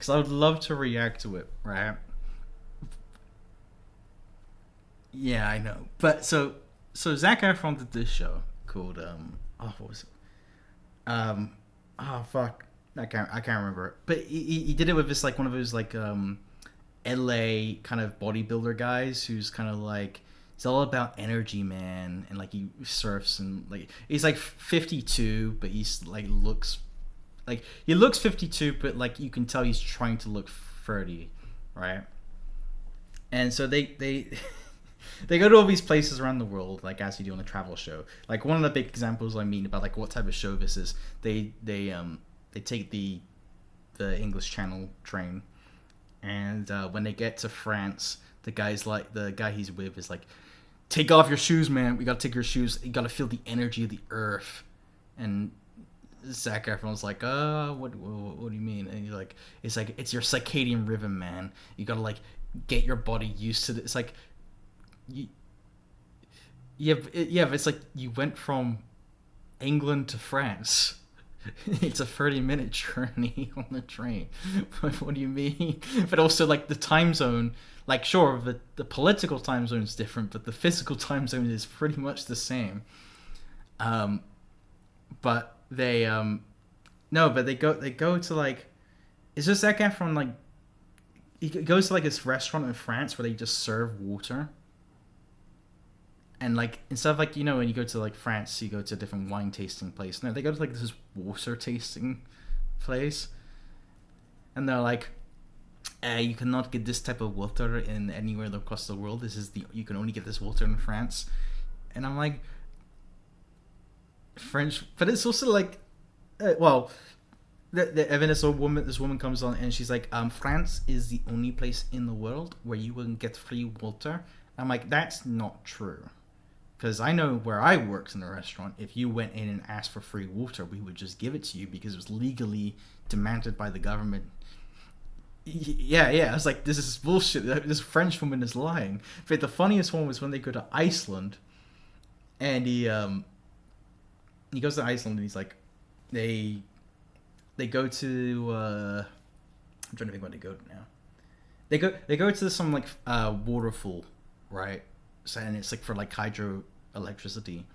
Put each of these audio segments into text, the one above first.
because I would love to react to it, right? Yeah, I know. But so Zac Efron did this show called oh what was it? Oh fuck, I can't remember. But he did it with this like one of those like LA kind of bodybuilder guys who's kind of like it's all about energy, man, and like he surfs and like he's like 52, but he's like looks like he looks 52, but like you can tell he's trying to look 30, right? And so they they go to all these places around the world, like as you do on a travel show. Like one of the big examples I mean about like what type of show this is, they take the English Channel train, and when they get to France, the guy he's with is like, take off your shoes, man. We gotta take your shoes. You gotta feel the energy of the earth. And Zac Efron's like, what do you mean? And he's like, it's your circadian rhythm, man. You gotta like get your body used to it. It's like you, yeah, but it's like you went from England to France. It's a 30-minute journey on the train. What do you mean? But also, like, the time zone, like, sure, the political time zone is different, but the physical time zone is pretty much the same. Um, but no, but they go to, like, it's just that guy from, like, he goes to, like, this restaurant in France where they just serve water, and like instead of like when you go to like France, you go to a different wine tasting place. No, they go to like this water tasting place, and they're like, you cannot get this type of water in anywhere across the world. This is the you can only get this water in France, and I'm like, French, but it's also like, well, and then this woman comes on and she's like, France is the only place in the world where you will get free water. I'm like, that's not true. Because I know where I worked in a restaurant, if you went in and asked for free water, we would just give it to you because it was legally demanded by the government. Yeah. I was like, this is bullshit. This French woman is lying. But the funniest one was when they go to Iceland, and he goes to Iceland and he's like, they go to I'm trying to think where they go to now. They go to some like waterfall, right? So, and it's like for like hydro electricity,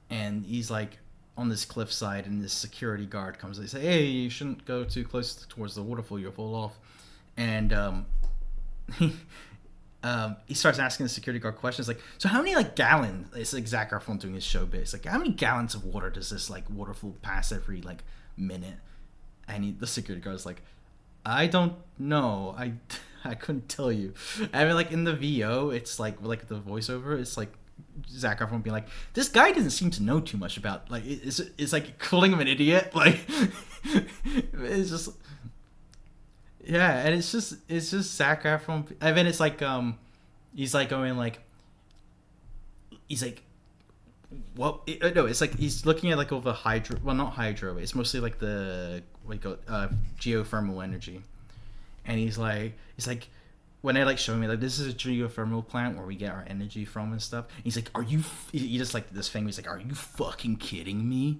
and he's like on this cliffside, and this security guard comes. They say, "Hey, you shouldn't go too close towards the waterfall. You'll fall off." And he starts asking the security guard questions like, "So how many like gallons?" It's like Zac Efron doing his show bit. It's like, "How many gallons of water does this like waterfall pass every like minute?" And the security guard's like, "I don't know. I couldn't tell you." I mean, like in the VO, it's like the voiceover. It's like Zac Efron being like, "This guy doesn't seem to know too much about like it's like calling him an idiot." Like it's just yeah, and it's just Zac Efron. And then it's like he's like going like he's like well no, it's like he's looking at like all the hydro, well, not hydro, it's mostly like the what do you call it, geothermal energy. And he's like when they like show me like this is a geothermal plant where we get our energy from and stuff. And he's like, "Are you?" He just like this thing. He's like, "Are you fucking kidding me?"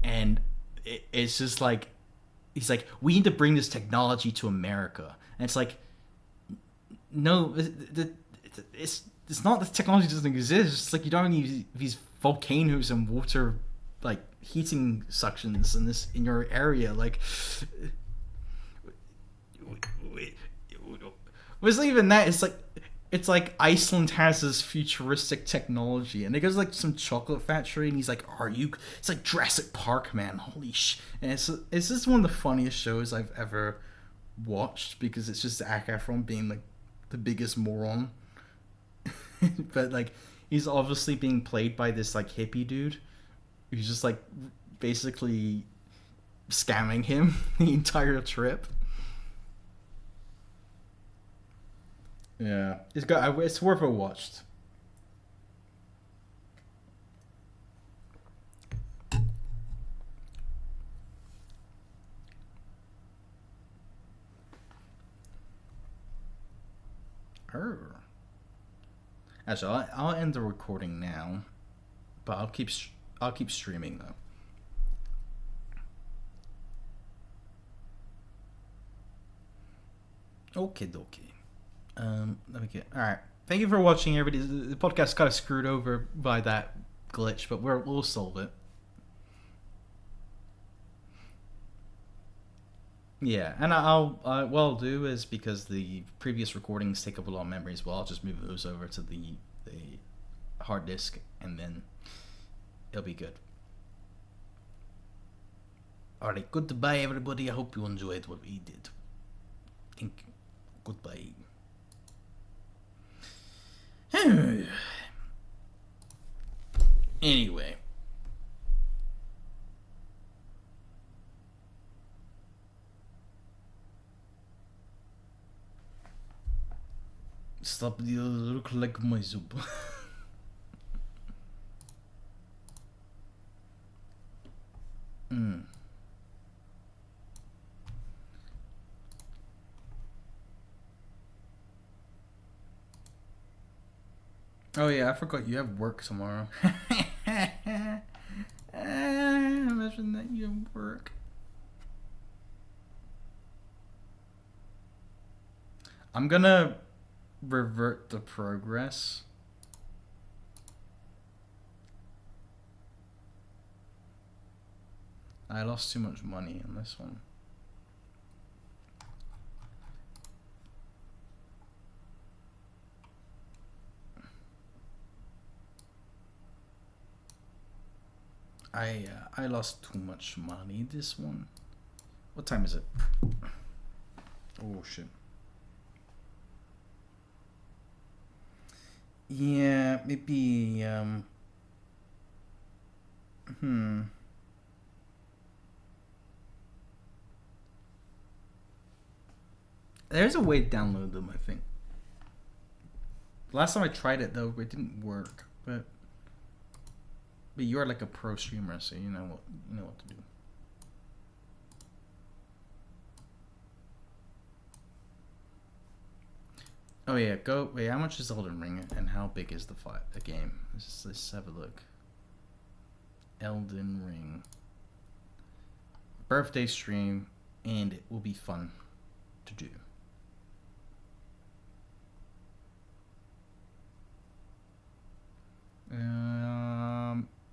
And it's just like he's like, "We need to bring this technology to America." And it's like, no, it's not that technology doesn't exist. It's just like you don't need these volcanoes and water like heating suctions in your area. Like was even that. It's like Iceland has this futuristic technology, and it goes like some chocolate factory, and he's like, "Are you?" It's like Jurassic Park, man. Holy sh! And it's just one of the funniest shows I've ever watched because it's just Zac Efron being like the biggest moron, but like he's obviously being played by this like hippie dude who's just like basically scamming him the entire trip. Yeah, it's worth a watch. Er. Actually, I'll end the recording now, but I'll keep streaming though. Okay, dokie. Let me get. All right. Thank you for watching, everybody. The podcast got screwed over by that glitch, but we'll solve it. Yeah, and what I'll do is, because the previous recordings take up a lot of memory as well, I'll just move those over to the hard disk, and then it'll be good. Alright, goodbye everybody. I hope you enjoyed what we did. Thank you. Goodbye. Anyway. Stop, you look like my soup. Oh yeah, I forgot you have work tomorrow. Imagine that you have work. I'm gonna revert the progress. I lost too much money on this one. I lost too much money this one. What time is it? Oh shit. Yeah, maybe There's a way to download them, I think. Last time I tried it though, it didn't work. But you're like a pro streamer, so you know what to do. Oh yeah, go. Wait, how much is Elden Ring, and how big is the game? Let's have a look. Elden Ring. Birthday stream, and it will be fun to do.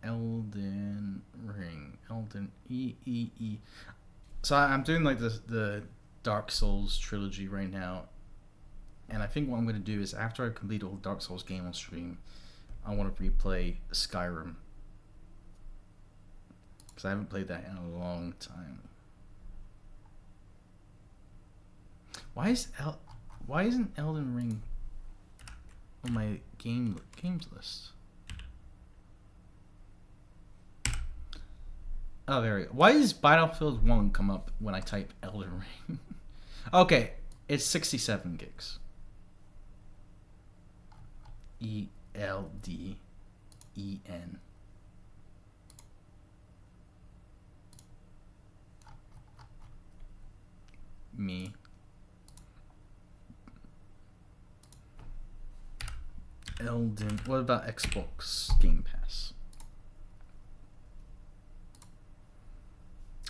Elden Ring. Elden E. So I'm doing like the Dark Souls trilogy right now. And I think what I'm going to do is, after I complete a whole Dark Souls game on stream, I want to replay Skyrim. Because I haven't played that in a long time. Why isn't Elden Ring on my games list? Oh, there we go. Why does Battlefield 1 come up when I type Elden Ring? Okay, it's 67 gigs. ELDEN. Me. Elden. What about Xbox Game Pass?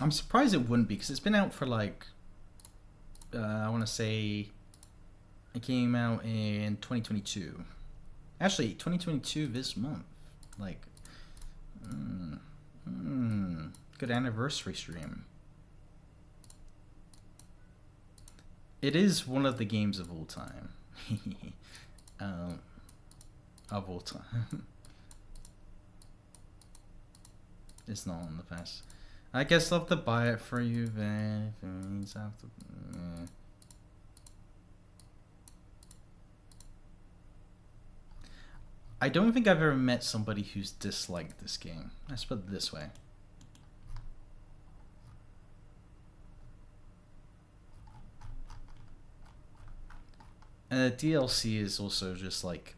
I'm surprised it wouldn't be, because it's been out for like, I want to say, it came out in 2022. Actually, 2022 this month. Like, good anniversary stream. It is one of the games of all time. Of all time. It's not on the past. I guess I'll have to buy it for you then. If it means I have to. I don't think I've ever met somebody who's disliked this game. Let's put it this way. And the DLC is also just like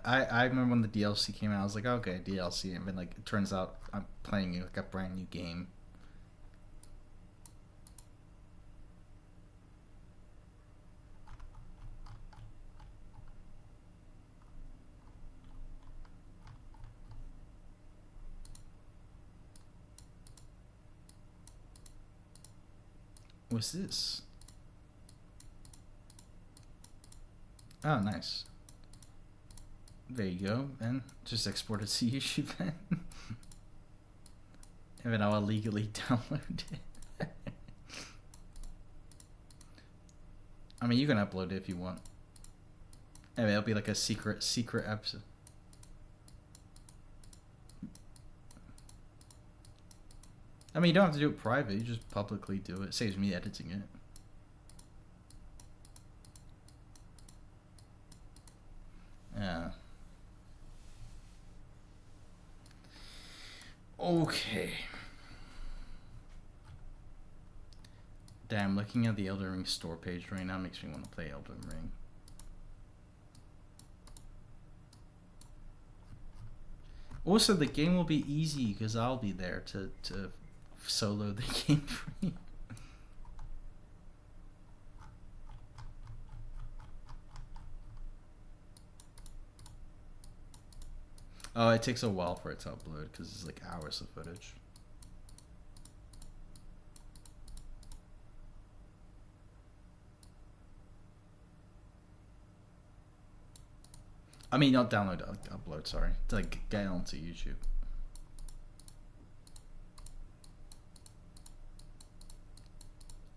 I remember when the DLC came out, I was like, okay, DLC, and then like it turns out I'm playing like a brand new game. What's this? Oh, nice. There you go, and just export it to YouTube then. And then I'll illegally download it. I mean, you can upload it if you want. Anyway, it'll be like a secret episode. I mean, you don't have to do it private. You just publicly do it. It saves me editing it. Yeah. Okay. Damn, looking at the Elden Ring store page right now makes me want to play Elden Ring. Also, the game will be easy because I'll be there to solo the game for you. Oh, it takes a while for it to upload because it's like hours of footage. I mean, not download, upload, sorry. To like get onto YouTube.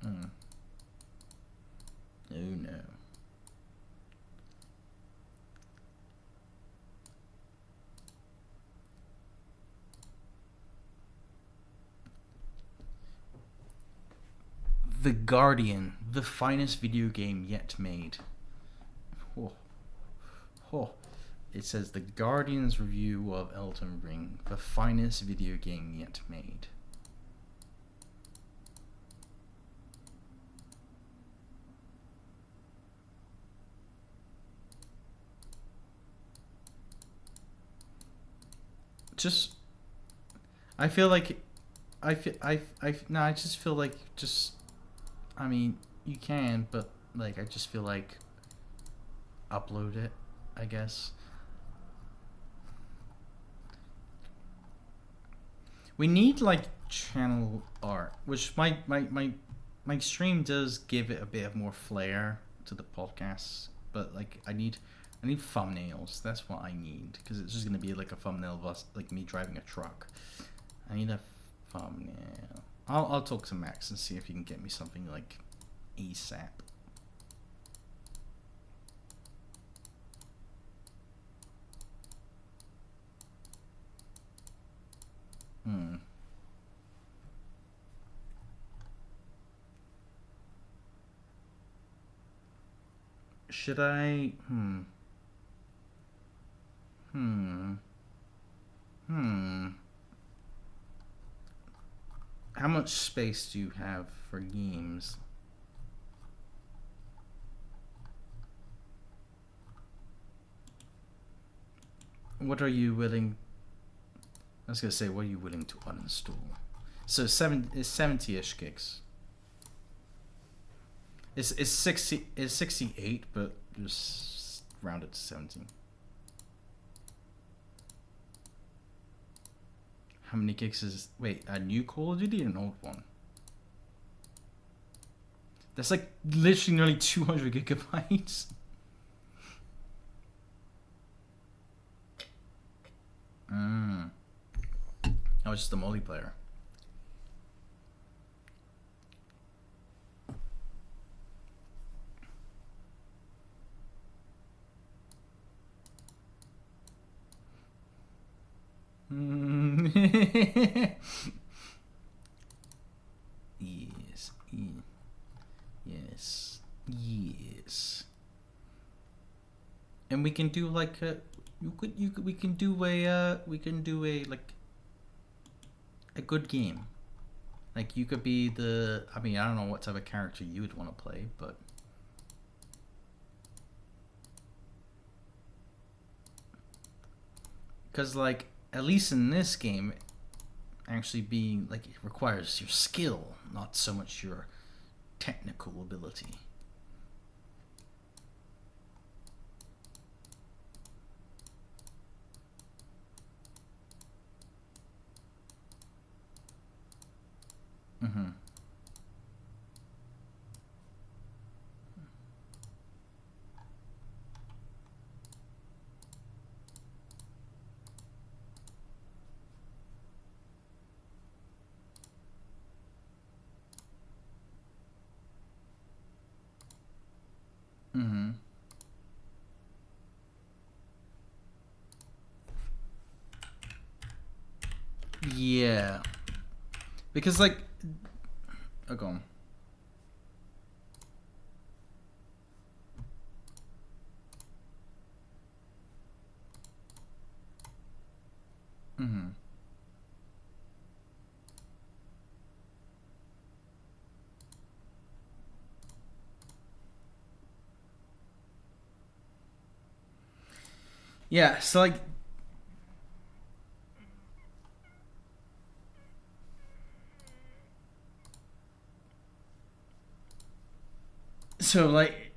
Oh no. The Guardian, the finest video game yet made. Oh. Oh. It says The Guardian's review of Elden Ring, the finest video game yet made. Just, I feel like, I just feel like I mean, you can, but like, I just feel like upload it, I guess. We need like channel art, which my stream does give it a bit of more flair to the podcast, but like I need thumbnails. That's what I need, because it's just gonna be like a thumbnail of us, like me driving a truck. I need a thumbnail. I'll talk to Max and see if he can get me something like ASAP. Should I? How much space do you have for games? What are you willing? I was gonna say, what are you willing to uninstall? So 70-ish gigs. It's 68, but just round it to 17. How many gigs is... Wait, a new Call of Duty or an old one? That's like literally nearly 200 gigabytes. That was just the multiplayer. Yes. And we can do like a... we can do a like a good game. Like you could be the... I mean, I don't know what type of character you would want to play, but... Because like, at least in this game, actually being like, it requires your skill, not so much your technical ability. Because like, oh, go on. Mm-hmm. Yeah, so like, so like,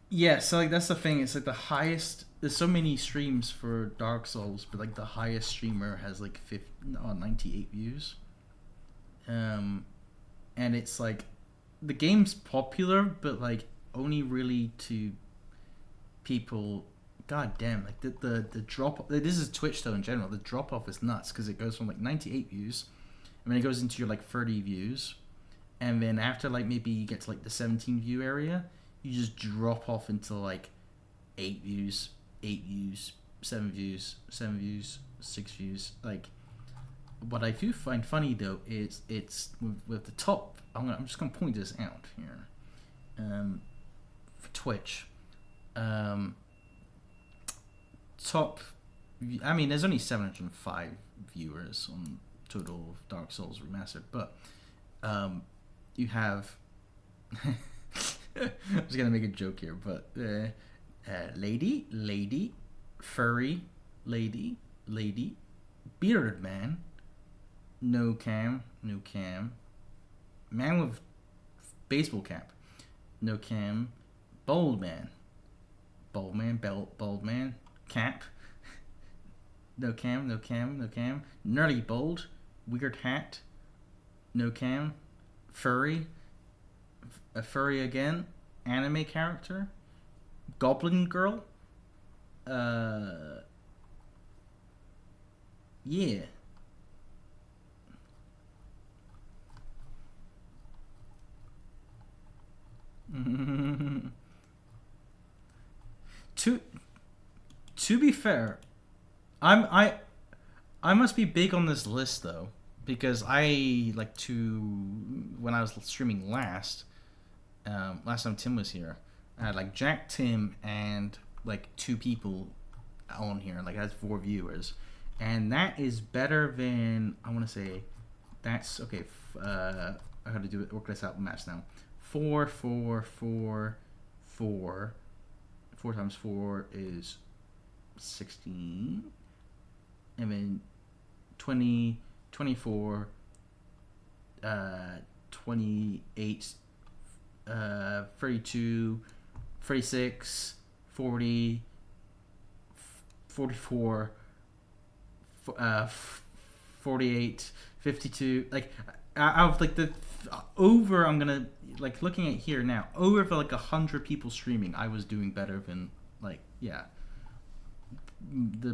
yeah, so like that's the thing. It's like the highest. There's so many streams for Dark Souls, but like the highest streamer has like 98 views. Um, and it's like the game's popular, but like only really to people. God damn, like the drop. This is Twitch though in general. The drop off is nuts because it goes from like 98 views, and then it goes into your like 30 views, and then after like maybe you get to like the 17 view area, you just drop off into like 8 views, 8 views, 7 views, 7 views, 6 views. Like what I do find funny though is it's with the top. I'm just gonna point this out here. For Twitch, top. I mean, there's only 705 viewers on total of Dark Souls Remastered, but you have. I was gonna make a joke here, but lady, furry, lady, bearded man, no cam, man with baseball cap, no cam, bald man, bald man, cap, no cam, nerdy bold, weird hat, no cam, furry, a furry again, anime character, goblin girl, yeah. to to be fair, I must be big on this list though, because I like to when I was streaming last time Tim was here, I had like Jack, Tim, and like 2 people on here. Like I had 4 viewers, and that is better than I want to say. That's okay. I got to do it. Work this out in maths now. 4, 4, 4, 4. 4 times 4 is 16, and then 20, 24, 28, 32, 36, 40, 44, 48, 52. Like out of like the over, I'm gonna like looking at here now, over for like 100 people streaming, I was doing better than like the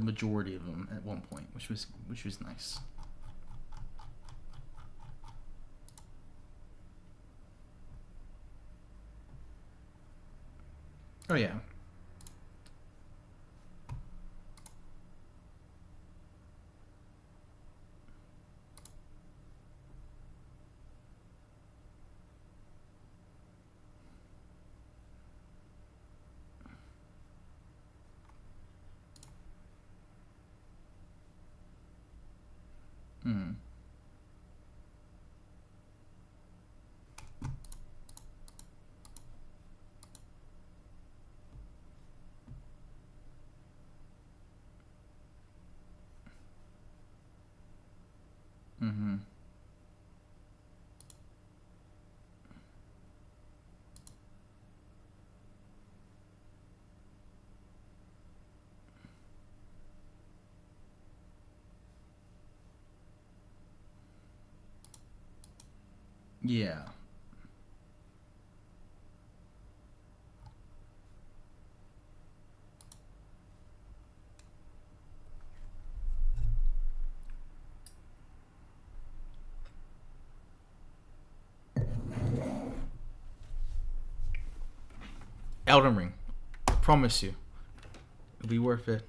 majority of them at one point, which was nice. Oh yeah. Hmm. Mm-hmm. Yeah. Elden Ring. I promise you. It'll be worth it.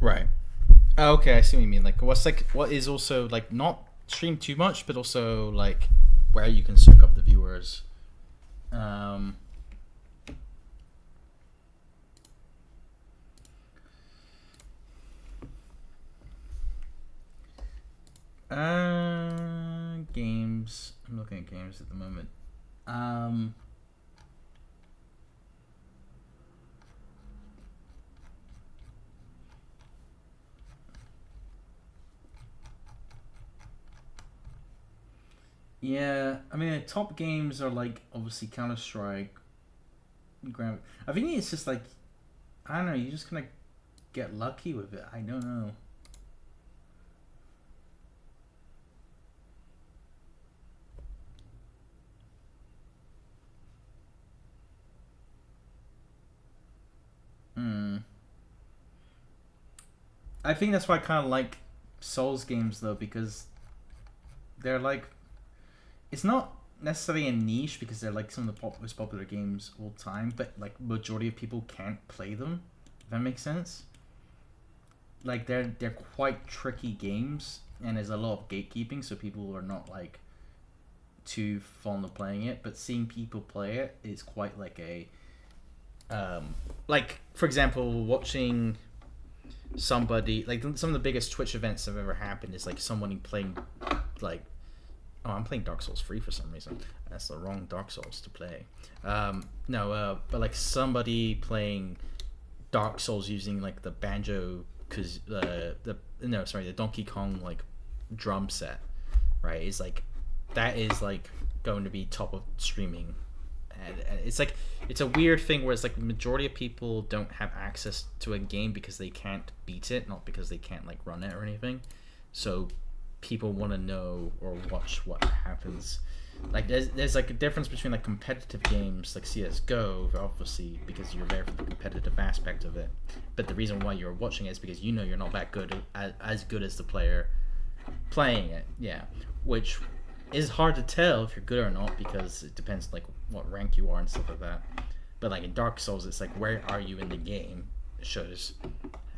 Right. Oh, okay, I see what you mean. Like, what is also like not stream too much, but also like where you can soak up the viewers. Um. Games. I'm looking at games at the moment. Um. Yeah, I mean, top games are like obviously Counter Strike. I think it's just like I don't know. You just kind of get lucky with it. I don't know. Hmm. I think that's why I kind of like Souls games though, because they're like it's not necessarily a niche because they're like some of the most popular games all time, but like majority of people can't play them. If that makes sense. Like they're quite tricky games, and there's a lot of gatekeeping, so people are not like too fond of playing it. But seeing people play it is quite like a like for example, watching somebody like some of the biggest Twitch events that have ever happened is like someone playing like oh, I'm playing Dark Souls 3 for some reason. That's the wrong Dark Souls to play. No, but like somebody playing Dark Souls using like the banjo, cause the no, sorry, the Donkey Kong like drum set, right? Is like that is like going to be top of streaming, and it's like it's a weird thing where it's like the majority of people don't have access to a game because they can't beat it, not because they can't like run it or anything. So people want to know or watch what happens. Like there's like a difference between like competitive games like CS:GO, obviously because you're there for the competitive aspect of it, but the reason why you're watching it is because you know you're not that good as good as the player playing it. Yeah, which is hard to tell if you're good or not because it depends like what rank you are and stuff like that. But like in Dark Souls, it's like where are you in the game? It shows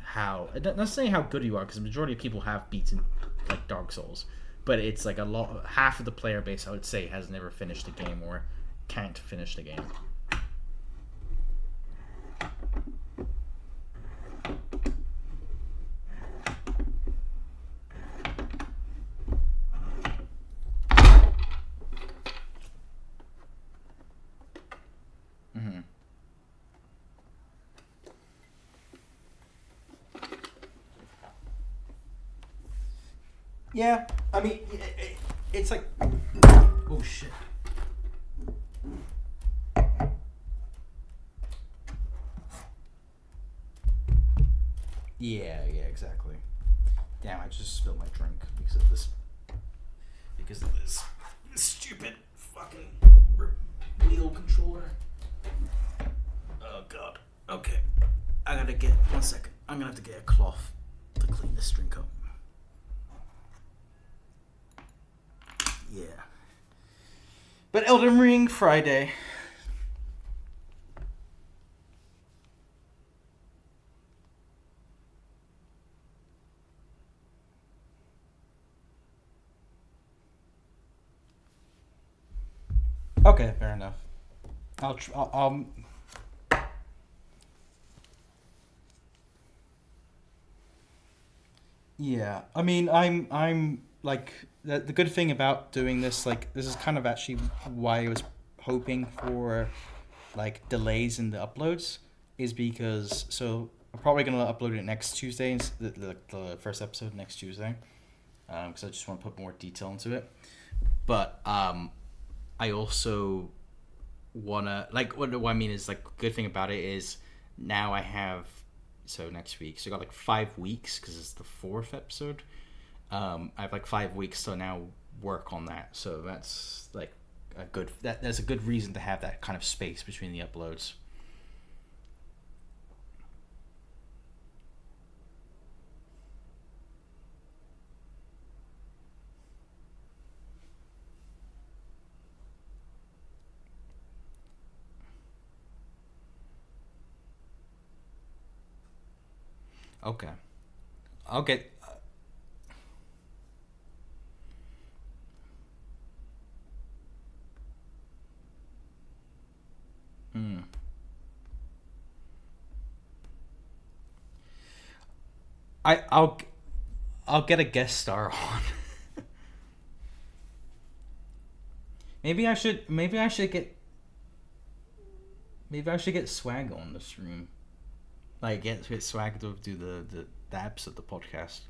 how not saying how good you are because the majority of people have beaten like Dark Souls, but it's like a lot half of the player base I would say has never finished the game or can't finish the game. Mm-hmm. Yeah, I mean, it's like, oh shit. Yeah, exactly. Damn, I just spilled my drink because of this stupid fucking wheel controller. Oh god. Okay, I gotta get 1 second. I'm gonna have to get a cloth to clean this drink up. Yeah. But Elden Ring Friday. Okay, fair enough. I'll yeah. I mean, I'm like the good thing about doing this, like this is kind of actually why I was hoping for like delays in the uploads, is because so I'm probably gonna upload it next Tuesday, the first episode next Tuesday, because I just want to put more detail into it. But I also wanna like what I mean is like good thing about it is now I have so next week so I got like 5 weeks because it's the fourth episode. I have like 5 weeks to now work on that, so that's like that's a good reason to have that kind of space between the uploads. Okay. I'll get. Hmm. I I'll get a guest star on. Maybe I should get swag on the stream. Like get swag to do the apps of the podcast.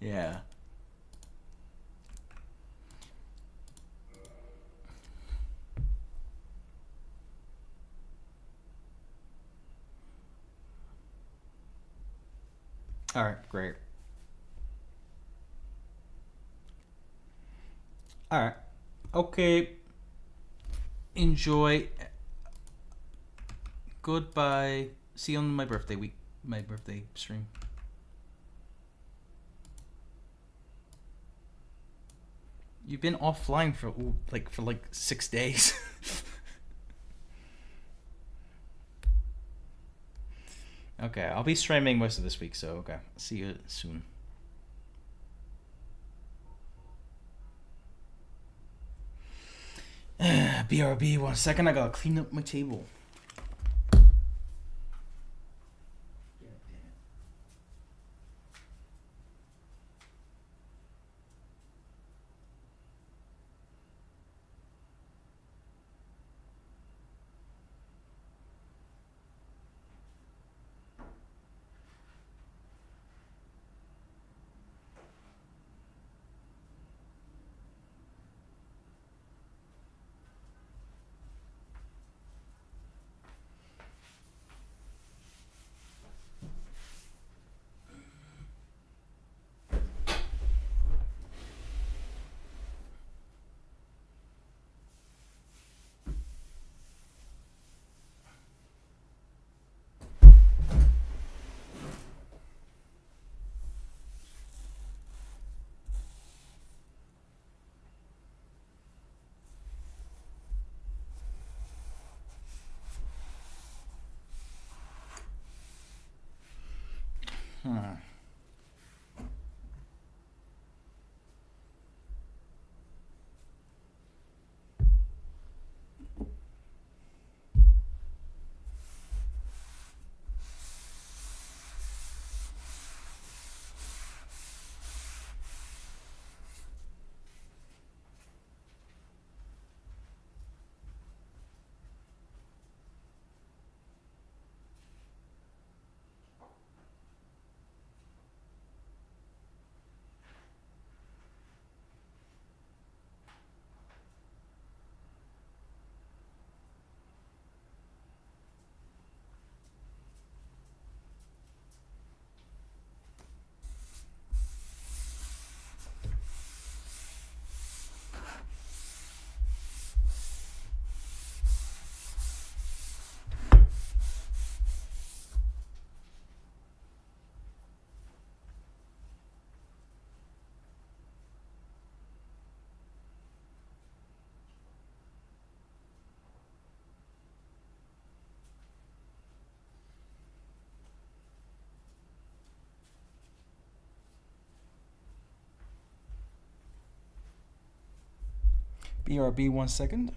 Yeah. All right, great. All right. Okay. Enjoy. Goodbye. See you on my birthday week. My birthday stream. You've been offline for like 6 days. Okay, I'll be streaming most of this week, so okay. See you soon. BRB, 1 second. I gotta clean up my table. Hmm. BRB, 1 second.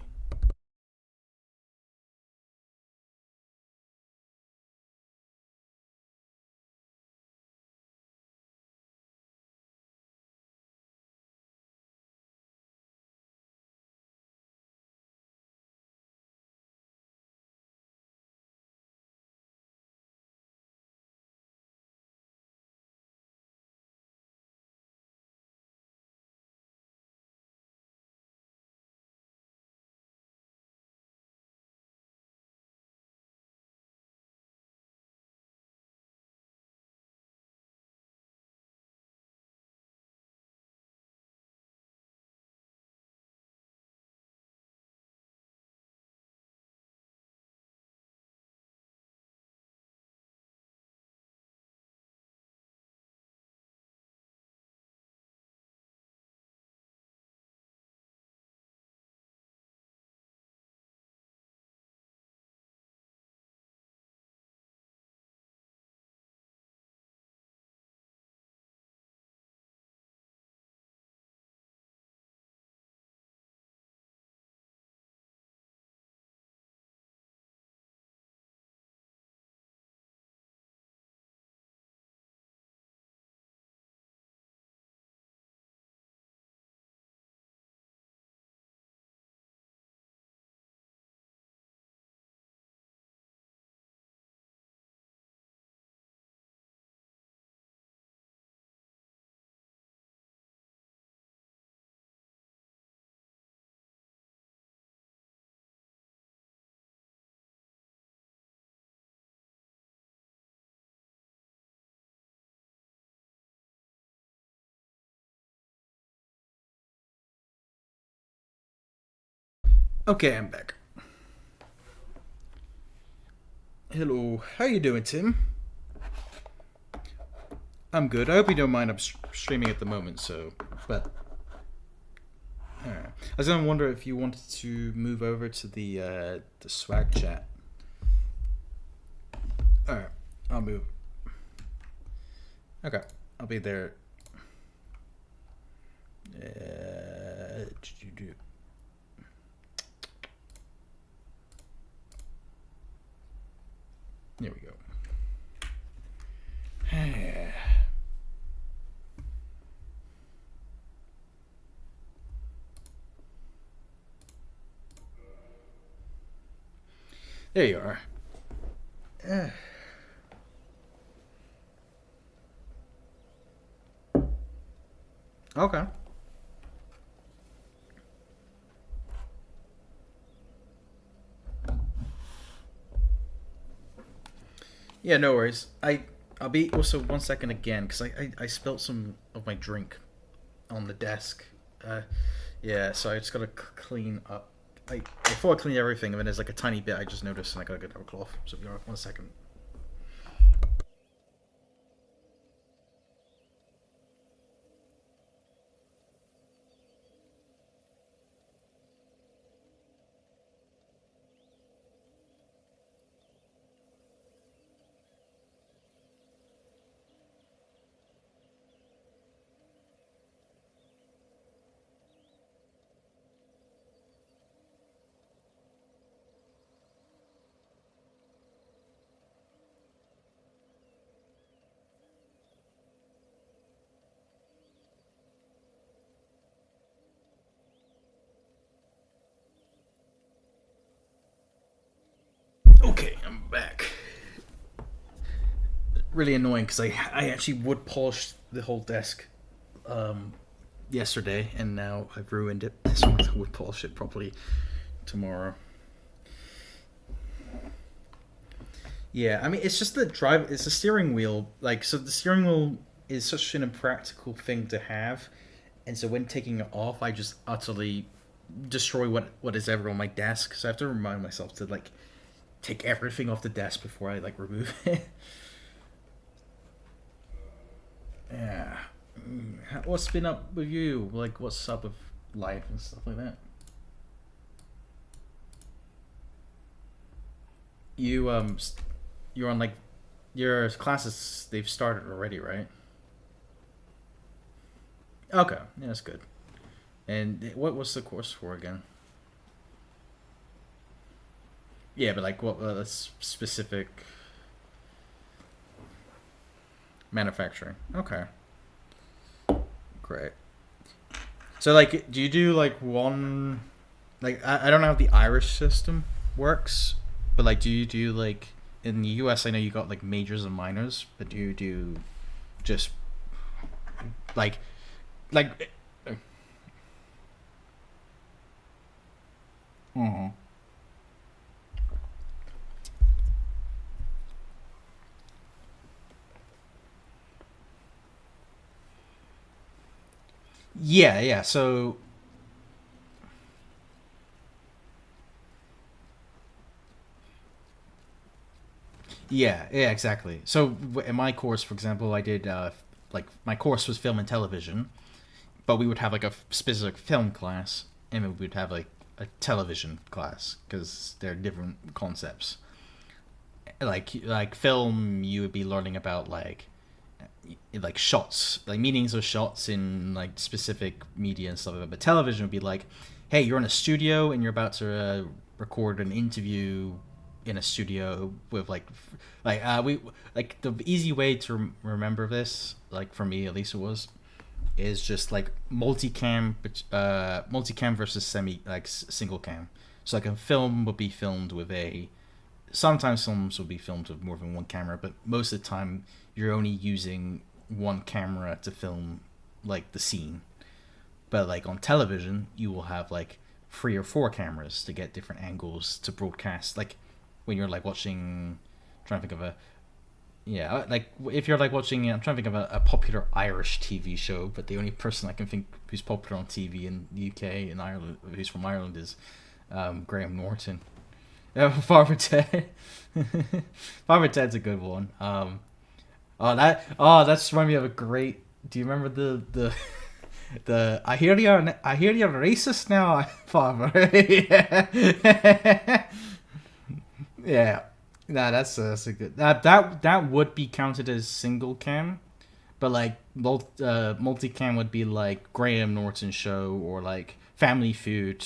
Okay, I'm back. Hello, how you doing, Tim? I'm good. I hope you don't mind. I'm streaming at the moment, so but I was gonna wonder if you wanted to move over to the swag chat. All right, I'll move. Okay, I'll be there. There we go. There you are. Okay. Yeah, no worries. I'll be also 1 second again because I spilt some of my drink on the desk. Yeah, so I just gotta clean up. Before I clean everything, and then there's like a tiny bit I just noticed, and I gotta get a cloth. So be right 1 second. Okay, I'm back. Really annoying because I actually wood polished the whole desk yesterday, and now I've ruined it. So I'm gonna wood polish it properly tomorrow. Yeah, I mean it's just the drive. It's the steering wheel. Like so, the steering wheel is such an impractical thing to have, and so when taking it off, I just utterly destroy what is ever on my desk. So I have to remind myself to like take everything off the desk before I like remove it. Yeah. What's been up with you? Like, what's up with life and stuff like that? You you're on like your classes. They've started already, right? Okay, yeah, that's good. And what was the course for again? Yeah, but like what specific manufacturing? Okay, great. So like, do you do like one? Like I don't know how the Irish system works, but like, do you do like in the U.S. I know you got like majors and minors, but do you do just like like? Mhm. Yeah, yeah. So yeah, yeah, exactly. So in my course, for example, I did like my course was film and television, but we would have like a specific film class, and we would have like a television class because they're different concepts. Like film, you would be learning about like shots, like meanings of shots in like specific media and stuff like that. But television would be like, hey, you're in a studio and you're about to record an interview in a studio with like we like the easy way to remember this, like for me at least it was, is just like multicam versus semi like single cam. So like a film would be filmed with a sometimes films will be filmed with more than one camera, but most of the time you're only using one camera to film like the scene. But like on television, you will have like three or four cameras to get different angles to broadcast. Like when you're like watching, I'm trying to think of a yeah, like if you're like watching, I'm trying to think of a popular Irish TV show, but the only person I can think who's popular on TV in the UK and Ireland, who's from Ireland, is Graham Norton. Father Ted. Father Ted's a good one. That's reminded me of a great. Do you remember the I hear you're racist now, Father. Yeah. Yeah. Nah, that's a good that would be counted as single cam, but like multicam would be like Graham Norton show or like Family Feud.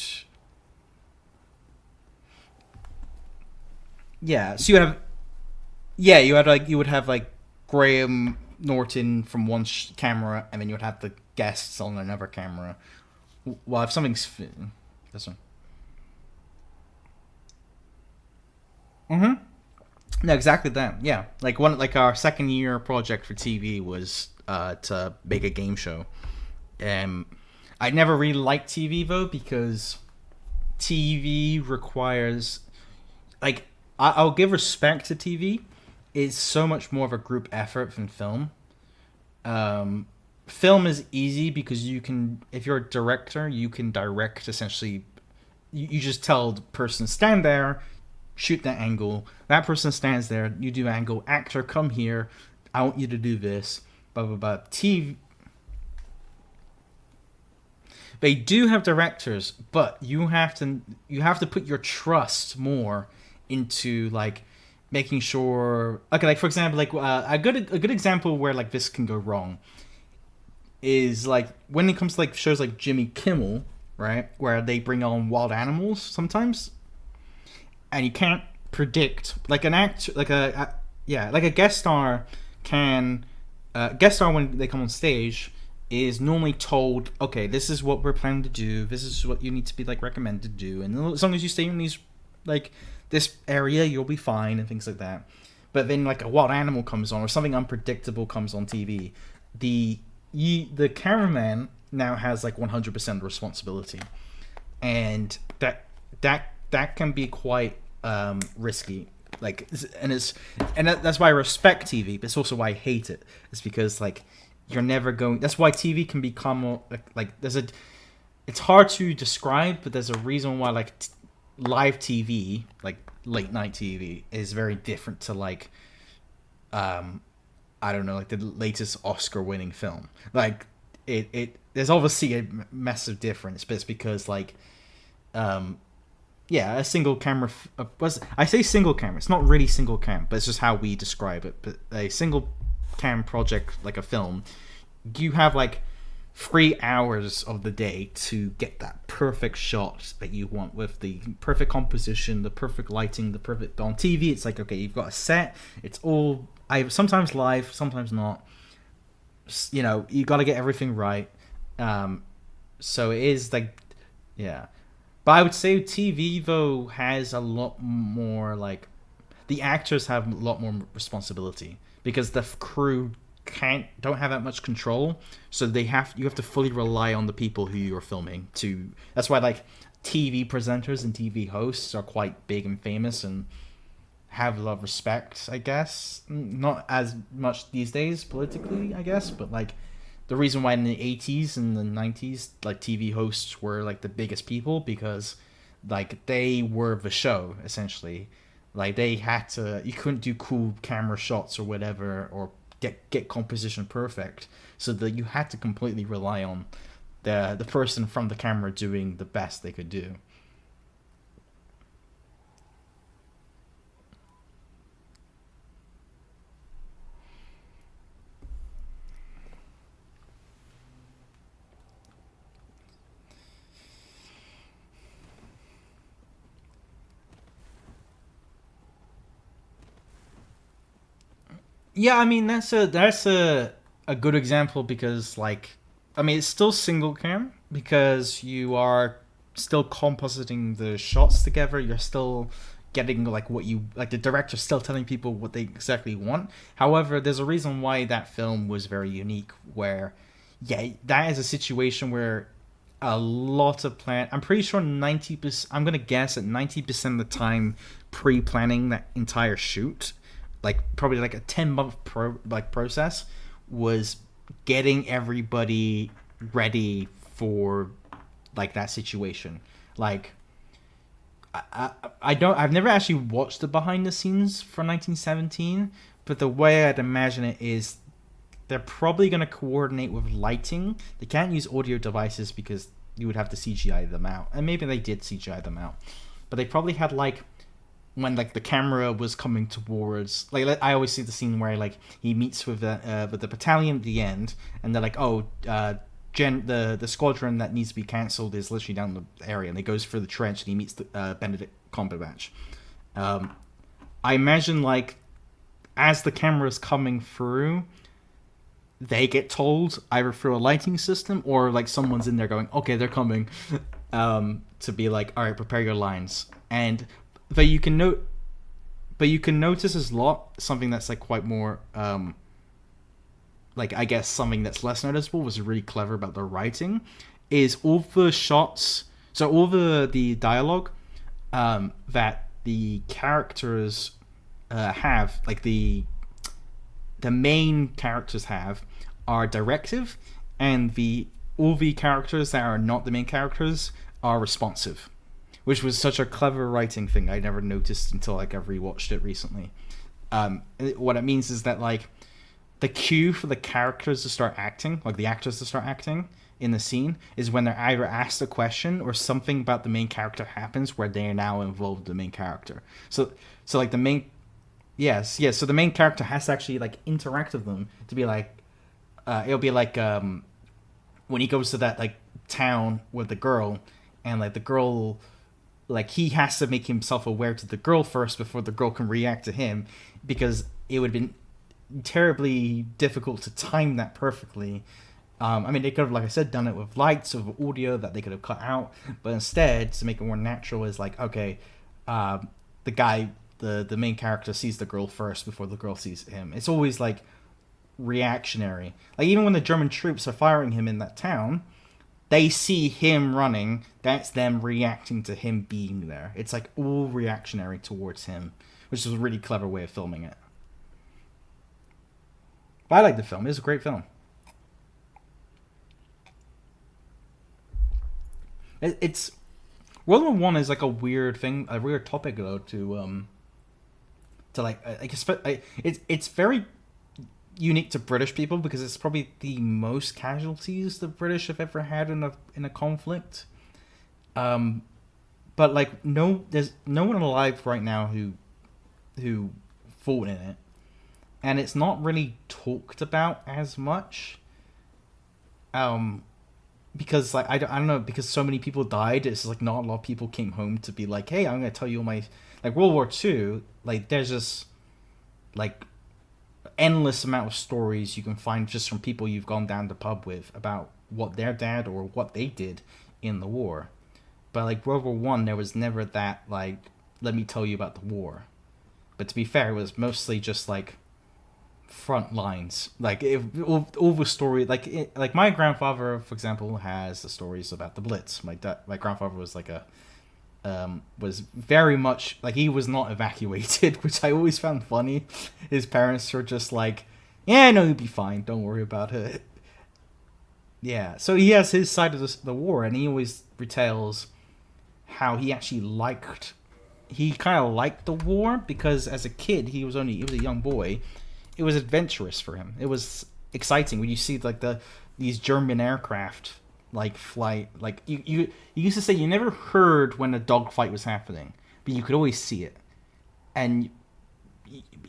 Yeah, so you would have like Graham Norton from one camera, and then you would have the guests on another camera. Well, if something's this one. Mm-hmm. No, exactly that. Yeah, like our second year project for TV was to make a game show. Um, I never really liked TV though because TV requires like I'll give respect to TV. It's so much more of a group effort than film. Um, Film is easy because you can, if you're a director, you can direct essentially. You just tell the person stand there, shoot that angle. That person stands there. You do angle. Actor, come here. I want you to do this. Blah blah blah. TV. They do have directors, but you have to put your trust more into like making sure. Okay, like for example, like a good example where like this can go wrong is like when it comes to like shows like Jimmy Kimmel, right, where they bring on wild animals sometimes, and you can't predict like an act like yeah like a guest star can guest star when they come on stage is normally told, okay, this is what we're planning to do, this is what you need to be like recommended to do, and as long as you stay in these like this area you'll be fine and things like that. But then like a wild animal comes on or something unpredictable comes on TV, the cameraman now has like 100% responsibility, and that can be quite risky. Like, that's why I respect TV, but it's also why I hate it. It's because like you're never going. That's why TV can become like there's a. It's hard to describe, but there's a reason why like live TV, like late night TV, is very different to like I don't know, like the latest Oscar-winning film. Like there's obviously a massive difference, but it's because like yeah, a single camera. I say single camera. It's not really single cam, but it's just how we describe it. But a single cam project, like a film, you have like 3 hours of the day to get that perfect shot that you want with the perfect composition, the perfect lighting, the perfect. But on TV, it's like, okay, you've got a set. It's all sometimes live, sometimes not. You know, you got to get everything right. So it is like, yeah. But I would say TV though has a lot more like the actors have a lot more responsibility because the crew don't have that much control, so you have to fully rely on the people who you're filming to. That's why like TV presenters and TV hosts are quite big and famous and have a lot of respect, I guess. Not as much these days politically, I guess, but like the reason why in the 80s and the 90s like TV hosts were like the biggest people because like they were the show essentially. Like they had to, you couldn't do cool camera shots or whatever or get composition perfect, so that you had to completely rely on the person from the camera doing the best they could do. Yeah, I mean that's a good example because like I mean it's still single cam because you are still compositing the shots together. You're still getting like what you like the director's still telling people what they exactly want. However, there's a reason why that film was very unique where yeah, that is a situation where a lot of plan. I'm pretty sure 90%. I'm gonna guess at 90% of the time, pre-planning that entire shoot, like probably like a 10-month process, was getting everybody ready for like that situation. Like I've never actually watched the behind the scenes for 1917, but the way I'd imagine it is they're probably going to coordinate with lighting. They can't use audio devices because you would have to CGI them out, and maybe they did CGI them out, but they probably had like when like the camera was coming towards, like I always see the scene where like he meets with the battalion at the end, and they're like, oh, the squadron that needs to be cancelled is literally down the area, and he goes through the trench and he meets the Benedict Cumberbatch. I imagine like as the camera's coming through, they get told either through a lighting system or like someone's in there going, okay, they're coming, to be like, all right, prepare your lines. And but you can notice as a lot something that's like quite more like I guess something that's less noticeable was really clever about the writing is all the shots, so all the dialogue that the characters have, like the main characters have, are directive, and all the characters that are not the main characters are responsive, which was such a clever writing thing I never noticed until like I've rewatched it recently. What it means is that like the cue for the characters to start acting, like the actors to start acting in the scene, is when they're either asked a question or something about the main character happens where they are now involved with the main character. So like the main, yes. So the main character has to actually like interact with them to be like, it'll be like when he goes to that like town with the girl, and like the girl, like he has to make himself aware to the girl first before the girl can react to him, because it would have been terribly difficult to time that perfectly. I mean, they could have, like I said, done it with lights, with audio that they could have cut out, but instead, to make it more natural, is like, okay, the guy, the main character sees the girl first before the girl sees him. It's always like reactionary. Like even when the German troops are firing him in that town, they see him running. That's them reacting to him being there. It's like all reactionary towards him, which is a really clever way of filming it. But I like the film. It's a great film. It's World War One is like a weird thing, a weird topic though to like it's very unique to British people because it's probably the most casualties the British have ever had in a conflict. But like there's no one alive right now who fought in it, and it's not really talked about as much. Because like I don't know, because so many people died, it's like not a lot of people came home to be like, hey, I'm gonna tell you all my, like World War II, like there's just like endless amount of stories you can find just from people you've gone down the pub with about what their dad or what they did in the war. But like World War One, there was never that like, let me tell you about the war. But to be fair, it was mostly just like front lines, like all the story, like my grandfather, for example, has the stories about the Blitz. My grandfather was like was very much like, he was not evacuated, which I always found funny. His parents were just like, yeah, no, you'll be fine, don't worry about it. Yeah, so he has his side of the war, and he always retells how he actually kind of liked the war, because as a kid he was a young boy. It was adventurous for him. It was exciting when you see like these German aircraft like fly. Like you used to say you never heard when a dogfight was happening, but you could always see it, and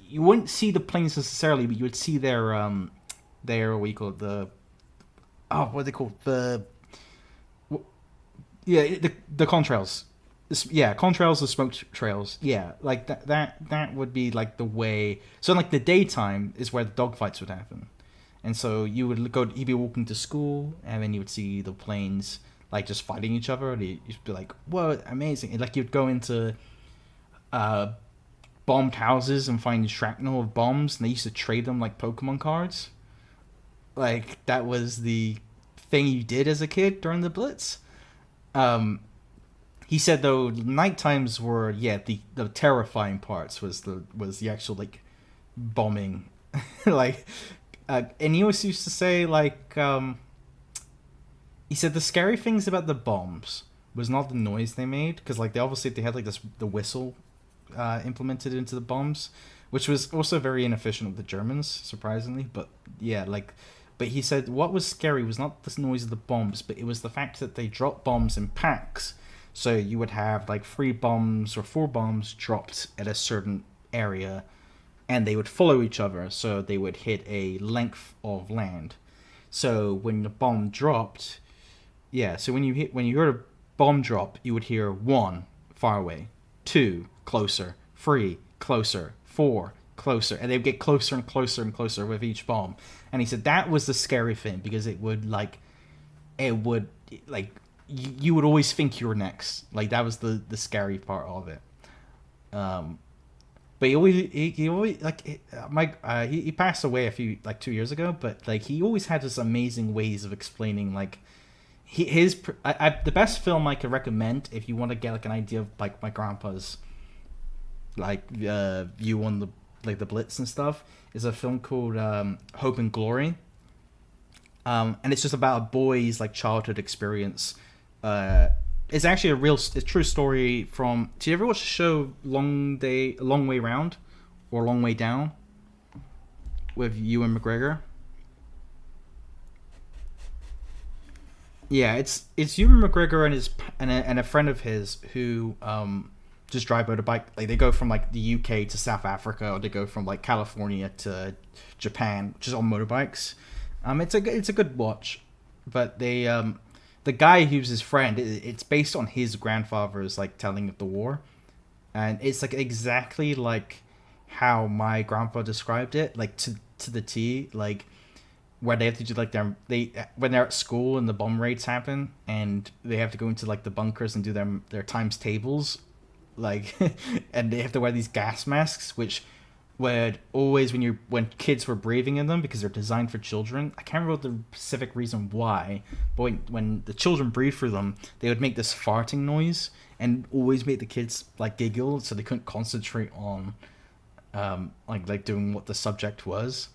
you wouldn't see the planes necessarily, but you would see their what you call it, what are they called, the contrails. Yeah, contrails or smoke trails. Yeah, like that would be like the way. So like the daytime is where the dogfights would happen, and so you'd be walking to school, and then you would see the planes like just fighting each other, and you'd be like, "Whoa, amazing!" And like you'd go into bombed houses and find shrapnel of bombs, and they used to trade them like Pokemon cards. Like that was the thing you did as a kid during the Blitz. He said though night times were the terrifying parts was the actual like bombing, like and he always used to say like he said the scary things about the bombs was not the noise they made, because like they had like this the whistle implemented into the bombs, which was also very inefficient with the Germans, surprisingly. But yeah, like, but he said what was scary was not the noise of the bombs, but it was the fact that they dropped bombs in packs. So you would have like 3 bombs or 4 bombs dropped at a certain area, and they would follow each other. So they would hit a length of land. So when the bomb dropped, yeah. So when you heard a bomb drop, you would hear 1 far away, 2 closer, 3 closer, 4 closer, and they would get closer and closer and closer with each bomb. And he said that was the scary thing, because it would like you would always think you were next. Like that was the scary part of it. But he always like Mike. He passed away a few like 2 years ago, but like he always had this amazing ways of explaining like the best film I could recommend if you want to get like an idea of like my grandpa's like view on the Blitz and stuff is a film called Hope and Glory. And it's just about a boy's like childhood experience. It's actually a true story from. Did you ever watch the show Long Way Round, or Long Way Down, with Ewan McGregor? Yeah, it's Ewan McGregor and a friend of his who just drive motorbike. Like they go from like the UK to South Africa, or they go from like California to Japan, just on motorbikes. It's a good watch, but the guy who's his friend, it's based on his grandfather's like telling of the war, and it's like exactly like how my grandpa described it, like to the T, like where they have to do like when they're at school and the bomb raids happen, and they have to go into like the bunkers and do their times tables, like, and they have to wear these gas masks, which would always when kids were breathing in them, because they're designed for children. I can't remember the specific reason why, but when the children breathe through them, they would make this farting noise and always make the kids like giggle, so they couldn't concentrate on like doing what the subject was.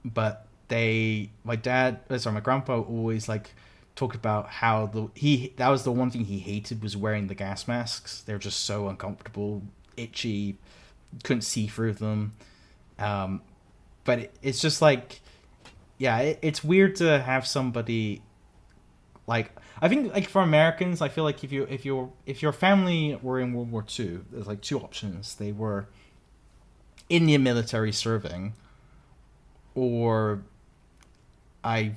But my grandpa always like talked about how that was the one thing he hated, was wearing the gas masks. They're just so uncomfortable, itchy, couldn't see through them. But it's just like, yeah, it's weird to have somebody like, I think like for Americans, I feel like if your family were in World War II, there's like 2 options. They were in the military serving, or I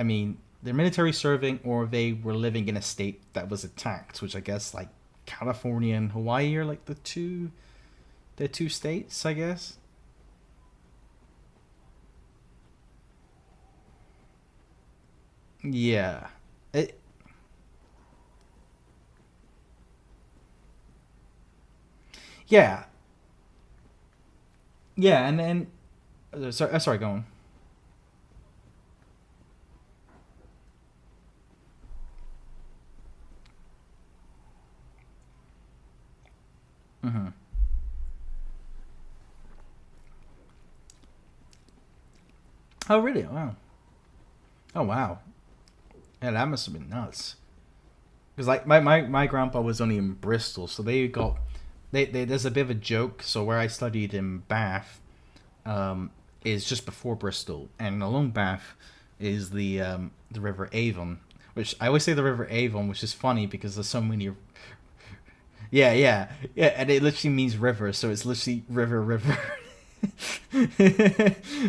mean, they're military serving, or they were living in a state that was attacked, which I guess like California and Hawaii are like the two states, I guess. Yeah. It, yeah. Yeah, and then sorry, go on. Hmm. Oh, really? Wow. Oh, wow. Yeah, that must have been nuts. Because like my grandpa was only in Bristol, so there's a bit of a joke. So where I studied in Bath, is just before Bristol, and along Bath is the River Avon, which I always say the River Avon, which is funny because there's so many. Yeah, yeah, yeah, and it literally means river, so it's literally river.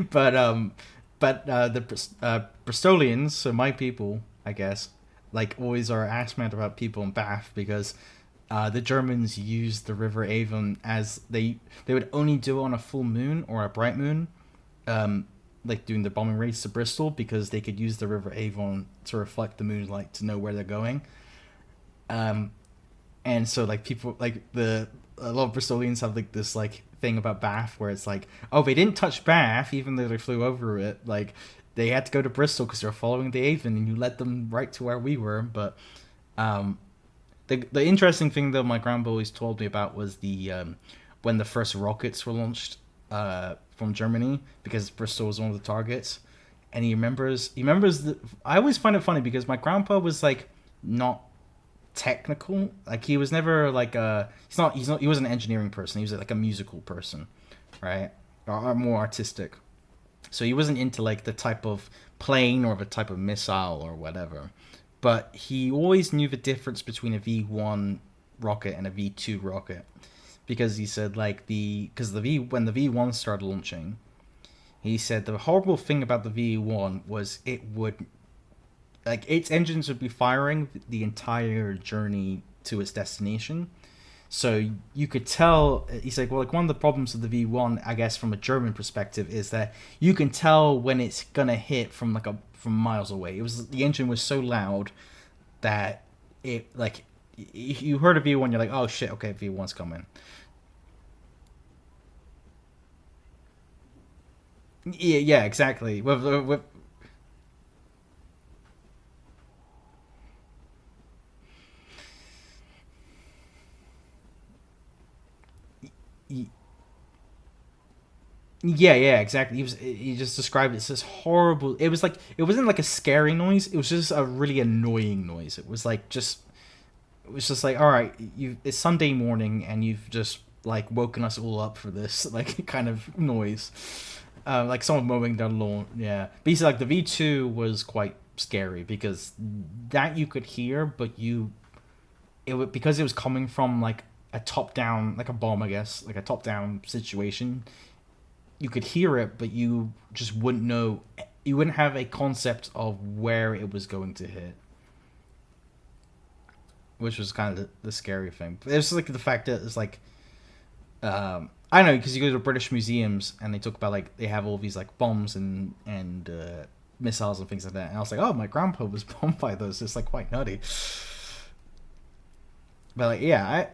but the Bristolians, so my people, I guess, like always are asked mad about people in Bath, because the Germans used the River Avon as they would only do it on a full moon or a bright moon, like doing the bombing raids to Bristol, because they could use the River Avon to reflect the moonlight to know where they're going. Um, and so like people like a lot of Bristolians have like this like thing about Bath, where it's like, oh, they didn't touch Bath even though they flew over it. Like they had to go to Bristol because they're following the Avon, and you led them right to where we were. But um, the interesting thing though, my grandpa always told me about was the when the first rockets were launched from Germany, because Bristol was one of the targets, and he remembers the. I always find it funny because my grandpa was like not technical. Like he was never like a he's not he wasn't an engineering person. He was like a musical person, right? Or more artistic. So he wasn't into like the type of plane or the type of missile or whatever. But he always knew the difference between a V1 rocket and a V2 rocket because he said like the V when the V1 started launching, he said the horrible thing about the V1 was it would like its engines would be firing the entire journey to its destination. So you could tell. He's like, well, like one of the problems of the V1, I guess, from a German perspective, is that you can tell when it's gonna hit from miles away. It was the engine was so loud that it like you heard a V1, you're like, oh shit, okay, V1's coming. Yeah, yeah, exactly. With yeah, yeah, exactly. He just described it as this horrible. It was like it wasn't like a scary noise. It was just a really annoying noise. It was like just it was just like all right, you it's Sunday morning and you've just like woken us all up for this like kind of noise. Like someone mowing down the lawn. Yeah, but he said like the V2 was quite scary because that you could hear, but because it was coming from like a top down like a bomb, I guess, like a top down situation. You could hear it, but you just wouldn't know. You wouldn't have a concept of where it was going to hit, which was kind of the scary thing. But it's like the fact that it's like I don't know because you go to British museums and they talk about like they have all these like bombs and missiles and things like that. And I was like, oh, my grandpa was bombed by those. It's like quite nutty. But like, yeah,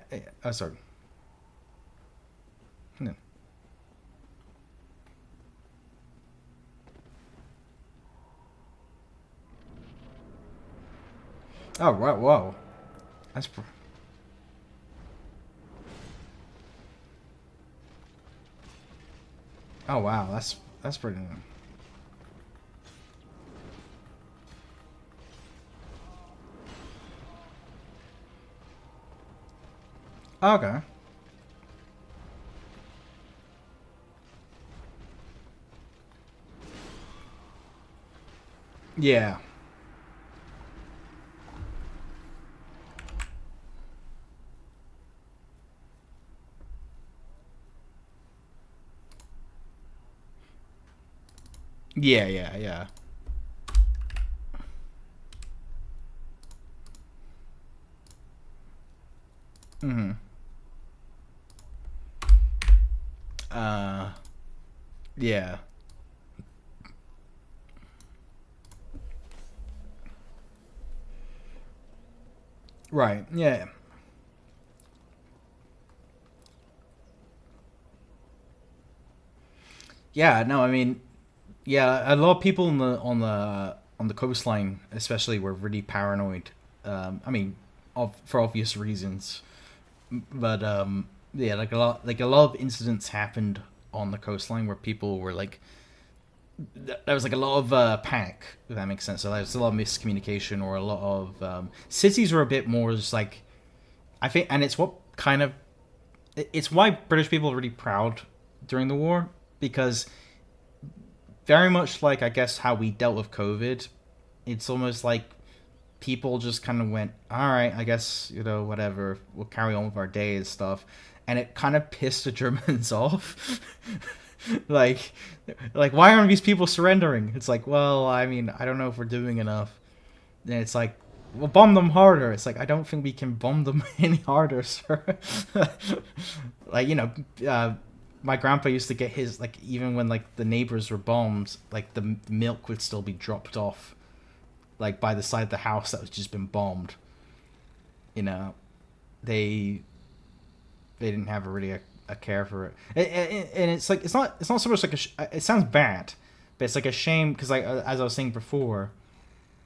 oh, sorry. Yeah. Oh, right, whoa. That's oh wow, that's pretty. Okay. Yeah. Yeah, yeah, yeah. Mm-hmm. Uh, yeah. Right. Yeah. Yeah. No, I mean, yeah, a lot of people on the coastline, especially, were really paranoid. I mean, for obvious reasons, but yeah, like a lot of incidents happened on the coastline where people were like, there was like a lot of panic, if that makes sense. So there was a lot of miscommunication, or a lot of cities were a bit more just like I think, and it's what kind of it's why British people are really proud during the war because very much like I guess how we dealt with COVID, it's almost like people just kind of went, all right, I guess whatever, we'll carry on with our day and stuff, and it kind of pissed the Germans off. like, like why aren't these people surrendering? It's like, well, I mean, I don't know if we're doing enough. And it's like, we'll bomb them harder. It's like I don't think we can bomb them any harder, sir. like uh, my grandpa used to get his like even when like the neighbors were bombed, like the milk would still be dropped off like by the side of the house that was just been bombed. You know, they they didn't have a care for it, and it's like it's not so much like it sounds bad, but it's like a shame because like as I was saying before,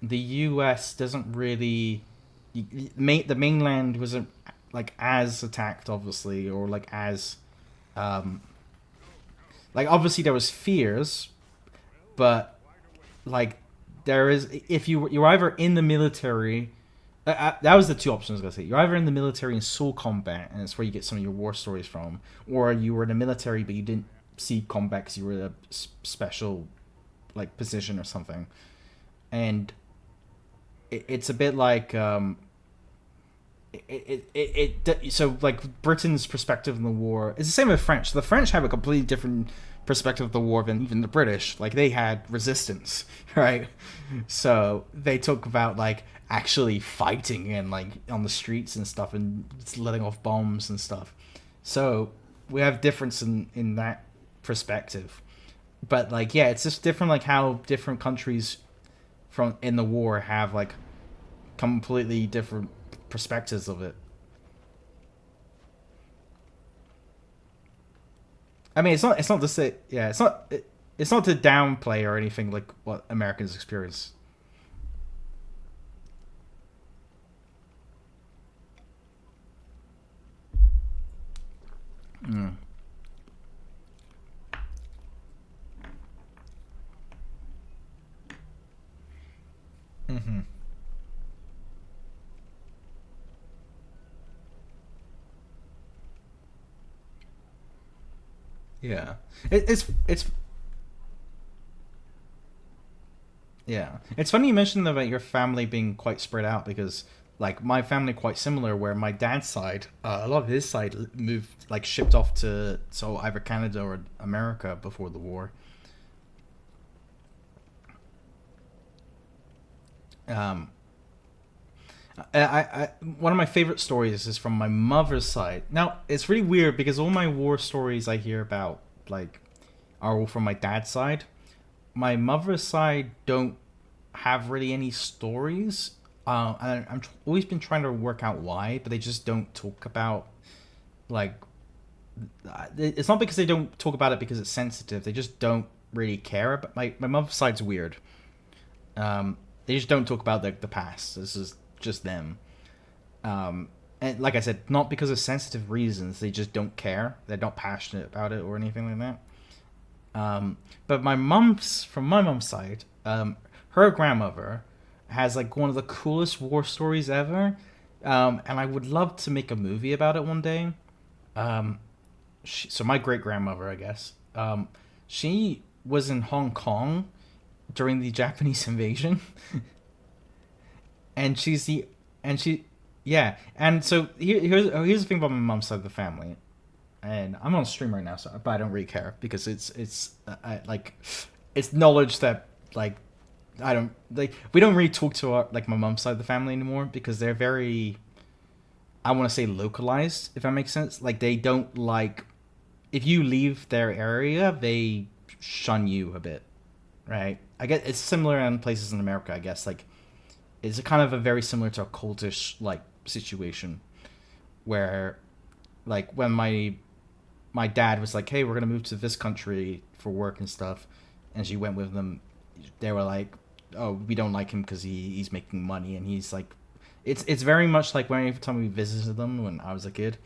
the U.S. doesn't really the mainland wasn't like as attacked obviously or like as um like obviously there was fears, but like there is if you're either in the military That was the two options I was gonna say. You're either in the military in Soul Combat, and it's where you get some of your war stories from, or you were in the military but you didn't see combat because you were in a special like position or something. And it's a bit like so like Britain's perspective in the war is the same with French. The French have a completely different perspective of the war than even the British. Like they had resistance, right? So they talk about like actually fighting and like on the streets and stuff and letting off bombs and stuff. So we have difference in that perspective. But like yeah, it's just different like how different countries from in the war have like completely different perspectives of it. I mean, it's not to say yeah, it's not to downplay or anything like what Americans experience. Mm. Mm-hmm. Yeah, it's yeah. It's funny you mentioned about your family being quite spread out because like my family quite similar where my dad's side a lot of his side moved like shipped off to so either Canada or America before the war. Um, one of my favorite stories is from my mother's side. Now it's really weird because all my war stories I hear about like are all from my dad's side. My mother's side don't have really any stories. Always been trying to work out why, but they just don't talk about like. It's not because they don't talk about it because it's sensitive. They just don't really care. But my mother's side's weird. They just don't talk about the past. This is just them. And like I said, not because of sensitive reasons. They just don't care. They're not passionate about it or anything like that. But from my mom's side, her grandmother has like one of the coolest war stories ever. And I would love to make a movie about it one day. Um, so my great grandmother, I guess, she was in Hong Kong during the Japanese invasion, and she's the and she yeah. And so here's the thing about my mom's side of the family, and I'm on stream right now, so but I don't really care because like it's knowledge that like I don't like we don't really talk to our like my mom's side of the family anymore because they're very I want to say localized if that makes sense. Like they don't like if you leave their area, they shun you a bit, right? I guess it's similar in places in America. I guess like it's a kind of a very similar to a cultish like situation where like when my dad was like, "Hey, we're gonna move to this country for work and stuff," and she went with them. They were like, "Oh, we don't like him because he's making money," and he's like, it's very much like when every time we visited them when I was a kid,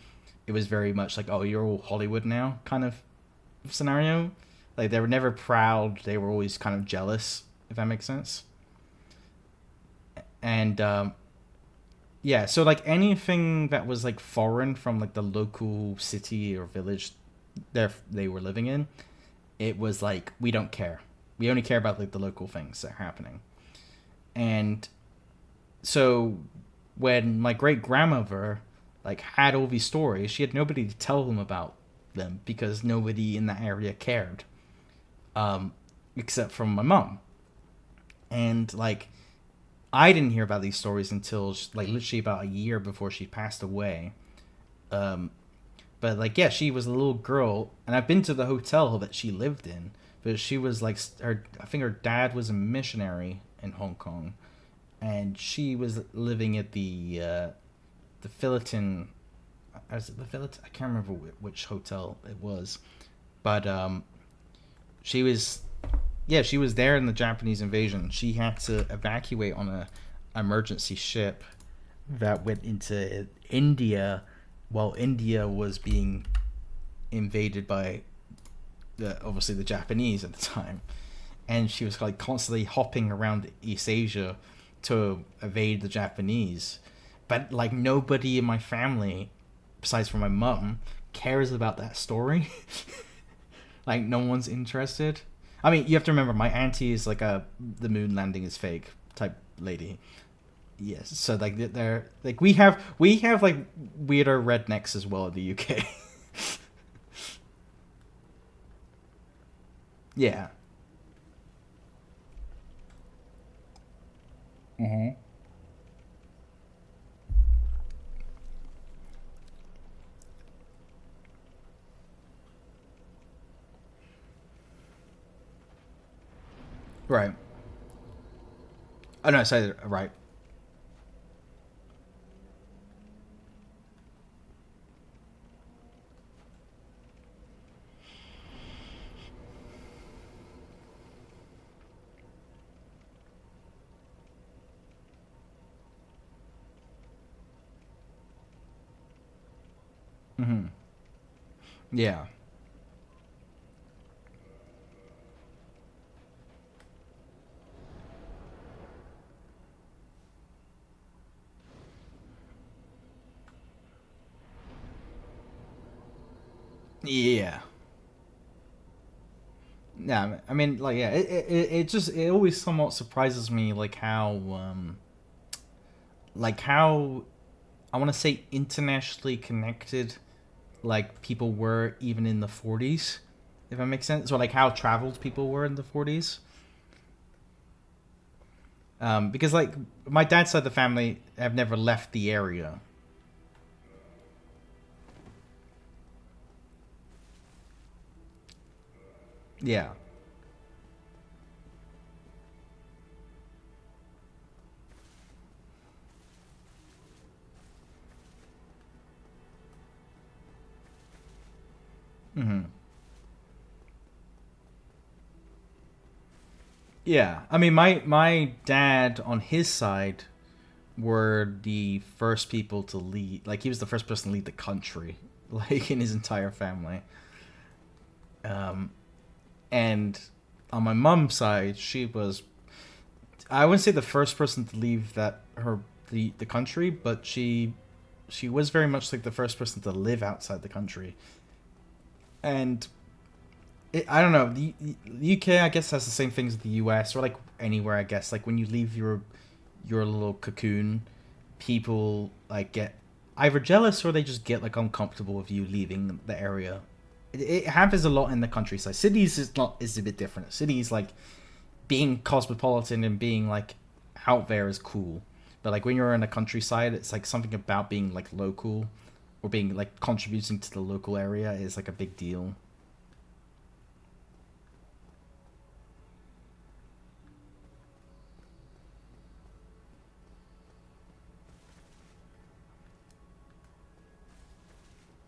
it was very much like, "Oh, you're all Hollywood now," kind of scenario. Like they were never proud; they were always kind of jealous, if that makes sense. And yeah, so like anything that was like foreign from like the local city or village they were living in, it was like we don't care. We only care about like the local things that are happening. And so when my great grandmother like had all these stories, she had nobody to tell them about them because nobody in that area cared, um, except from my mom. And like I didn't hear about these stories until like literally about a year before she passed away. Um, but like yeah, she was a little girl, and I've been to the hotel that she lived in. But she was like her. I think her dad was a missionary in Hong Kong, and she was living at the Fullerton. Was it the Fullerton? I can't remember which hotel it was, but she was yeah, she was there in the Japanese invasion. She had to evacuate on a emergency ship that went into India while India was being invaded by obviously the Japanese at the time. And she was like constantly hopping around East Asia to evade the Japanese, but like nobody in my family, besides for my mum, cares about that story. Like no one's interested. I mean, you have to remember my auntie is like a the moon landing is fake type lady. Yes, so like they're like we have like weirder rednecks as well in the UK. Yeah. Hmm. Right. Oh no, say right. Hmm. Yeah. Yeah. Yeah, I mean, like, yeah, it just it always somewhat surprises me, like how I want to say internationally connected, like people were even in the 40s, if that makes sense, or like how traveled people were in the 40s. Because like my dad's side of the family have never left the area. Yeah. Hmm. Yeah, I mean, my dad on his side were the first people to lead. Like he was the first person to lead the country, like in his entire family. Um, and on my mom's side, she was I wouldn't say the first person to leave that her the country, but she was very much like the first person to live outside the country. And I don't know the UK I guess has the same things as the US or like anywhere I guess like when you leave your little cocoon, people like get either jealous or they just get like uncomfortable with you leaving the area. It happens a lot in the countryside. Cities is a bit different. Cities like being cosmopolitan and being like out there is cool, but like when you're in the countryside, it's like something about being like local or being like contributing to the local area is like a big deal.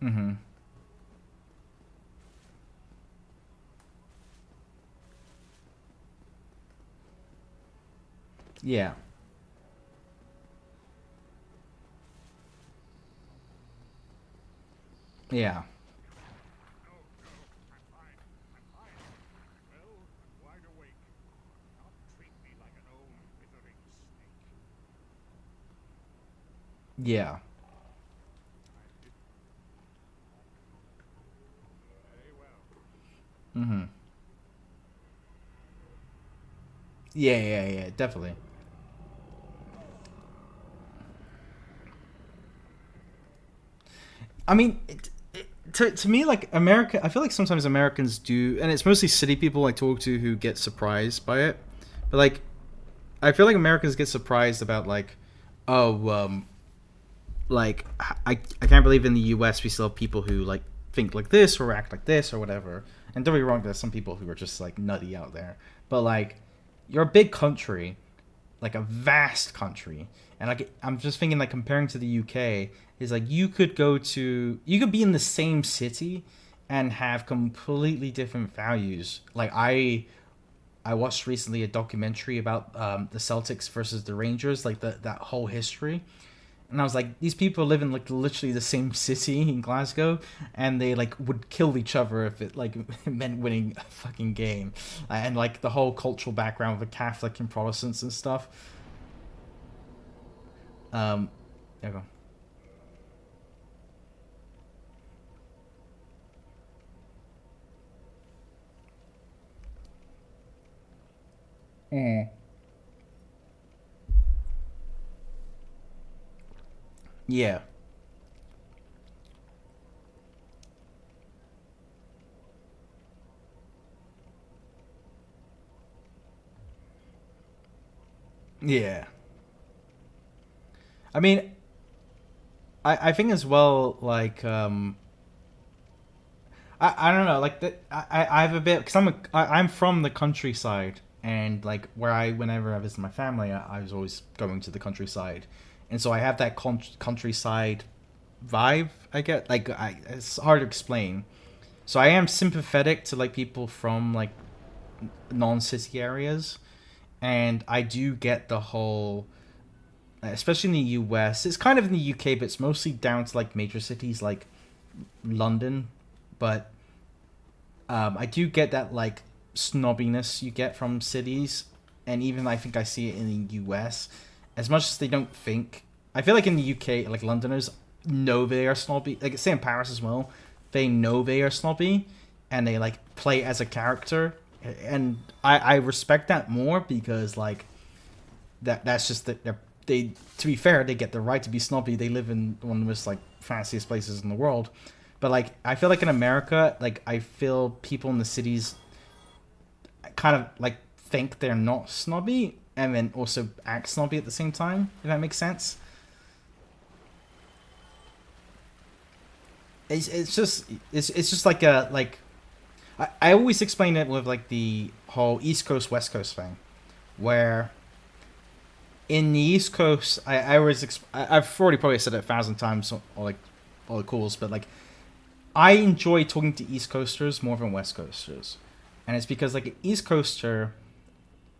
Mm-hmm. Yeah. Yeah. Yeah. Mm-hmm. Yeah. Yeah. Yeah. Definitely. I mean, to me, like America, I feel like sometimes Americans do, and it's mostly city people I talk to who get surprised by it. But like, I feel like Americans get surprised about like, oh, like I can't believe in the U.S. we still have people who like think like this or act like this or whatever. And don't be wrong, there's some people who are just like nutty out there. But like, you're a big country, like a vast country, and like I'm just thinking like comparing to the UK is like you could be in the same city and have completely different values. Like I watched recently a documentary about the Celtics versus the Rangers, like that whole history, and I was like, these people live in like literally the same city in Glasgow, and they like would kill each other if it like meant winning a fucking game, and like the whole cultural background of the Catholic and Protestants and stuff. Yeah, go. Mm. Yeah. Yeah. I mean, I think as well, like, I don't know, like, I have a bit, because I'm from the countryside, and, like, whenever I visit my family, I was always going to the countryside. And so I have that countryside vibe, I get. Like, it's hard to explain. So I am sympathetic to, like, people from, like, non-city areas, and I do get the whole, especially in the US. It's kind of in the UK, but it's mostly down to like major cities like London. But I do get that like snobbiness you get from cities, and even I think I see it in the US. As much as they don't think, I feel like in the UK, like Londoners know they are snobby. Like say in Paris as well, they know they are snobby, and they like play as a character. And I respect that more because like that's just that they to be fair they get the right to be snobby. They live in one of the most like fanciest places in the world. But like I feel like in America, like I feel people in the cities kind of like think they're not snobby and then also act snobby at the same time, if that makes sense. It's just like a like I always explain it with like the whole East Coast West Coast thing, where in the East Coast, I always I've already probably said it 1,000 times or like all the calls, but like I enjoy talking to East Coasters more than West Coasters, and it's because like an East Coaster,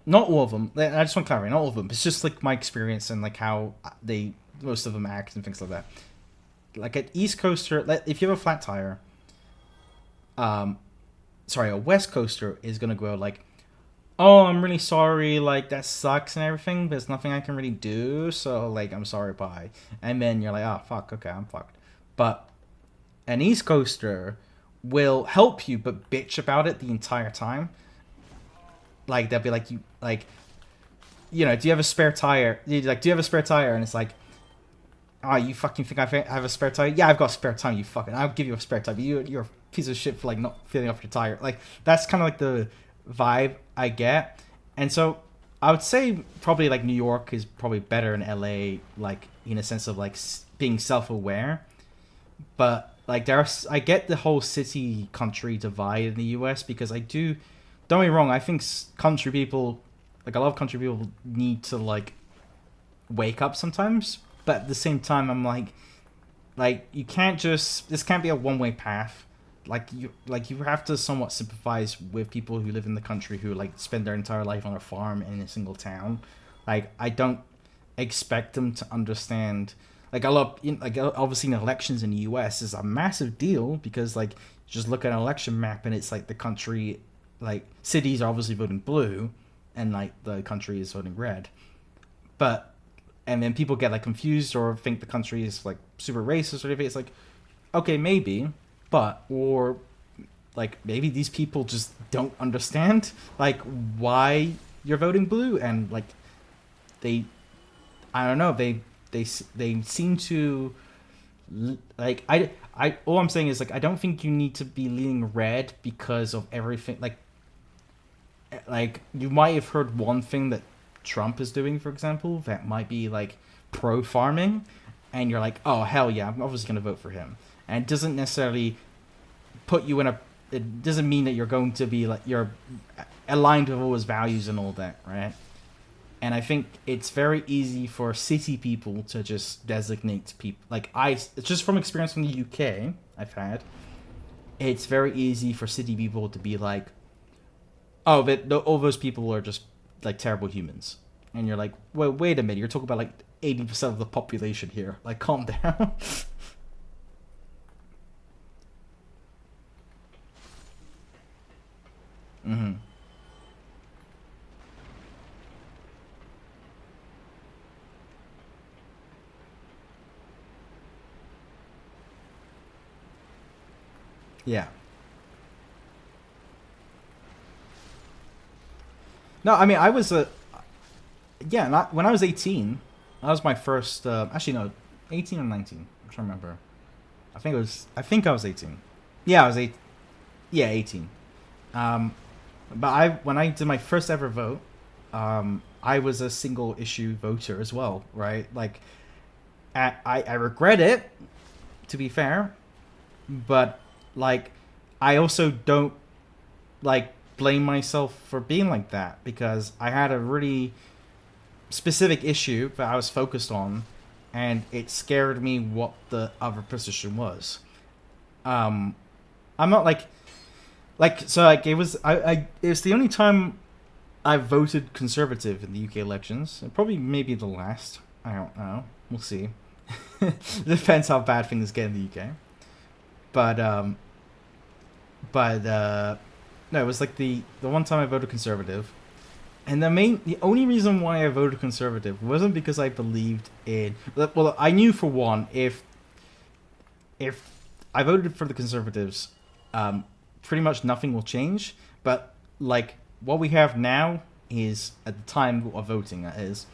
not all of them. I just want to clarify, not all of them. It's just like my experience and like how they most of them act and things like that. Like an East Coaster, if you have a flat tire, um, sorry, a West Coaster is gonna go like, oh, I'm really sorry, like that sucks and everything. There's nothing I can really do, so like I'm sorry, bye. And then you're like, oh fuck, okay, I'm fucked. But an East Coaster will help you, but bitch about it the entire time. Like they'll be like, you like, do you have a spare tire? Like, do you have a spare tire? And it's like, oh, you fucking think I have a spare tire? Yeah, I've got a spare tire. You fucking, I'll give you a spare tire. But you're a piece of shit for like not filling off your tire. Like that's kind of like the vibe I get. And so I would say probably like New York is probably better in LA, like in a sense of like being self-aware. But like I get the whole city country divide in the US because I do. Don't get me wrong. I think country people, like a lot of country people, need to like wake up sometimes. But at the same time, I'm like you can't just this can't be a one way path. Like you have to somewhat sympathize with people who live in the country who like spend their entire life on a farm in a single town. Like I don't expect them to understand. Like a lot, like obviously in elections in the U.S. is a massive deal because like just look at an election map and it's like the country, like cities are obviously voting blue, and like the country is voting red. But and then people get like confused or think the country is like super racist or anything. It's like okay, maybe, but or like maybe these people just don't understand like why you're voting blue and like they I don't know they seem to like I all I'm saying is like I don't think you need to be leaning red because of everything like you might have heard one thing that Trump is doing, for example, that might be like pro farming, and you're like, oh hell yeah, I'm obviously gonna vote for him. And it doesn't necessarily put you in a. It doesn't mean that you're going to be like you're aligned with all his values and all that, right? And I think it's very easy for city people to just designate people like it's just from experience from the UK I've had. It's very easy for city people to be like, oh, but all those people are just like terrible humans, and you're like, wait a minute, you're talking about like 80% of the population here. Like, calm down. Mm-hmm. Yeah. No, I mean, I was a yeah. Not, when I was 18, that was my first. Actually, no, 18 or 19. I'm trying to remember. I think it was. I think I was 18. Yeah, I was 8. Yeah, 18. Um, but I when I did my first ever vote, I was a single issue voter as well, right? Like, I regret it, to be fair, but like, I also don't like blame myself for being like that because I had a really specific issue that I was focused on, and it scared me what the other position was. Um, I'm not like so like it was I it was the only time I voted conservative in the UK elections, and probably maybe the last. I don't know. We'll see. Depends how bad things get in the UK. But no, it was like the one time I voted conservative, and the only reason why I voted conservative wasn't because I believed in. Well, I knew for one, if I voted for the conservatives, pretty much nothing will change. But like what we have now is at the time of voting, that is,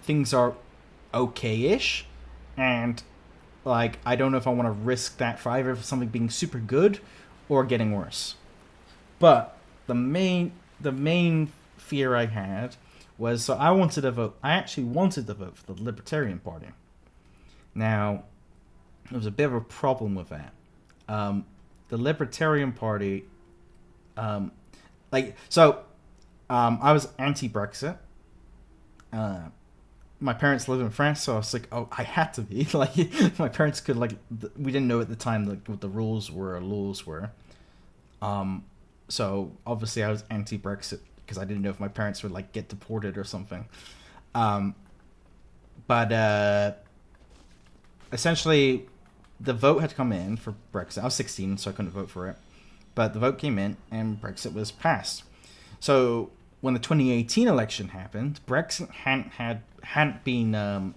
things are okay-ish, and like I don't know if I want to risk that for either something being super good or getting worse. But the main fear I had was, so I wanted to vote. I actually wanted to vote for the Libertarian Party. Now, there was a bit of a problem with that. The Libertarian Party, um, like so, I was anti-Brexit. Uh, my parents live in France, so I was like, oh, I had to be. Like, my parents could like, we didn't know at the time like what the rules were or laws were. Um, so obviously I was anti-Brexit because I didn't know if my parents would like get deported or something. Um, but essentially, the vote had come in for Brexit. I was 16, so I couldn't vote for it. But the vote came in, and Brexit was passed. So when the 2018 election happened, Brexit hadn't been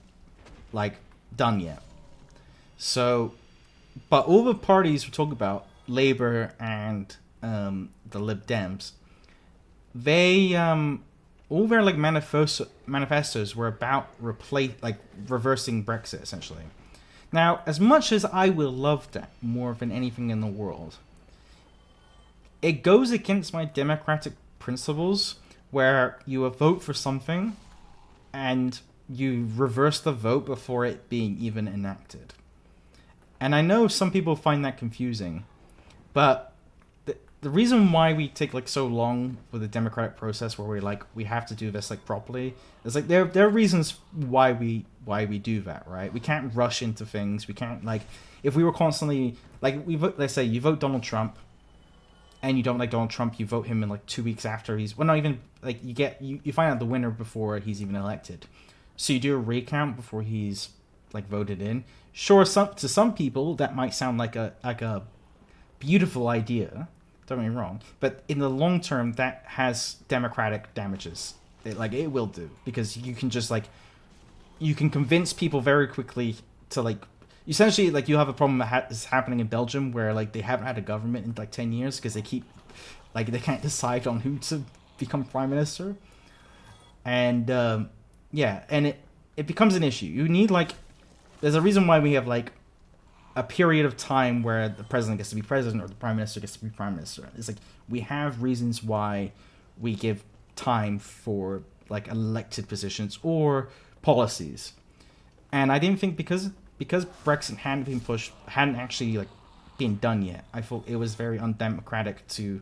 like done yet. So, but all the parties we're talking about, Labour and the Lib Dems, they all their like manifestos were about reversing Brexit essentially. Now, as much as I will love that more than anything in the world, it goes against my democratic principles where you vote for something and you reverse the vote before it being even enacted. And I know some people find that confusing, but the reason why we take like so long with the democratic process where we have to do this like properly is like there are reasons why we do that, right? We can't rush into things. We can't like, if we were constantly like, we vote, let's say you vote Donald Trump and you don't like Donald Trump, you vote him in like 2 weeks after he's, well, not even like, you find out the winner before he's even elected. So you do a recount before he's like voted in. Sure, to some people that might sound like a beautiful idea. Don't get me wrong, but in the long term, that has democratic damages. It will do, because you can just like, you can convince people very quickly to like, essentially like, you have a problem that is happening in Belgium where like they haven't had a government in like 10 years because they keep like, they can't decide on who to become prime minister, and yeah, and it becomes an issue. You need like, there's a reason why we have like a period of time where the president gets to be president or the prime minister gets to be prime minister. It's like, we have reasons why we give time for like elected positions or policies. And I didn't think, because Brexit hadn't actually like been done yet, I thought it was very undemocratic to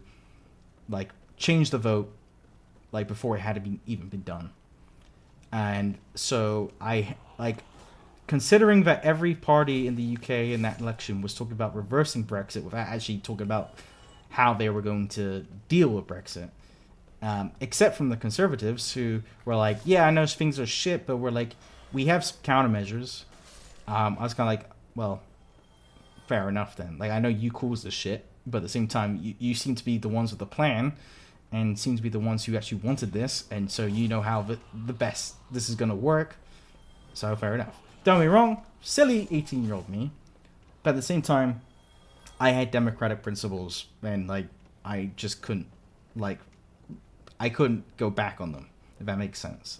like change the vote like before it had even been done. And so I like, considering that every party in the UK in that election was talking about reversing Brexit without actually talking about how they were going to deal with Brexit, except from the Conservatives, who were like, yeah, I know things are shit, but we're like, we have some countermeasures. I was kind of like, well, fair enough then. Like, I know you caused the shit, but at the same time, you seem to be the ones with the plan, and seem to be the ones who actually wanted this, and so you know how the best this is going to work, so fair enough. Don't get me wrong, silly 18-year-old me, but at the same time, I had democratic principles, and like I just couldn't, like, I couldn't go back on them, if that makes sense.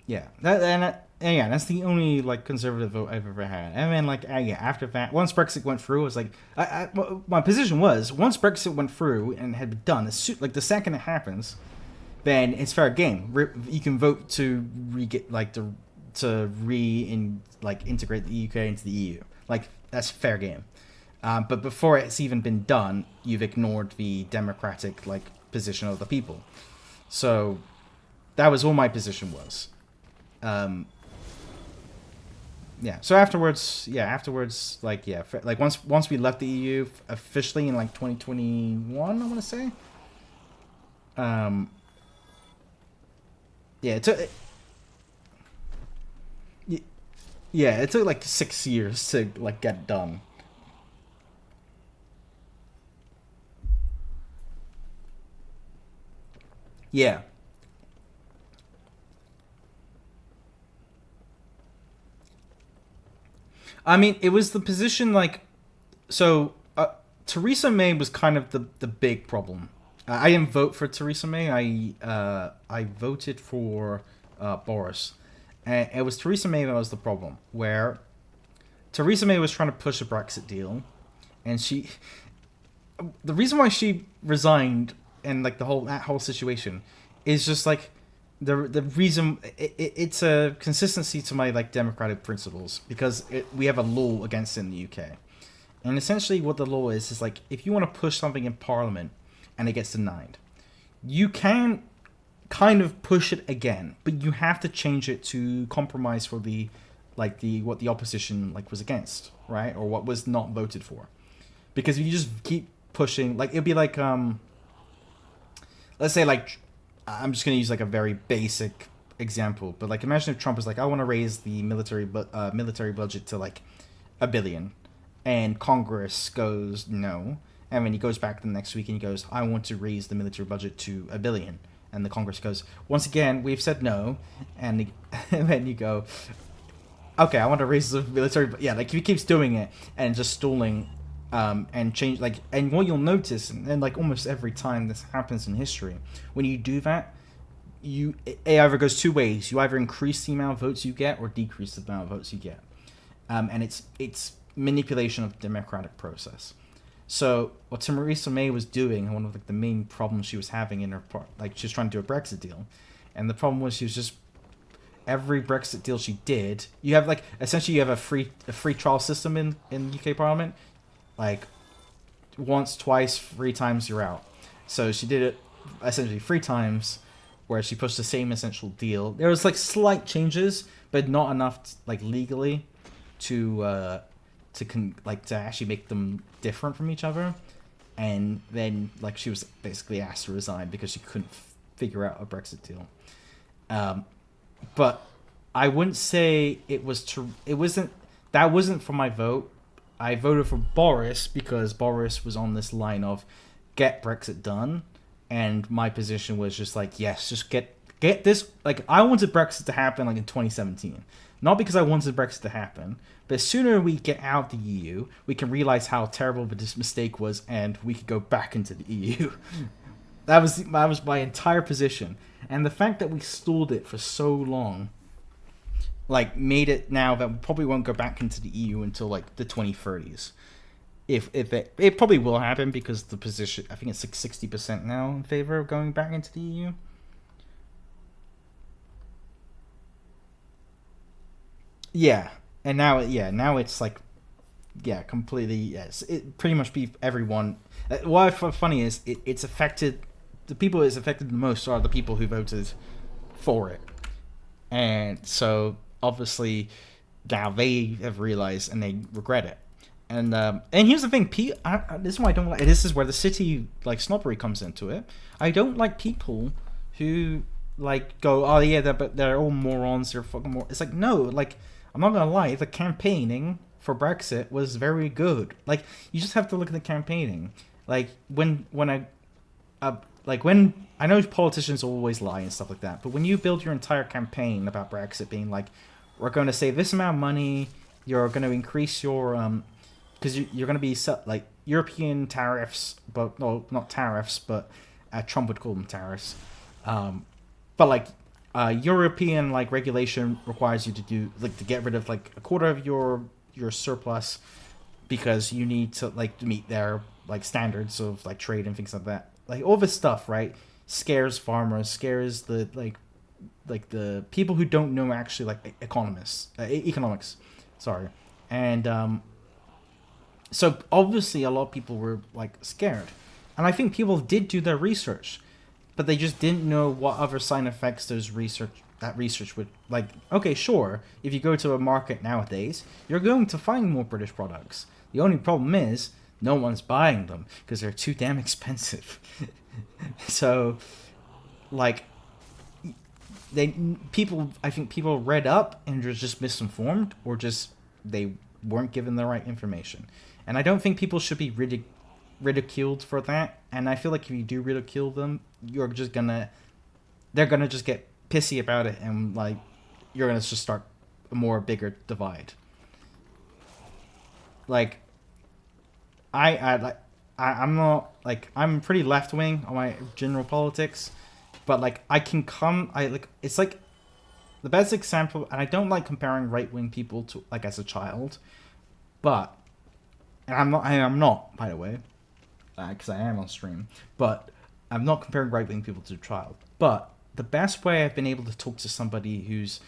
Yeah, and yeah, that's the only like conservative vote I've ever had. And then like yeah, after that, once Brexit went through, it was like my position was once Brexit went through and had been done, like the second it happens, then it's fair game. You can vote to integrate the UK into the EU. Like that's fair game. But before it's even been done, you've ignored the democratic like position of the people. So that was all my position was. Yeah. So afterwards, like like once we left the EU officially in like 2021, I want to say. Yeah, it took like 6 years to like get done. Yeah. I mean, it was the position like so. Theresa May was kind of the big problem. I didn't vote for Theresa May. I voted for Boris, and it was Theresa May that was the problem. Where Theresa May was trying to push a Brexit deal, and the reason why she resigned and like that whole situation is just like the reason it's a consistency to my like democratic principles because we have a law against it in the UK, and essentially what the law is like if you want to push something in Parliament and it gets denied, you can kind of push it again, but you have to change it to compromise for what the opposition like was against, right, or what was not voted for, because if you just keep pushing, like it'd be like let's say like I'm just gonna use like a very basic example, but like imagine if Trump was like, I want to raise the military budget to like $1 billion, and Congress goes no, and then he goes back the next week and he goes, I want to raise the military budget to $1 billion, and the Congress goes, once again we've said no, and then you go, okay, I want to raise the military, yeah, like if he keeps doing it and just stalling. And change like, and what you'll notice, and like almost every time this happens in history, when you do that, it either goes two ways. You either increase the amount of votes you get or decrease the amount of votes you get, and it's manipulation of the democratic process. So what Theresa May was doing, one of like the main problems she was having in her part, like she was trying to do a Brexit deal, and the problem was she was just every Brexit deal she did, you have like essentially you have a free trial system in UK Parliament. Like, once, twice, 3 times, you're out. So she did it essentially 3 times, where she pushed the same essential deal. There was like slight changes, but not enough like legally to actually make them different from each other. And then like she was basically asked to resign because she couldn't figure out a Brexit deal. But I wouldn't say that wasn't for my vote. I voted for Boris because Boris was on this line of get Brexit done, and my position was just like, yes, just get this. Like, I wanted Brexit to happen like in 2017, not because I wanted Brexit to happen, but the sooner we get out of the EU, we can realize how terrible this mistake was, and we could go back into the EU. That was my entire position, and the fact that we stalled it for so long like made it now that we probably won't go back into the EU until like the 2030s. If it probably will happen because the position, I think it's like 60% now in favor of going back into the EU. Yeah, and now it's like, yeah, completely. Yes, it pretty much be everyone. What I find funny is it's affected. The people it's affected the most are the people who voted for it, and so obviously now they have realized and they regret it. And here's the thing, this is why I don't like. This is where the city like snobbery comes into it. I don't like people who like go, oh yeah, but they're all morons. They're fucking more. It's like, no, like I'm not gonna lie. The campaigning for Brexit was very good. Like you just have to look at the campaigning. Like when I know politicians always lie and stuff like that, but when you build your entire campaign about Brexit being like, we're going to save this amount of money, you're going to increase your because you're going to be like European tariffs, but no, not tariffs, but Trump would call them tariffs. But like European like regulation requires you to do like to get rid of like a quarter of your surplus because you need to like meet their like standards of like trade and things like that. Like all this stuff, right? Scares farmers, scares the like the people who don't know actually like economics. Sorry, and so obviously a lot of people were like scared, and I think people did do their research, but they just didn't know what other side effects that research would like. Okay, sure, if you go to a market nowadays, you're going to find more British products. The only problem is no one's buying them because they're too damn expensive. So, like, I think people read up and were just misinformed, or just they weren't given the right information. And I don't think people should be ridiculed for that. And I feel like if you do ridicule them, they're gonna just get pissy about it, and like you're gonna just start a more bigger divide. Like, I'm not like I'm pretty left wing on my general politics, but like it's like the best example, and I don't like comparing right wing people to like as a child, but and I'm not by the way, because I am on stream, but I'm not comparing right wing people to a child. But the best way I've been able to talk to somebody who's,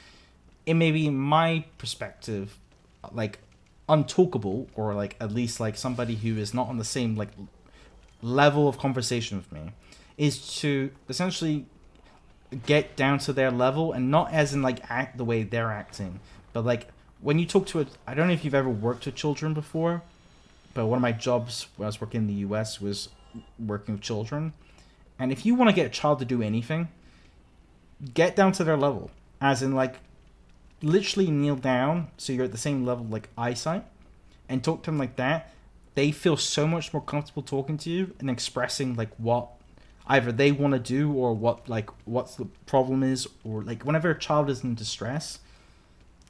it may be in my perspective, like untalkable, or like at least like somebody who is not on the same like level of conversation with me, is to essentially get down to their level, and not as in like act the way they're acting, but like when you talk to I don't know if you've ever worked with children before, but one of my jobs when I was working in the US was working with children. And if you want to get a child to do anything, get down to their level, as in like literally kneel down so you're at the same level like eyesight, and talk to them like that. They feel so much more comfortable talking to you and expressing like what either they want to do, or what's the problem is, or like whenever a child is in distress,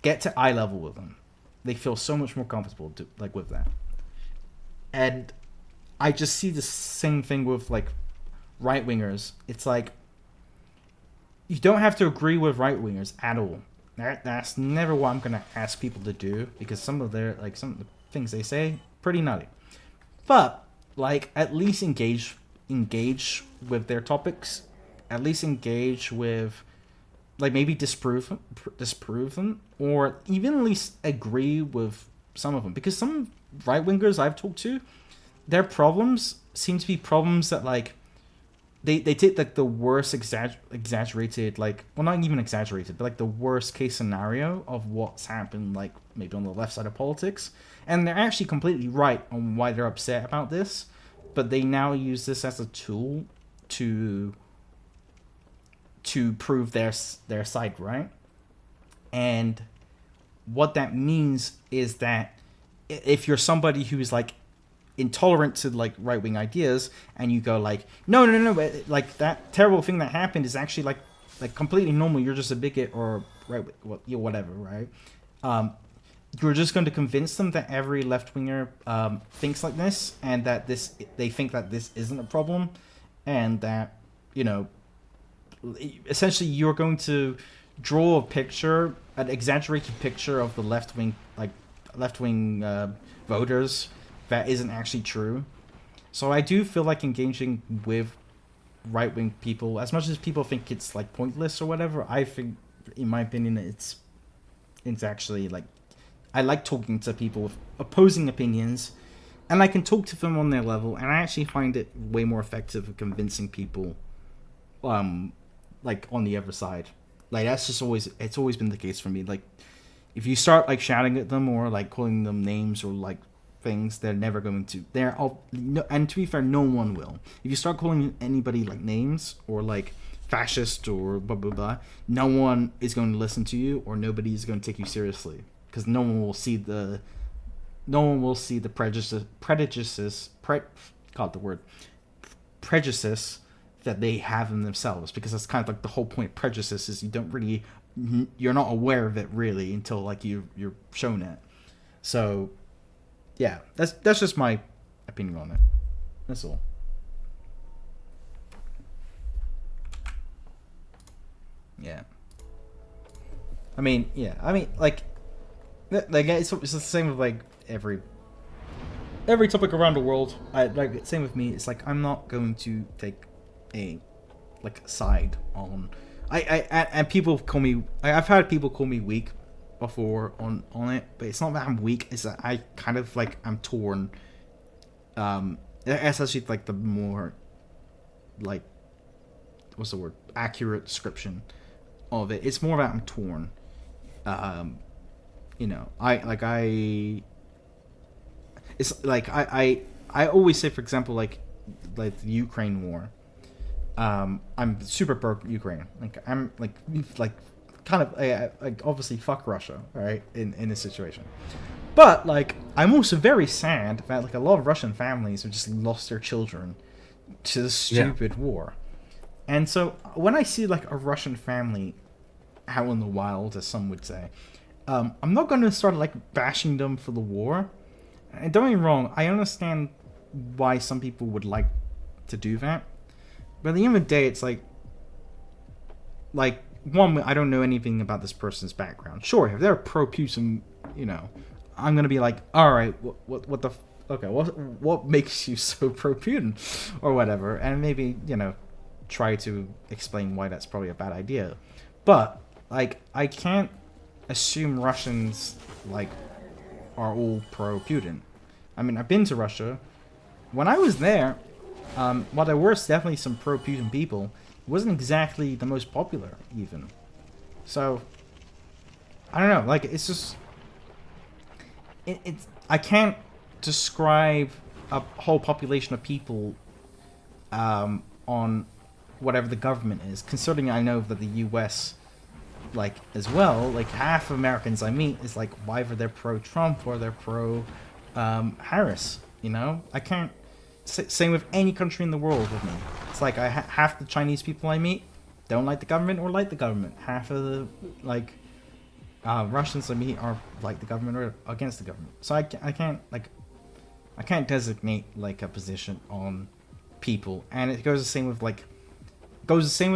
get to eye level with them. They feel so much more comfortable like with that. And I just see the same thing with like right wingers. It's like you don't have to agree with right wingers at all. That's never what I'm gonna ask people to do, because some of the things they say pretty nutty. But like at least engage with their topics. At least engage with like maybe disprove them, or even at least agree with some of them, because some right wingers I've talked to, their problems seem to be problems that like they take like the worst exaggerated, like, well, not even exaggerated, but like the worst case scenario of what's happened, like maybe on the left side of politics, and they're actually completely right on why they're upset about this, but they now use this as a tool to prove their side right. And what that means is that if you're somebody who is like intolerant to like right-wing ideas, and you go like no, like that terrible thing that happened is actually like completely normal, you're just a bigot or right, whatever, right? You're just going to convince them that every left-winger thinks like this, and that they think that this isn't a problem, and that, you know, essentially you're going to draw a picture, an exaggerated picture of the left-wing voters that isn't actually true. So I do feel like engaging with right-wing people, as much as people think it's like pointless or whatever, I think, in my opinion, it's actually like, I like talking to people with opposing opinions, and I can talk to them on their level, and I actually find it way more effective at convincing people like on the other side. Like that's just it's always been the case for me. Like if you start like shouting at them or like calling them names or like things, they're never going to. They're all, and to be fair, no one will. If you start calling anybody like names or like fascist or blah blah blah, no one is going to listen to you, or nobody is going to take you seriously, because no one will see the prejudice that they have in themselves, because that's kind of like the whole point of prejudice, is you're not aware of it really until like you're shown it. So yeah, that's just my opinion on it. That's all. Yeah. I mean, yeah. I mean, like it's the same with like every topic around the world. I like same with me. It's like I'm not going to take a like side on. And people call me. I've had people call me weak before on it, but it's not that I'm weak. It's that I kind of like I'm torn. That's actually like the more like what's the word, accurate description of it. It's more that I'm torn. You know, it's like I always say, for example, like the Ukraine war. I'm super pro Ukraine. Like I'm like kind of like obviously fuck Russia, right? In this situation, but like I'm also very sad that like a lot of Russian families have just lost their children to this stupid war, and so when I see like a Russian family out in the wild, as some would say, I'm not going to start like bashing them for the war. And don't get me wrong, I understand why some people would like to do that. But at the end of the day, it's like one, I don't know anything about this person's background. Sure, if they're pro-Putin, you know, I'm gonna be like, all right, what the, okay, what makes you so pro-Putin, or whatever, and maybe try to explain why that's probably a bad idea. But like, I can't assume Russians like are all pro-Putin. I mean, I've been to Russia. When I was there, while there were definitely some pro-Putin people, it wasn't exactly the most popular, even. So, I don't know. Like, it's just... I can't describe a whole population of people on whatever the government is, considering I know that the U.S., like, as well, like, half of Americans I meet is, like, either they're pro-Trump or they're pro-Harris, you know? I can't... Same with any country in the world with me. It's like half the Chinese people I meet don't like the government or like the government. Half of the like Russians I meet are like the government or against the government. So I can't designate like a position on people. And it goes the same with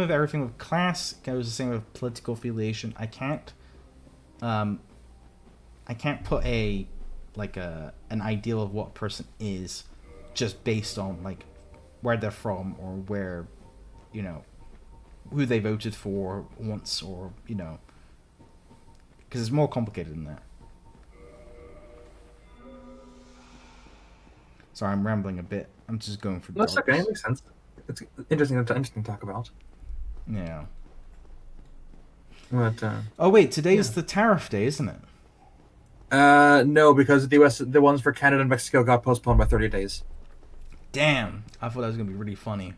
everything with class. It goes the same with political affiliation. I can't put an ideal of what a person is just based on like where they're from or where, who they voted for once, or because it's more complicated than that. Sorry, I'm rambling a bit. I'm just going for. That's okay. It makes sense. It's interesting to talk about. Yeah. But oh wait, today's the tariff day, isn't it? No, because the ones for Canada and Mexico got postponed by 30 days. Damn, I thought that was gonna be really funny.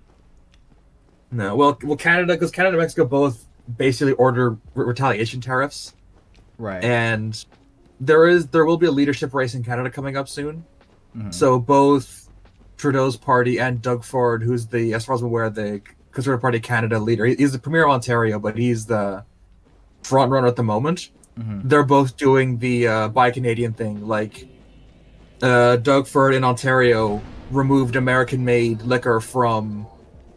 No, well, Canada, because Canada and Mexico both basically order retaliation tariffs, right? And there will be a leadership race in Canada coming up soon. Mm-hmm. So both Trudeau's party and Doug Ford, who's as far as I'm aware, the Conservative Party Canada leader, he's the premier of Ontario, but he's the front runner at the moment. Mm-hmm. They're both doing the Buy Canadian thing, like Doug Ford in Ontario removed American-made liquor from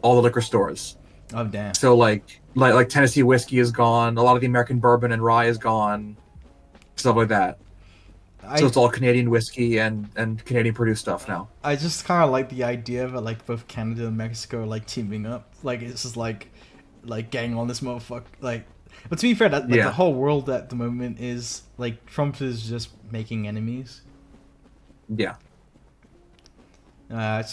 all the liquor stores. Oh damn! So like Tennessee whiskey is gone. A lot of the American bourbon and rye is gone. Stuff like that. So it's all Canadian whiskey and Canadian produced stuff now. I just kind of like the idea of like both Canada and Mexico are like teaming up. Like it's just like gang on this motherfucker. Like, but to be fair, that the whole world at the moment is like Trump is just making enemies. Yeah. I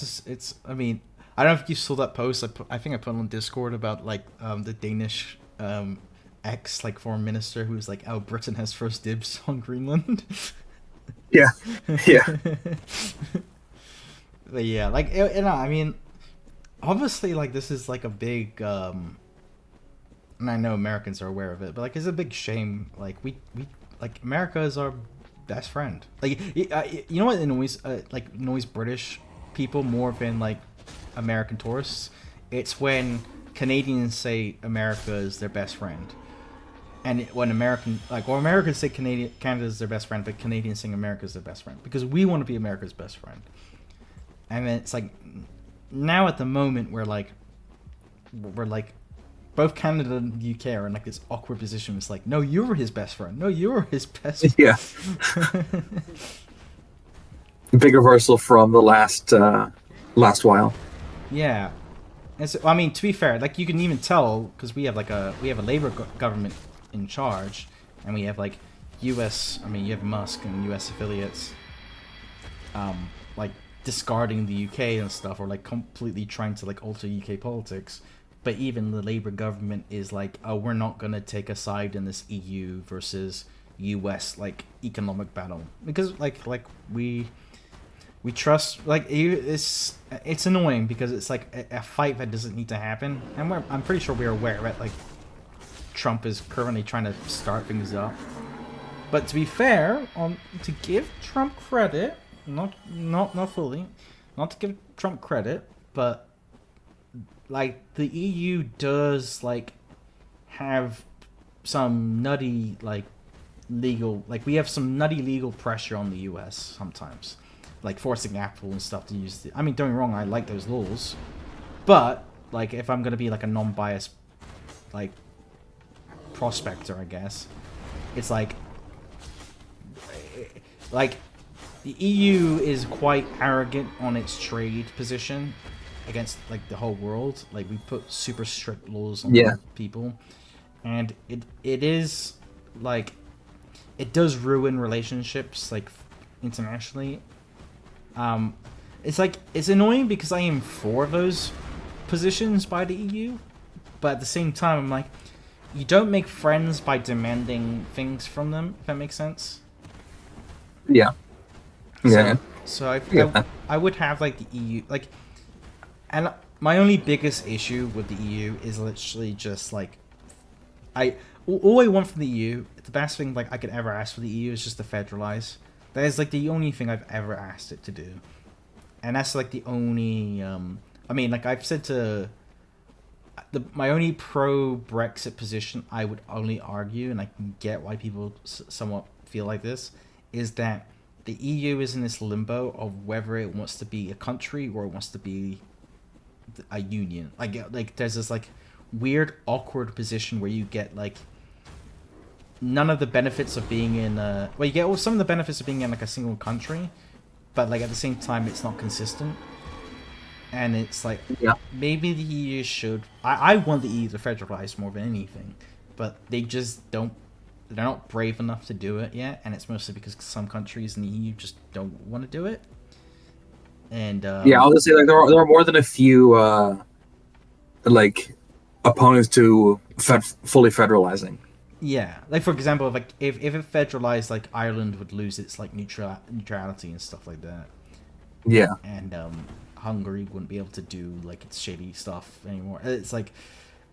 mean, I don't know if you saw that post. I think I put on Discord about like the Danish ex like foreign minister who's like, "Oh, Britain has first dibs on Greenland." Yeah. But yeah, like I mean, obviously, like this is like a big, and I know Americans are aware of it, but like it's a big shame. Like we like America is our best friend. Like you know what annoys British people more than like American tourists? It's when Canadians say America is their best friend. And when Americans say Canada is their best friend, but Canadians say America is their best friend because we want to be America's best friend. And then it's like now at the moment we're like both Canada and the UK are in like this awkward position. It's like, no, you're his best friend. No, you're his best friend. Yeah. Big reversal from the last while. Yeah. And so, I mean, to be fair, like you can even tell because we have a Labour government in charge, and we have like U.S. I mean, you have Musk and U.S. affiliates, like discarding the UK and stuff, or like completely trying to like alter UK politics. But even the Labour government is like, oh, we're not gonna take a side in this EU versus US like economic battle because like we trust like it's annoying because it's like a fight that doesn't need to happen, and I'm pretty sure we're aware of it. Like Trump is currently trying to start things up, but to be fair, to give Trump credit, not fully, not to give Trump credit, but like the EU does like have some nutty like legal, like we have some nutty legal pressure on the US sometimes, like forcing Apple and stuff to use I mean, don't get me wrong, I like those laws, but like if I'm gonna be like a non-biased like prospector, I guess it's like the EU is quite arrogant on its trade position against like the whole world. Like we put super strict laws on people, and it is like it does ruin relationships like internationally. It's like it's annoying because I am for those positions by the EU, but at the same time I'm like, you don't make friends by demanding things from them, if that makes sense. Yeah. Yeah. So I would have like the EU like, and my only biggest issue with the EU is literally just like all I want from the EU, the best thing like I could ever ask for the EU is just to federalize. That is like the only thing I've ever asked it to do, and that's like the only. I mean, like I've said to my only pro-Brexit position, I would only argue, and I can get why people somewhat feel like this, is that the EU is in this limbo of whether it wants to be a country or it wants to be a union. Like there's this like weird awkward position where you get like none of the benefits of being in you get some of the benefits of being in like a single country, but like at the same time it's not consistent, and it's like maybe the EU should. I want the EU to federalize more than anything, but they just don't. They're not brave enough to do it yet, and it's mostly because some countries in the EU just don't want to do it. And I'll just say like there are more than a few like opponents to fully federalizing. Yeah, like for example, if it federalized, like Ireland would lose its like neutrality and stuff like that. Yeah, and Hungary wouldn't be able to do like its shady stuff anymore. It's like,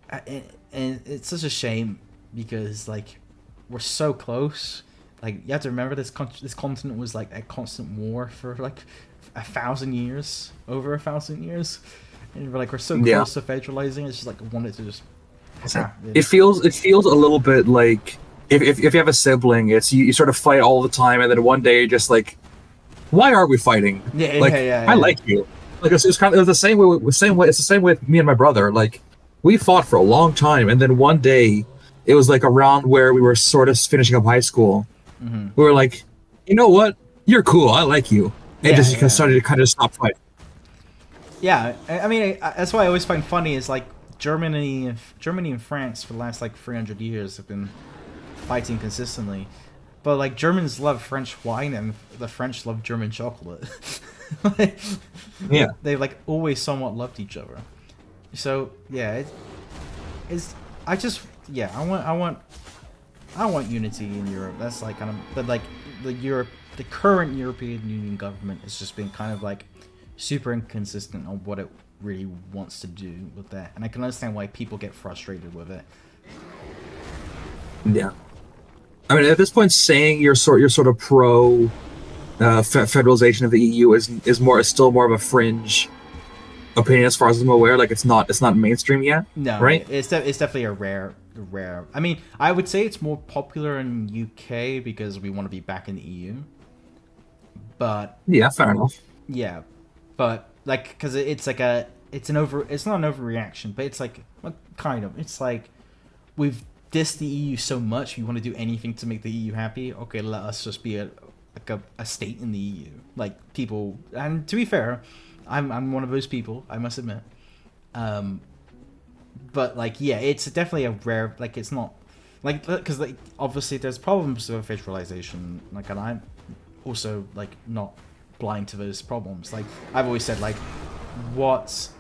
and it's such a shame because like we're so close. Like you have to remember this continent was like at constant war for like 1,000 years, over 1,000 years, and we're so close to federalizing. It's just like I wanted to just. It feels a little bit like if you have a sibling, it's you sort of fight all the time, and then one day you're just like, why are we fighting? I like you. Like it was the same way. It's the same way with me and my brother. Like we fought for a long time, and then one day it was like around where we were sort of finishing up high school. Mm-hmm. We were like, you know what? You're cool. I like you. And started to kind of stop fighting. Yeah, I mean that's why I always find funny is like Germany and France for the last like 300 years have been fighting consistently, but like Germans love French wine and the French love German chocolate. They've like always somewhat loved each other. So yeah, I want unity in Europe. That's like kind of, but like the current European Union government has just been kind of like super inconsistent on what it really wants to do with that, and I can understand why people get frustrated with it. Yeah, I mean, at this point, saying you're sort of pro federalization of the EU is still more of a fringe opinion as far as I'm aware. Like it's not mainstream yet. No, right? It's definitely a rare rare. I mean, I would say it's more popular in UK because we want to be back in the EU. But Yeah, fair enough. yeah, but like because it's not an overreaction, but it's like well, kind of. It's like we've dissed the EU so much. We want to do anything to make the EU happy. Okay, let us just be a state in the EU. Like people, and to be fair, I'm one of those people. I must admit. But like yeah, it's definitely a rare. Like it's not like because like obviously there's problems with visualization. Like and I'm also like not blind to those problems. Like I've always said, what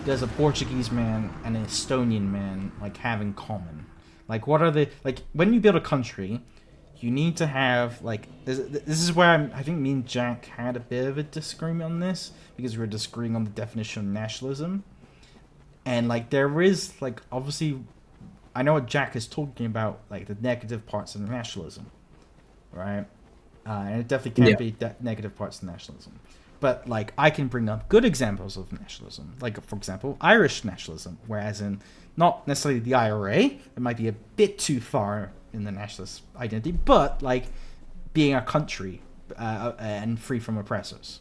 does a Portuguese man and an Estonian man like have in common? Like what are the like when you build a country, you need to have like this is where I think me and Jack had a bit of a disagreement on this because we were disagreeing on the definition of nationalism, and like there is like obviously I know what Jack is talking about, like the negative parts of nationalism, right? And it definitely can be negative parts of nationalism. But like I can bring up good examples of nationalism, like for example Irish nationalism, whereas in not necessarily the IRA, it might be a bit too far in the nationalist identity, but like being a country and free from oppressors,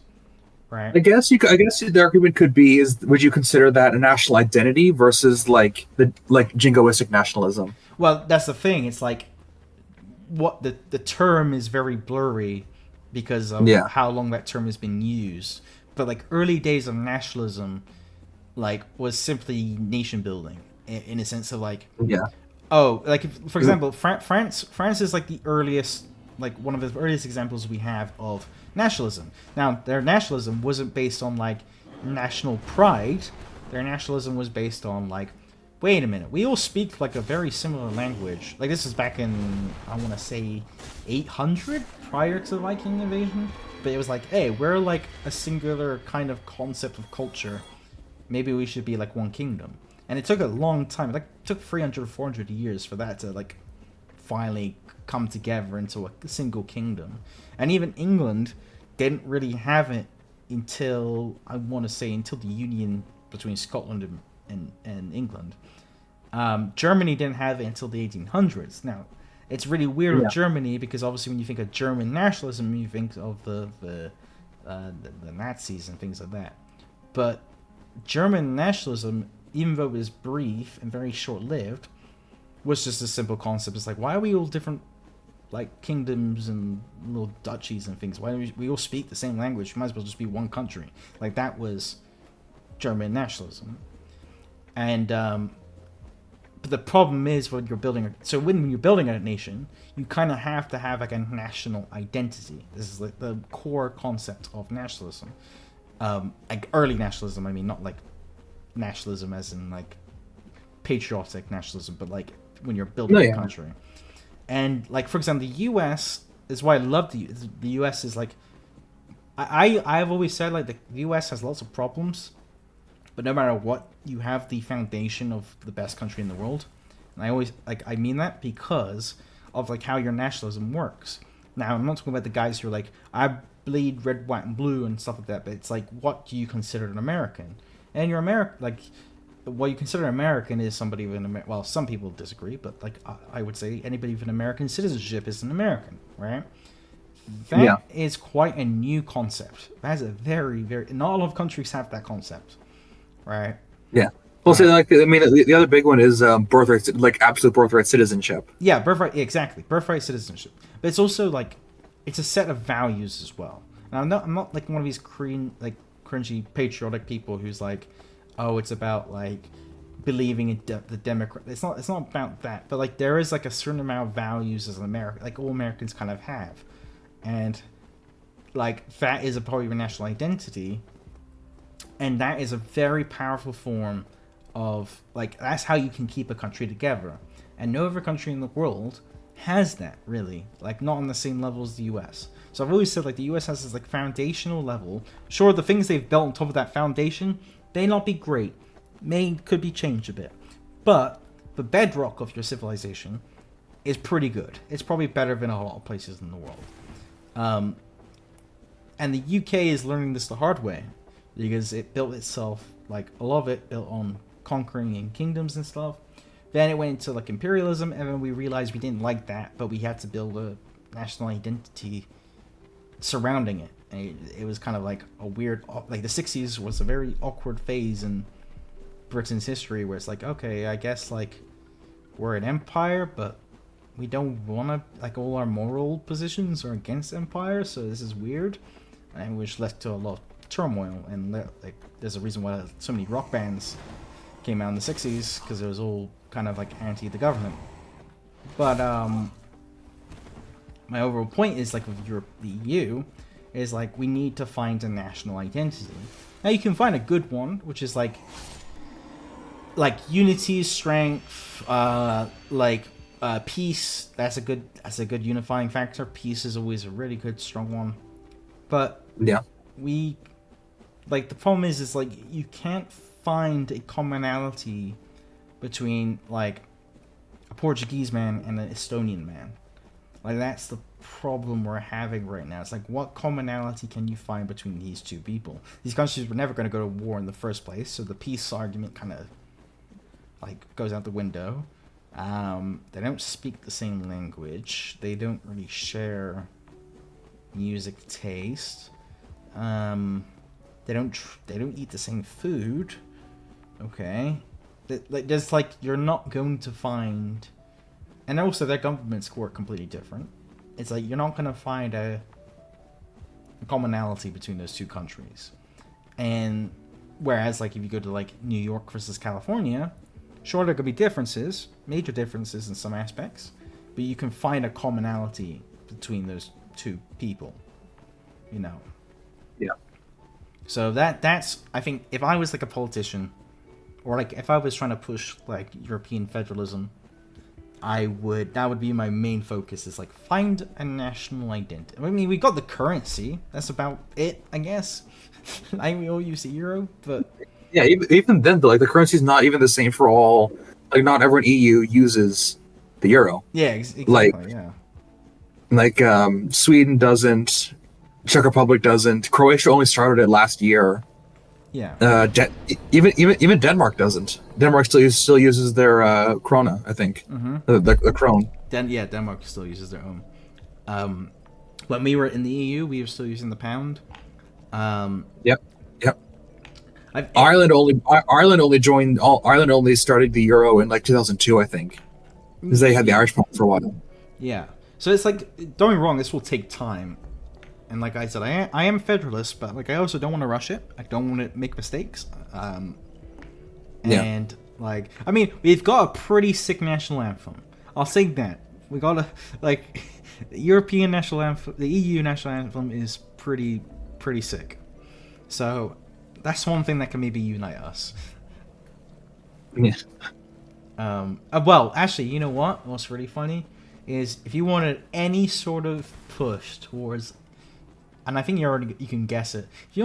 right? I guess the argument could be is would you consider that a national identity versus like the like jingoistic nationalism? Well, that's the thing. It's like what the term is very blurry because of how long that term has been used. But like early days of nationalism, like was simply nation building in a sense of like like for example France is like the earliest like one of the earliest examples we have of nationalism. Now their nationalism wasn't based on like national pride. Their nationalism was based on like wait a minute, we all speak like a very similar language. Like this is back in I want to say 800 prior to the Viking invasion, but it was like hey, we're like a singular kind of concept of culture. Maybe we should be like one kingdom. And it took a long time. It like took 300 400 years for that to like finally come together into a single kingdom. And even England didn't really have it until I want to say until the union between Scotland and England. Germany didn't have it until the 1800s. Now, it's really weird with Germany because obviously when you think of German nationalism, you think of the Nazis and things like that. But German nationalism, even though it was brief and very short-lived, was just a simple concept. It's like, why are we all different, like, kingdoms and little duchies and things? Why don't we all speak the same language? We might as well just be one country. Like, that was German nationalism. And, but the problem is when you're building when you're building a nation, you kind of have to have, like, a national identity. This is, like, the core concept of nationalism. Like, early nationalism, I mean, not, like, nationalism as in like patriotic nationalism, but like when you're building a country. And like for example, the US is why I love the US is like I've always said like the US has lots of problems, but no matter what, you have the foundation of the best country in the world. And I always I mean that because of like how your nationalism works. Now I'm not talking about the guys who are like I bleed red, white, and blue and stuff like that, but it's like what do you consider an American? And you're American, like, what you consider American is somebody with an well, some people disagree, but like I would say anybody with an American citizenship is an American, right? That is quite a new concept. That's a very, very not a lot of countries have that concept, right? Yeah. Well, so like I mean, the other big one is birthright, like absolute birthright citizenship. Yeah, birthright, exactly, birthright citizenship. But it's also like it's a set of values as well. Now I'm not like one of these cringy patriotic people who's like, oh, it's about like believing in the Democrat. It's not about that, but like there is like a certain amount of values as an American, like all Americans kind of have, and like that is a part of your national identity, and that is a very powerful form of like that's how you can keep a country together, and no other country in the world has that really, like not on the same level as the US. So I've always said like the US has this like foundational level. Sure, the things they've built on top of that foundation may not be great, could be changed a bit, but the bedrock of your civilization is pretty good. It's probably better than a lot of places in the world. And the UK is learning this the hard way because it built itself like a lot of it built on conquering kingdoms and stuff. Then it went into like imperialism, and then we realized we didn't like that, but we had to build a national identity surrounding it. And it was kind of like a weird, like the 60s was a very awkward phase in Britain's history where it's like, okay, I guess like we're an empire, but we don't want to, like all our moral positions are against empire, so this is weird, and which led to a lot of turmoil. And like there's a reason why so many rock bands came out in the 60s, because it was all kind of like anti the government. But my overall point is like with Europe, the EU, is like we need to find a national identity. Now you can find a good one, which is like unity, strength, peace. That's a good unifying factor. Peace is always a really good, strong one. But yeah, we like the problem is like you can't find a commonality between like a Portuguese man and an Estonian man. Like that's the problem we're having right now. It's like, what commonality can you find between these two people? These countries were never going to go to war in the first place, so the peace argument kind of like goes out the window. They don't speak the same language. They don't really share music taste. They don't eat the same food. Okay, there's like you're not going to find, and also their governments work completely different. It's like you're not going to find a commonality between those two countries. And whereas like if you go to like New York versus California, sure there could be differences, major differences in some aspects, but you can find a commonality between those two people, you know. Yeah. So that's I think if I was like a politician, or like if I was trying to push like European federalism, that would be my main focus, is like find a national identity. I mean, we got the currency, that's about it, I guess. We all use the euro, but yeah, even then though, like the currency is not even the same for all. Like not everyone EU uses the euro. Yeah, exactly. Like Sweden doesn't, Czech Republic doesn't, Croatia only started it last year. Yeah. Even Denmark doesn't. Denmark still uses their krona, I think. Mm-hmm. The krone. Denmark still uses their own. When we were in the EU, we were still using the pound. Yep. Ireland only started the euro in like 2002, I think, because they had the Irish pound for a while. Yeah. So it's like, don't get me wrong, this will take time. And like I said, I am federalist, but like I also don't want to rush it. I don't want to make mistakes. And like, I mean, we've got a pretty sick national anthem. I'll say that. We got a like the European national anthem, the EU national anthem is pretty sick. So that's one thing that can maybe unite us. Yeah. Well, actually, you know what? What's really funny is if you wanted any sort of push towards, and I think you can guess it. If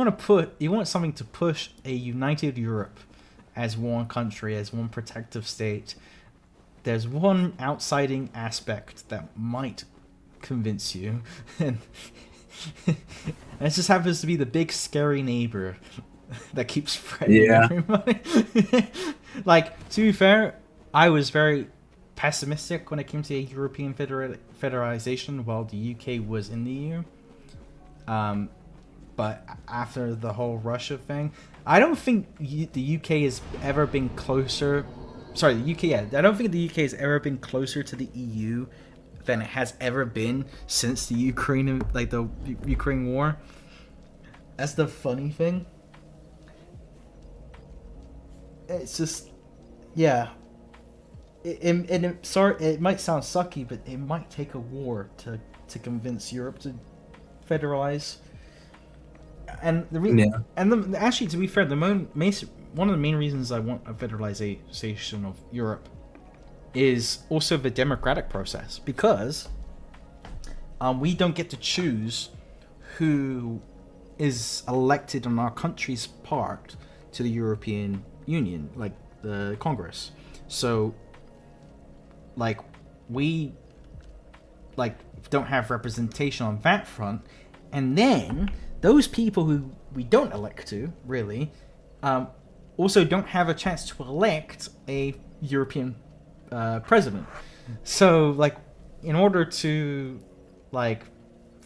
you want something to push a united Europe as one country, as one protective state, there's one outsiding aspect that might convince you, and it just happens to be the big scary neighbor that keeps threatening everybody. Like, to be fair, I was very pessimistic when it came to European federalization while the UK was in the EU. But after the whole Russia thing, I don't think the UK has ever been closer. Sorry, the UK. Yeah, I don't think the UK has ever been closer to the EU than it has ever been since the Ukraine war. That's the funny thing. It's just, yeah. It might sound sucky, but it might take a war to convince Europe to federalize. And actually, to be fair, one of the main reasons I want a federalization of Europe is also the democratic process, because we don't get to choose who is elected on our country's part to the European Union, like the Congress. So, like, we don't have representation on that front, and then those people who we don't elect to, really, also don't have a chance to elect a European president. So, like, in order to, like,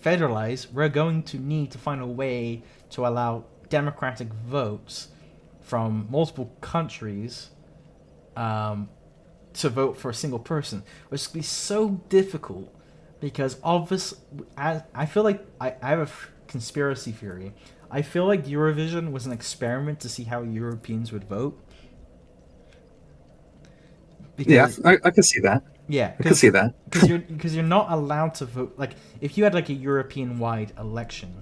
federalize, we're going to need to find a way to allow democratic votes from multiple countries to vote for a single person, which would be so difficult because obviously, I feel like I have a conspiracy theory. I feel like Eurovision was an experiment to see how Europeans would vote. Because, yeah, I can see that. Yeah, I can see that because you're not allowed to vote. Like, if you had like a European-wide election,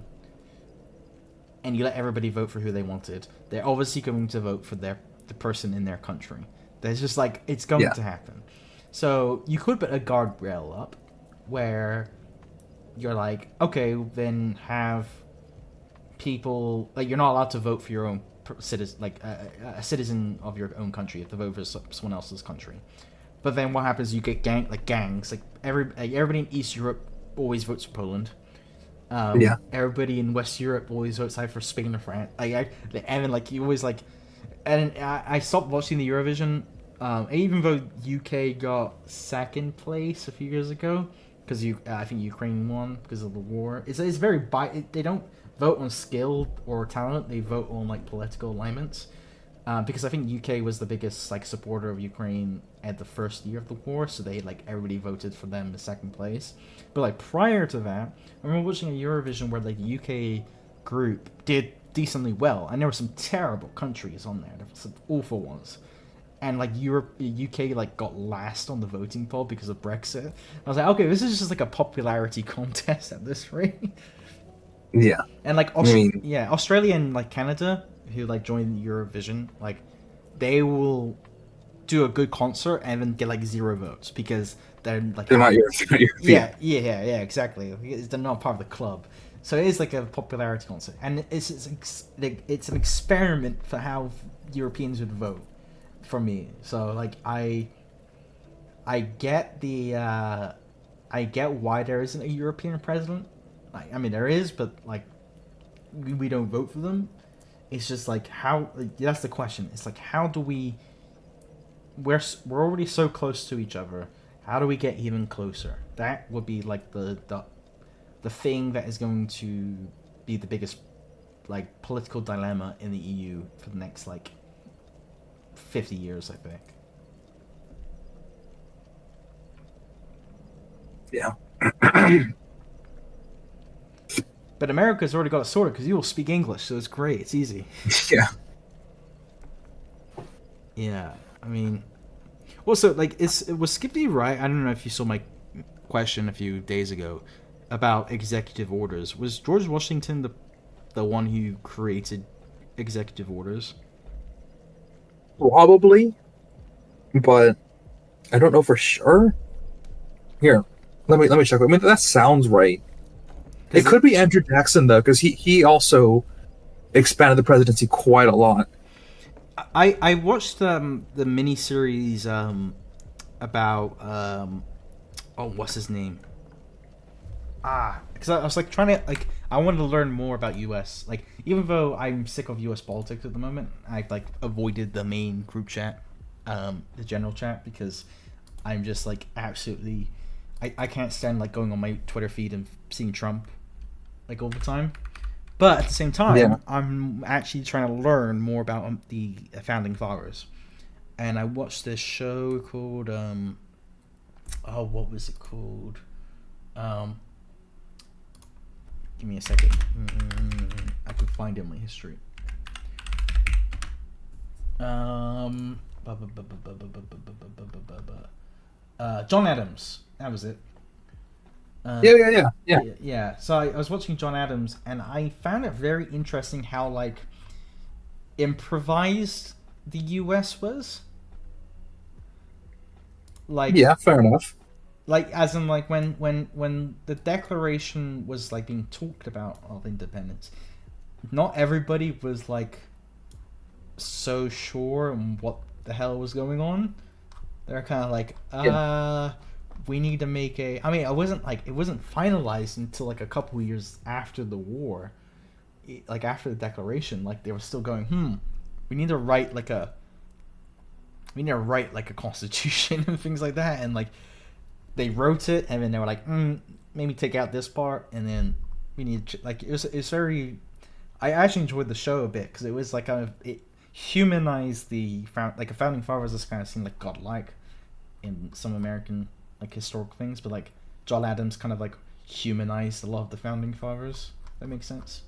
and you let everybody vote for who they wanted, they're obviously going to vote for the person in their country. There's just like it's going to happen. So you could put a guardrail up where you're like, okay, then have people like you're not allowed to vote for your own citizen, like a citizen of your own country, if they vote for someone else's country. But then what happens? You get gangs. Like everybody in East Europe always votes for Poland. Everybody in West Europe always votes either for Spain or France. And then like you always like, and I stopped watching the Eurovision. Even though UK got second place a few years ago, because I think Ukraine won because of the war. It's very they don't vote on skill or talent. They vote on like political alignments. Because I think UK was the biggest like supporter of Ukraine at the first year of the war, so they like everybody voted for them in second place. But like prior to that, I remember watching a Eurovision where like the UK group did decently well, and there were some terrible countries on there. There were some awful ones, and like UK like got last on the voting poll because of Brexit. I was like, okay, this is just like a popularity contest at this rate. Yeah, and like Australia and like Canada, who like join Eurovision, like they will do a good concert and then get like 0 votes because they're not European. Yeah, exactly. They're not part of the club, so it is like a popularity concert, and it's an experiment for how Europeans would vote. For me, so like I get I get why there isn't a European president. Like, I mean, there is, but like we don't vote for them. It's just like how that's the question. It's like how do we? We're already so close to each other. How do we get even closer? That would be like the thing that is going to be the biggest like political dilemma in the EU for the next like 50 years, I think. Yeah. But America's already got it sorted because you will speak English, so it's great. It's easy. Yeah. Yeah. I mean, also, like, was Skip D right? I don't know if you saw my question a few days ago about executive orders. Was George Washington the one who created executive orders? Probably, but I don't know for sure. Here, let me check. I mean, that sounds right. It could be Andrew Jackson though, because he also expanded the presidency quite a lot. I watched the miniseries about what's his name? Because I was like trying to like I wanted to learn more about U.S. Like even though I'm sick of U.S. politics at the moment, I've like avoided the main group chat, the general chat, because I'm just like absolutely I can't stand like going on my Twitter feed and seeing Trump like all the time. But at the same time, I'm actually trying to learn more about the founding fathers. And I watched this show called what was it called? Give me a second. I can find it in my history. John Adams. That was it. Yeah. So I was watching John Adams, and I found it very interesting how like improvised the U.S. was. Like, yeah, fair enough. Like, as in, like when the Declaration was like being talked about of independence, not everybody was like so sure on what the hell was going on. They're kind of like, we need to make a. I mean, it wasn't finalized until like a couple years after the war, like after the Declaration. Like they were still going, we need to write like a constitution and things like that, and like they wrote it, and then they were like, maybe take out this part, and then we need to, like, it's very. I actually enjoyed the show a bit because it was like it humanized the founding fathers. Just kind of seemed like godlike in some American like historical things, but like John Adams kind of like humanized a lot of the founding fathers. That makes sense.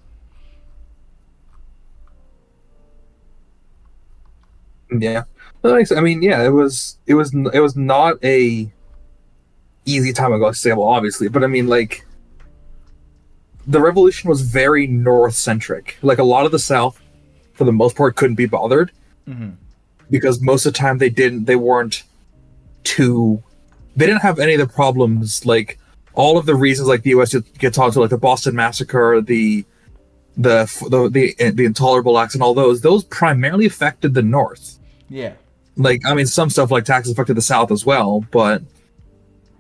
Yeah, I mean, yeah, it was not a easy time ago to say, well, obviously, but I mean, like, the revolution was very north centric. Like, a lot of the South, for the most part, couldn't be bothered because most of the time they didn't have any of the problems, like all of the reasons, like the U.S. gets onto, like the Boston Massacre, the intolerable acts, and all those primarily affected the North. Yeah. Like, I mean, some stuff like taxes affected the South as well, but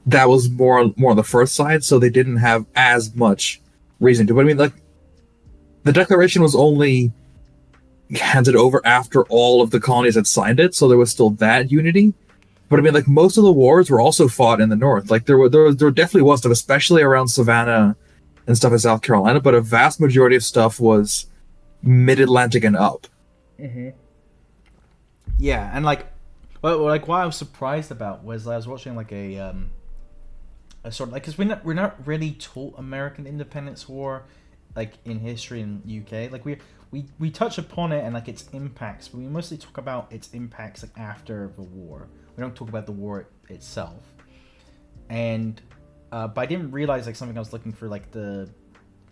that was more on the first side, so they didn't have as much reason to. But I mean, like, the Declaration was only handed over after all of the colonies had signed it, so there was still that unity. But I mean, like, most of the wars were also fought in the North. Like, there definitely was stuff, especially around Savannah and stuff in South Carolina, but a vast majority of stuff was mid-Atlantic and up. Yeah, and like what I was surprised about was I was watching like a sort of like, because we're not really taught American Independence War like in history in UK. Like we touch upon it and like its impacts, but we mostly talk about its impacts like after the war. We don't talk about the war itself. And but I didn't realize like something I was looking for, like I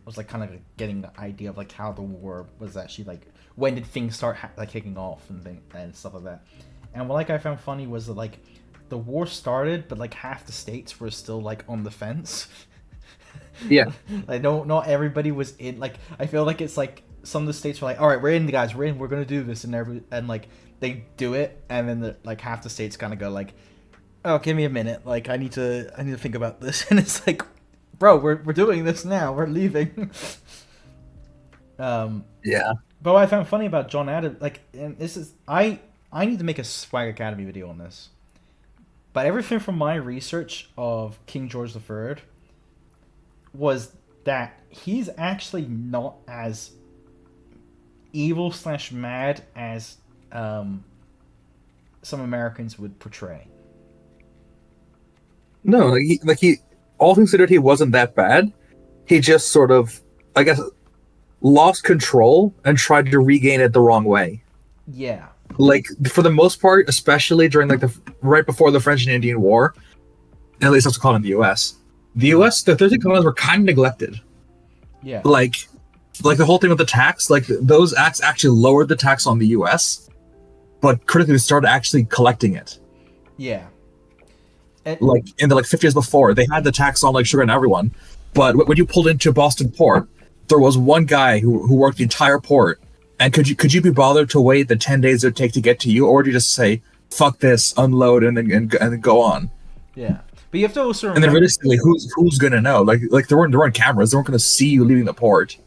was like kind of like getting the idea of like how the war was actually like, when did things start like kicking off and stuff like that. And what like I found funny was that like the war started, but like half the states were still like on the fence. Yeah. Like not everybody was in. Like I feel like it's like some of the states were like, all right, we're in, guys, we're gonna do this, and like they do it, and then like half the states kind of go like, oh, give me a minute, like I need to think about this. And it's like, bro, we're doing this now, we're leaving. Yeah. But what I found funny about John Adams, like, and this is I need to make a Swag Academy video on this. But everything from my research of King George III was that he's actually not as evil / mad as some Americans would portray. No, he all things considered, he wasn't that bad. He just sort of, I guess, lost control and tried to regain it the wrong way. Yeah. Like, for the most part, especially during like right before the French and Indian War, at least that's what called in the U.S. The 13 colonies were kind of neglected. Yeah. Like the whole thing with the tax, like those acts actually lowered the tax on the U.S., but critically started actually collecting it. Yeah. Like in the 50 years before, they had the tax on like sugar and everyone, but when you pulled into Boston Port, there was one guy who worked the entire port. And could you be bothered to wait the 10 days it would take to get to you, or do you just say, fuck this, unload, and then go on? Yeah, but you have to also remember. And then realistically, who's gonna know? Like there weren't cameras. They weren't gonna see you leaving the port.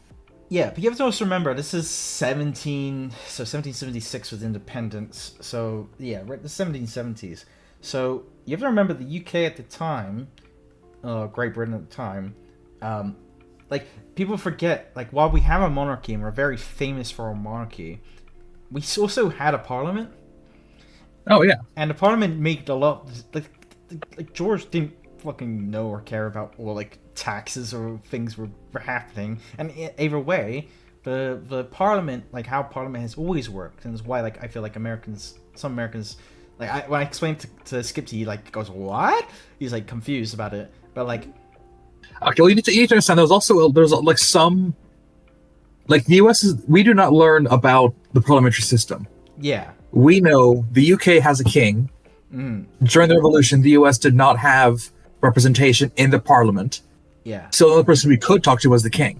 Yeah, but you have to also remember this is 1776 with independence. So yeah, right, the 1770s. So you have to remember the UK at the time, Great Britain at the time, like, people forget, like, while we have a monarchy and we're very famous for our monarchy, we also had a parliament. Oh, yeah. And the parliament made a lot, like George didn't fucking know or care about, or like, taxes or things were happening. And either way, the parliament, like, how parliament has always worked, and it's why, like, I feel like some Americans, like, when I explained to Skip, he, like, goes, what? He's, like, confused about it. But, like, okay, well, you need to understand there's like some, like, the U.S. we do not learn about the parliamentary system. Yeah. We know the UK has a king. During the revolution, the U.S. did not have representation in the parliament. Yeah. So the only person we could talk to was the king.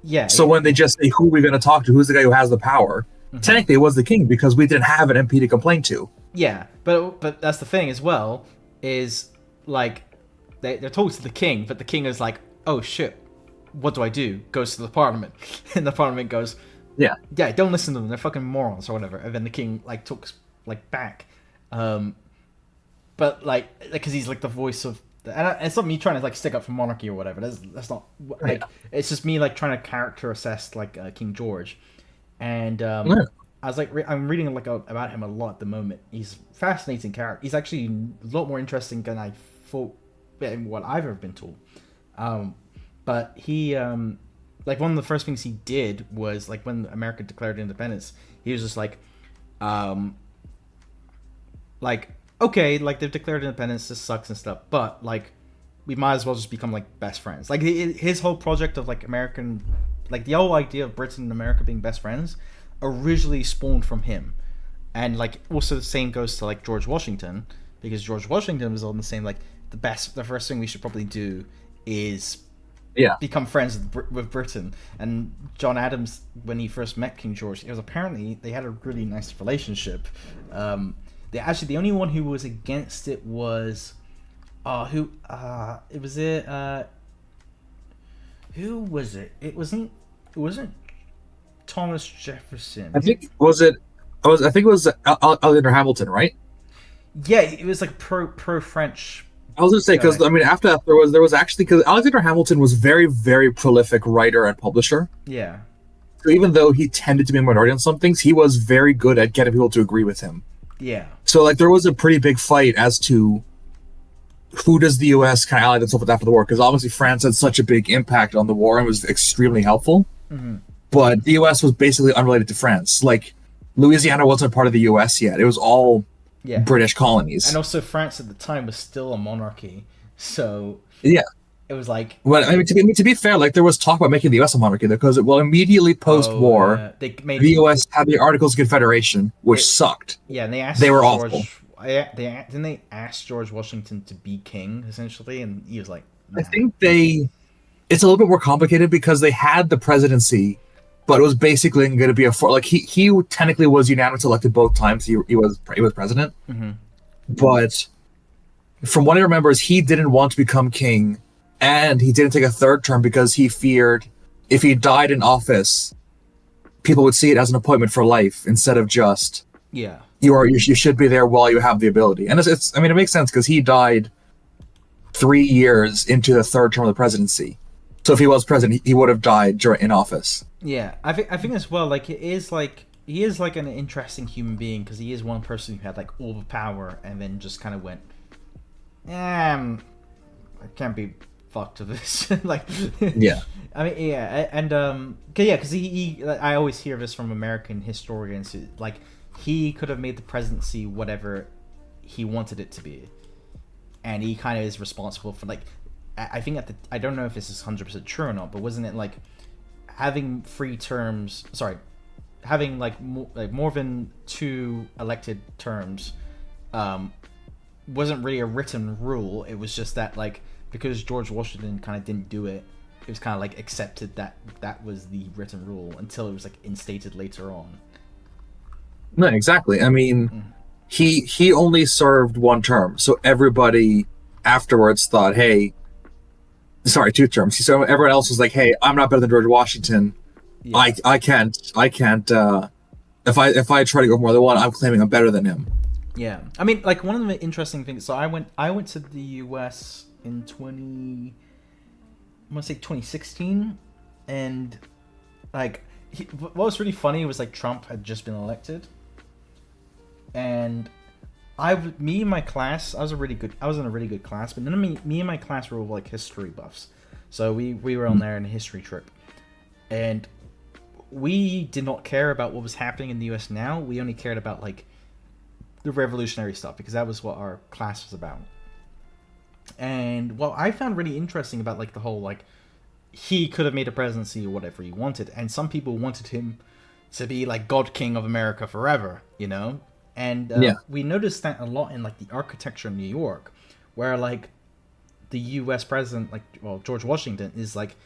Yeah. So when they just say, who are we going to talk to? Who's the guy who has the power? Technically, it was the king, because we didn't have an MP to complain to. Yeah, but that's the thing as well, is, like, they're told to the king, but the king is like, oh shit, what do I do? Goes to the parliament. And the parliament goes, Yeah. yeah, don't listen to them. They're fucking morons or whatever. And then the king like talks like back, but like because he's like the voice of. And it's not me trying to like stick up for monarchy or whatever. That's not like Yeah. it's just me like trying to character assess like King George, and Yeah. I was like I'm reading like about him a lot at the moment. He's a fascinating character. He's actually a lot more interesting than I thought in what I've ever been told. But he like one of the first things he did was like when America declared independence, he was just like okay, like they've declared independence, this sucks and stuff, but like we might as well just become like best friends. Like his whole project of like American, like the whole idea of Britain and America being best friends, originally spawned from him, and like also the same goes to like George Washington, because George Washington was on the same like the first thing we should probably do is Yeah. become friends with Britain. And John Adams, when he first met King George, it was apparently they had a really nice relationship. The only one who was against it was who was it? It wasn't Thomas Jefferson. I think was it. I think it was Alexander Hamilton, right? Yeah, it was like pro French. I was gonna say because guy. I mean after that there was actually because Alexander Hamilton was very very prolific writer and publisher. Yeah. So even though he tended to be a minority on some things, he was very good at getting people to agree with him. Yeah. So like there was a pretty big fight as to who does the U.S. kind of ally themselves with after the war, because obviously France had such a big impact on the war and was extremely helpful. Mm-hmm. But the U.S. was basically unrelated to France. Like Louisiana wasn't part of the U.S. yet; it was all British colonies. And also, France at the time was still a monarchy, so yeah, it was like. Well, I mean, to be fair, like there was talk about making the U.S. a monarchy, because immediately post-war, they made the U.S. had the Articles of Confederation, which sucked. Yeah, and they asked. They were George, awful. Didn't they ask George Washington to be king essentially, and he was like, nah. I think it's a little bit more complicated because they had the presidency, but it was basically going to be he technically was unanimously elected both times. He was president, Mm-hmm. but from what I remember, is he didn't want to become king, and he didn't take a third term because he feared if he died in office, people would see it as an appointment for life instead of just Yeah. you should be there while you have the ability. And it's I mean it makes sense because he died 3 years into the third term of the presidency. So if he was president, he would have died in office. Yeah, I think as well. Like he is like an interesting human being because he is one person who had like all the power and then just kind of went, I can't be fucked to this. Like, Yeah. I mean, yeah, and because he I always hear this from American historians. Like he could have made the presidency whatever he wanted it to be, and he kind of is responsible for like. I think I don't know if this is 100% true or not, but wasn't it like having having like more than 2 elected terms wasn't really a written rule. It was just that like because George Washington kind of didn't do it, it was kind of like accepted that was the written rule until it was like instated later on. No, exactly. I mean, he only served 1 term, so everybody afterwards thought, hey. Sorry, 2 terms. So everyone else was like, "Hey, I'm not better than George Washington. Yeah. I can't. If I try to go more than 1, I'm claiming I'm better than him." Yeah, I mean, like one of the interesting things. So I went to the U.S. in 2016, and like what was really funny was like Trump had just been elected, and me and my class, I was in a really good class, but none of me and my class were all like history buffs. So we were on there in a history trip. And we did not care about what was happening in the US now. We only cared about like the revolutionary stuff because that was what our class was about. And what I found really interesting about like the whole like he could have made a presidency or whatever he wanted, and some people wanted him to be like God King of America forever, you know? And we noticed that a lot in like the architecture in New York, where like the U.S. president, George Washington, is like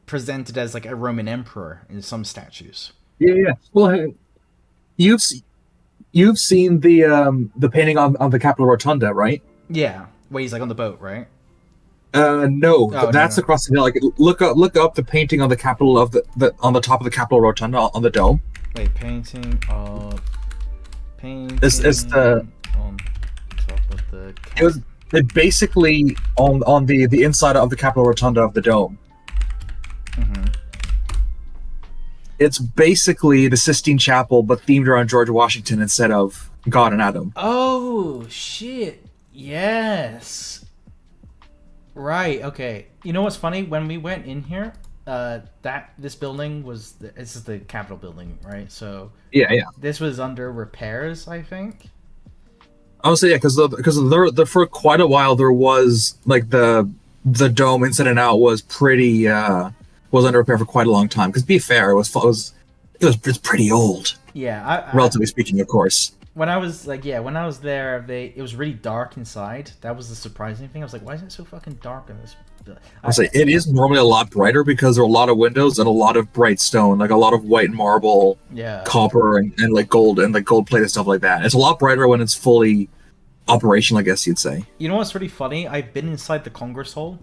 presented as like a Roman emperor in some statues. Yeah. Well, hey, you've seen the painting on the Capitol Rotunda, right? Yeah, where he's like on the boat, right? No, Oh, no, that's no. across the hill. Like, look up the painting on the Capitol of the on the top of the Capitol Rotunda on the dome. Wait, painting of It's the painting on top of the it was it basically on the inside of the Capitol Rotunda of the dome. Mm-hmm. It's basically the Sistine Chapel, but themed around George Washington instead of God and Adam. Oh shit! Yes. Right. Okay. You know what's funny? When we went in here, that this building was this is the Capitol building, right? So Yeah, yeah. this was under repairs, I think. I would say yeah, because there for quite a while there was like the dome inside and out was pretty was under repair for quite a long time. Because to be fair, it's pretty old, Yeah. relatively speaking, of course. When I was like, yeah, when I was there, it was really dark inside. That was the surprising thing. I was like, why is it so fucking dark in this? I'll say it is normally a lot brighter because there are a lot of windows and a lot of bright stone, like a lot of white marble, Yeah. copper, and like gold and like gold plated stuff like that. It's a lot brighter when it's fully operational, I guess you'd say. You know what's really funny? I've been inside the Congress Hall,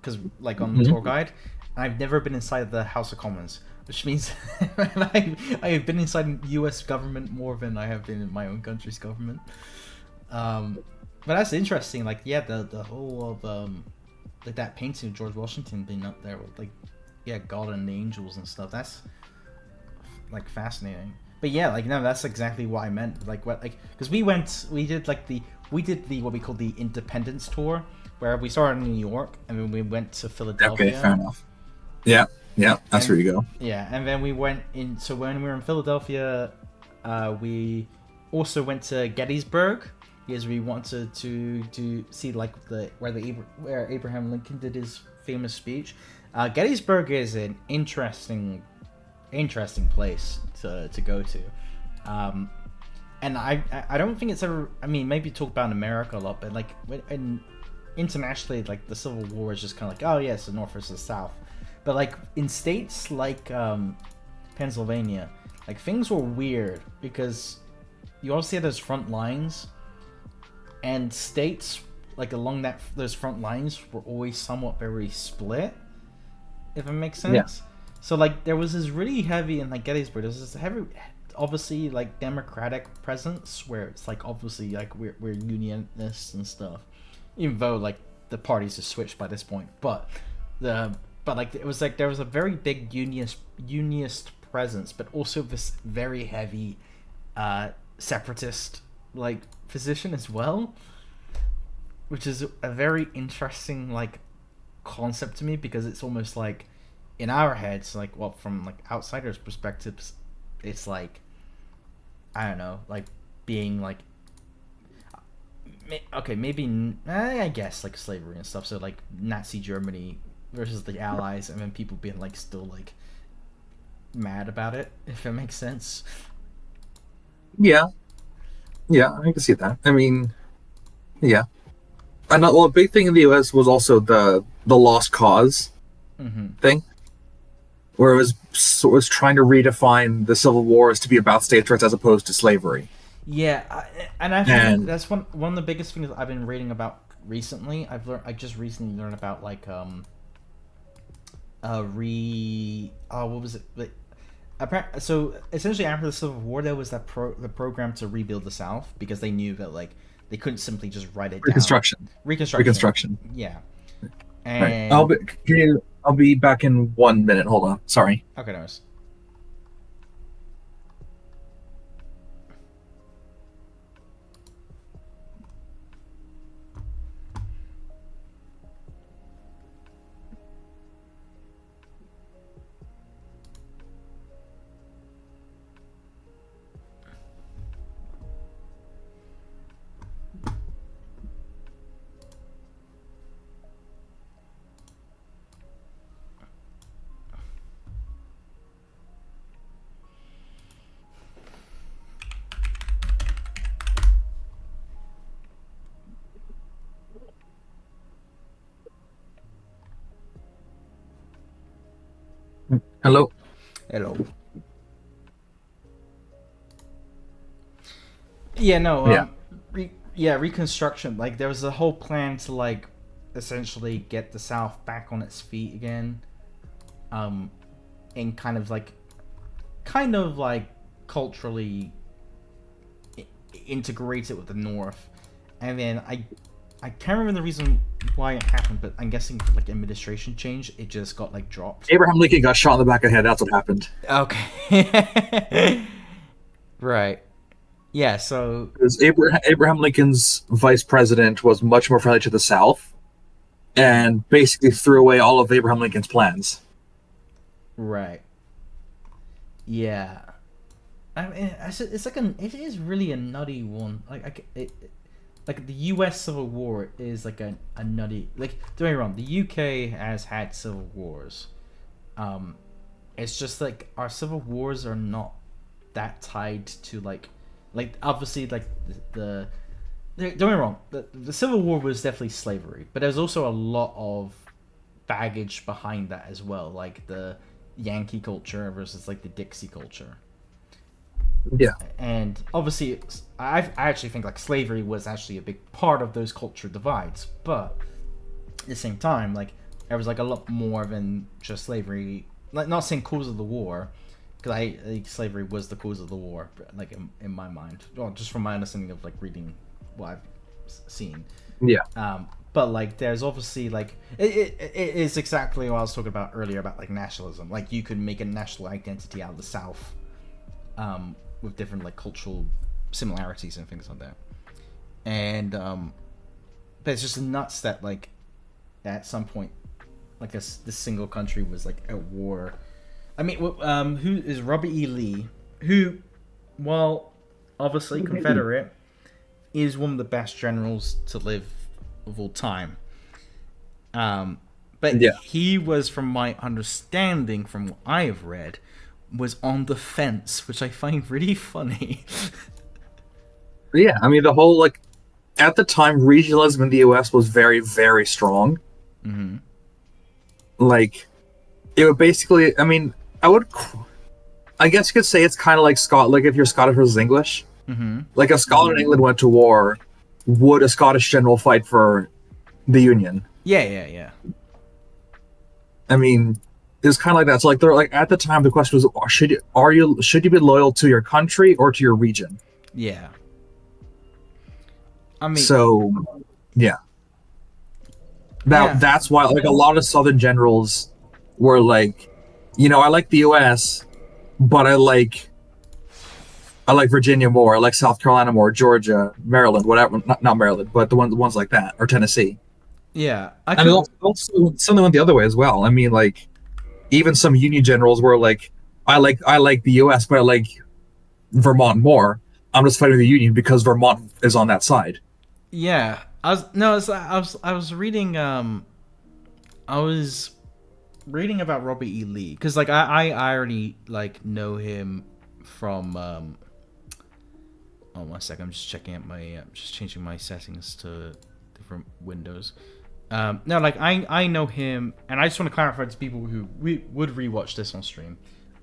because like on the Mhm. tour guide, and I've never been inside the House of Commons, which means I have been inside U.S. government more than I have been in my own country's government. But that's interesting. Like, yeah, the whole of like that painting of George Washington being up there with like, yeah, God and the angels and stuff. That's like fascinating. But yeah, like no, that's exactly what I meant. Like what, like because we did what we call the Independence tour, where we started in New York and then we went to Philadelphia. Okay, fair enough. Yeah, that's where you go. Yeah, and then we went in. So when we were in Philadelphia, we also went to Gettysburg because we wanted to see like where Abraham Lincoln did his famous speech. Gettysburg is an interesting place to go to, and I don't think it's ever. I mean, maybe talk about in America a lot, but like internationally, like the Civil War is just kind of like, oh yeah, it's the North versus the South. But like in states like Pennsylvania, like things were weird because you obviously had those front lines, and states like along those front lines were always somewhat very split, if it makes sense. Yeah. So like there was this really heavy in like Gettysburg. There's this heavy, obviously like Democratic presence where it's like obviously like we're unionists and stuff, even though like the parties have switched by this point. But like it was like there was a very big unionist presence, but also this very heavy separatist like position as well, which is a very interesting like concept to me because it's almost like in our heads, like, well, from like outsiders' perspectives, it's like, I don't know, like being like, okay, maybe I guess like slavery and stuff. So like Nazi Germany versus the Allies, and then people being like still like mad about it, if it makes sense. Yeah, I can see that. I mean, yeah, and well, a big thing in the U.S. was also the lost cause thing, where it was trying to redefine the Civil War as to be about states' rights as opposed to slavery. Yeah, and I think that's one of the biggest things I've been reading about recently. I just recently learned about like what was it? Like, so essentially after the Civil War there was the program to rebuild the South because they knew that like they couldn't simply just write it Reconstruction. down. Reconstruction. Yeah. And Right. I'll be back in 1 minute. Hold on. Sorry. okay, nice. Hello. Hello. Yeah, no. Yeah. Reconstruction. Like there was a whole plan to like essentially get the South back on its feet again, and kind of like culturally integrate it with the North. And then I can't remember the reason why it happened, but I'm guessing like administration change, it just got like dropped. Abraham Lincoln got shot in the back of the head. That's what happened. Okay. Right. Yeah, so Because Abraham Lincoln's vice president was much more friendly to the South, and basically threw away all of Abraham Lincoln's plans. right. Yeah. I mean, it's like it is really a nutty one. Like the U.S. Civil War is like a nutty. Like, don't get me wrong, the U.K. has had civil wars. It's just like our civil wars are not that tied to like obviously like the don't get me wrong, the Civil War was definitely slavery, but there's also a lot of baggage behind that as well, like the Yankee culture versus like the Dixie culture. Yeah. And obviously, I actually think like slavery was actually a big part of those culture divides, but at the same time, like there was like a lot more than just slavery. Like, not saying cause of the war, because I think slavery was the cause of the war, like in my mind, well, just from my understanding of like reading what I've seen. Yeah. But like there's obviously like it is exactly what I was talking about earlier about like nationalism. Like you could make a national identity out of the South, with different like cultural similarities and things like that. And but it's just nuts that like at some point like this single country was like at war. I mean, who is Robert E. Lee, who, while obviously Confederate, is one of the best generals to live of all time. But Yeah. he was, from my understanding, from what I have read, was on the fence, which I find really funny. Yeah, I mean, the whole, like, at the time, regionalism in the US was very, very strong. Mm-hmm. Like, it would basically, I mean, I guess you could say it's kind of like like if you're Scottish versus English. Mm-hmm. Like, if Scotland and England went to war, would a Scottish general fight for the Union? Yeah. I mean, it's kind of like that. So, like, they're like at the time, the question was, should you be loyal to your country or to your region? Yeah. I mean, So, yeah. That's why, like, a lot of Southern generals were like, I like the U.S., but I like Virginia more, I like South Carolina more, Georgia, Maryland, whatever. Not Maryland, but the ones like that, or Tennessee. yeah. And also something went the other way as well. I mean, like, even some Union generals were like, I like the U.S., but I like Vermont more. I'm just fighting the Union because Vermont is on that side. Yeah, I was reading about Robert E. Lee, because like I already like know him from oh, 1 second, I'm just checking out my just changing my settings to different windows. No, like I know him, and I just want to clarify to people who would rewatch this on stream.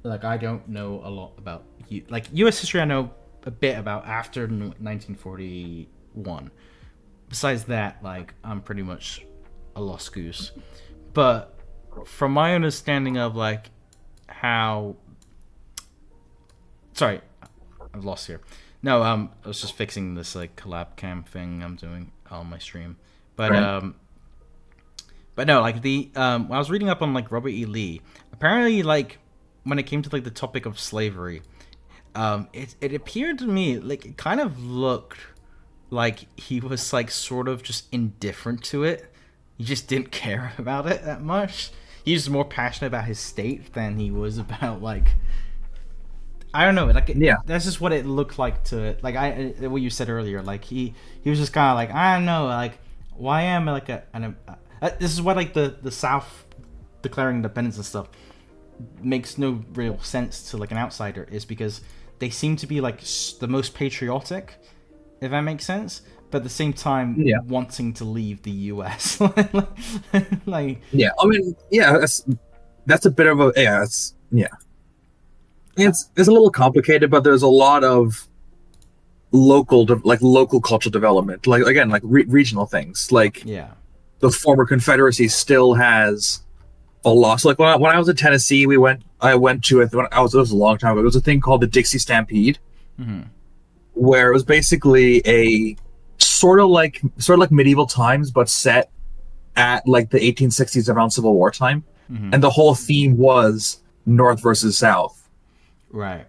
Like, I don't know a lot about like U.S. history. I know a bit about after 1941. Besides that, like, I'm pretty much a lost goose. But from my understanding of like how, sorry, I've lost here. No, I was just fixing this like collab cam thing I'm doing on my stream. But right. But no, like when I was reading up on like Robert E. Lee, apparently like when it came to like the topic of slavery, it appeared to me like it kind of looked like he was like sort of just indifferent to it. He just didn't care about it that much. He was more passionate about his state than he was about like, I don't know, like, yeah, that's just what it looked like to, like, what you said earlier, like he was just kind of like, I don't know, like, why am I like this is why like the South declaring independence and stuff makes no real sense to like an outsider, is because they seem to be like the most patriotic, if that makes sense, but at the same time wanting to leave the US. Like, yeah, I mean, yeah, that's a bit of a it's a little complicated, but there's a lot of local cultural development, like, again, like regional things, like, yeah, the former Confederacy still has a loss. Like when I was in Tennessee, I went to it when it was a long time ago. It was a thing called the Dixie Stampede, where it was basically a sort of like medieval times, but set at like the 1860s around Civil War time, and the whole theme was North versus South. Right.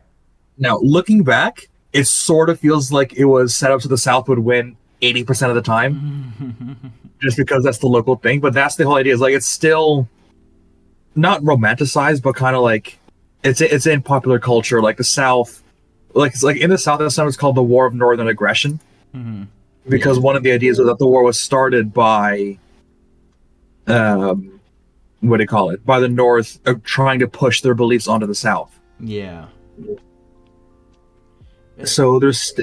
Now, looking back, it sort of feels like it was set up so the South would win 80% of the time, just because that's the local thing. But that's the whole idea. Is like it's still not romanticized, but kind of like it's in popular culture. Like the South, like it's like in the South, it's called the War of Northern Aggression, because one of the ideas was that the war was started by, what do you call it? By the North trying to push their beliefs onto the South. Yeah. So there's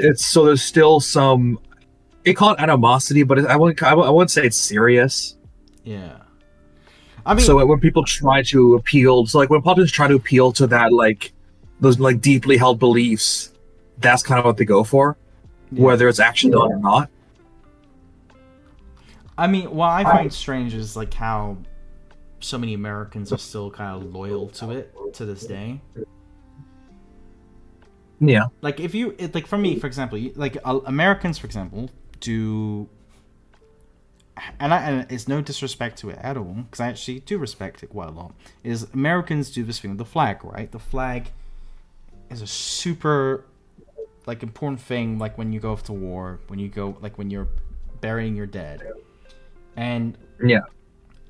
still some. They call it animosity, but I wouldn't say it's serious. Yeah. I mean, so when people try to appeal, so like when politicians try to appeal to that, like those like deeply held beliefs, that's kind of what they go for, whether it's actually done or not. I mean, what I find strange is like how so many Americans are still kind of loyal to it to this day. Yeah. Like like for me, for example, like Americans, for example, do. And it's no disrespect to it at all, because I actually do respect it quite a lot. Is Americans do this thing with the flag, right? The flag is a super, like, important thing. Like when you go off to war, when you're burying your dead, and yeah,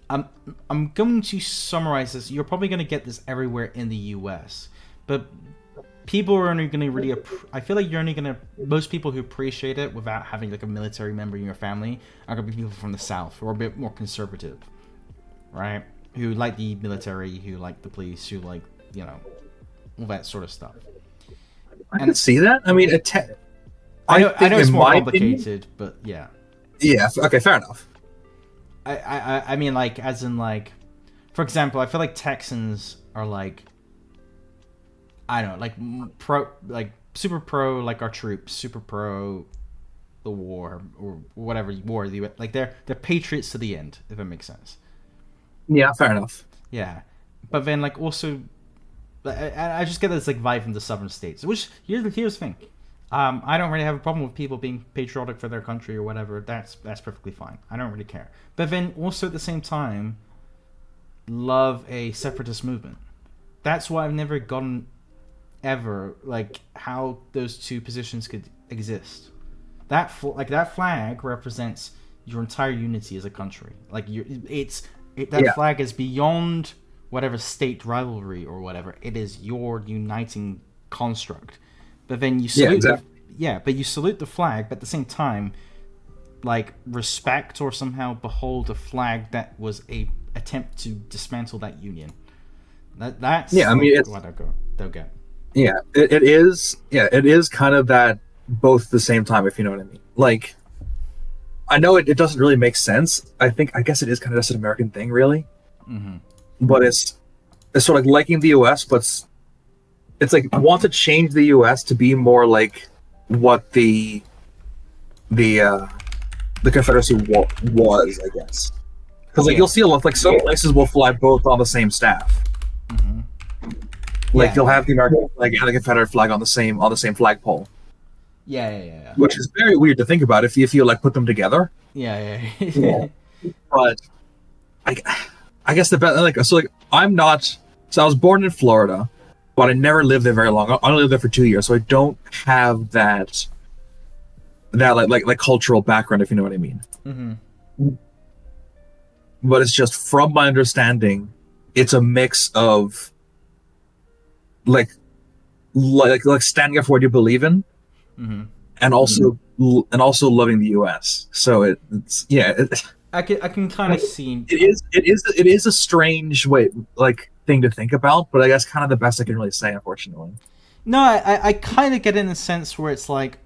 I'm going to summarize this. You're probably going to get this everywhere in the U.S., but people are only going to really. I feel like you're only going to. Most people who appreciate it without having like a military member in your family are going to be people from the South who are a bit more conservative, right? Who like the military, who like the police, who like all that sort of stuff. I can see that. I mean, I know it's more complicated, but yeah. Yeah. Okay. Fair enough. I mean, like, as in, like, for example, I feel like Texans are like. I don't know, like super pro, like our troops, super pro the war or whatever war. Like they're patriots to the end, if it makes sense. Yeah, fair enough. Yeah, but then like also, I just get this like vibe from the southern states. Which here's the thing, I don't really have a problem with people being patriotic for their country or whatever. That's perfectly fine. I don't really care. But then also at the same time, love a separatist movement. That's why I've never gotten. Ever like how those two positions could exist. That flag represents your entire unity as a country. Like flag is beyond whatever state rivalry or whatever. It is your uniting construct. But then you salute but you salute the flag, but at the same time, like respect or somehow behold a flag that was a attempt to dismantle that union. That's I mean it's what they'll get. Yeah, it is. Yeah, it is kind of that both at the same time, if you know what I mean. Like, I know it doesn't really make sense. I guess it is kind of just an American thing, really. Mm-hmm. But it's sort of like liking the U.S., but it's like want to change the U.S. to be more like what the Confederacy was, I guess. Because like you'll see a lot, like some places will fly both on the same staff. Mm-hmm. Like you'll have the American flag and the Confederate flag on the same flagpole. Yeah. Which is very weird to think about if you like put them together. Yeah. But I guess the best I was born in Florida, but I never lived there very long. I only lived there for 2 years, so I don't have that like cultural background, if you know what I mean. Mm-hmm. But it's just from my understanding, it's a mix of like standing up for what you believe in, mm-hmm. and also loving the U.S. So I can kind of see it is a strange thing to think about, but I guess kind of the best I can really say, unfortunately. No, I kind of get in a sense where it's like,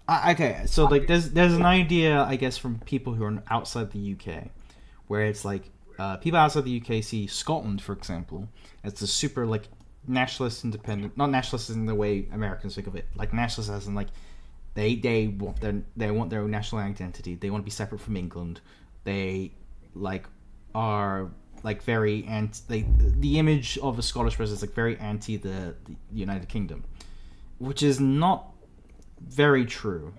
okay, so like there's an idea, I guess, from people who are outside the UK, where it's like people outside the UK see Scotland, for example, as a super like nationalist, independent, not nationalist in the way Americans think of it, like nationalist as in like they want their own national identity. They want to be separate from England. They like are like very the image of a Scottish person is like very anti the United Kingdom, which is not very true.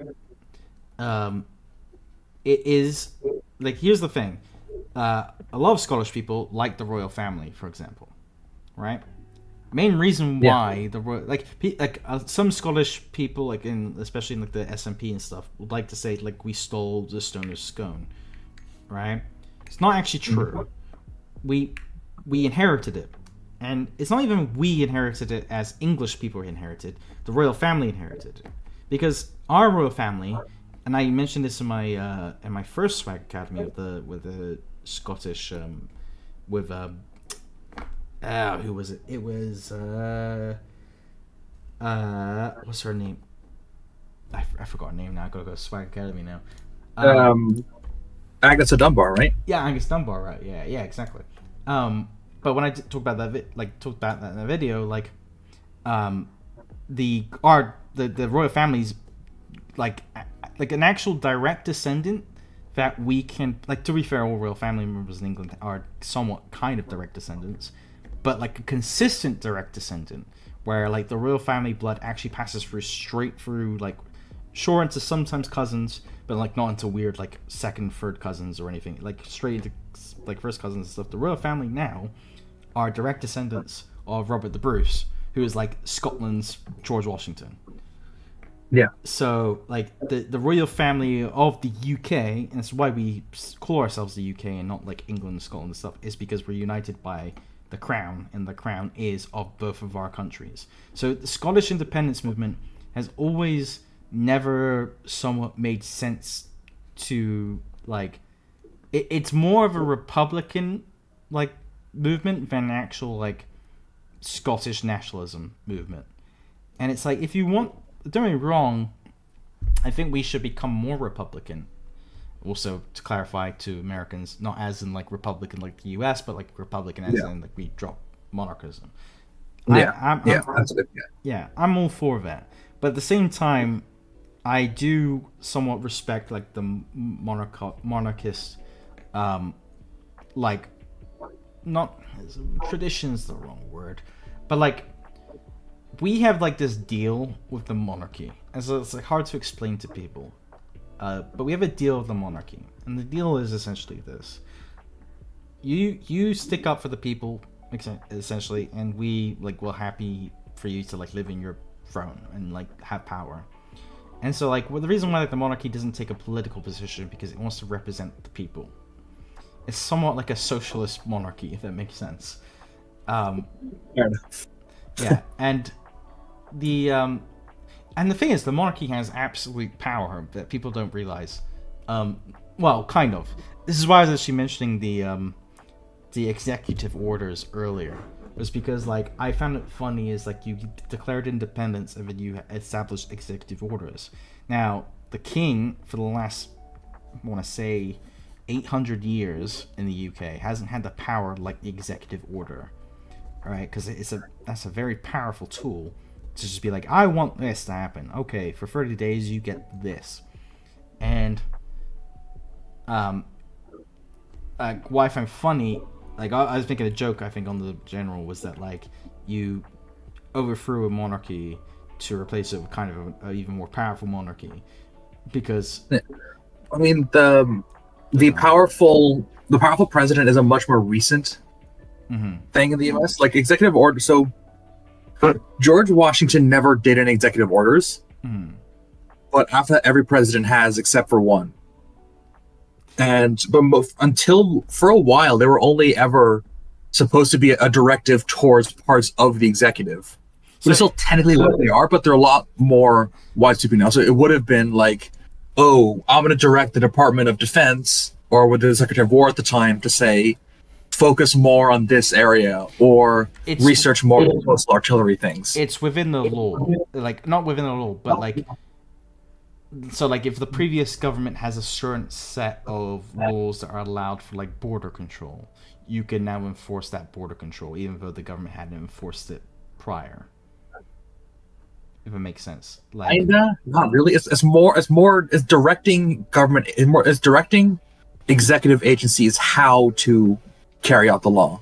It is like, here's the thing. A lot of Scottish people like the royal family, for example, right? Main reason why some Scottish people, like in especially in like the SNP and stuff, would like to say like we stole the Stone of Scone, right? It's not actually true. We inherited it, and it's not even we inherited it as English people inherited. The royal family inherited it, because our royal family, and I mentioned this in my first Swag Academy with the Scottish with who was it? It was what's her name? I forgot her name now. I gotta go to Swag Academy now. Agnes of Dunbar, right? Yeah, Angus Dunbar, right? Yeah, exactly. But when I talk about that, in the video, like, the royal family's like an actual direct descendant that we can, like, to be fair, all royal family members in England are somewhat kind of direct descendants, but like a consistent direct descendant where like the royal family blood actually passes straight through, like, sure, into sometimes cousins, but like not into weird like second, third cousins or anything, like straight into like first cousins and stuff. The royal family now are direct descendants of Robert the Bruce, who is like Scotland's George Washington. Yeah. So like the royal family of the UK, and that's why we call ourselves the UK and not like England, Scotland and stuff, is because we're united by the crown, and the crown is of both of our countries. So the Scottish independence movement has always never somewhat made sense to, like, it's more of a Republican like movement than an actual like Scottish nationalism movement. And it's like, if you want, don't get me wrong, I think we should become more Republican. Also, to clarify to Americans, not as in like Republican like the US, but like Republican as in like we drop monarchism. I'm all for that. But at the same time, I do somewhat respect like the monarchist, like, not tradition's the wrong word, but like we have like this deal with the monarchy, and so it's like hard to explain to people. But we have a deal with the monarchy, and the deal is essentially this: you stick up for the people, essentially, and we're happy for you to like live in your throne and like have power. And so like, the reason why like the monarchy doesn't take a political position, because it wants to represent the people. It's somewhat like a socialist monarchy, if that makes sense. Fair enough. Yeah, and the thing is, the monarchy has absolute power that people don't realize. Well, kind of. This is why I was actually mentioning the executive orders earlier. Was because like I found it funny is like you declared independence and then you established executive orders. Now the king for the last, I want to say, 800 years in the UK hasn't had the power like the executive order, right? Because that's a very powerful tool to just be like, I want this to happen. Okay, for 30 days you get this. And what I find funny, like I was making a joke, I think, on the general, was that like you overthrew a monarchy to replace it with kind of an even more powerful monarchy, because I mean the powerful president is a much more recent thing in the US. Like executive order. So George Washington never did any executive orders, but after that, every president has except for one. Until for a while, they were only ever supposed to be a directive towards parts of the executive. But it's still technically what they are, but they're a lot more widesweeping now. So it would have been like, oh, I'm going to direct the Department of Defense, or with the Secretary of War at the time, to say, focus more on this area, or research more coastal artillery things. It's within the law. Like, not within the law, but like, so like if the previous government has a certain set of laws that are allowed for like border control, you can now enforce that border control, even though the government hadn't enforced it prior. If it makes sense. Like, kinda, not really. It's directing government. It's directing executive agencies how to carry out the law.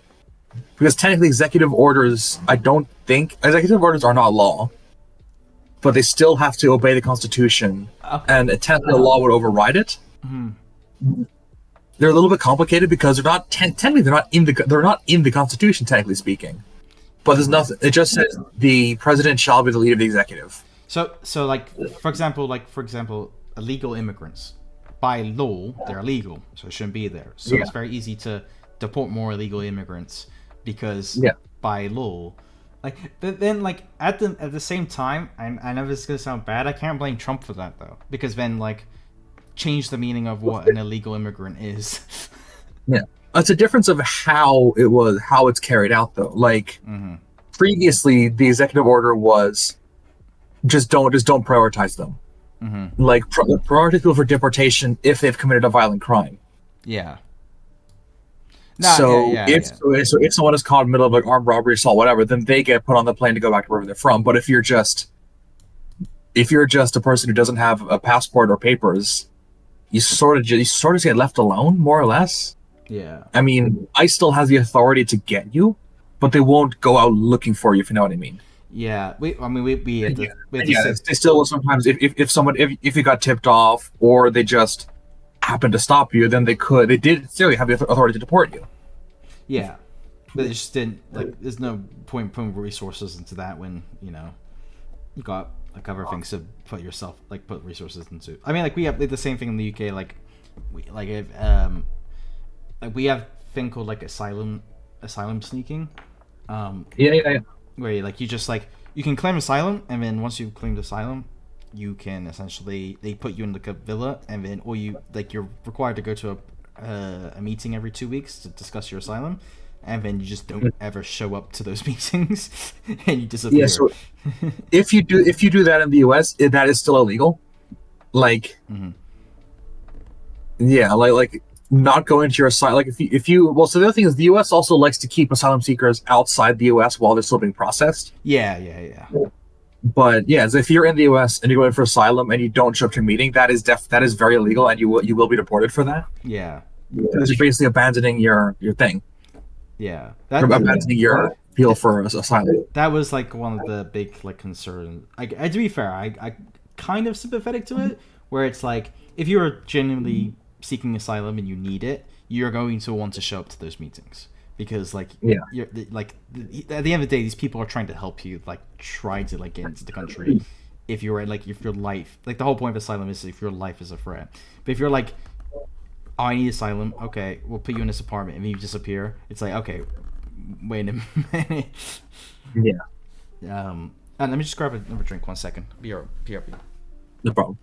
Because technically, executive orders are not law, but they still have to obey the Constitution, Okay. and technically, a law would override it. They're a little bit complicated because technically they're not in the Constitution, technically speaking. But there's nothing. It just says the president shall be the leader of the executive. So like for example, illegal immigrants, by law they're illegal, so it shouldn't be there. So it's very easy to deport more illegal immigrants because by law, like, but then like at the same time, I know this is gonna sound bad. I can't blame Trump for that though, because then like change the meaning of what an illegal immigrant is. Yeah, it's a difference of how it's carried out though. Like previously, the executive order was just don't prioritize them. Like prioritize people for deportation if they've committed a violent crime. Yeah. If someone is caught in the middle of like armed robbery, assault, whatever, then they get put on the plane to go back to wherever they're from. But if you're just a person who doesn't have a passport or papers, you sort of get left alone, more or less. Yeah. I mean, ICE still has the authority to get you, but they won't go out looking for you, if you know what I mean. Yeah. They still will sometimes if you got tipped off or they just happened to stop you, then they did still have the authority to deport you. Yeah, but they just didn't, like, there's no point putting resources into that when, you know, you got like other things to put resources into. I mean, like, we have the same thing in the UK. Like, we have thing called like asylum sneaking. Where like you can claim asylum, and then once you've claimed asylum, you can essentially, they put you in like a villa, and then you're required to go to a meeting every 2 weeks to discuss your asylum, and then you just don't ever show up to those meetings and you disappear. Yeah, so if you do that in the US, that is still illegal. Like like not going to your asylum, like if you so the other thing is the US also likes to keep asylum seekers outside the US while they're still being processed. Yeah. But yeah, so if you're in the US and you're going for asylum and you don't show up to a meeting, that is very illegal, and you will be deported for that. Yeah. Because you're basically abandoning your thing. Yeah. Abandoning your appeal for asylum. That was like one of the big like concerns. To be fair, I kind of sympathetic to it, where it's like if you're genuinely seeking asylum and you need it, you're going to want to show up to those meetings. Because like you're like at the end of the day, these people are trying to help you, like try to like get into the country. If your life, like the whole point of asylum is if your life is a threat. But if you're like, oh, I need asylum, okay, we'll put you in this apartment, and then you disappear. It's like, okay, wait a minute. Yeah. And let me just grab another drink. 1 second. BRB. No problem.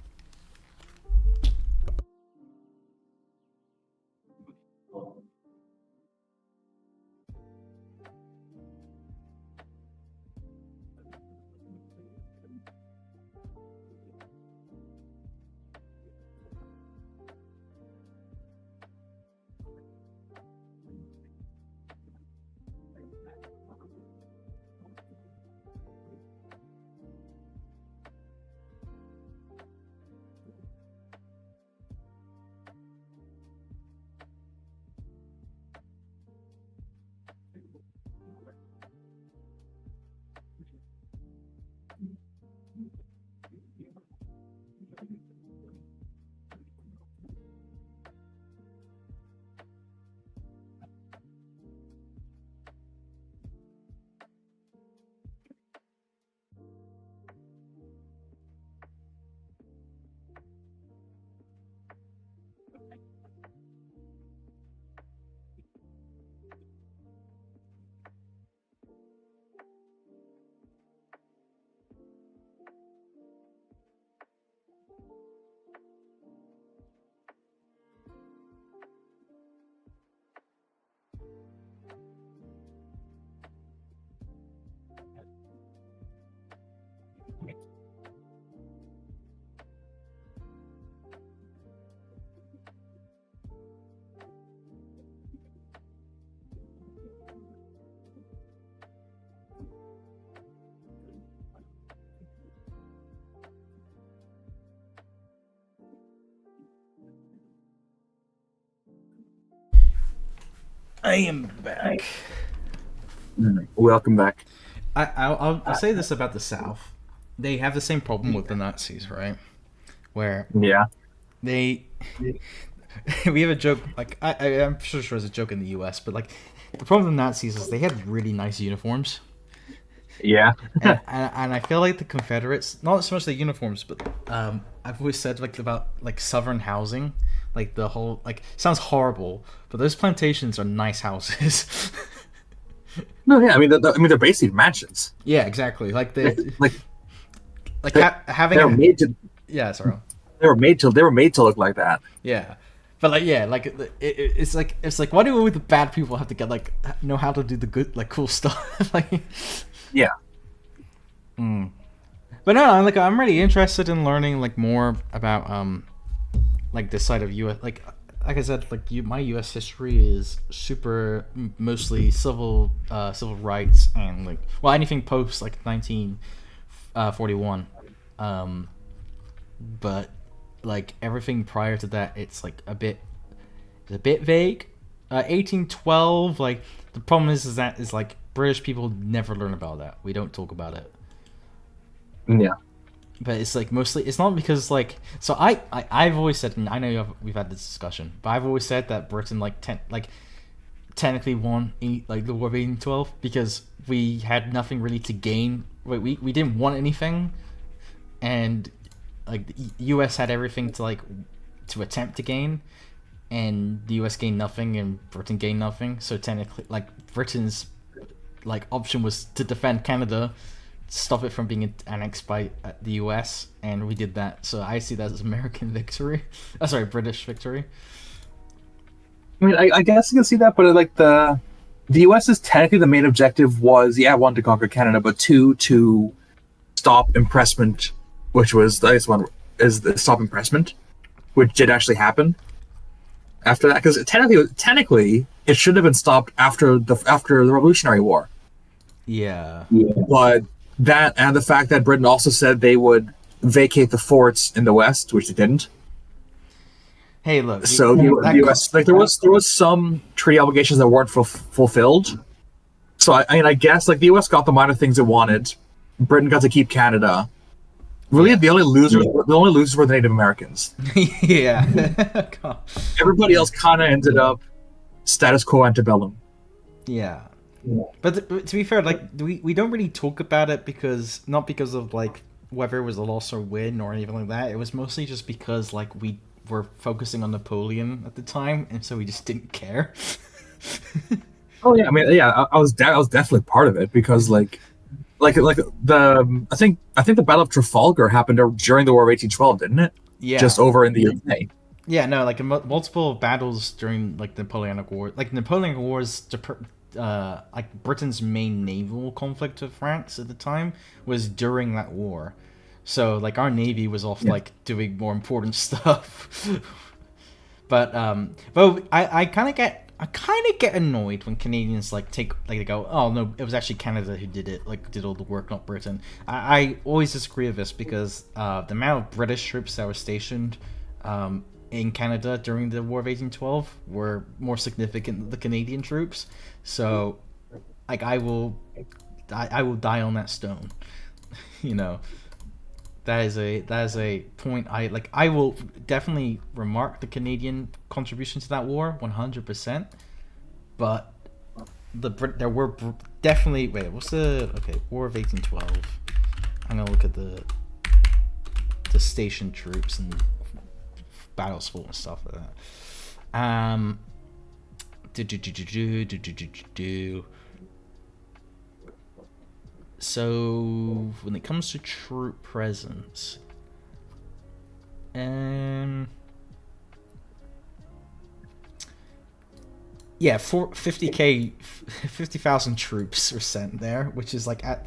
I am back. Welcome back. I'll say this about the South. They have the same problem with the Nazis, right? Where Yeah. they we have a joke like I'm sure it's a joke in the U.S., but like the problem with the Nazis is they had really nice uniforms, Yeah. and I feel like the Confederates, not so much the uniforms, but I've always said like about like Southern housing, like the whole like sounds horrible, but those plantations are nice houses. No, yeah. I mean, they're basically mansions. Yeah, exactly. Like the Like having they're made to. yeah, sorry. They were made to look like that. Yeah, but like yeah, like it's like why do all the bad people have to get like know how to do the good like cool stuff like Yeah. But no, like I'm really interested in learning like more about like this side of U.S. Like I said, like my U.S. history is super mostly civil rights and like well anything post like 1941, but like everything prior to that it's like a bit vague. 1812, like the problem is that is like British people never learn about that. We don't talk about it. Yeah. But it's like mostly it's not because like so I've always said, and I know we've had this discussion, but I've always said that Britain technically won like the War of 1812 because we had nothing really to gain. We didn't want anything, and like the U.S. had everything to attempt to gain, and the U.S. gained nothing and Britain gained nothing. So technically, like Britain's like option was to defend Canada, stop it from being annexed by the U.S., and we did that. So I see that as American victory. British victory. I mean, I guess you can see that, but like the U.S.'s technically the main objective was one to conquer Canada, but two to stop impressment, which was the nice one is the stop impressment, which did actually happen. After that, because technically it should have been stopped after the Revolutionary War. Yeah. But that and the fact that Britain also said they would vacate the forts in the West, which they didn't. Hey, look. So the U.S. like there was some treaty obligations that weren't fulfilled. So I guess like the U.S. got the minor things it wanted. Britain got to keep Canada. Really, the only losers were the Native Americans. Yeah. Everybody else kind of ended up status quo antebellum. Yeah. But to be fair, like we don't really talk about it not because of like whether it was a loss or win or anything like that. It was mostly just because like we were focusing on Napoleon at the time, and so we just didn't care. Oh yeah, I mean I was definitely part of it because like the I think the Battle of Trafalgar happened during the War of 1812, didn't it? Yeah. Just over in the UK. Yeah, no, like multiple battles during like the Napoleonic War. Like Napoleonic Wars, like Britain's main naval conflict with France at the time was during that war. So like our navy was off like doing more important stuff. But I kind of get annoyed when Canadians they go, oh no, it was actually Canada who did it, like did all the work, not Britain. I always disagree with this because the amount of British troops that were stationed in Canada during the War of 1812 were more significant than the Canadian troops. So like I will die on that stone. You know. That is a point I will definitely remark the Canadian contribution to that war 100%, but there were definitely War of 1812. I'm gonna look at the station troops and battles fought and stuff like that. So when it comes to troop presence, 50,000 troops were sent there, which is like at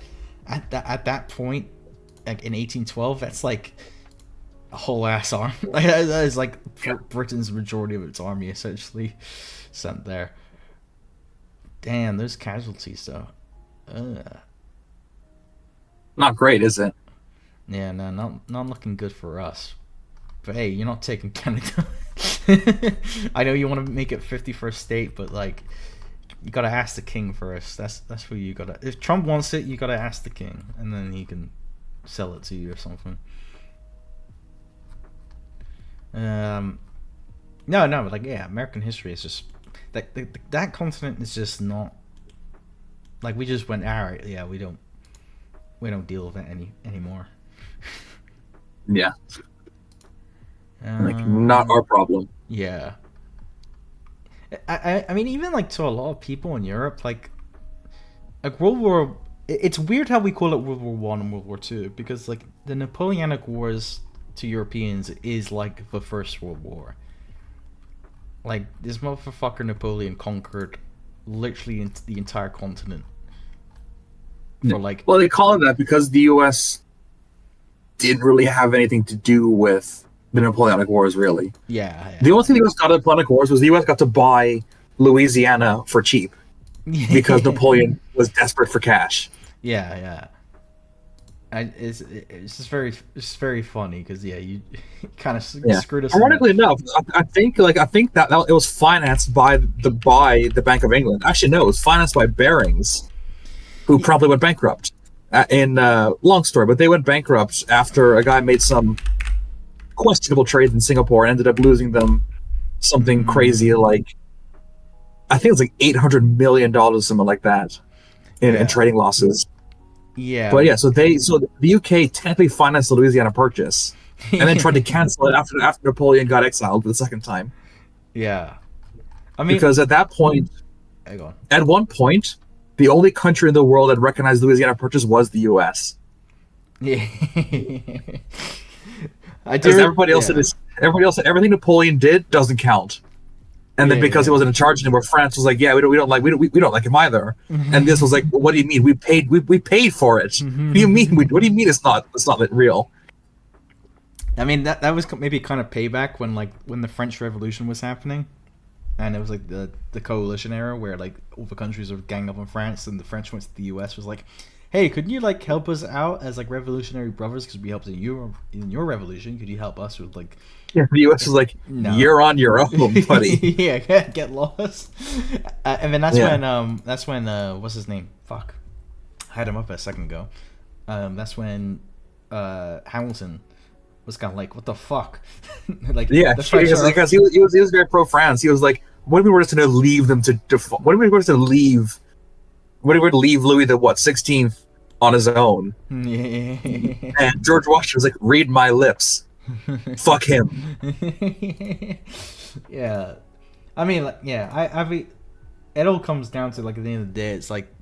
that point, like in 1812, that's like a whole ass army. That is like Britain's majority of its army essentially sent there. Damn, those casualties though. Not great, is it? Yeah, no, not looking good for us. But hey, you're not taking Canada. I know you want to make it 51st state, but like, You gotta ask the king first. That's who you gotta. If Trump wants it, you gotta ask the king, and then he can sell it to you or something. No, but like, yeah, American history is just that continent is just not like, we just went, all right, yeah, we don't deal with it anymore. Yeah. Like, not our problem. Yeah. I mean, even like to a lot of people in Europe, like World War. It's weird how we call it World War One and World War Two, because like the Napoleonic Wars to Europeans is like the First World War. Like, this motherfucker Napoleon conquered literally the entire continent. For like, well, they call it that because the U.S. didn't really have anything to do with the Napoleonic Wars, really. Yeah. The only thing the U.S. got out of the Napoleonic Wars was the U.S. got to buy Louisiana for cheap because Napoleon was desperate for cash. Yeah. It's just very funny because you kind of screwed us. Ironically enough, I think that it was financed by the Bank of England. Actually, no, it was financed by Barings, who probably went bankrupt. Long story, but they went bankrupt after a guy made some questionable trades in Singapore and ended up losing them something crazy, like I think it's like $800 million, something like that, in trading losses. Yeah. But yeah, so the UK technically financed the Louisiana Purchase, and then tried to cancel it after Napoleon got exiled for the second time. Yeah. I mean, because at that point, at one point, the only country in the world that recognized Louisiana Purchase was the US. Yeah. Because everybody else said everything Napoleon did doesn't count. And then because he wasn't in charge anymore, France was like, "Yeah, we don't like him either." And this was like, well, "What do you mean? We paid for it. What do you mean? What do you mean it's not real?" I mean, that was maybe kind of payback when the French Revolution was happening, and it was like the coalition era where like all the countries were ganging up on France, and the French went to the US, was like, "Hey, couldn't you like help us out as like revolutionary brothers because we helped in your revolution? Could you help us with like?" Yeah, the U.S. was like, no. "You're on your own, buddy." Yeah, get lost. And then that's when what's his name? Fuck, I had him up a second ago. That's when Hamilton was kind of like, "What the fuck?" Like, yeah, because he was very pro France. He was like, "What if we were just going to leave them to? What if we were just going to leave? What if we were to leave Louis the 16th on his own?" Yeah. And George Washington was like, "Read my lips." Fuck him. Yeah, I mean, like, I mean, it all comes down to like at the end of the day, it's like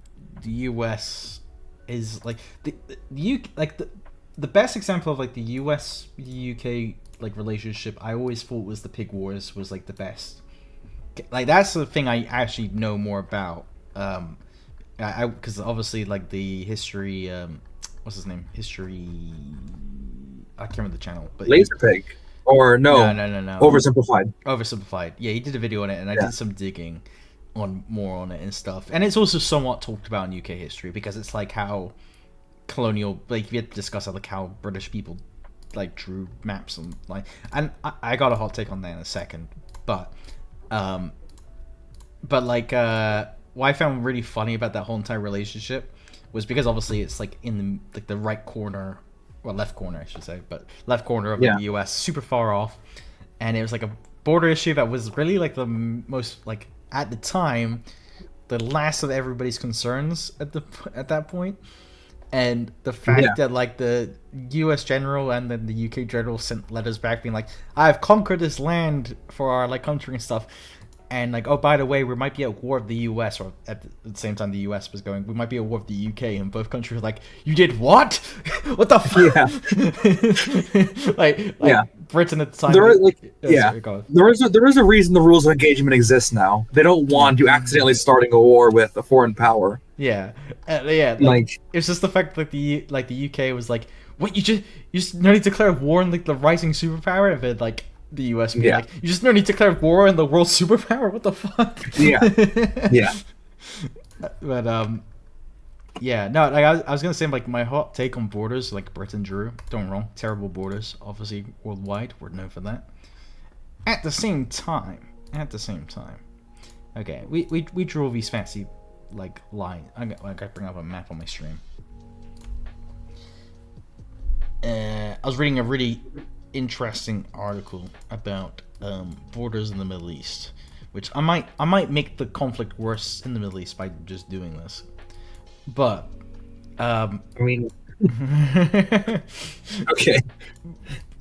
the U.S. is like the best example of like the U.S. UK like relationship. I always thought was the Pig Wars was like the best. Like, that's the thing I actually know more about. Because obviously like the history. What's his name? History. I can't remember the channel, but Laserpig, or no, Oversimplified. Yeah, he did a video on it, and I did some digging more on it and stuff. And it's also somewhat talked about in UK history because it's like how colonial, like we had to discuss like how British people like drew maps and like. And I got a hot take on that in a second, but like what I found really funny about that whole entire relationship was because obviously it's like in the right corner. Well, left corner, I should say, but left corner of the U.S., super far off, and it was like a border issue that was really like the most, like at the time, the last of everybody's concerns at that point, and the fact that like the U.S. general and then the U.K. general sent letters back being like, "I've conquered this land for our like country and stuff." And like, oh, by the way, we might be at war with the U.S. or at the same time the U.S. was going, we might be at war with the U.K. And both countries were like, "You did what? What the fuck?" Yeah. like Britain at the time. There is a reason the rules of engagement exist now. They don't want you accidentally starting a war with a foreign power. Yeah, like it's just the fact that the UK was like, "What, you just no need to declare war on like the rising superpower," of it like. The U.S. being like, "You just no need to declare war on the world superpower." What the fuck? Yeah. But no. Like I was gonna say, like my hot take on borders, like Britain drew. Don't get me wrong, terrible borders. Obviously, worldwide, we're known for that. At the same time, Okay, we drew these fancy like lines. I gotta bring up a map on my stream. I was reading a really interesting article about borders in the Middle East, which I might make the conflict worse in the Middle East by just doing this, but I mean, okay.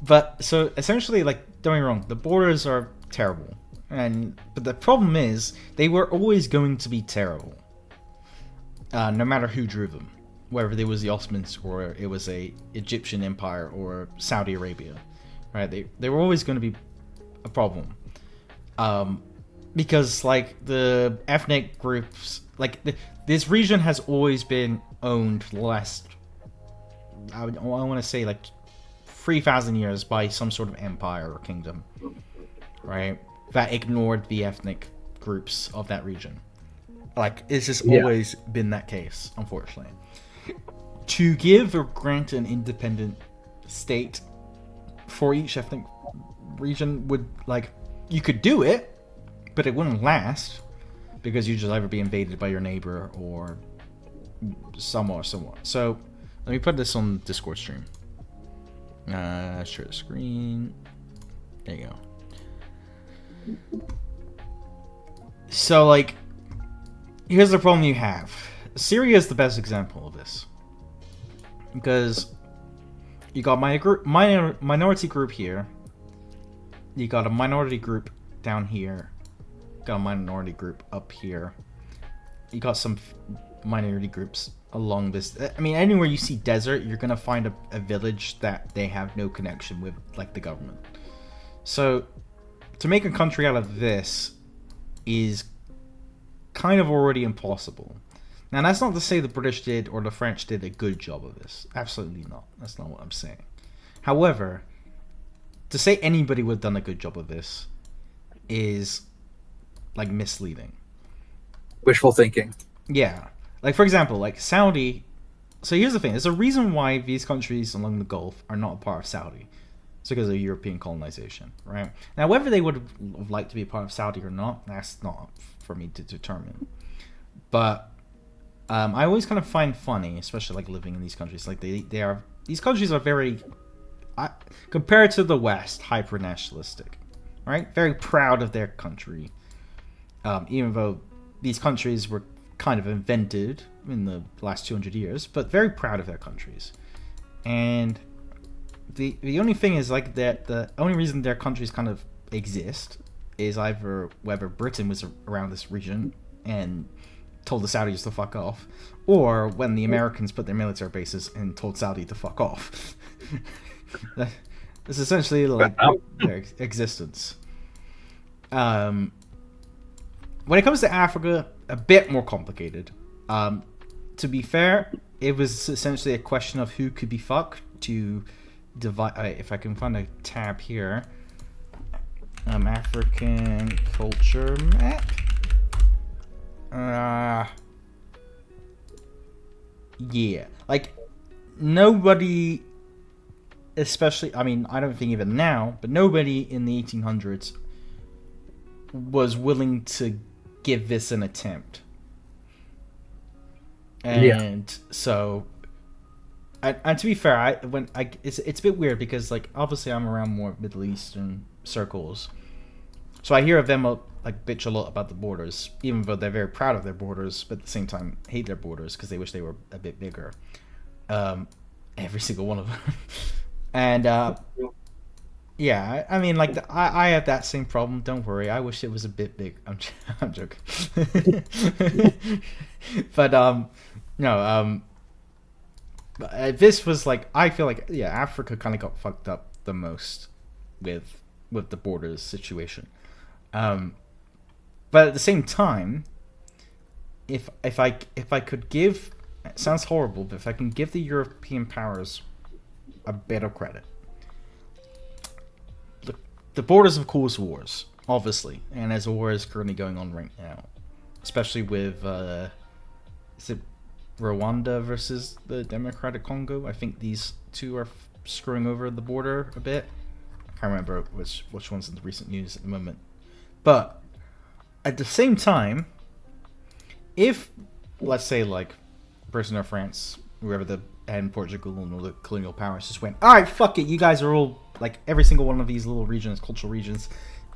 But so essentially, like, don't get me wrong, the borders are terrible, but the problem is they were always going to be terrible, no matter who drew them, whether it was the Ottomans or it was a Egyptian empire or Saudi Arabia, right? They were always going to be a problem, because like the ethnic groups, like this region has always been owned for the last, I want to say like 3,000 years by some sort of empire or kingdom, right? That ignored the ethnic groups of that region. Like, it's just always been that case, unfortunately. To give or grant an independent state for each ethnic region would, like, you could do it, but it wouldn't last, because you'd just either be invaded by your neighbor or someone. So, let me put this on Discord stream. Share the screen. There you go. So, like, here's the problem you have. Syria is the best example of this, because you got minority group here, you got a minority group down here, got a minority group up here, you got some minority groups along this. I mean, anywhere you see desert, you're gonna find a village that they have no connection with, like the government. So to make a country out of this is kind of already impossible. Now, that's not to say the British did or the French did a good job of this. Absolutely not. That's not what I'm saying. However, to say anybody would have done a good job of this is, like, misleading. Wishful thinking. Yeah. Like, for example, like Saudi. So here's the thing. There's a reason why these countries along the Gulf are not a part of Saudi. It's because of European colonization, right? Now, whether they would have liked to be a part of Saudi or not, that's not for me to determine. But I always kind of find funny, especially like living in these countries. Like these countries are very, compared to the West, hyper nationalistic, right? Very proud of their country, even though these countries were kind of invented in the last 200 years, but very proud of their countries. And the only thing is, like, that the only reason their countries kind of exist is either whether Britain was around this region and told the Saudis to fuck off, or when the Americans put their military bases and told Saudi to fuck off. It's essentially like their existence. When it comes to Africa, a bit more complicated. To be fair, it was essentially a question of who could be fucked to divide. If I can find a tab here, African culture map. Yeah, like nobody, especially, I mean, I don't think even now, but nobody in the 1800s was willing to give this an attempt. And so, and to be fair, it's a bit weird because, like, obviously I'm around more Middle Eastern circles, so I hear of them like bitch a lot about the borders, even though they're very proud of their borders, but at the same time hate their borders because they wish they were a bit bigger. Every single one of them. And yeah, I mean, like, I have that same problem. Don't worry, I wish it was a bit big. I'm joking. But no, this was like, I feel like, yeah, Africa kind of got fucked up the most with the borders situation. But at the same time, if I could give, it sounds horrible, but if I can give the European powers a bit of credit, the borders have caused wars, obviously, and as a war is currently going on right now, especially with is it Rwanda versus the Democratic Congo? I think these two are screwing over the border a bit. I can't remember which one's in the recent news at the moment, but At the same time, if, let's say, like, Britain or France, whoever and Portugal and all the colonial powers just went, all right, fuck it, you guys are all, like, every single one of these little regions, cultural regions,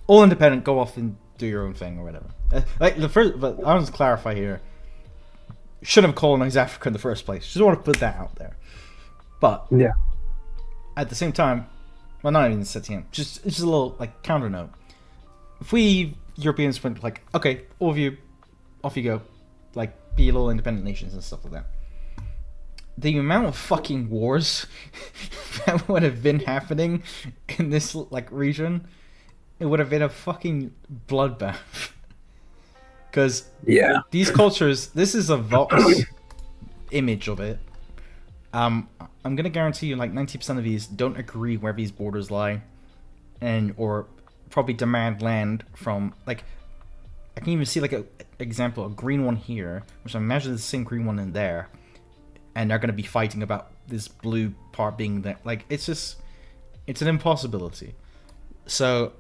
all independent, go off and do your own thing or whatever. But I want to clarify here, shouldn't have colonized Africa in the first place. Just want to put that out there. But Yeah. at the same time, well, not even setting up, just a little like counter note. If we Europeans went like, okay, all of you, off you go, like be little independent nations and stuff like that. The amount of fucking wars that would have been happening in this like region, it would have been a fucking bloodbath. Because these cultures, this is a Vox image of it. I'm gonna guarantee you, like 90% of these don't agree where these borders lie, or probably demand land from. Like, I can even see like a example, a green one here, which I imagine is the same green one in there, and they're gonna be fighting about this blue part being there. Like, it's an impossibility. So,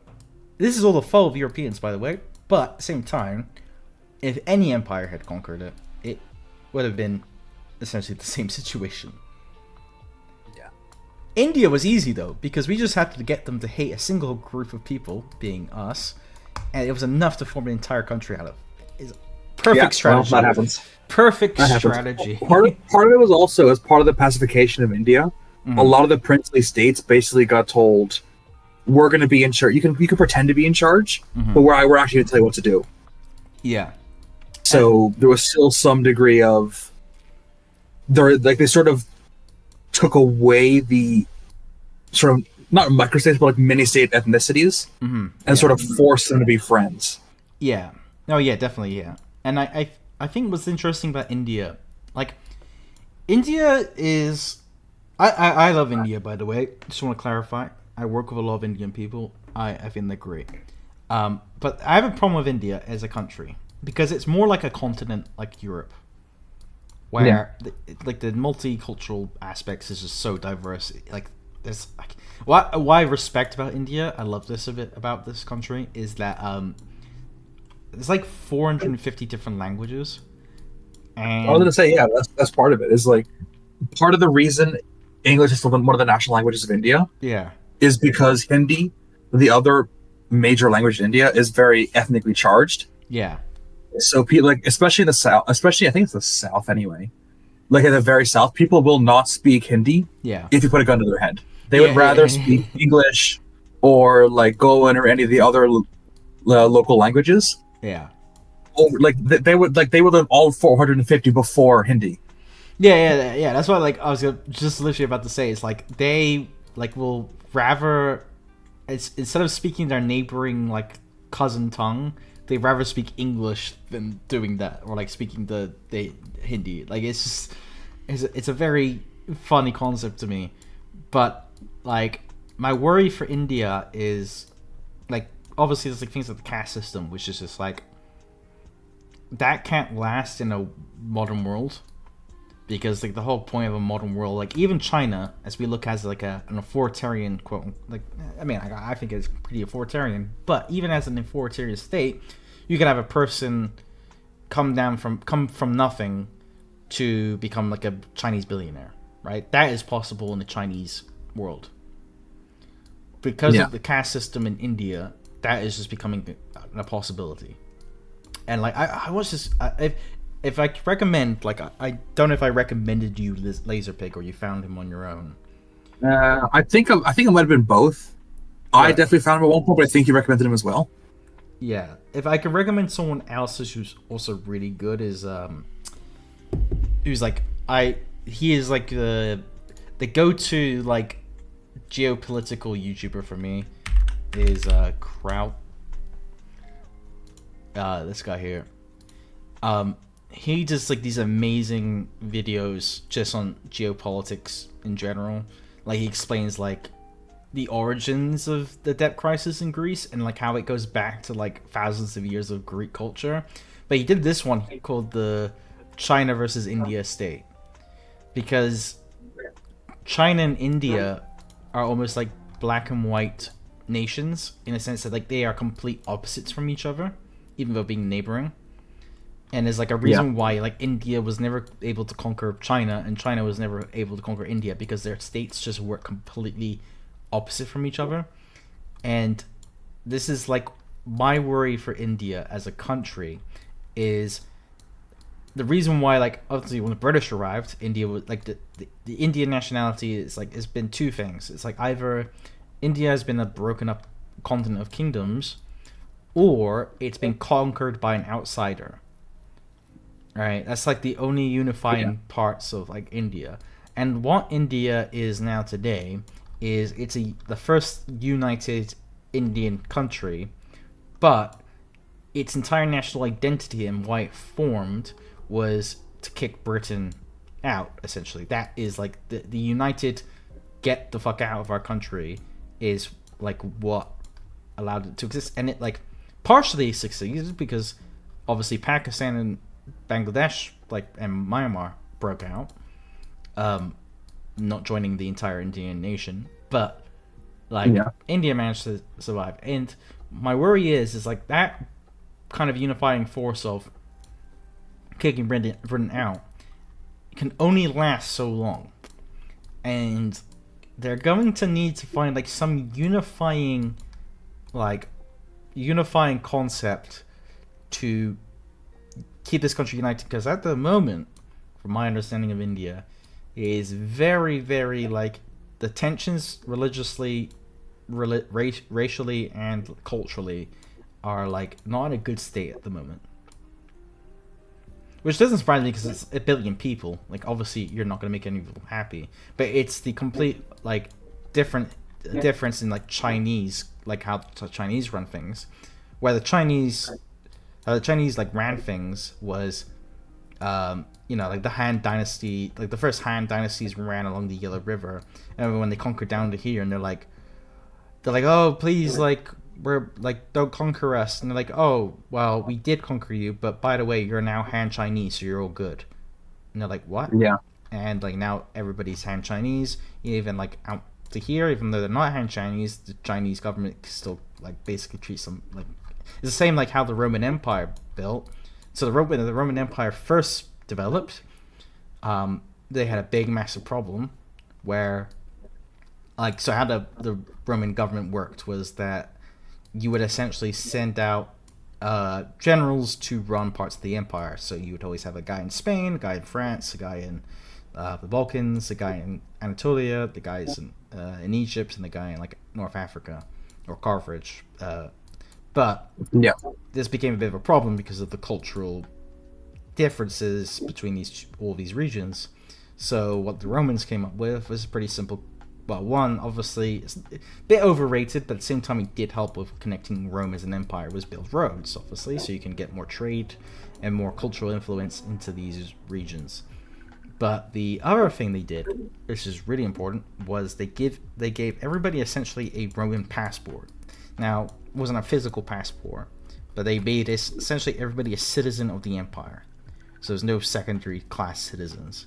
this is all the fault of Europeans, by the way. But at the same time, if any empire had conquered it, it would have been essentially the same situation. Yeah. India was easy though, because we just had to get them to hate a single group of people, being us, and it was enough to form an entire country out of. It's perfect strategy. Well, that happens. Perfect That strategy. Part of it was also as part of the pacification of India. Mm-hmm. A lot of the princely states basically got told, "We're going to be in charge. You can pretend to be in charge, but we're actually going to tell you what to do." Yeah. So there was still some degree of they sort of took away the sort of not microstates but like mini state ethnicities and sort of forced them to be friends. Yeah. No, yeah, definitely, yeah. And I think what's interesting about India, like, India is... I love India, by the way. Just want to clarify. I work with a lot of Indian people. I think they're great. But I have a problem with India as a country, because it's more like a continent like Europe, where the multicultural aspects is just so diverse. Like, there's like, what I respect about India, I love this a bit about this country, is that there's like 450 different languages. And I was gonna say, yeah, that's part of it. Is like part of the reason English is still one of the national languages of India. Yeah, is because Hindi, the other major language in India, is very ethnically charged. Yeah. So people, like, especially in the south, especially I think it's the south anyway, like in the very south, people will not speak Hindi. Yeah. If you put a gun to their head, they would rather speak English or like Goan or any of the other local languages. Yeah. Over, like they would learn all 450 before Hindi. Yeah. That's what, like, I was just literally about to say. It's like they like will rather, instead of speaking their neighboring like cousin tongue, they rather speak English than doing that, or like speaking the Hindi. Like, it's just it's a very funny concept to me. But like, my worry for India is, like, obviously there's like things like the caste system, which is just like, that can't last in a modern world, because like the whole point of a modern world, like even China, as we look as like an authoritarian quote, like, I mean, I think it's pretty authoritarian, but even as an authoritarian state, you could have a person come from nothing to become like a Chinese billionaire, right? That is possible in the Chinese world. Because of the caste system in India, that is just becoming a possibility. And like, I was just, if I recommend, like, I don't know if I recommended you Laserpig or you found him on your own. I think it might have been both. Yeah. I definitely found him at one point, but I think you recommended him as well. Yeah, if I could recommend someone else who's also really good, is he is like the go-to like geopolitical YouTuber for me is Kraut. This guy here. He does like these amazing videos just on geopolitics in general. Like, he explains like the origins of the debt crisis in Greece and like how it goes back to like thousands of years of Greek culture. But he did this one called the China versus India state, because China and India are almost like black and white nations in a sense that like they are complete opposites from each other, even though being neighboring. And there's like a reason why like India was never able to conquer China, and China was never able to conquer India, because their states just work completely opposite from each other. And this is like my worry for India as a country is the reason why, like, obviously when the British arrived, India was like the Indian nationality is like, it's been two things. It's like either India has been a broken up continent of kingdoms, or it's been conquered by an outsider. Right, that's like the only unifying parts of like India. And what India is now today is the first united Indian country, but its entire national identity and why it formed was to kick Britain out, essentially. That is like the united, get the fuck out of our country is like what allowed it to exist. And it like partially succeeded because obviously Pakistan and Bangladesh, like, and Myanmar broke out, not joining the entire Indian nation, but like India managed to survive. And my worry is like that kind of unifying force of kicking Britain out can only last so long, and they're going to need to find like some unifying concept to keep this country united, because at the moment, from my understanding of India, is very, very like the tensions religiously, racially, and culturally are like not in a good state at the moment. Which doesn't surprise me because it's 1 billion people. Like, obviously, you're not going to make any of them happy, but it's the complete like difference in like Chinese, like how the Chinese run things, where the Chinese like ran things was, like the Han Dynasty, like the first Han dynasties ran along the Yellow River, and when they conquered down to here, and they're like, oh please, like we're like, don't conquer us, and they're like, oh well, we did conquer you, but by the way, you're now Han Chinese, so you're all good. And they're like, what? Yeah. And like now everybody's Han Chinese, even like out to here, even though they're not Han Chinese, the Chinese government still like basically treats them like. It's the same like how the Roman Empire built. So the Roman Empire first developed, they had a big, massive problem where, like, so how the Roman government worked was that you would essentially send out generals to run parts of the empire. So you would always have a guy in Spain, a guy in France, a guy in the Balkans, a guy in Anatolia, the guys in Egypt, and the guy in like North Africa or Carthage. But this became a bit of a problem because of the cultural differences between all these regions. So what the Romans came up with was pretty simple. Well, one, obviously, it's a bit overrated, but at the same time it did help with connecting Rome as an empire, was build roads, obviously, so you can get more trade and more cultural influence into these regions. But the other thing they did, which is really important, was they gave everybody essentially a Roman passport. Now, it wasn't a physical passport, but they made essentially everybody a citizen of the empire. So there's no secondary class citizens.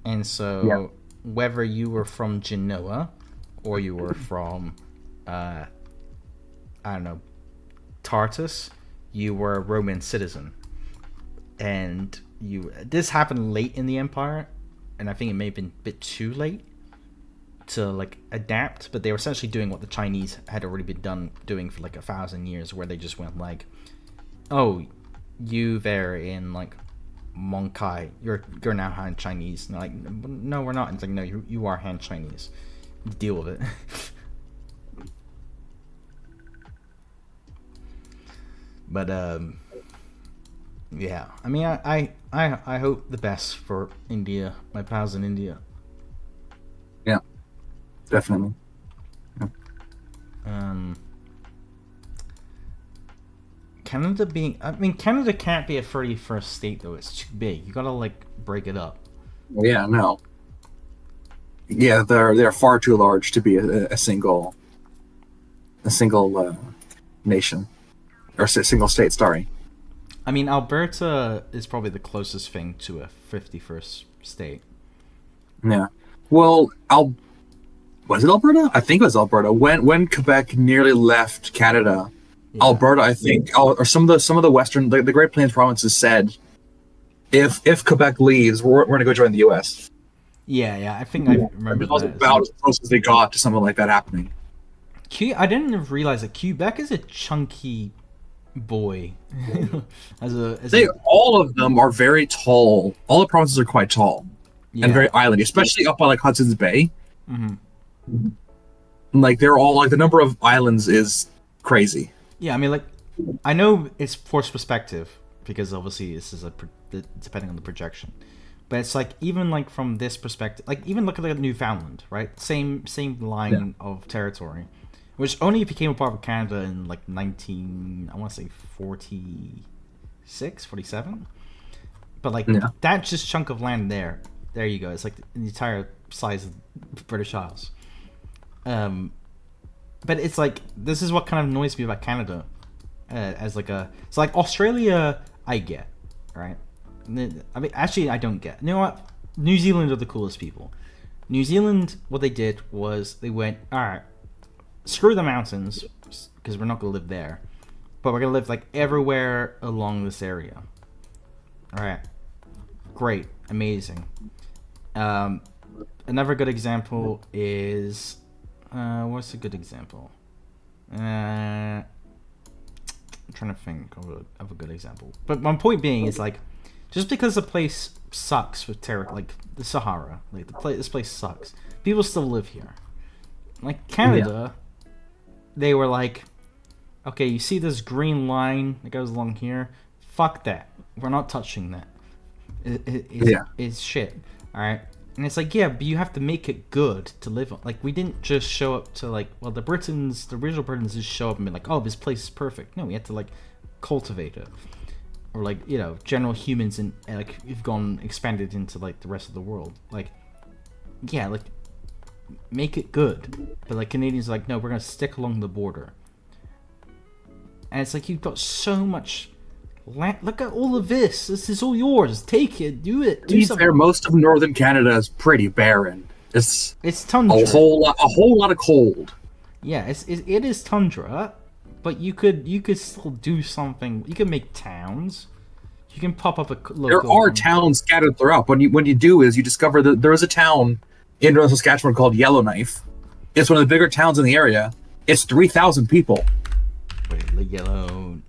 And so whether you were from Genoa or you were from, I don't know, Tartus, you were a Roman citizen. And this happened late in the empire, and I think it may have been a bit too late to like adapt, but they were essentially doing what the Chinese had already been doing for like 1,000 years, where they just went like, oh, you there in like Monkai, you're now Han Chinese. And they're like, no, we're not. And it's like, no, you are Han Chinese. Deal with it. But yeah, I mean, I hope the best for India, my pals in India. Yeah, definitely. Canada can't be a 31st state though. It's too big. You gotta like break it up. Yeah, no. Yeah, they're far too large to be a single nation or single state. Sorry. I mean, Alberta is probably the closest thing to a 51st state. Yeah. Well, was it Alberta? I think it was Alberta. When Quebec nearly left Canada, Yeah. Alberta, I think, or some of the western, the Great Plains provinces said, if Quebec leaves, we're going to go join the U.S. Yeah. I think I remember That was that. about as close as they got to something like that happening. I didn't even realize that Quebec is a chunky boy. All of them are very tall. All the provinces are quite tall Yeah. and very islandy, especially up by like Hudson's Bay. Mm-hmm. Like they're all like the number of islands is crazy. Yeah, I mean, like, I know it's forced perspective because obviously this is depending on the projection, but it's like even like from this perspective, like even look at like Newfoundland, right? Same line of territory, which only became a part of Canada in like 46, 47. But like that just chunk of land there you go. It's like the entire size of British Isles. But it's like this is what kind of annoys me about Canada, as like it's like Australia I get, right? I mean, actually I don't get. You know what? New Zealand are the coolest people. New Zealand, what they did was they went, all right, screw the mountains because we're not gonna live there, but we're gonna live like everywhere along this area. All right, great, amazing. Another good example is. What's a good example? I'm trying to think of a good example. But my point being is like, just because a place sucks with like the Sahara, like this place sucks, people still live here. Like Canada, they were like, okay, you see this green line that goes along here? Fuck that. We're not touching that. It's shit. All right. And it's like, yeah, but you have to make it good to live on. Like, we didn't just show up to, like, well, the original Britons just show up and be like, oh, this place is perfect. No, we had to, like, cultivate it. Or, like, you know, general humans and like, you've expanded into, like, the rest of the world. Like, yeah, like, make it good. But, like, Canadians are like, no, we're going to stick along the border. And it's like, you've got so much... Look at all of this. This is all yours. Take it. Do it. Do something. Fair, most of northern Canada is pretty barren. It's tundra. A whole lot of cold. Yeah, it is tundra, but you could still do something. You can make towns. You can pop up a local. There are towns scattered throughout. When you do is you discover that there is a town in North Saskatchewan called Yellowknife. It's one of the bigger towns in the area. It's 3,000 people. Wait, the Yellowknife.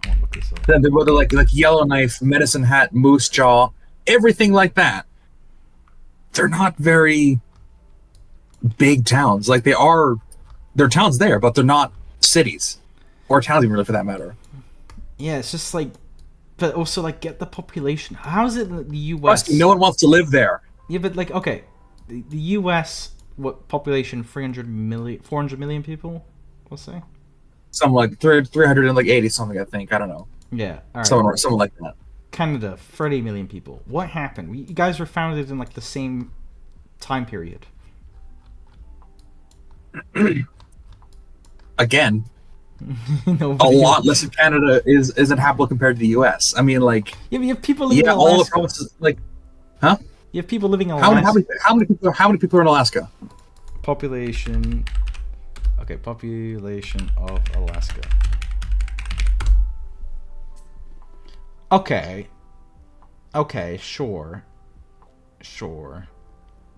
I want to look this up. Then they're like Yellowknife, Medicine Hat, Moose Jaw, everything like that. They're not very big towns. Like they're towns there, but they're not cities or towns even really for that matter. Yeah, it's just like, but also like get the population. How is it that the U.S. No one wants to live there. Yeah, but like okay, the U.S. what population? 400 million people. We'll say. Something like 380 something, I think. I don't know. Yeah, all right. Something like that. Canada, 30 million people. What happened? You guys were founded in like the same time period. Again, a lot less of Canada isn't habitable compared to the U.S. I mean, like yeah, but you have people living in Alaska. All the provinces, like, huh? You have people living in Alaska. How many people are in Alaska? Population. Okay, population of Alaska. Okay, sure.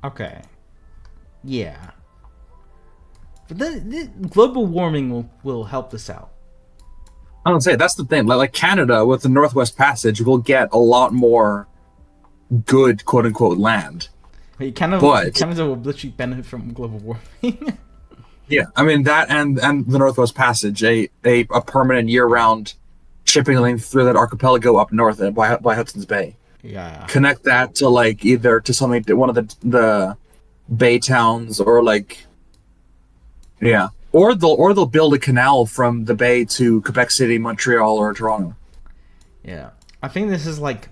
Okay. Yeah. But the global warming will help this out. I don't say that's the thing. Like Canada with the Northwest Passage will get a lot more good quote unquote land. Canada will literally benefit from global warming. Yeah, I mean that and the Northwest Passage, a permanent year-round shipping lane through that archipelago up north by Hudson's Bay. Yeah. Connect that to like either to something one of the bay towns or like yeah, or they'll build a canal from the bay to Quebec City, Montreal, or Toronto. Yeah, I think this is like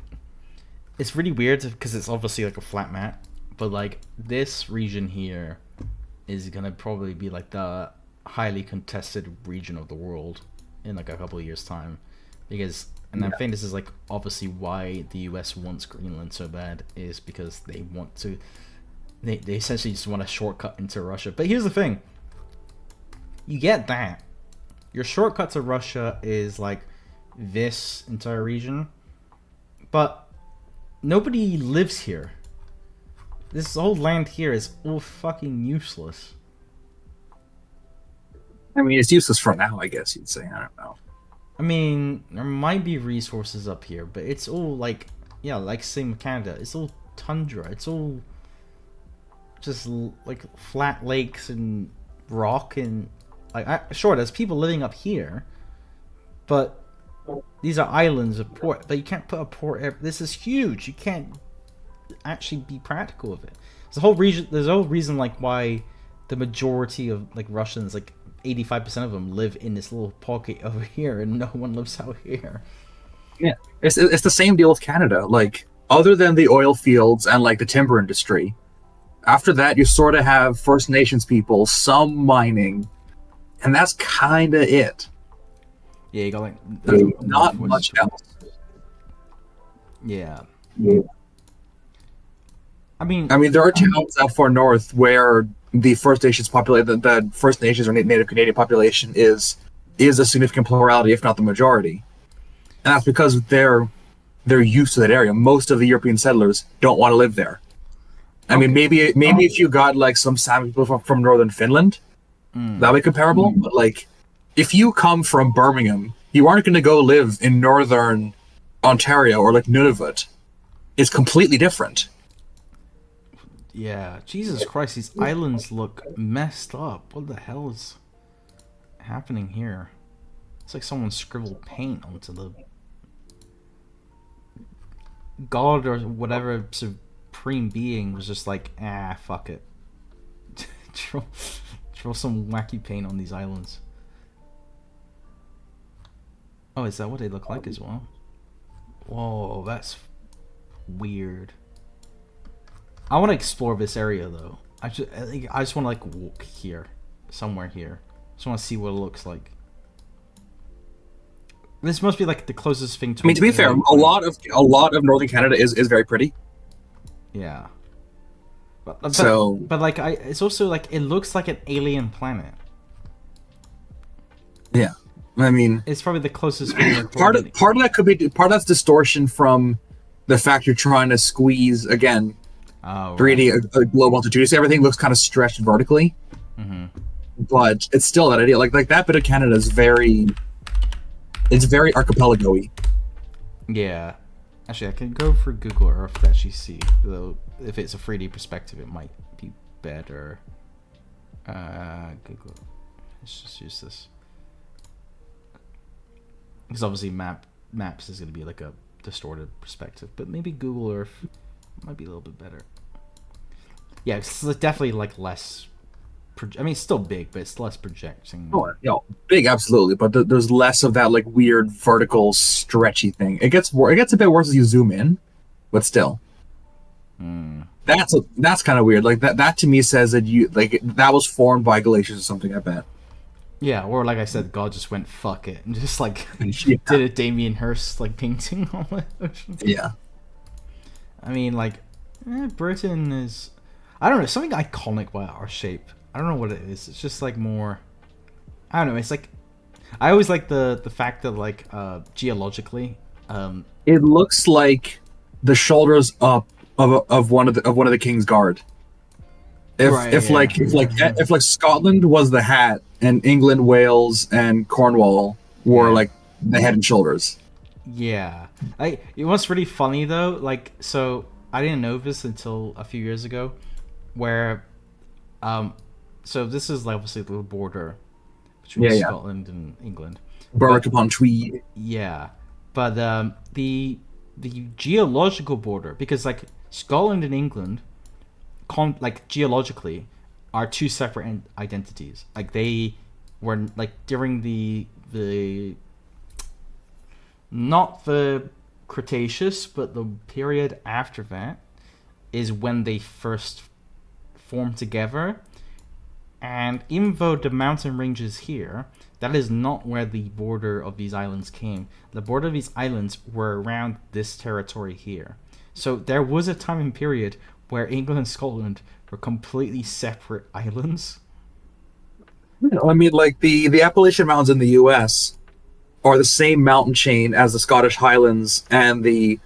it's really weird because it's obviously like a flat map, but like this region here is gonna probably be like the highly contested region of the world in like a couple of years' time, because I think this is like obviously why the US wants Greenland so bad is because they want to, they essentially just want a shortcut into Russia. But here's the thing: you get that, your shortcut to Russia is like this entire region, but nobody lives here. This whole land here is all fucking useless. I mean, it's useless for now, I guess you'd say. I don't know. I mean, there might be resources up here, but it's all like, yeah, like same with Canada. It's all tundra. It's all just like flat lakes and rock and like. Sure, there's people living up here, but these are islands of port. But you can't put a port. This is huge. You can't actually be practical with it. There's a whole region. There's a whole reason like why the majority of like Russians, like 85% of them, live in this little pocket over here, and no one lives out here. Yeah, it's the same deal with Canada. Like, other than the oil fields and like the timber industry, after that you sort of have First Nations people, some mining, and that's kind of it. Yeah, you got like not much else. Yeah. Yeah. I mean, there are towns out far north where the First Nations population, the First Nations or Native Canadian population is a significant plurality, if not the majority, and that's because they're used to that area. Most of the European settlers don't want to live there. I mean, maybe if you got like some Sami people from northern Finland, that'd be comparable. But like, if you come from Birmingham, you aren't going to go live in northern Ontario or like Nunavut. It's completely different. Yeah, Jesus Christ, these islands look messed up. What the hell is happening here? It's like someone scribbled paint onto the god or whatever supreme being was just like, fuck it. Throw some wacky paint on these islands. Oh, is that what they look like as well? Whoa, that's weird. I want to explore this area though. I just want to like walk here, somewhere here. Just want to see what it looks like. This must be like the closest thing to. I mean, to be fair, a lot of northern Canada is very pretty. Yeah. But like it's also like it looks like an alien planet. Yeah, I mean, it's probably the closest thing. part of that could be that's distortion from the fact you're trying to squeeze again. Oh, 3D a globe onto 2D, so everything looks kind of stretched vertically. Mm-hmm. But it's still that idea. Like that bit of Canada is very archipelago-y. Yeah. Actually, I can go for Google Earth to actually see. Though if it's a 3D perspective, it might be better. Google. Let's just use this. Because obviously maps is going to be like a distorted perspective, but maybe Google Earth might be a little bit better. Yeah, it's definitely like less. I mean, it's still big, but it's less projecting. Oh, big, absolutely, but there's less of that like weird vertical stretchy thing. It gets a bit worse as you zoom in, but still. That's kind of weird. Like that to me says that that was formed by glaciers or something. I bet. Yeah, or like I said, God just went fuck it and just like did a Damien Hirst like painting on the ocean. Yeah. I mean, like, Britain is, I don't know, something iconic about our shape. I don't know what it is. It's just like more, I don't know. It's like, I always like the fact that like geologically, it looks like the shoulders up of one of the King's Guard. If Scotland was the hat and England, Wales, and Cornwall were like the head and shoulders. Yeah. What's really funny though, like, so I didn't know this until a few years ago, where, so this is like obviously the border between Scotland and England. Berwick upon Tweed. Yeah, but the geological border, because like Scotland and England, like geologically, are two separate identities. Like they were like during the not the Cretaceous, but the period after that is when they first formed together. And even though the mountain ranges here, that is not where the border of these islands came. The border of these islands were around this territory here. So there was a time and period where England and Scotland were completely separate islands. I mean, like the Appalachian Mountains in the U.S. are the same mountain chain as the Scottish Highlands and the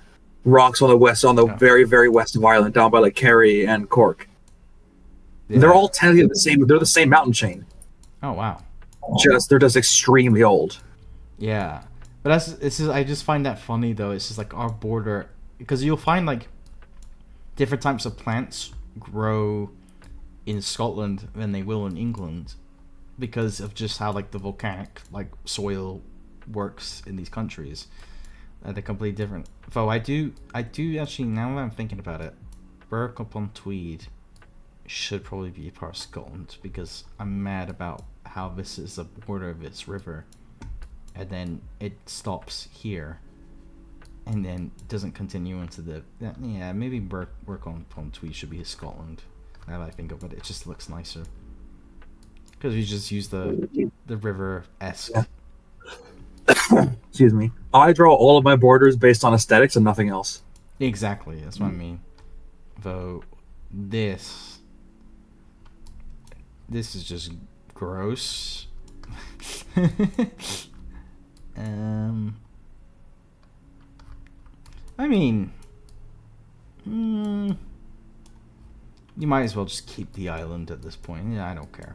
rocks on the west, on the Oh, very, very west of Ireland, down by like Kerry and Cork. They're yeah. all technically the same. They're the same mountain chain. Oh wow. Just they're just extremely old. Yeah. But I just find that funny though. It's just like our border, because you'll find like different types of plants grow in Scotland than they will in England, because of just how like the volcanic like soil works in these countries. They're completely different. Though I do actually, now that I'm thinking about it, Berwick upon Tweed should probably be a part of Scotland, because I'm mad about how this is the border of its river, and then it stops here, and then doesn't continue into the yeah, maybe Berwick upon Tweed should be Scotland. Now that I think of it, it just looks nicer because we just use the river esque. Yeah. Excuse me. I draw all of my borders based on aesthetics and nothing else. Exactly, that's what I mean. Though this is just gross. um, I mean, you might as well just keep the island at this point. Yeah, I don't care.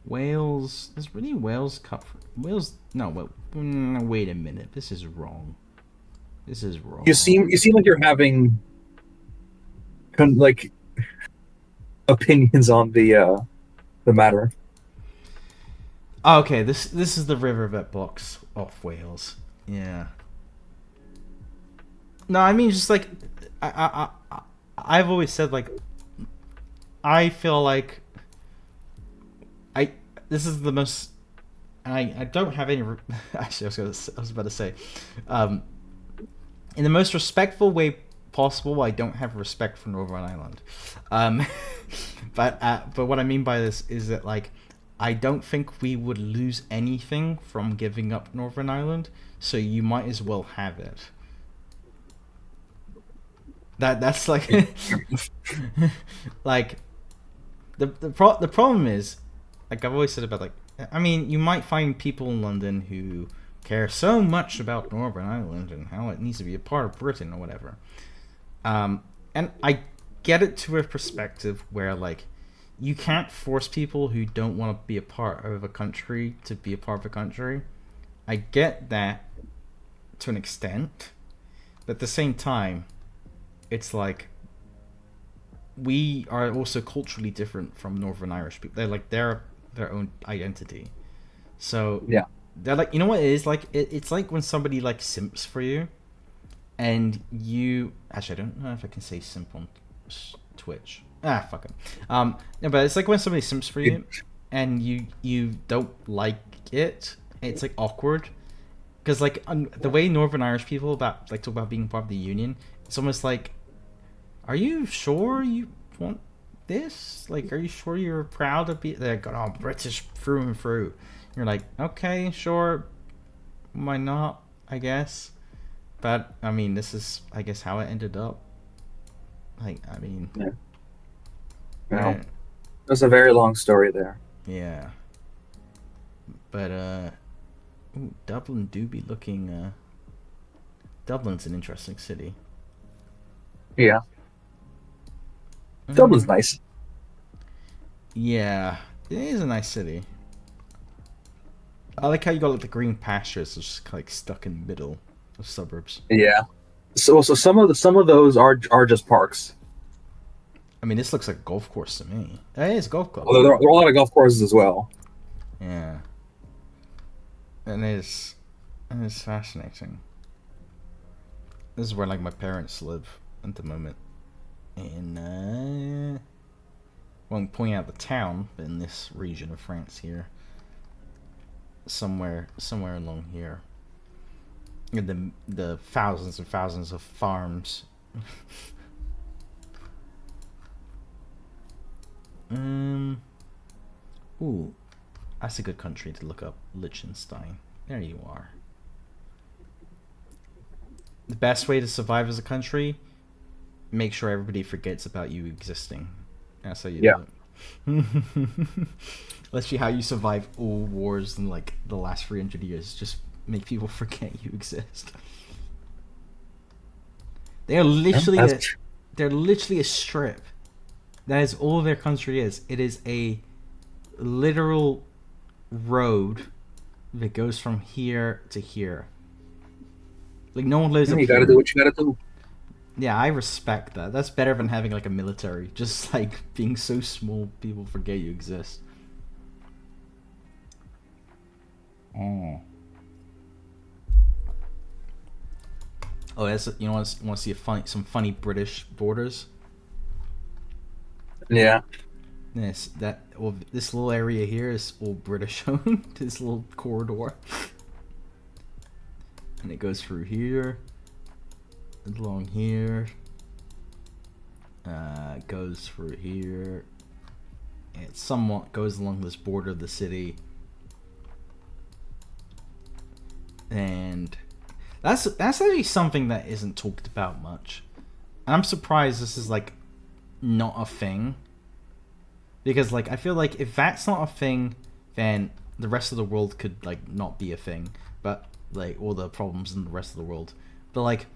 Wales. Is really Wales Cup? Wales? No. Wait a minute. This is wrong. This is wrong. You seem like you're having like opinions on the matter. Oh, okay, this is the river that blocks off Wales. Yeah. No, I mean just like I've always said like I feel like I this is the most, and I don't have any actually I was about to say in the most respectful way possible, I don't have respect for Northern Ireland. Um, but what I mean by this is that like I don't think we would lose anything from giving up Northern Ireland, so you might as well have it. That's like like the problem is, like I've always said about like, I mean, you might find people in London who care so much about Northern Ireland and how it needs to be a part of Britain or whatever. And I get it to a perspective where like you can't force people who don't want to be a part of a country to be a part of a country. I get that to an extent, but at the same time, it's like we are also culturally different from Northern Irish people. They're like their own identity. So Yeah. they're like, you know what it is like? It's like when somebody like simps for you, and you actually I don't know if I can say simp on Twitch. Ah, fuck it. No, but it's like when somebody simps for you, and you don't like it. It's like awkward, because like the way Northern Irish people about like talk about being part of the union, it's almost like, are you sure you want this? Like, are you sure you're proud to be? They're like, oh, British through and through. You're like, okay, sure, why not? I guess. But I mean, this is, I guess, how it ended up. Like, I mean, Yeah. uh, Well, there's a very long story there. yeah. But ooh, Dublin do be looking. Dublin's an interesting city. Yeah. Dublin's Mm, nice. yeah, it is a nice city. I like how you got like the green pastures, just like stuck in the middle of suburbs. Yeah. So some of those are just parks. I mean, this looks like a golf course to me. Hey, it's a golf club. Although there are a lot of golf courses as well. Yeah, and it's fascinating. This is where like my parents live at the moment. In won't point out the town, but in this region of France here, somewhere along here, in the thousands and thousands of farms. um, ooh, that's a good country to look up. Liechtenstein. There you are. The best way to survive as a country: make sure everybody forgets about you existing, That's how you Yeah. do it. Let's see how you survive all wars in like the last 300 years. Just make people forget you exist. They are literally they're literally a strip. That is all their country is. It is a literal road that goes from here to here. Like no one lives up You gotta here. do what you gotta do. Yeah, I respect that. That's better than having like a military. Just like being so small, people forget you exist. Oh. Oh, that's you know want to see some funny British borders. Yeah. This little area here is all British owned. This little corridor, and it goes through here, along here. Goes through here. It somewhat goes along this border of the city, and that's actually something that isn't talked about much. And I'm surprised this is like not a thing. Because like I feel like if that's not a thing, then the rest of the world could like not be a thing. But like all the problems in the rest of the world. But like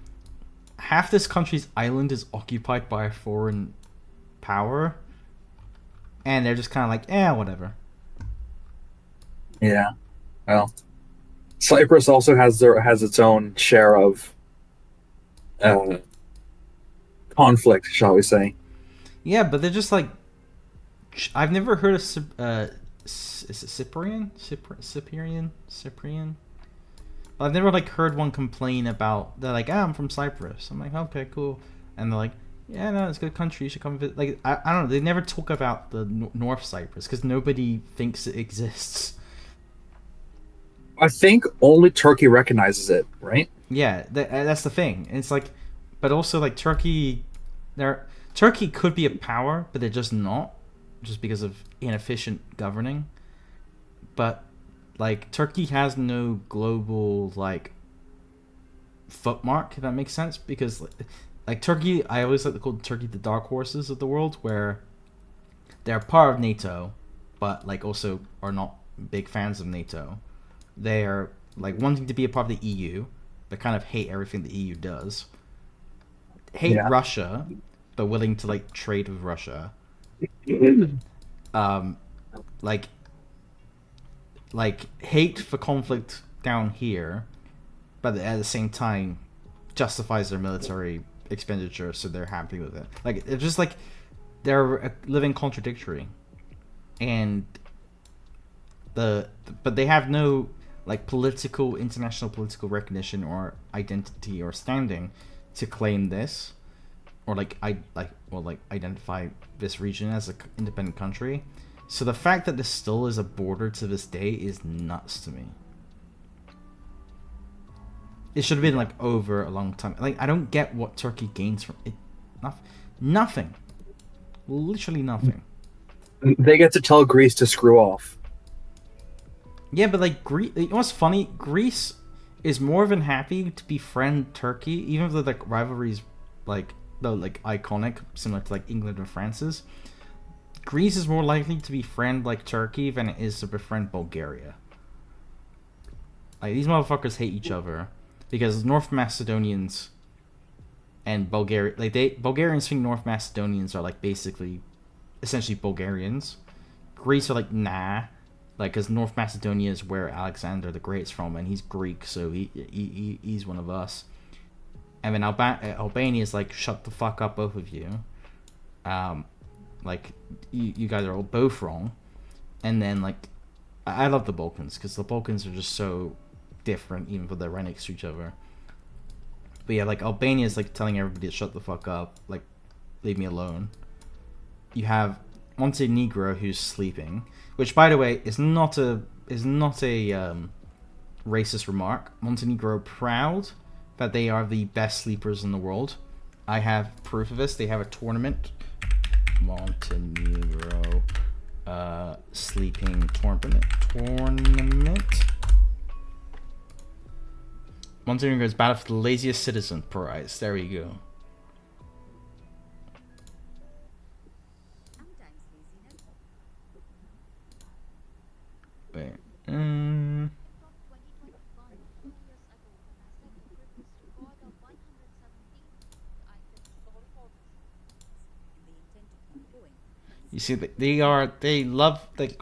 half this country's island is occupied by a foreign power, and they're just kind of like, whatever. Yeah. Well, Cyprus also has its own share of conflict, shall we say? Yeah, but they're just like, I've never heard of is it Cyprian? But I've never like heard one complain about they're like, I'm from Cyprus. I'm like, okay, cool, and they're like, yeah, no, it's a good country. You should come visit. Like, I don't know. They never talk about the North Cyprus because nobody thinks it exists. I think only Turkey recognizes it, right? Yeah, that's the thing. And it's like, but also like Turkey could be a power, but they're just not, just because of inefficient governing. But like Turkey has no global like footmark, if that makes sense, because like Turkey, I always like to call Turkey the dark horses of the world, where they're part of NATO, but like also are not big fans of NATO. They are like wanting to be a part of the EU, but kind of hate everything the EU does. Hate Russia, but willing to like trade with Russia. Like hate for conflict down here, but at the same time justifies their military expenditure, so they're happy with it. Like it's just like they're a living contradictory, and but they have no like international political recognition or identity or standing to claim this, or identify this region as an independent country. So the fact that this still is a border to this day is nuts to me. It should have been like over a long time. Like I don't get what Turkey gains from it. Nothing. Literally nothing. They get to tell Greece to screw off. Yeah, but like Greece, you know what's funny? Greece is more than happy to befriend Turkey, even though like rivalries, like though like iconic, similar to like England and France's. Greece is more likely to befriend like Turkey than it is to befriend Bulgaria. Like these motherfuckers hate each other because North Macedonians and Bulgaria, like Bulgarians think North Macedonians are like basically, essentially Bulgarians. Greece are like nah. Like, because North Macedonia is where Alexander the Great's from, and he's Greek, so he's one of us. And then Albania is like, shut the fuck up, both of you. Like, you guys are all both wrong. And then, like, I love the Balkans, because the Balkans are just so different, even though they're right next to each other. But yeah, like, Albania is like telling everybody to shut the fuck up, like, leave me alone. You have Montenegro who's sleeping, which by the way is not a racist remark. Montenegro proud that they are the best sleepers in the world. I have proof of this. They have a tournament, Montenegro sleeping tournament. Montenegro is battled for the laziest citizen prize. There we go. You see, they love, like,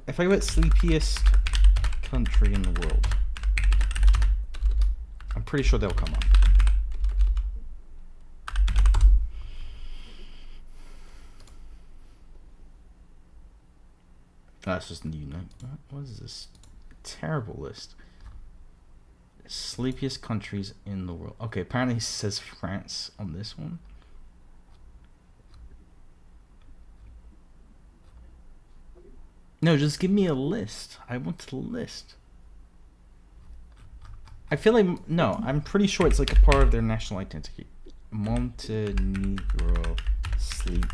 if I put sleepiest country in the world, I'm pretty sure they'll come up. That's just new. What is this terrible list? Sleepiest countries in the world. Okay, apparently it says France on this one. No, just give me a list. I want a list. I feel like, no, I'm pretty sure it's like a part of their national identity. Montenegro sleep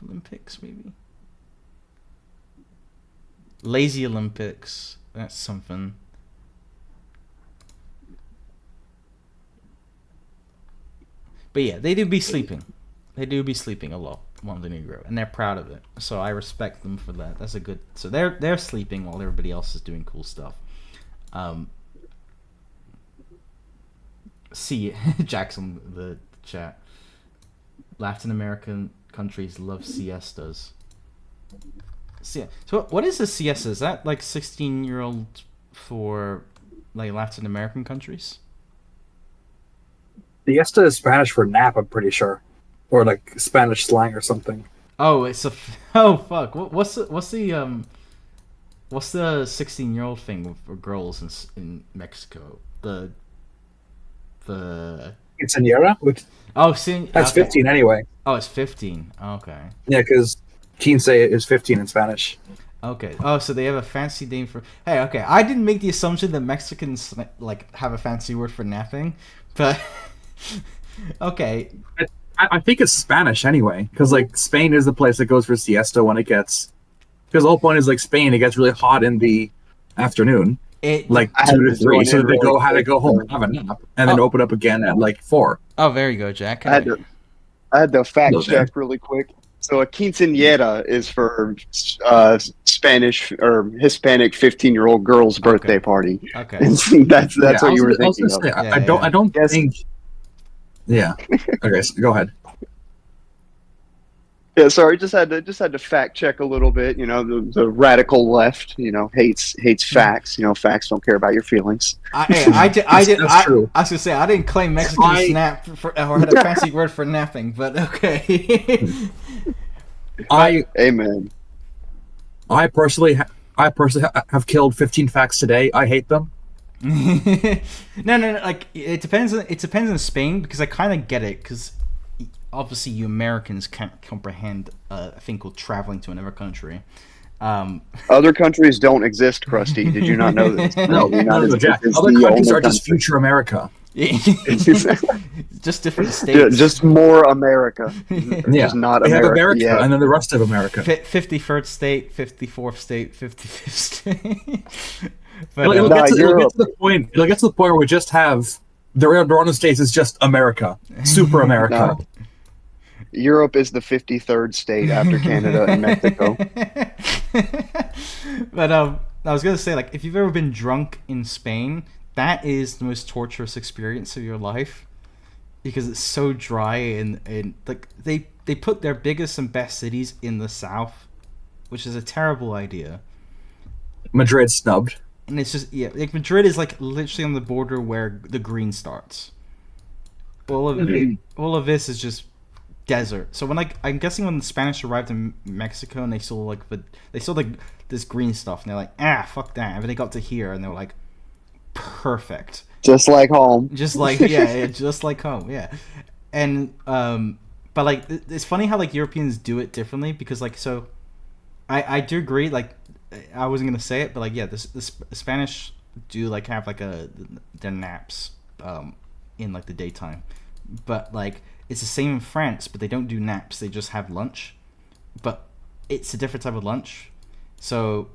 Olympics, maybe. Lazy Olympics. That's something. But yeah, they do be sleeping. They do be sleeping a lot, Montenegro, and they're proud of it. So I respect them for that. That's a good. So they're sleeping while everybody else is doing cool stuff. See, Jackson, the chat. Latin American countries love siestas. So what is a siesta? Is that like 16-year-old for like Latin American countries? Siesta is Spanish for nap, I'm pretty sure, or like Spanish slang or something. Oh, oh fuck. What's the 16-year-old thing for girls in Mexico? The Quinceañera? That's okay. 15 anyway. Oh, it's 15. Okay. Yeah, because quince is 15 in Spanish. Okay. Oh, so they have a fancy name for. Hey, okay. I didn't make the assumption that Mexicans like have a fancy word for napping, but okay. I think it's Spanish anyway, because like Spain is the place that goes for siesta when it gets. Because the whole point is like Spain, it gets really hot in the afternoon, like 2 to 3, so they had to go home and have a nap, and then open up again at like 4. Oh, there you go, Jack. I had to fact check really quick. So a quinceañera is for Spanish or Hispanic 15-year-old girl's birthday party. Okay, and that's what you were thinking of. I don't think. Yeah. Okay, so go ahead. Yeah, sorry, just had to fact check a little bit. You know, the radical left, you know, hates facts. You know, facts don't care about your feelings. That's true. I was gonna say I didn't claim Mexican snap or had a fancy word for napping, but okay. Amen. I personally have killed 15 facts today. I hate them. No. Like it depends on Spain, because I kind of get it, because obviously you Americans can't comprehend a thing called traveling to another country. Other countries don't exist, Krusty. Did you not know this? No, Jack. Other countries are just future America. Just different states. Just more America. Yeah, just not they America. have America, and then the rest of America. 53rd state, 54th state, 55th state. But, it'll get to the point where we just have the own states is just America, super America. No. Europe is the 53rd state after Canada and Mexico. But I was gonna say, like, if you've ever been drunk in Spain, that is the most torturous experience of your life, because it's so dry and like they put their biggest and best cities in the south, which is a terrible idea. Madrid snubbed. And it's just, yeah, like Madrid is like literally on the border where the green starts. All of this is just desert. So when I'm guessing when the Spanish arrived in Mexico and they saw this green stuff, and they're like, fuck that. And they got to here and they were like, perfect. Just like home. Just like just like home, yeah. And but like it's funny how like Europeans do it differently, because like, so I do agree, like I wasn't gonna say it, but like, yeah, the Spanish do like have like their naps in like the daytime, but like it's the same in France, but they don't do naps, they just have lunch, but it's a different type of lunch. So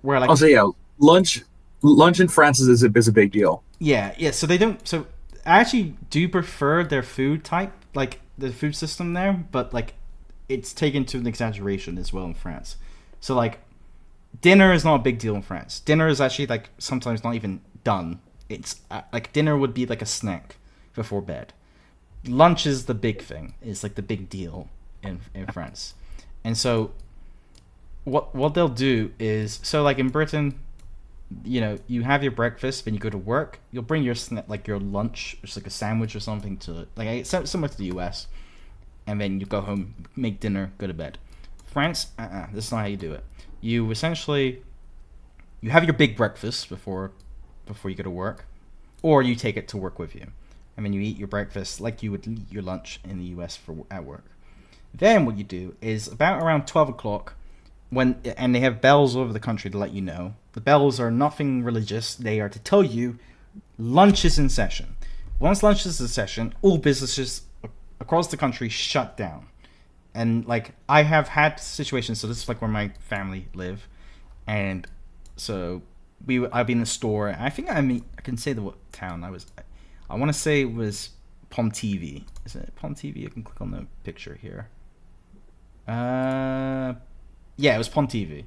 where like I'll say, yeah, lunch in France is a big deal. Yeah, so they don't, so I actually do prefer their food type, like the food system there, but like it's taken to an exaggeration as well in France. So like dinner is not a big deal in France. Dinner is actually like sometimes not even done. It's like dinner would be like a snack before bed. lunch is the big thing. It's like the big deal in France. And so what they'll do is, so like in Britain, you know, you have your breakfast, then you go to work. You'll bring your like your lunch, just like a sandwich or something to like similar to the US, and then you go home, make dinner, go to bed. France, this is not how you do it. You essentially you have your big breakfast before you go to work, or you take it to work with you, and then you eat your breakfast like you would eat your lunch in the US at work. Then what you do is about around 12 o'clock, and they have bells all over the country to let you know. The bells are nothing religious. They are to tell you lunch is in session. Once lunch is in session, all businesses across the country shut down. And like I have had situations, so this is like where my family live, and so I'd be in the store. I think I can say what town I was. I want to say it was Pontivy. Is it Pontivy? I can click on the picture here. Yeah, it was Pontivy.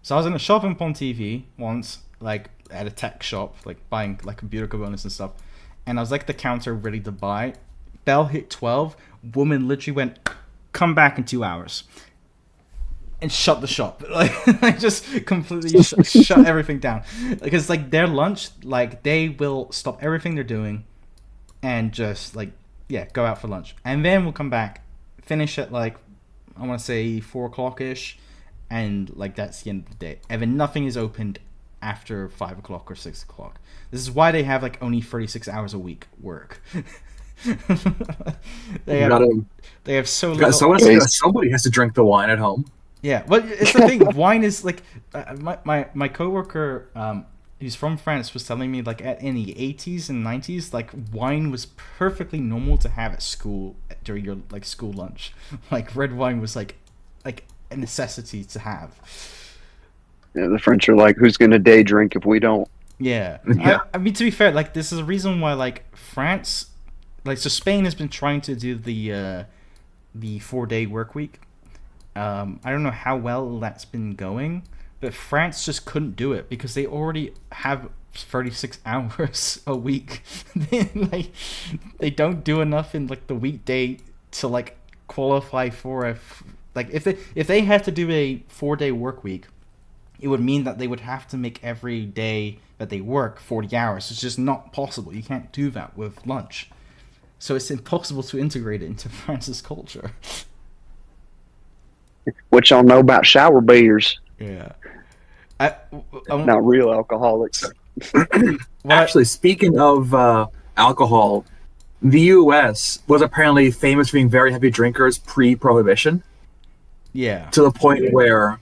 So I was in a shop in Pontivy once, like at a tech shop, like buying like computer components and stuff. And I was like the counter ready to buy. Bell hit 12. Woman literally went, "Come back in 2 hours," and shut the shop. Like just completely shut everything down. Because like their lunch, like they will stop everything they're doing, and just like go out for lunch, and then we'll come back, finish at like I want to say 4 o'clock ish. And like that's the end of the day, and then nothing is opened after 5 o'clock or 6 o'clock. This is why they have like only 36 hours a week work. they have so little. Somebody has to drink the wine at home. Yeah, well, it's the thing. Wine is like my coworker, who's from France, was telling me like in the 80s and 90s, like wine was perfectly normal to have at school during your like school lunch. Like red wine was like a necessity to have. Yeah, the French are like, who's gonna day drink if we don't? Yeah. I mean, to be fair, like this is a reason why like France, like so Spain has been trying to do the 4-day work week. I don't know how well that's been going, but France just couldn't do it because they already have 36 hours a week. they don't do enough in like the weekday to like qualify for like if they had to do a 4-day work week, it would mean that they would have to make every day that they work 40 hours. It's just not possible. You can't do that with lunch. So it's impossible to integrate it into France's culture. What y'all know about shower beers? Yeah. Not real alcoholics. Actually, speaking of alcohol, the U.S. was apparently famous for being very heavy drinkers pre-Prohibition. Yeah. To the point where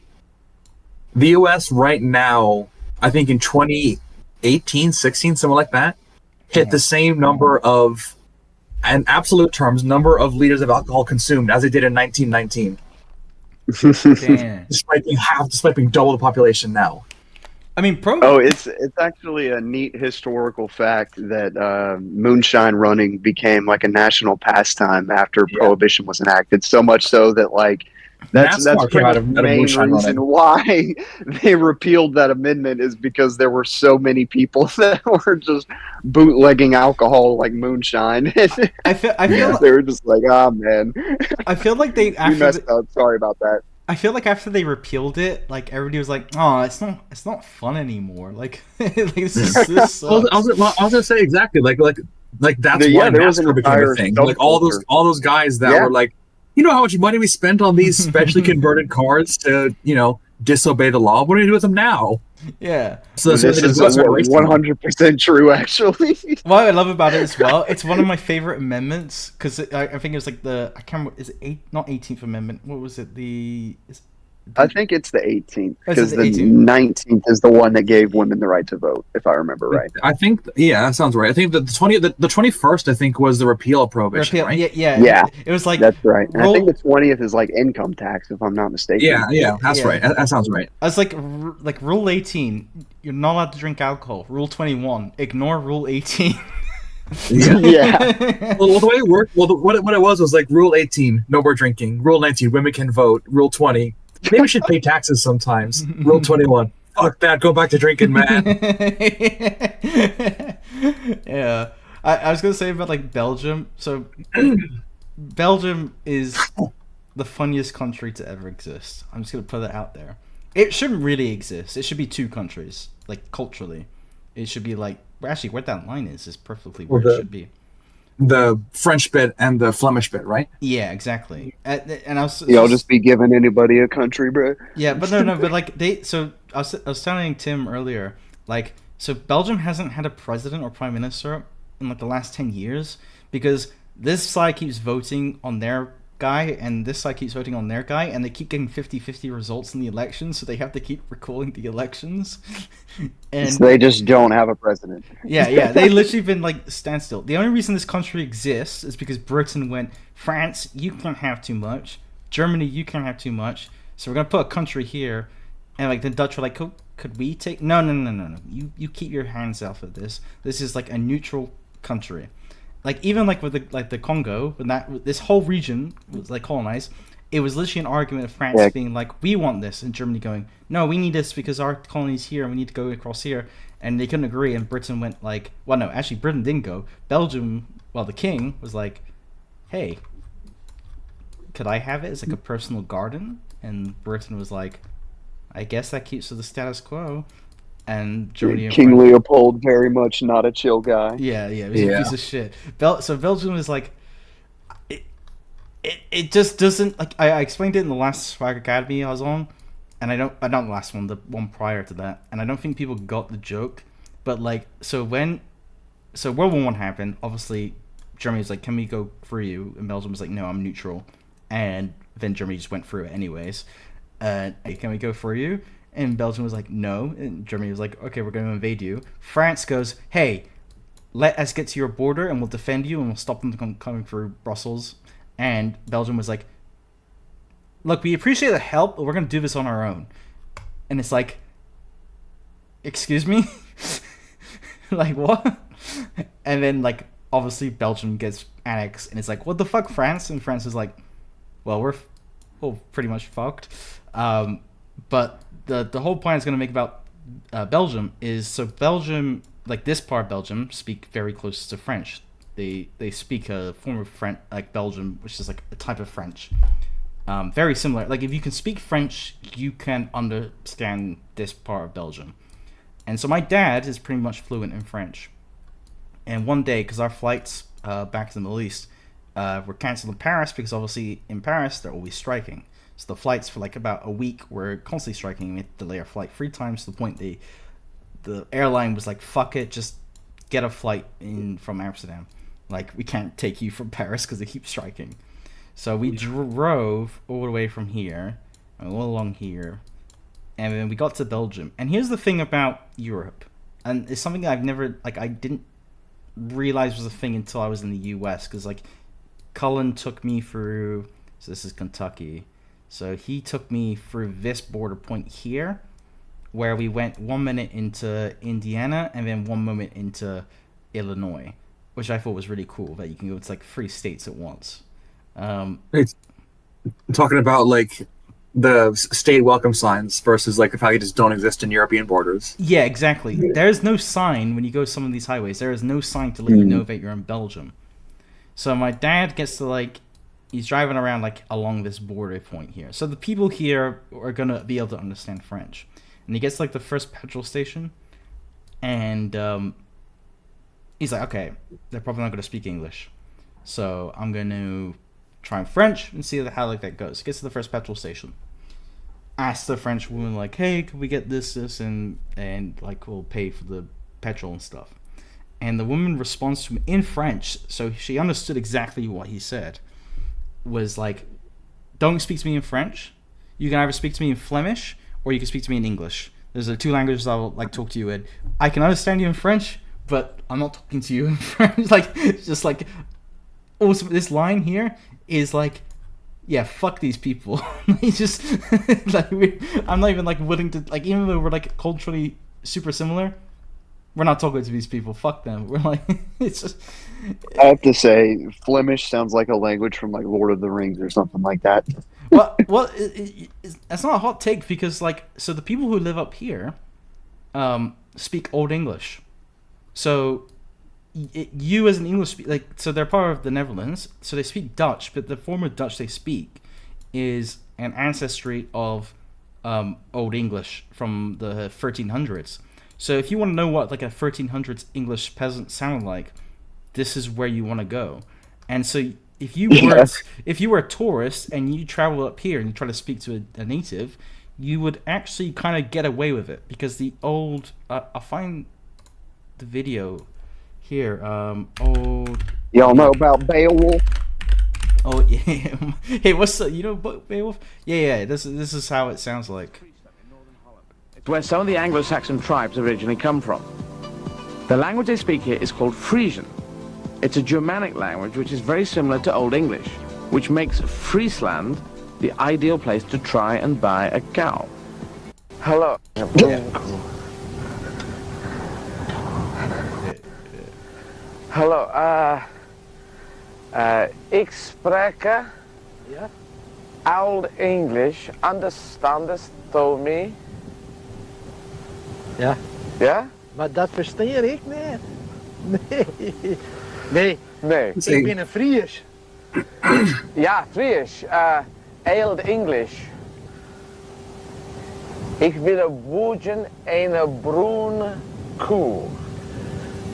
the U.S. right now, I think in 2018, 16, something like that, hit the same number of, in absolute terms, number of liters of alcohol consumed as it did in 1919. Despite being double the population now. I mean, it's actually a neat historical fact that moonshine running became like a national pastime after Prohibition was enacted. So much so that like that's pretty much the main reason why they repealed that amendment is because there were so many people that were just bootlegging alcohol like moonshine. I feel they were just like, man. I feel like they we messed up. Sorry about that. I feel like after they repealed it, like everybody was like, "Oh, it's not fun anymore." Like, this sucks. I was gonna say exactly like that's why NASCAR became a thing. Like all those guys that were like, you know how much money we spent on these specially converted cars to disobey the law. What do we do with them now? Yeah. So this is 100% true, actually. What I love about it as well, it's one of my favorite amendments because I think it was like I can't remember, is it not 18th Amendment? What was it? I think it's the 18th because the 19th is the one that gave women the right to vote, if I remember right. I think, that sounds right. I think the 21st, I think, was the repeal of Prohibition, right? Yeah. It was like that's right. And I think the 20th is like income tax, if I'm not mistaken. Yeah, that's right. That sounds right. I was like Rule 18, you're not allowed to drink alcohol. Rule 21, ignore Rule 18. Yeah. Well, the way it worked, what it was like Rule 18, no more drinking. Rule 19, women can vote. Rule 20. Maybe we should pay taxes sometimes. Rule 21. Fuck that. Go back to drinking, man. Yeah. I was gonna say about like Belgium. So Belgium is the funniest country to ever exist. I'm just gonna put it out there. It shouldn't really exist. It should be two countries, like culturally. It should be like actually where that line is perfectly where it should be. The French bit and the Flemish bit, right? Yeah, exactly. And I was Y'all just be giving anybody a country, bro. Yeah, but no, but like they. So I was telling Tim earlier, like so Belgium hasn't had a president or prime minister in like the last 10 years because this side keeps voting on their guy and this side keeps voting on their guy and they keep getting 50-50 results in the elections, so they have to keep recalling the elections. And so they just don't have a president. Yeah, they literally been like standstill. The only reason this country exists is because Britain went, France, you can't have too much. Germany, you can't have too much. So we're gonna put a country here, and like the Dutch were like, could we take? No. You keep your hands off of this. This is like a neutral country. Like even like with the Congo, when this whole region was like colonized, it was literally an argument of France being like, we want this, and Germany going, no, we need this because our colony's here and we need to go across here, and they couldn't agree, and Britain went like, well, no, actually Britain didn't go. Belgium, well, the king was like, hey, could I have it as like a personal garden? And Britain was like, I guess that keeps to the status quo. And Germany, King Leopold, very much not a chill guy. Yeah, he was a piece of shit. So Belgium is like, it just doesn't like. I explained it in the last Swag Academy I was on, and not the last one, the one prior to that, and I don't think people got the joke. But like, so World War I happened, obviously Germany was like, can we go for you? And Belgium was like, no, I'm neutral. And then Germany just went through it anyways. Hey, can we go for you? And Belgium was like, no. And Germany was like, okay, we're going to invade you. France goes, hey, let us get to your border and we'll defend you and we'll stop them from coming through Brussels. And Belgium was like, look, we appreciate the help, but we're going to do this on our own. And it's like, excuse me? Like, what? And then, like, obviously Belgium gets annexed and it's like, what the fuck, France? And France is like, well, we're pretty much fucked. But the whole point I was going to make about Belgium is, so Belgium, like this part of Belgium, speak very close to French. They speak a form of French, like Belgium, which is like a type of French. Very similar. Like if you can speak French, you can understand this part of Belgium. And so my dad is pretty much fluent in French. And one day, because our flights back to the Middle East were canceled in Paris, because obviously in Paris they're always striking. So the flights for like about a week were constantly striking. We had to delay our flight 3 times to the point the airline was like, fuck it, just get a flight in from Amsterdam. Like, we can't take you from Paris because they keep striking. So we drove all the way from here, all along here, and then we got to Belgium. And here's the thing about Europe, and it's something I've never, like, I didn't realize was a thing until I was in the US, because like Cullen took me through, so this is Kentucky. So he took me through this border point here, where we went 1 minute into Indiana and then 1 moment into Illinois, which I thought was really cool, that you can go to like 3 states at once. It's talking about like the state welcome signs versus like how you just don't exist in European borders. Yeah, exactly. There's no sign when you go to some of these highways. There is no sign to let you know that you're in Belgium. So my dad gets to like, he's driving around like along this border point here. So the people here are gonna be able to understand French. And he gets like the first petrol station, and he's like, okay, they're probably not gonna speak English, so I'm gonna try French and see how like that goes. Gets to the first petrol station, asks the French woman like, hey, can we get this, and like we'll pay for the petrol and stuff. And the woman responds to him in French, so she understood exactly what he said. Was like, don't speak to me in French. You can either speak to me in Flemish or you can speak to me in English. There's the 2 languages I will like talk to you in. I can understand you in French, but I'm not talking to you in French. Like, just like, also this line here is like, yeah, fuck these people. It's just like, I'm not even like willing to, like, even though we're like culturally super similar, we're not talking to these people. Fuck them. We're like, it's just. I have to say, Flemish sounds like a language from like Lord of the Rings or something like that. Well, that's not a hot take, because like, so the people who live up here speak Old English. So you as an English so they're part of the Netherlands, so they speak Dutch, but the form of Dutch they speak is an ancestry of Old English from the 1300s. So if you want to know what like a 1300s English peasant sounded like, this is where you want to go. And so if you were a tourist and you travel up here and you try to speak to a native, you would actually kind of get away with it, because the old I'll find the video here. Old. Y'all know about Beowulf? Oh yeah. Hey, what's the, you know Beowulf? Yeah. This is how it sounds like. It's where some of the Anglo-Saxon tribes originally come from. The language they speak here is called Frisian. It's a Germanic language which is very similar to Old English, which makes Friesland the ideal place to try and buy a cow. Hello. Hallo, ik spreek Old English. Understandest thou me? Ja. Ja? Maar dat versteer ik niet. Nee. Nee. Ik ben een Fries. Ja, Fries. Old English. Ik wil een boertje en een bruine koe.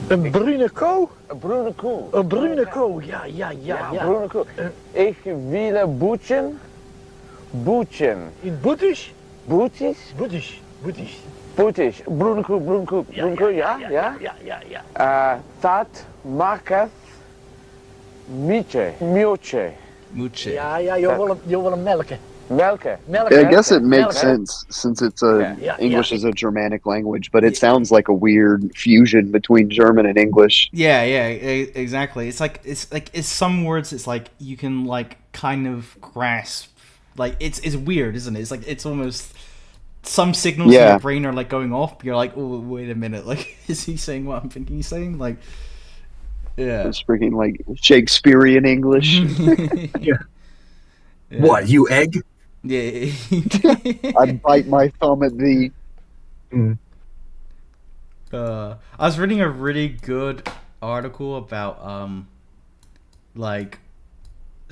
Een bruine koe? Een bruine koe. Een bruine koe, ja. Bruine koe. Ik wil een boertje. In Boetisch? Boetis? Boetisch. Bruine koe. Ja. Dat maakt Moetje. Ja, je wil hem melken. Melken. Yeah, I guess it makes sense since it's English is a Germanic language, but it sounds like a weird fusion between German and English. Yeah, exactly. It's like some words it's like you can like kind of grasp. Like it's weird, isn't it? It's like it's almost some signals in your brain are like going off. But you're like, oh wait a minute, like is he saying what I'm thinking he's saying? Like, yeah, it's freaking like Shakespearean English. Yeah. What, you egg? Yeah. I'd bite my thumb at thee. I was reading a really good article about like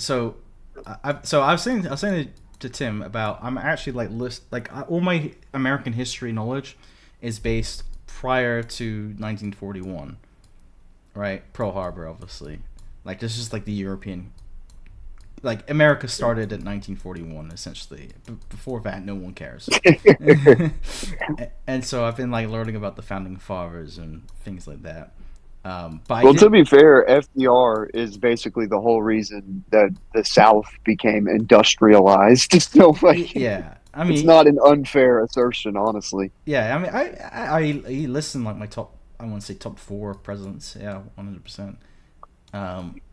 I was saying to Tim about I'm actually like all my American history knowledge is based prior to 1941, right? Pearl Harbor, obviously. Like this is like the European. Like America started at 1941, essentially. Before that, no one cares. And so I've been like learning about the founding fathers and things like that. But to be fair, FDR is basically the whole reason that the South became industrialized. So like, yeah, I mean, it's not an unfair assertion, honestly. Yeah, I mean, I listen like my top. I want to say top 4 presidents. Yeah, 100%.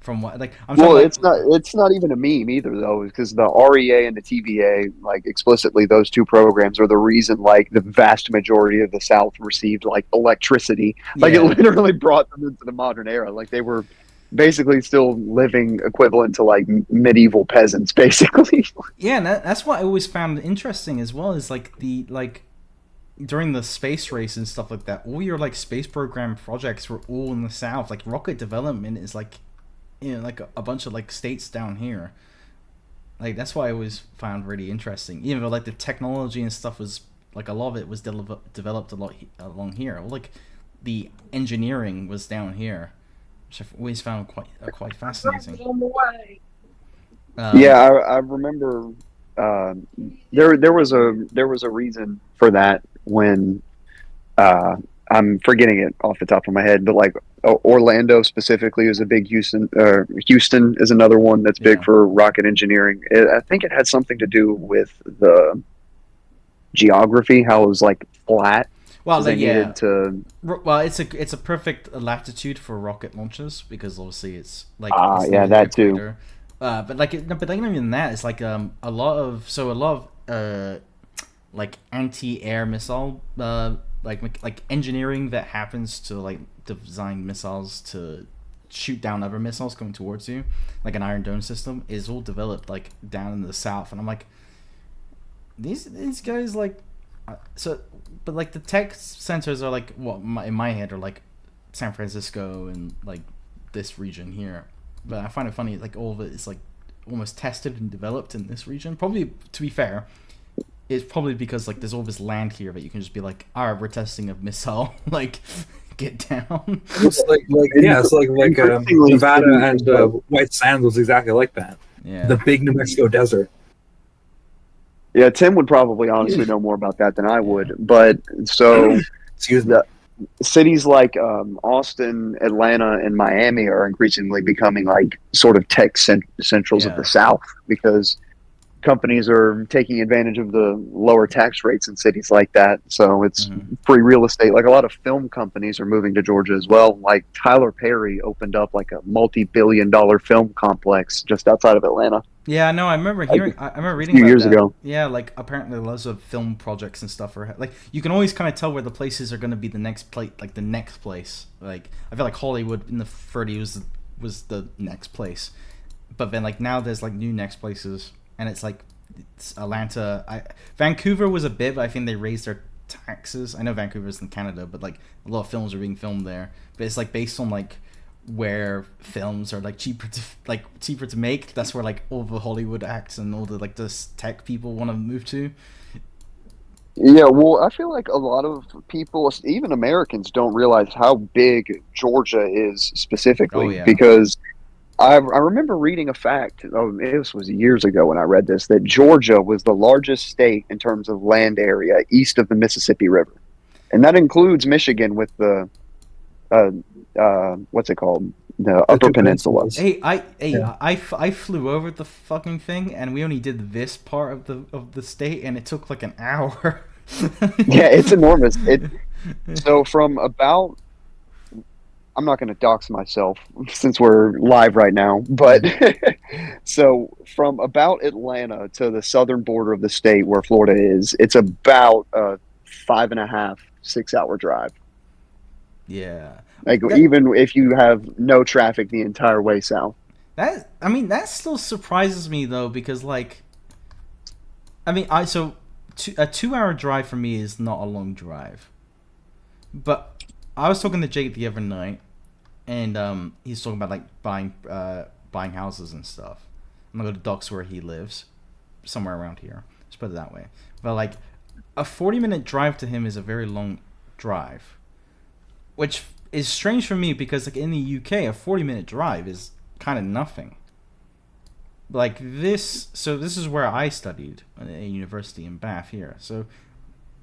From what like it's not even a meme either though, because the REA and the TVA, like explicitly those 2 programs are the reason like the vast majority of the South received like electricity. Like it literally brought them into the modern era. Like they were basically still living equivalent to like medieval peasants basically. Yeah, and that's what I always found interesting as well, is like the during the space race and stuff like that, all your like space program projects were all in the South. Like rocket development is like, you know, like a bunch of like states down here. Like that's why I always found really interesting. Even though like the technology and stuff was like a lot of it was developed a lot along here. Like the engineering was down here, which I've always found quite fascinating. I remember there was a reason for that when I'm forgetting it off the top of my head, but like Orlando specifically is a big Houston is another one that's big for rocket engineering. I think it had something to do with the geography, how it was like flat. Well, well, it's a perfect latitude for rocket launches, because obviously it's like that too. But not even that. It's like a lot of like anti-air missile like engineering that happens to like design missiles to shoot down other missiles coming towards you, like an Iron Dome system, is all developed like down in the South. And I'm like, these guys like but like the tech centers are like in my head are like San Francisco and like this region here. But I find it funny, like all of it is like almost tested and developed in this region. Probably, to be fair, it's probably because like there's all this land here that you can just be like, all right, we're testing a missile, like get down. It's like Nevada and White Sands was exactly like that. Yeah, the big New Mexico desert. Yeah, Tim would probably honestly know more about that than I would. But so, Excuse me. Cities like Austin, Atlanta, and Miami are increasingly becoming like sort of tech centrals of the South because companies are taking advantage of the lower tax rates in cities like that. So it's free real estate. Like a lot of film companies are moving to Georgia as well. Like Tyler Perry opened up like a multi-billion-dollar film complex just outside of Atlanta. Yeah, no, I remember hearing. I remember reading a few about years that. ago. Yeah, like apparently lots of film projects and stuff are like you can always kind of tell where the places are going to be the next place. Like the next place. Like I feel like Hollywood in the 30s was the next place, but then like now there's like new next places, and it's like it's Atlanta. Vancouver was a bit, but I think they raised their taxes. I know Vancouver's in Canada, but like a lot of films are being filmed there. But it's like based on like where films are like cheaper to make. That's where like all the Hollywood acts and all the like the tech people want to move to. Yeah, well, I feel like a lot of people, even Americans, don't realize how big Georgia is specifically because I remember reading a fact. This was years ago when I read this, that Georgia was the largest state in terms of land area east of the Mississippi River, and that includes Michigan with the what's it called? The Upper Peninsula. Hey, I flew over the fucking thing, and we only did this part of the state, and it took like an hour. Yeah, it's enormous. So from about, I'm not going to dox myself since we're live right now, but so from about Atlanta to the southern border of the state where Florida is, it's about a 5.5, 6 hour drive. Yeah. Like even if you have no traffic the entire way south. That still surprises me though, because like, a 2-hour drive for me is not a long drive. But I was talking to Jake the other night, and he's talking about like buying houses and stuff. I'm gonna go to Docks where he lives, somewhere around here. Let's put it that way. But like, a 40-minute drive to him is a very long drive, which is strange for me because like in the UK, a 40-minute drive is kind of nothing. Like this is where I studied at a university in Bath here. So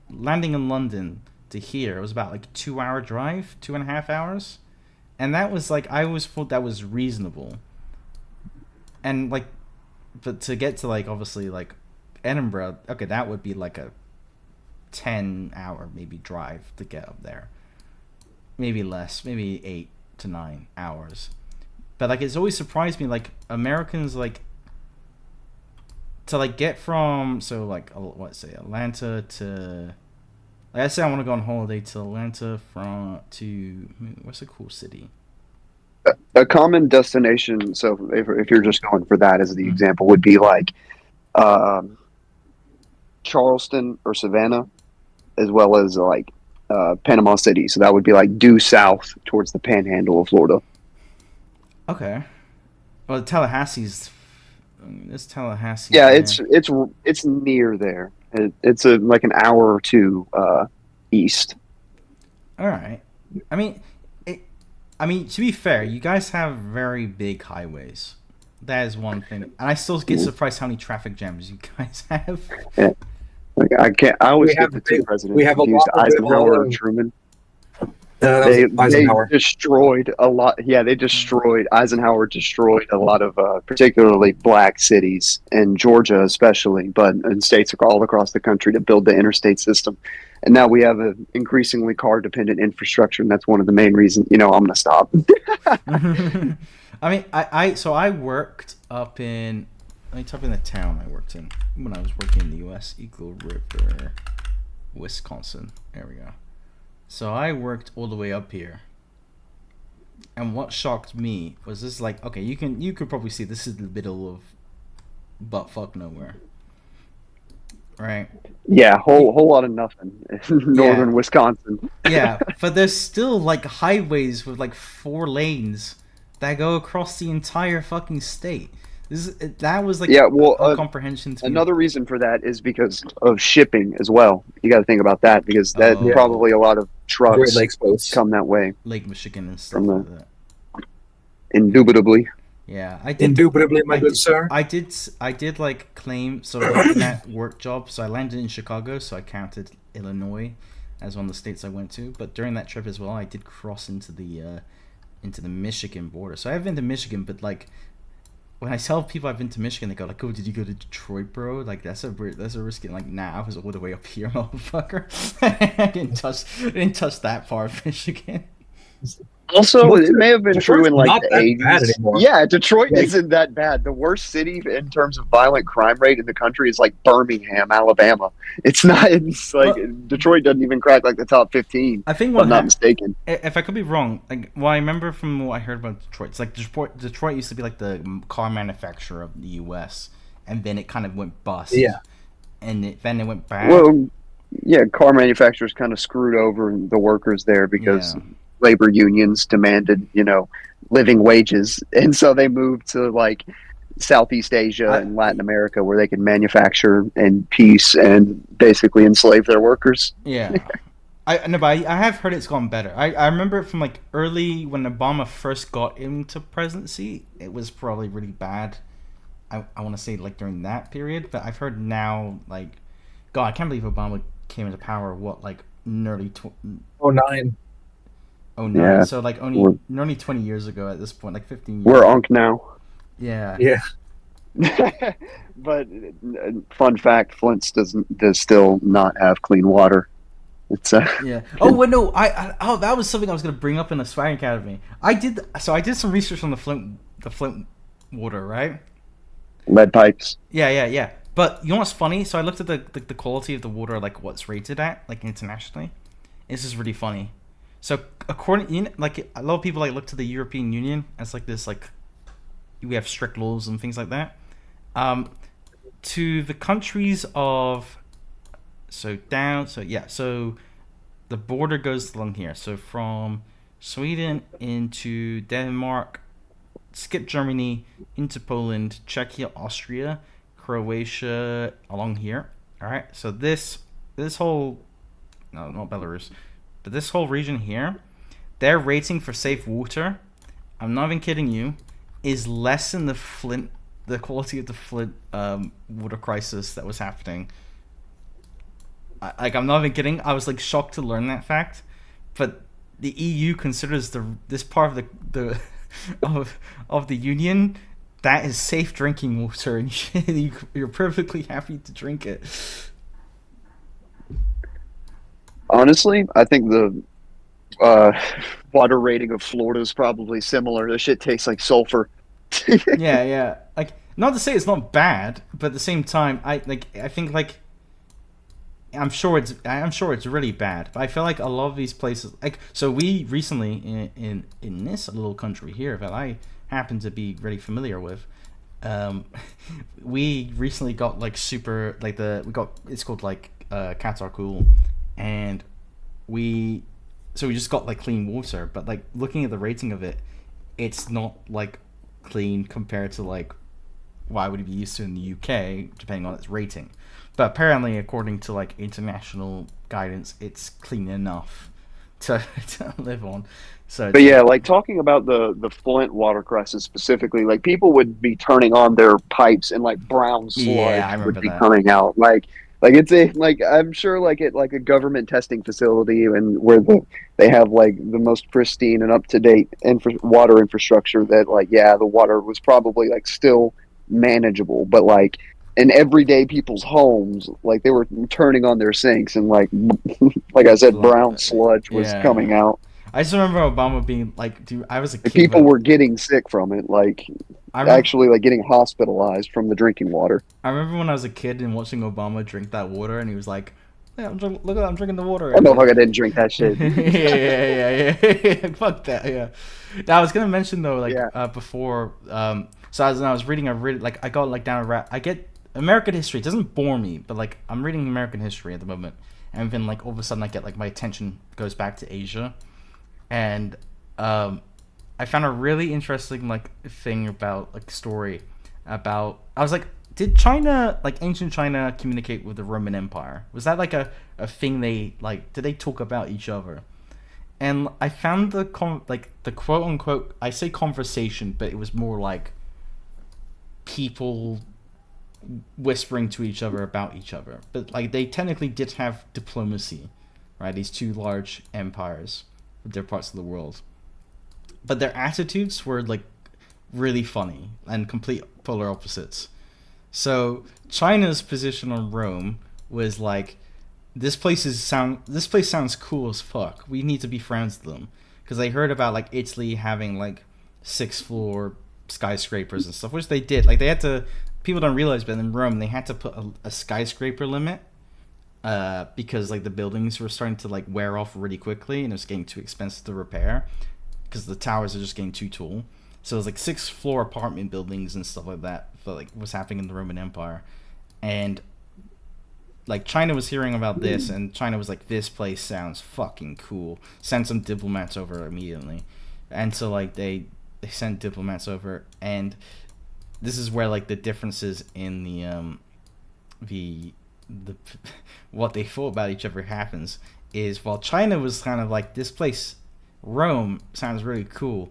landing in London to here, it was about like a 2-hour drive, 2.5 hours. And that was like, I always thought that was reasonable. And like, but to get to like, obviously like Edinburgh, okay, that would be like a 10-hour maybe drive to get up there. Maybe less, maybe 8 to 9 hours. But like, it's always surprised me, like Americans like to like get from, so like Atlanta to, like I say I want to go on holiday to Atlanta to what's a cool city? A common destination. So if you're just going for that as the example, would be like Charleston or Savannah, as well as like Panama City. So that would be like due south towards the panhandle of Florida. Okay. Well, Tallahassee's. It's Tallahassee. Yeah, it's near there. It's like an hour or two east. All right. I mean, to be fair, you guys have very big highways. That is one thing, and I still get surprised how many traffic jams you guys have. Yeah. Like I always get the two presidents confused, Eisenhower and Truman. They destroyed a lot. Yeah, Eisenhower destroyed a lot of particularly black cities, in Georgia especially, but in states all across the country to build the interstate system. And now we have an increasingly car-dependent infrastructure, and that's one of the main reasons. I'm going to stop. I mean, I worked up in, let me type in the town I worked in when I was working in the U.S. Eagle River, Wisconsin. There we go. So I worked all the way up here, and what shocked me was this, like, okay, you could probably see this is the middle of buttfuck nowhere. right? Yeah, whole lot of nothing in northern Wisconsin. Yeah, but there's still like highways with like 4 lanes that go across the entire fucking state. That was like a comprehension to me. Another reason for that is because of shipping as well. You got to think about that because that Oh. probably a lot of trucks Great Lakes boats. come that way. Lake Michigan and stuff From the- like that. Indubitably. Yeah, I did. Indubitably, my good sir. I did like claim sort of like that work job. So I landed in Chicago, so I counted Illinois as one of the states I went to. But during that trip as well, I did cross into the Michigan border. So I've been to Michigan, but like when I tell people I've been to Michigan, they go like, "Oh, did you go to Detroit, bro? Like that's a risky." Like, nah, I was all the way up here, motherfucker. I didn't touch that part of Michigan. Also, it may have been Detroit's true in like not the that bad 80s. anymore. Yeah, Detroit Like- isn't that bad. The worst city in terms of violent crime rate in the country is like Birmingham, Alabama. It's not. It's like Detroit doesn't even crack like the top 15. I think If what I'm not mistaken. if I could be wrong, like what I remember from what I heard about Detroit, it's like Detroit used to be like the car manufacturer of the U.S. and then it kind of went bust. Yeah. And then it went bad. Well, yeah, car manufacturers kind of screwed over the workers there because Yeah. labor unions demanded, living wages, and so they moved to like Southeast Asia and Latin America where they could manufacture in peace and basically enslave their workers. Yeah. But I have heard it's gone better. I remember it from like early when Obama first got into presidency, it was probably really bad. I want to say like during that period, but I've heard now like, God, I can't believe Obama came into power. What like nearly 09. Oh no! Yeah. So like nearly 20 years ago at this point, like 15 years. We're unk now. Yeah. Yeah. But fun fact, Flint does still not have clean water. It's Yeah. Oh wait, no. Oh, that was something I was gonna bring up in the Swag Academy. I did some research on the Flint water, right? lead pipes. Yeah. But you know what's funny? So I looked at the quality of the water, like what's rated at, like internationally. This is really funny. So according, like a lot of people like look to the European Union as like this, like we have strict laws and things like that. To the countries of, so the border goes along here. So from Sweden into Denmark, skip Germany into Poland, Czechia, Austria, Croatia, along here. All right. So this whole, no, not Belarus, but this whole region here, their rating for safe water, I'm not even kidding you, is less than the quality of the Flint water crisis that was happening. I'm not even kidding. I was like shocked to learn that fact, but the EU considers this part of the of the union that is safe drinking water, and you're perfectly happy to drink it. Honestly, I think the water rating of Florida is probably similar. This shit tastes like sulfur. Yeah. Like, not to say it's not bad, but at the same time, I think like I'm sure it's really bad. But I feel like a lot of these places, like, so we recently in this little country here that I happen to be really familiar with, we recently got like super like it's called like Qatar Cool, and we just got like clean water, but like looking at the rating of it, it's not like clean compared to like what I would be used to in the UK, depending on its rating. But apparently, according to like international guidance, it's clean enough to live on. So, but yeah, like talking about the Flint water crisis specifically, like people would be turning on their pipes and like brown sludge would be coming out. Like it's I'm sure like at like a government testing facility and where they have like the most pristine and up to date water infrastructure that like the water was probably like still manageable, but like in everyday people's homes, like they were turning on their sinks and like I said, brown sludge was coming out. I just remember Obama being like, dude, I was a kid. People were getting sick from it, like actually like getting hospitalized from the drinking water. I remember when I was a kid and watching Obama drink that water, and he was like, "Yeah, I'm drinking the water." I know if I didn't drink that shit. yeah. Fuck that. Yeah. Now I was gonna mention though, like before, so as I was reading, I got like down a rat. I get American history doesn't bore me, but like I'm reading American history at the moment, and then like all of a sudden I get like my attention goes back to Asia, and I found a really interesting like thing about like story about. I was like, did China, like ancient China, communicate with the Roman Empire? Was that like a thing they like? Did they talk about each other? And I found the quote unquote, I say conversation, but it was more like people whispering to each other about each other. But like they technically did have diplomacy, right? These two large empires with their parts of the world. But their attitudes were like really funny and complete polar opposites. So China's position on Rome was like, this place sounds cool as fuck. We need to be friends with them, because they heard about like Italy having like 6th-floor skyscrapers and stuff, which they did. Like they had to. People don't realize, but in Rome they had to put a skyscraper limit because like the buildings were starting to like wear off really quickly and it was getting too expensive to repair because the towers are just getting too tall. So it was like 6th-floor apartment buildings and stuff like that for like what's happening in the Roman Empire. And like China was hearing about this, and China was like, this place sounds fucking cool. Send some diplomats over immediately. And so like they sent diplomats over, and this is where like the differences in the what they thought about each other happens. Is while China was kind of like, this place, Rome, sounds really cool,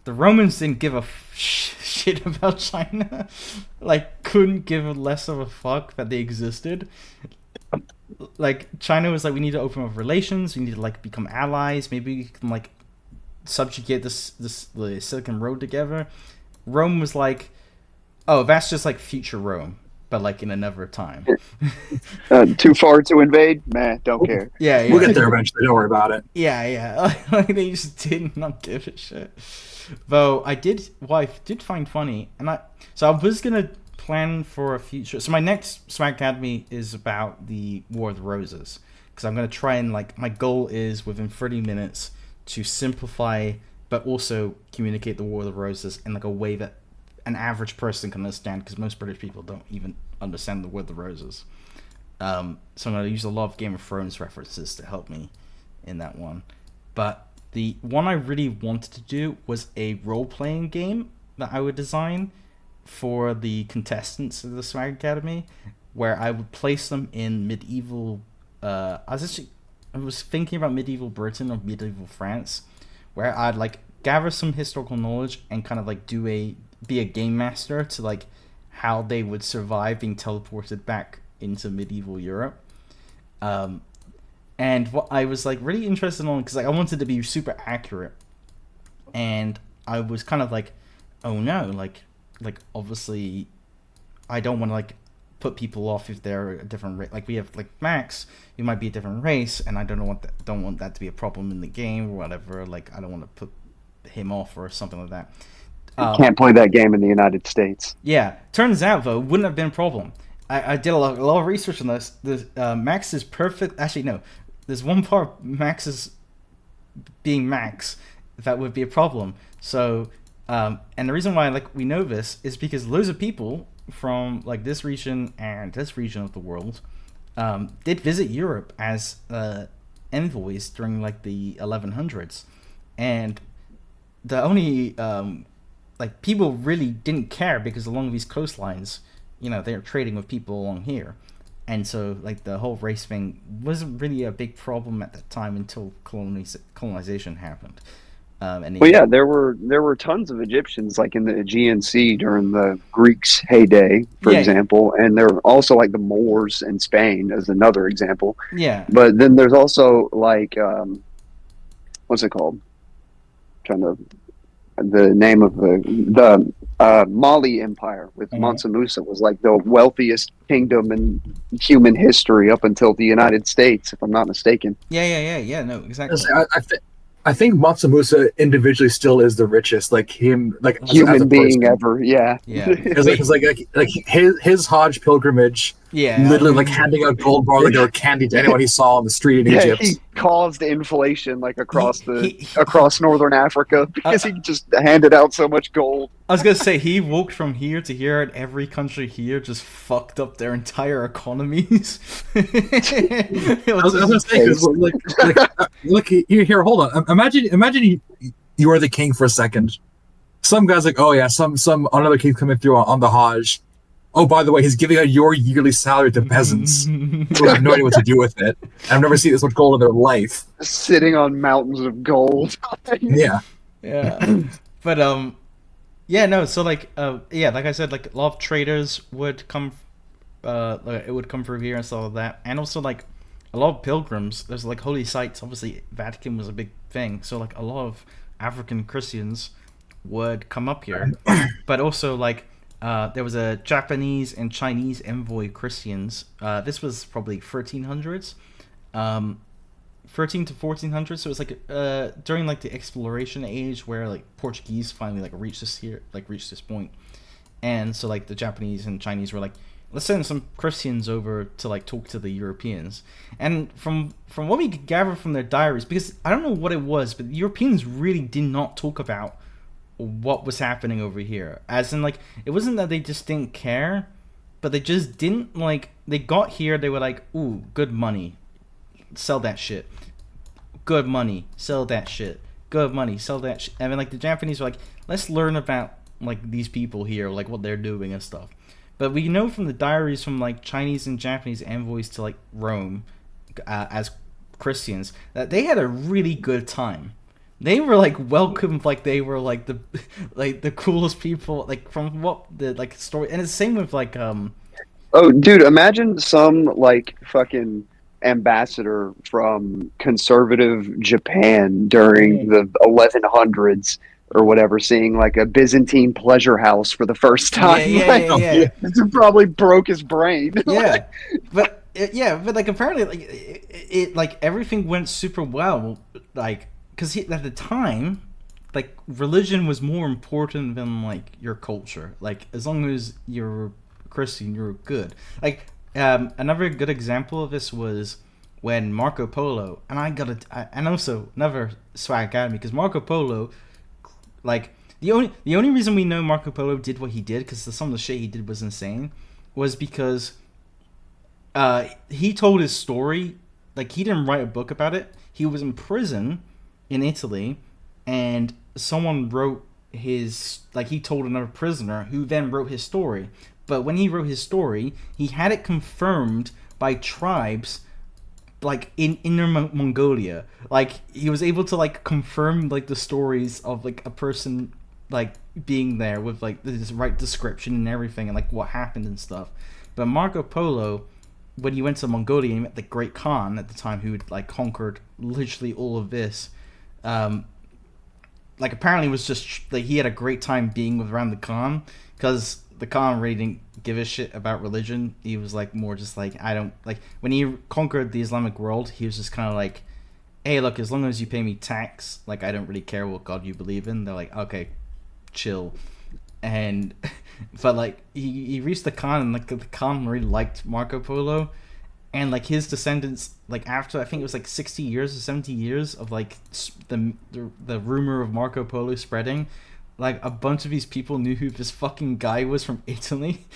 the Romans didn't give a shit about China. Like, couldn't give a less of a fuck that they existed. Like, China was like, we need to open up relations. We need to, like, become allies. Maybe we can, like, subjugate the Silken Road together. Rome was like, oh, that's just, like, future Rome, but, like, in another time. Too far to invade? Meh, don't care. Yeah. We'll get there eventually. Don't worry about it. Yeah. Like, they just did not give a shit. Though I did find funny, and I was gonna plan for a future. So my next Swag Academy is about the War of the Roses, because I'm gonna try and like, my goal is within 30 minutes to simplify but also communicate the War of the Roses in like a way that an average person can understand, because most British people don't even understand the War of the Roses. So I'm gonna use a lot of Game of Thrones references to help me in that one, but the one I really wanted to do was a role-playing game that I would design for the contestants of the Swag Academy, where I would place them in medieval... I was thinking about medieval Britain or medieval France, where I'd like gather some historical knowledge and kind of like be a game master to like how they would survive being teleported back into medieval Europe. And what I was like really interested in, because like I wanted to be super accurate, and I was kind of like, oh no, like obviously I don't want to like put people off if they're a different race. Like we have like Max, you might be a different race, and I don't want that to be a problem in the game or whatever. Like I don't want to put him off or something like that. Can't play that game in the United States. Yeah, turns out though, wouldn't have been a problem. I did a lot of research on this. Max is perfect. Actually, no. There's one part Max is being Max that would be a problem. So, and the reason why like we know this is because loads of people from like this region and this region of the world did visit Europe as envoys during like the 1100s, and the only like people really didn't care, because along these coastlines, you know, they're trading with people along here. And so, like, the whole race thing wasn't really a big problem at that time until colonization happened. There were tons of Egyptians, like, in the Aegean Sea during the Greeks' heyday, for example. And there were also, like, the Moors in Spain as another example. Yeah. But then there's also, like, what's it called? The name of the Mali Empire with Mansa Musa was like the wealthiest kingdom in human history up until the United States, if I'm not mistaken. Yeah. No, exactly. I think Matsumoto individually still is the richest, like him, like as a Human being person. ever, yeah. Yeah. Because like his Hajj pilgrimage, Yeah. literally like handing out gold bar like they were candy to anyone he saw on the street in Yeah, Egypt. he caused inflation like across He- across northern Africa because he just handed out so much gold. I was gonna say he walked from here to here, and every country here just fucked up their entire economies. I was gonna say, 'cause, look here, hold on. Imagine you are the king for a second. Some guy's like, oh yeah, some another king coming through on the Hajj. Oh, by the way, he's giving out your yearly salary to peasants who have no idea what to do with it. I've never seen this much gold in their life. Sitting on mountains of gold. Yeah. Yeah, but yeah, no. So like yeah, like I said, like a lot of traders would come, like, it would come through here and stuff like that, and also like a lot of pilgrims. There's like holy sites. Obviously, Vatican was a big thing, so like a lot of African Christians would come up here, but also like there was a Japanese and Chinese envoy Christians. This was probably 1300s. 13 to 1400, so it was like during like the exploration age where like Portuguese finally like reached this point, and so like the Japanese and Chinese were like, let's send some Christians over to like talk to the Europeans. And from what we could gather from their diaries, because I don't know what it was, but the Europeans really did not talk about what was happening over here, as in like it wasn't that they just didn't care, but they just didn't like, they got here, they were like, ooh, good money, sell that shit. Good money, sell that shit. Good money, sell that shit. I mean, like the Japanese were like, let's learn about like these people here, like what they're doing and stuff. But we know from the diaries from like Chinese and Japanese envoys to like Rome as Christians that they had a really good time. They were like welcomed like they were like the coolest people, like from what the like story. And it's the same with like Oh, dude, imagine some like fucking ambassador from conservative Japan during the 1100s or whatever, seeing like a Byzantine pleasure house for the first time. Yeah. It probably broke his brain. Yeah, but like apparently like it like everything went super well, like because at the time, like religion was more important than like your culture. Like as long as you're Christian, you're good. Like another good example of this was when Marco Polo, and also another swag at me because Marco Polo, like the only reason we know Marco Polo did what he did, because some of the shit he did was insane, was because he told his story. Like he didn't write a book about it. He was in prison in Italy, and someone wrote his, like he told another prisoner who then wrote his story. But when he wrote his story, he had it confirmed by tribes like in Inner Mongolia. Like he was able to like confirm like the stories of like a person like being there with like this right description and everything and like what happened and stuff. But Marco Polo, when he went to Mongolia, he met the Great Khan at the time, who had like conquered literally all of this. Like apparently was just like he had a great time being around the Khan, because the Khan really didn't give a shit about religion. He was like more just like, I don't like, when he conquered the Islamic world, he was just kind of like, hey, look, as long as you pay me tax, like I don't really care what God you believe in. They're like, okay, chill. And but like he reached the Khan, and like the Khan really liked Marco Polo, and like his descendants, like after I think it was like 60 years or 70 years of like the rumor of Marco Polo spreading, like a bunch of these people knew who this fucking guy was from Italy.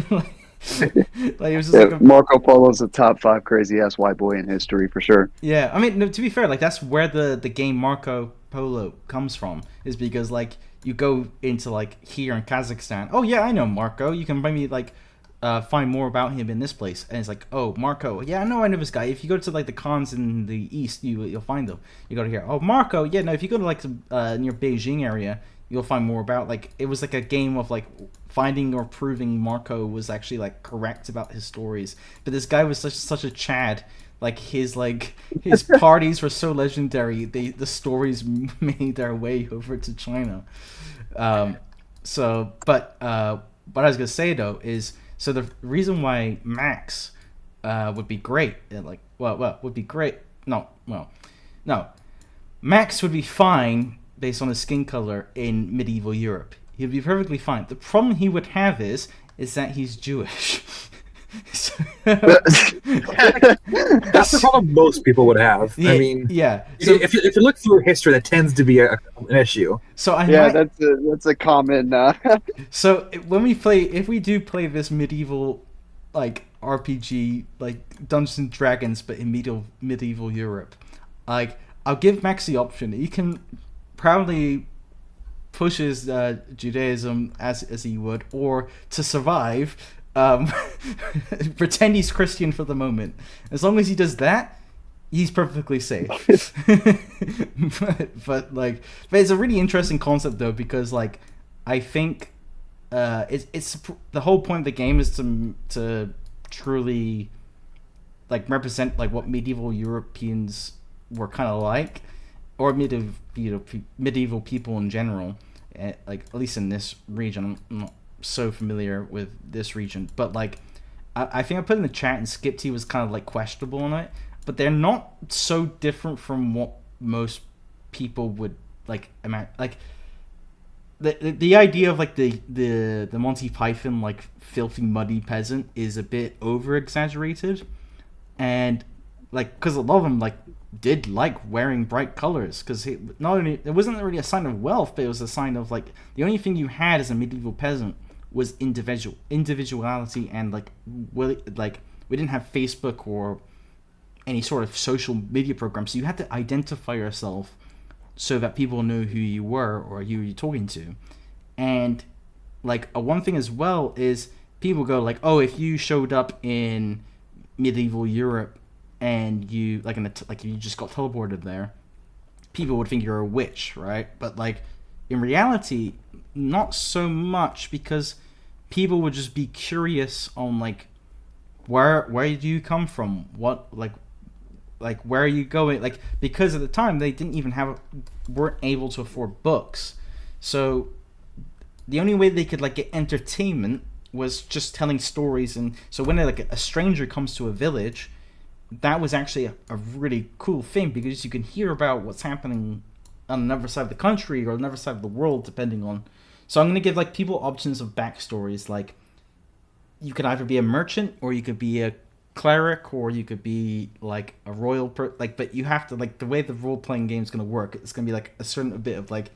like it was just like Marco Polo's a top 5 crazy ass white boy in history for sure. Yeah, I mean, no, to be fair, like that's where the game Marco Polo comes from, is because like you go into like here in Kazakhstan. Oh yeah, I know Marco. You can maybe like find more about him in this place, and it's like, oh, Marco. Yeah, I know this guy. If you go to like the Khans in the east, you'll find them. You go to here. Oh, Marco. Yeah, no. If you go to like near Beijing area, you'll find more about, like, it was like a game of like finding or proving Marco was actually like correct about his stories. But this guy was such a Chad. Like his parties were so legendary. The stories made their way over to China. But what I was gonna say though is, so the reason why Max would be great, would be great. No. Max would be fine based on his skin color in medieval Europe. He'd be perfectly fine. The problem he would have is that he's Jewish. That's the problem most people would have. Yeah, I mean, yeah. So if you look through history, that tends to be an issue. So that's a common. So if we do play this medieval, like RPG, like Dungeons and Dragons, but in medieval Europe, like I'll give Max the option. He can proudly push his Judaism as he would, or to survive. Pretend he's Christian for the moment. As long as he does that, he's perfectly safe. but it's a really interesting concept though, because like I think it's the whole point of the game is to truly like represent like what medieval Europeans were kind of like, or medieval people in general, like at least in this region. I'm not so familiar with this region, but like I think I put in the chat and Skipty was kind of like questionable on it, but they're not so different from what most people would like imagine. Like the idea of like the Monty Python like filthy muddy peasant is a bit over exaggerated, and like because a lot of them like did like wearing bright colors, because not only it wasn't really a sign of wealth, but it was a sign of like the only thing you had as a medieval peasant was individuality, and like we didn't have Facebook or any sort of social media program, so you had to identify yourself so that people knew who you were or who you're talking to. And like one thing as well is people go like, oh, if you showed up in medieval Europe and you like you just got teleported there, people would think you're a witch, right? But like in reality, not so much, because people would just be curious on like where do you come from, what like where are you going, like because at the time they weren't able to afford books, so the only way they could like get entertainment was just telling stories. And so when like a stranger comes to a village, that was actually a really cool thing, because you can hear about what's happening on another side of the country or another side of the world, depending on. So I'm going to give like people options of backstories. Like you could either be a merchant, or you could be a cleric, or you could be like a royal but you have to like the way the role-playing game is going to work, it's going to be like a certain bit of like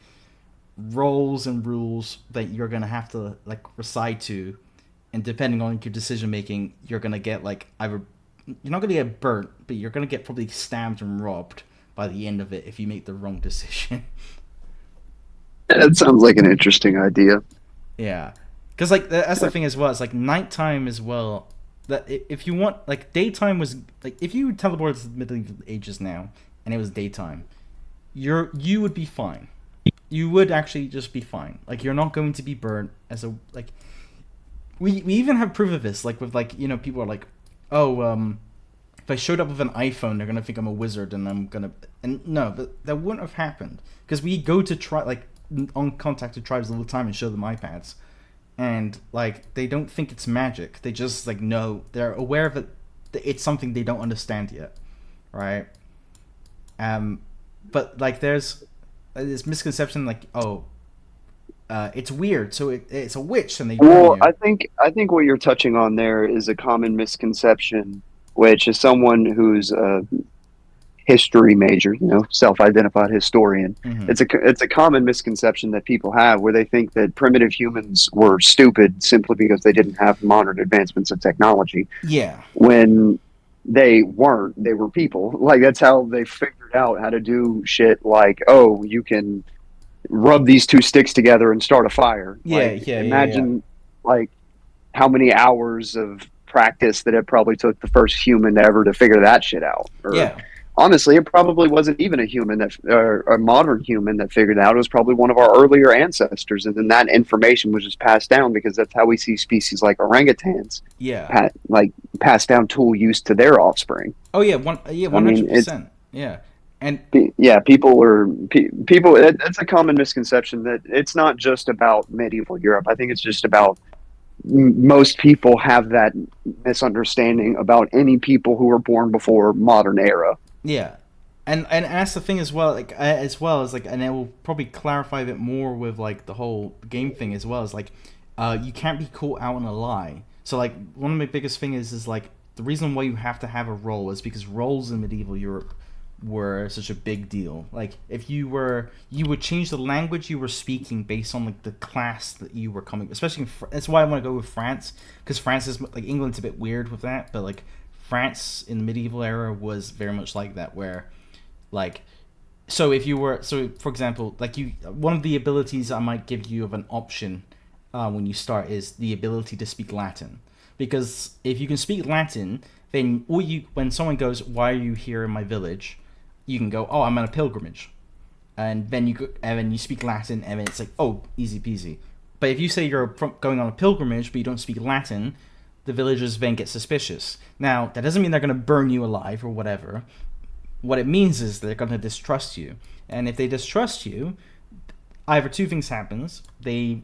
roles and rules that you're going to have to like recite to, and depending on your decision making, you're going to get like either you're not going to get burnt, but you're going to get probably stabbed and robbed by the end of it if you make the wrong decision. That sounds like an interesting idea. Yeah, because like that's the thing as well. It's like nighttime as well. That if you want, like daytime was like if you teleported to the Middle Ages now and it was daytime, you would be fine. You would actually just be fine. Like you're not going to be burnt as a like. We even have proof of this. Like with like people are like, oh if I showed up with an iPhone, they're gonna think I'm a wizard and no, but that wouldn't have happened, because we go to uncontacted tribes all the time and show them iPads, and like they don't think it's magic. They just like know, they're aware of it. It's something they don't understand yet, right? But like there's this misconception like, oh, it's weird, so it's a witch, and they. Well, I think what you're touching on there is a common misconception, which is someone who's a history major, self-identified historian. Mm-hmm. It's a common misconception that people have, where they think that primitive humans were stupid simply because they didn't have modern advancements of technology. Yeah. When they weren't, they were people. Like that's how they figured out how to do shit. Like, oh, you can rub these two sticks together and start a fire. Imagine like how many hours of practice that it probably took the first human ever to figure that shit out. Honestly, it probably wasn't even a human a modern human that figured it out. It was probably one of our earlier ancestors, and then that information was just passed down, because that's how we see species like orangutans. Yeah, passed down tool use to their offspring. Oh yeah, 100%. Yeah. And people. That's a common misconception that it's not just about medieval Europe. I think it's just about most people have that misunderstanding about any people who were born before modern era. Yeah, And that's the thing as well, like as well as like, and it will probably clarify a bit more with like the whole game thing as well, as like, you can't be caught out in a lie. So like one of my biggest things is like the reason why you have to have a role is because roles in medieval Europe were such a big deal. Like if you would change the language you were speaking based on like the class that you were coming, especially that's why I want to go with France, because France is like, England's a bit weird with that, but like France in the medieval era was very much like that, where like, so if you were, so for example, like one of the abilities I might give you of an option when you start is the ability to speak Latin, because if you can speak Latin, then when someone goes, why are you here in my village, you can go, oh, I'm on a pilgrimage, and then you speak Latin, and then it's like, oh, easy peasy. But if you say you're going on a pilgrimage but you don't speak Latin, the villagers then get suspicious. Now that doesn't mean they're going to burn you alive or whatever. What it means is they're going to distrust you. And if they distrust you, either two things happens. They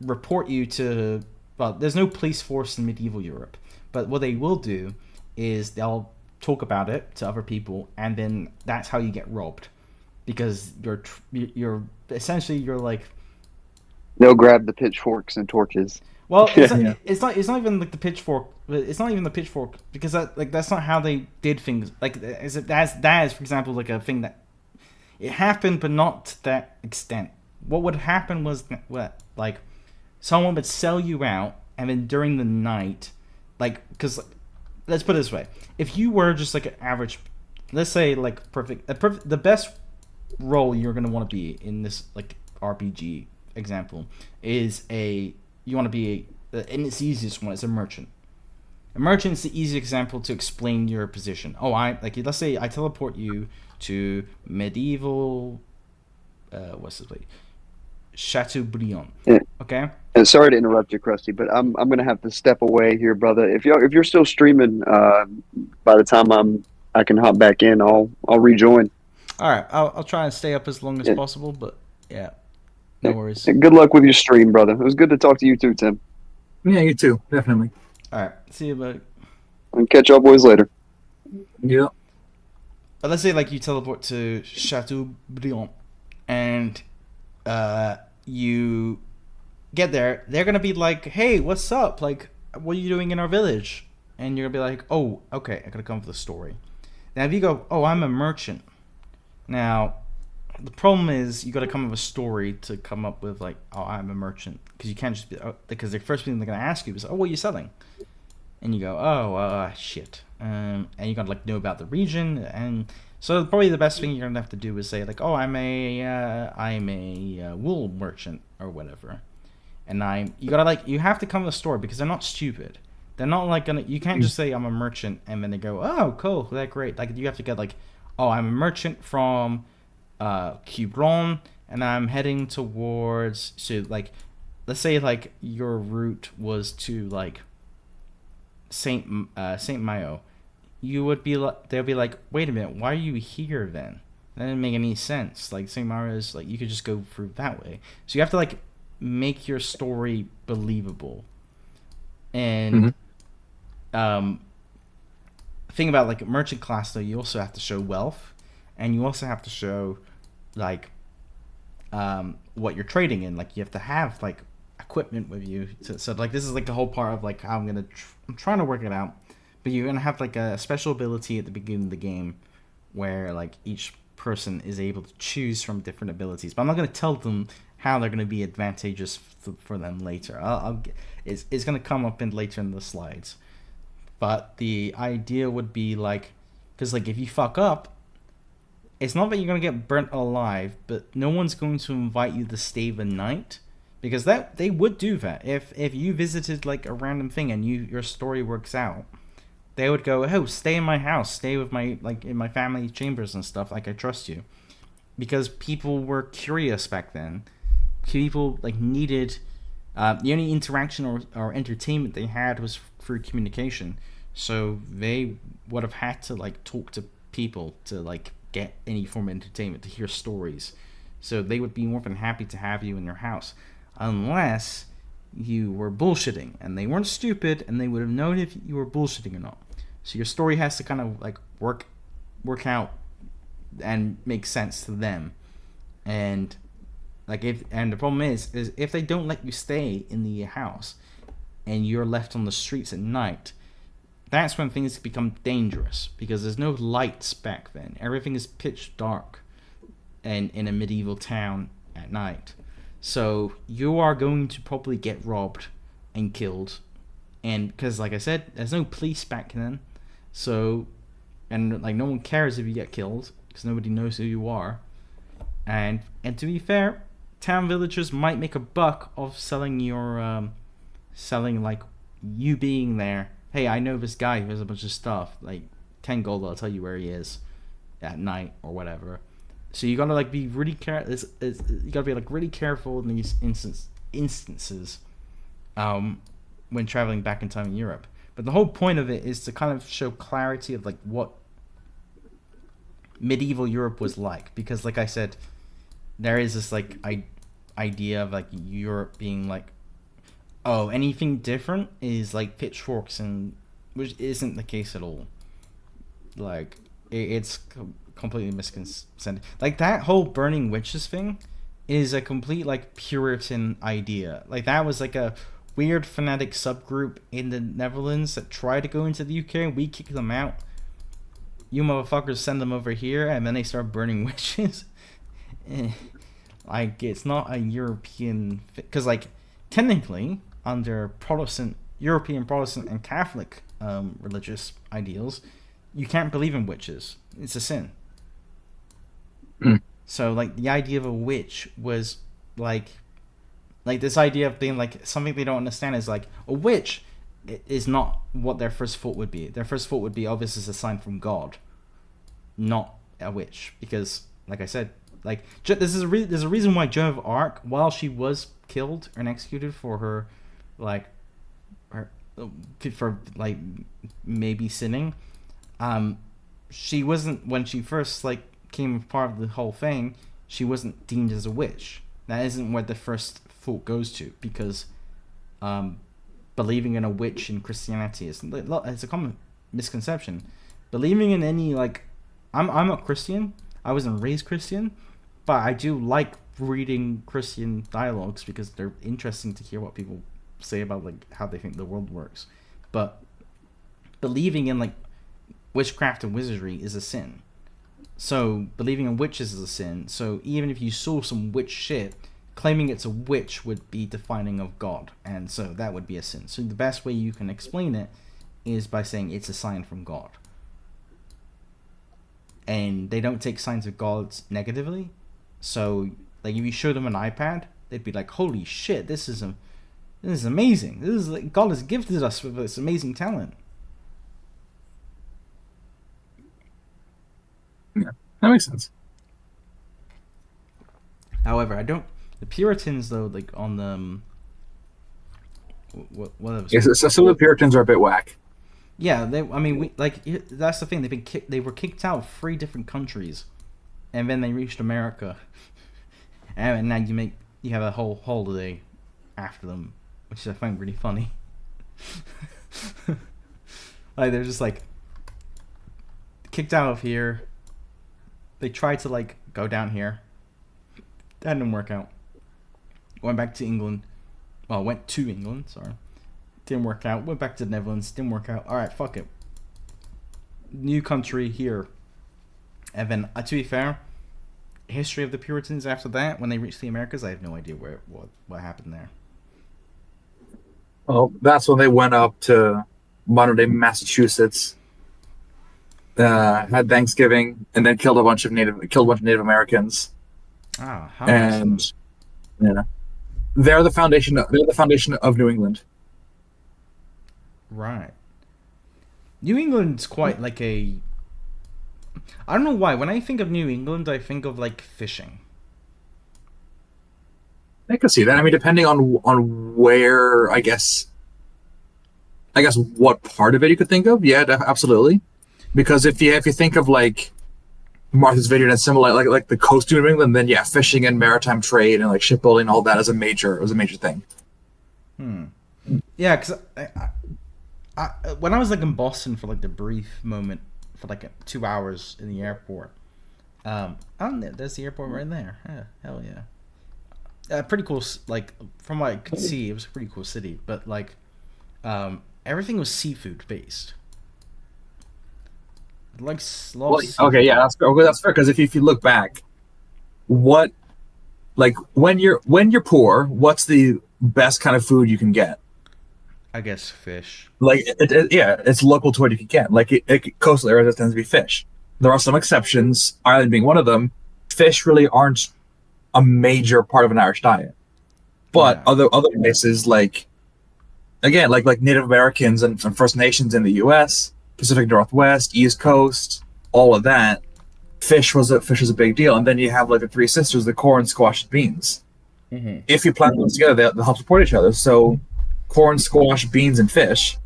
report you to... Well, there's no police force in medieval Europe. But what they will do is they'll talk about it to other people, and then that's how you get robbed. Because you're essentially, you're like... They'll grab the pitchforks and torches. Well, it's not even like the pitchfork. It's not even the pitchfork, because that's not how they did things. Like that is, for example, like a thing that it happened, but not to that extent. What would happen was like someone would sell you out, and then during the night, like, because let's put it this way: if you were just like an average, let's say like the best role you're gonna want to be in this like RPG example is you want to be and it's the easiest one. It's a merchant. A merchant is the easy example to explain your position. Oh, let's say I teleport you to medieval, what's the place? Chateaubriand. Yeah. Okay. And sorry to interrupt you, Krusty, but I'm gonna have to step away here, brother. If you're still streaming, by the time I can hop back in, I'll rejoin. All right, I'll try and stay up as long as possible, but yeah. No worries. Good luck with your stream, brother. It was good to talk to you too, Tim. Yeah, you too. Definitely. All right. See you, buddy. I'll catch y'all boys later. Yeah. But let's say like you teleport to Chateaubriand, and you get there. They're gonna be like, "Hey, what's up? Like, what are you doing in our village?" And you're gonna be like, "Oh, okay, I gotta come for the story." Now, if you go, "Oh, I'm a merchant," now the problem is you got to come up with a story to come up with like, oh, I'm a merchant, because you can't just be, because the first thing they're gonna ask you is, oh, what are you selling? And you go, oh, shit, and you gotta like know about the region, and so probably the best thing you're gonna have to do is say like, oh, I'm a wool merchant or whatever, and you have to come with a story, because they're not stupid. They're not like you can't just say I'm a merchant and then they go, oh, cool, that's great. Like you have to get like, oh, I'm a merchant from Quiberon, and I'm heading towards, so like, let's say like your route was to like Saint Mayo, you would be like, they'll be like, wait a minute, why are you here then? That didn't make any sense. Like Saint Mayo is like, you could just go through that way. So you have to like make your story believable. And thing about like merchant class though, you also have to show wealth. And you also have to show, like, what you're trading in. Like, you have to have, like, equipment with you. So like, this is, like, the whole part of, like, how I'm trying to work it out. But you're going to have, like, a special ability at the beginning of the game where, like, each person is able to choose from different abilities. But I'm not going to tell them how they're going to be advantageous for them later. It's going to come up later in the slides. But the idea would be, like, because, like, if you fuck up, it's not that you're going to get burnt alive, but no one's going to invite you to stay the night, because they would do that. If you visited like a random thing and your story works out, they would go, oh, stay in my house, stay with my, like, in my family chambers and stuff, like, I trust you. Because people were curious back then. People like needed the only interaction or entertainment they had was through communication, so they would have had to like talk to people to like get any form of entertainment, to hear stories. So they would be more than happy to have you in their house, unless you were bullshitting, and they weren't stupid, and they would have known if you were bullshitting or not. So your story has to kind of like work out and makes sense to them. And like the problem is if they don't let you stay in the house and you're left on the streets at night, that's when things become dangerous, because there's no lights back then. Everything is pitch dark and in a medieval town at night. So you are going to probably get robbed and killed. And because, like I said, there's no police back then. So, and like no one cares if you get killed, because nobody knows who you are. And to be fair, town villagers might make a buck of selling your, selling like you being there. Hey, I know this guy who has a bunch of stuff, like 10 gold, I'll tell you where he is at night or whatever. So you gotta like be really careful. You gotta be like really careful in these instances, when traveling back in time in Europe. But the whole point of it is to kind of show clarity of like what medieval Europe was like, because like I said, there is this like idea of like Europe being like, oh, anything different is like pitchforks, and which isn't the case at all. Like it's completely misconceived. Like that whole burning witches thing is a complete like Puritan idea. Like that was like a weird fanatic subgroup in the Netherlands that tried to go into the UK, and we kicked them out. You motherfuckers send them over here, and then they start burning witches. Like it's not a European, because like technically under European Protestant and Catholic religious ideals, you can't believe in witches. It's a sin. So like the idea of a witch was like this idea of being like something they don't understand is like a witch is not what their first thought would be. Their first thought would be, oh, this is a sign from God, not a witch. Because like I said, like there's a reason why Joan of Arc, while she was killed and executed for her for like maybe sinning, she wasn't, when she first like came part of the whole thing, she wasn't deemed as a witch. That isn't where the first thought goes to, because believing in a witch in Christianity is it's a common misconception. Believing in any like I'm not Christian. I wasn't raised Christian, but I do like reading Christian dialogues because they're interesting to hear what people say about like how they think the world works. But believing in like witchcraft and wizardry is a sin. So believing in witches is a sin. So even if you saw some witch shit, claiming it's a witch would be defining of God, and so that would be a sin. So the best way you can explain it is by saying it's a sign from God. And they don't take signs of God negatively. So like if you show them an iPad, they'd be like, holy shit, this is amazing. This is like, God has gifted us with this amazing talent. Yeah, that makes sense. However, the Puritans though, like on the what Yes, so some of the Puritans are a bit whack. Yeah, that's the thing. They were kicked out of 3 different countries, and then they reached America, and now you have a whole holiday after them, which I find really funny. Like they're just like kicked out of here. They tried to like go down here. That didn't work out. Went back to England. Well, went to England. Sorry. Didn't work out. Went back to the Netherlands. Didn't work out. All right, fuck it. New country here. And then, to be fair, history of the Puritans after that, when they reached the Americas, I have no idea what happened there. Well, that's when they went up to modern day Massachusetts, had Thanksgiving, and then killed a bunch of Native Americans. Ah, how and awesome. Yeah, they're the foundation of New England. Right. New England's quite like a... I don't know why. When I think of New England, I think of like fishing. I can see that. I mean, depending on where, I guess what part of it you could think of. Yeah, absolutely. Because if you think of like Martha's Vineyard and similar, like the coast of New England, then yeah, fishing and maritime trade and like shipbuilding, all that is a major thing. Yeah, because I when I was like in Boston for like the brief moment for like 2 hours in the airport, Oh, there's the airport right there. Yeah, hell yeah. Pretty cool. Like from what I could see, it was a pretty cool city. But like, everything was seafood based. Like, okay, yeah, that's fair. Okay, that's fair. Because if you look back, what, like when you're poor, what's the best kind of food you can get? I guess fish. Like, yeah, it's local to what you can get. Like, coastal areas tends to be fish. There are some exceptions, Ireland being one of them. Fish really aren't a major part of an Irish diet. But other places, like, again, like Native Americans and First Nations in the U.S., Pacific Northwest, East Coast, all of that, fish was a big deal. And then you have like the Three Sisters, the corn, squash, and beans. Mm-hmm. If you plant those together, they'll help support each other. So corn, squash, beans, and fish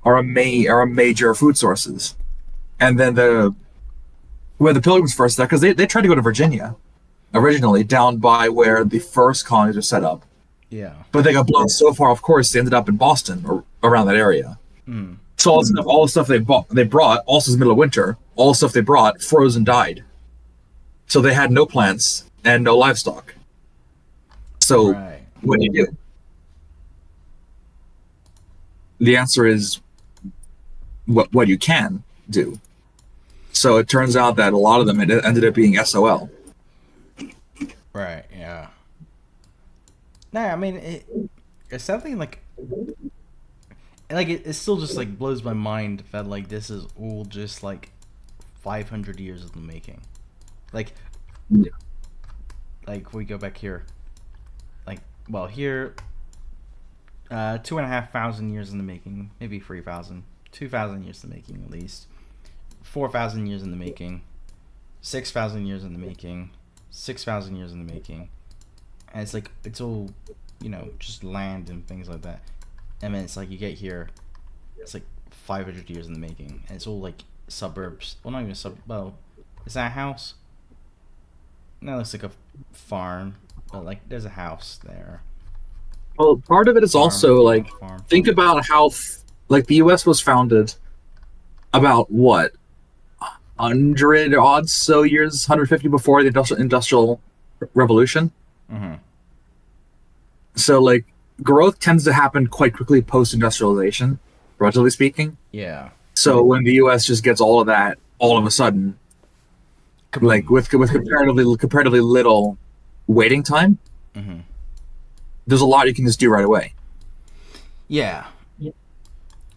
are major food sources. And then where the Pilgrims first started, because they tried to go to Virginia originally, down by where the first colonies were set up. Yeah. But they got blown so far off course, they ended up in Boston or around that area. Mm. So all the stuff they brought, also in the middle of winter, all the stuff they brought froze and died. So they had no plants and no livestock. So what do you do? The answer is what you can do. So it turns out that a lot of them ended up being SOL. Right, yeah. No, I mean, it's something like it still just like blows my mind that like this is all just like 500 years in the making. Like we go back here, like, well, here 2,500 years in the making, maybe 3,000, 2,000 years in the making at least, 4,000 years in the making, 6,000 years in the making, 6,000 years in the making, and it's like it's all, you know, just land and things like that. And then it's like you get here, it's like 500 years in the making, and it's all like suburbs. Well, not even well, is that a house? No, it looks like a farm, but like there's a house there. Well, part of it is also like, think about how like the U.S. was founded about what, 100 odd so years, 150 before the industrial revolution. Mm-hmm. So like growth tends to happen quite quickly post-industrialization, relatively speaking. Yeah. So when the U.S. just gets all of that all of a sudden, like with comparatively little waiting time, mm-hmm. there's a lot you can just do right away. Yeah.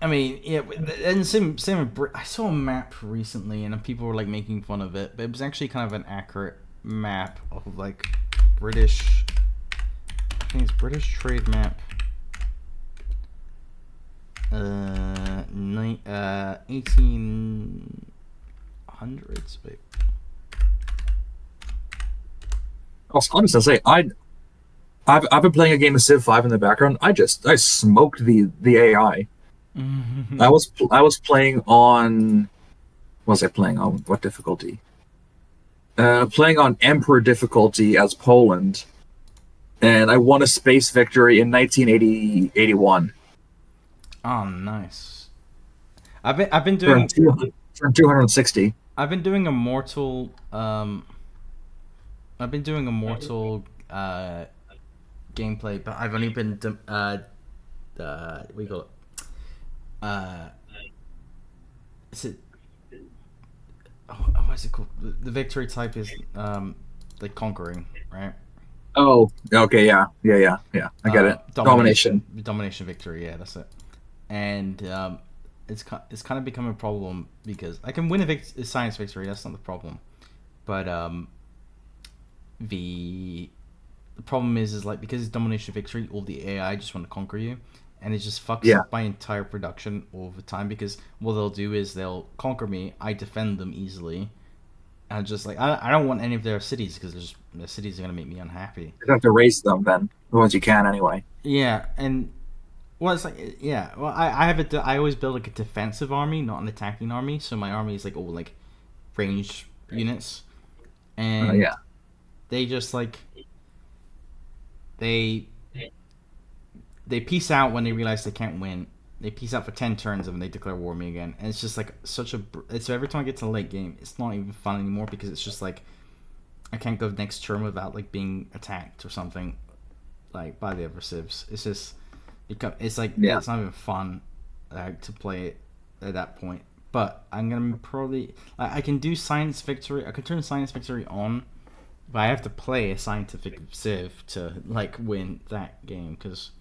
I mean, yeah, and same with I saw a map recently, and people were like making fun of it, but it was actually kind of an accurate map of like British. I think it's British trade map. 1800s. Wait. I was gonna say I've been playing a game of Civ 5 in the background. I smoked the AI. Mm-hmm. I was playing on. What was I playing on? What difficulty? Playing on Emperor difficulty as Poland, and I won a space victory in 1981. Oh, nice. I've been doing from 260. I've been doing Immortal. Gameplay, but I've only been what do you call it? Is it? What is it called? The victory type is like conquering, right? Oh, okay, yeah. I get it. Domination victory, yeah, that's it. And it's kind of become a problem because I can win a science victory. That's not the problem, but the problem is like because it's domination victory, all the AI just want to conquer you, and it just fucks up my entire production all the time because what they'll do is they'll conquer me, I defend them easily, and just like I don't want any of their cities because their cities are gonna make me unhappy. You have to raise them then, the ones you can anyway. Yeah, and well, it's like well, I always build like a defensive army, not an attacking army. So my army is like all like ranged units, and they just like they peace out when they realize they can't win. They peace out for 10 turns and then they declare war on me again. And it's just like so every time I get to the late game, it's not even fun anymore because it's just like I can't go next turn without like being attacked or something, like by the other civs. It's just it's like it's not even fun to play it at that point. But I'm gonna probably I can do science victory. I can turn science victory on, but I have to play a scientific civ to like win that game because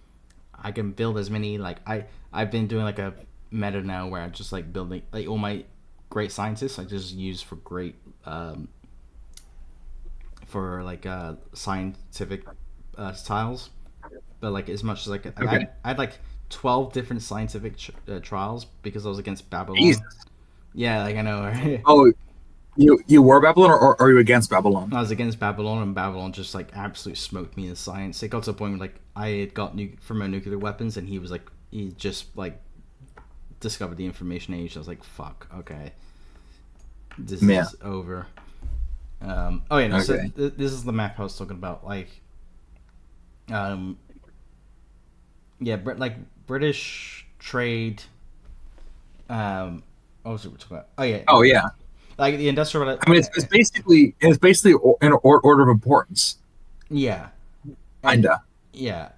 I can build as many like I've been doing like a meta now where I just like building like all my great scientists I just use for great for like scientific tiles, but like as much as like I had like 12 different scientific trials because I was against Babylon. Jesus. Yeah, like I know. Right? Oh, you were Babylon or are you against Babylon? I was against Babylon, and Babylon just like absolutely smoked me in science. It got to a point where like I had got thermonuclear weapons, and he just like discovered the information age. I was like, fuck, okay, this is over. So this is the map I was talking about. Like, British trade. What was it we're talking about? Oh yeah. Like the industrial. I mean, it's basically in order of importance. Yeah. Kinda. Yeah,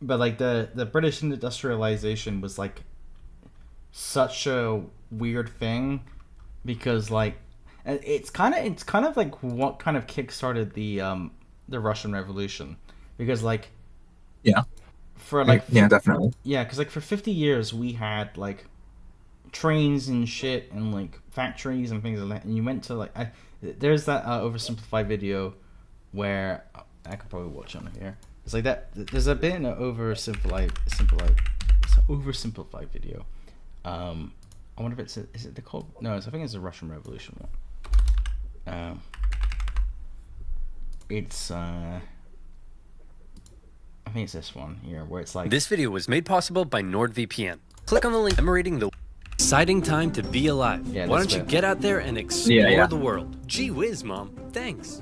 but like the British industrialization was like such a weird thing because like it's kind of like what kind of kickstarted the Russian Revolution because like for like definitely because like for 50 years we had like trains and shit and like factories and things like that, and you went to like there's that oversimplified video where I could probably watch on here. It's like that. There's a bit in an oversimplified video. I wonder if is it the called? No, I think it's the Russian Revolution one. It's I think it's this one here where it's like. This video was made possible by NordVPN. Click on the link commemorating the exciting time to be alive. Yeah, why don't you get out there and explore the world? Gee whiz, Mom. Thanks.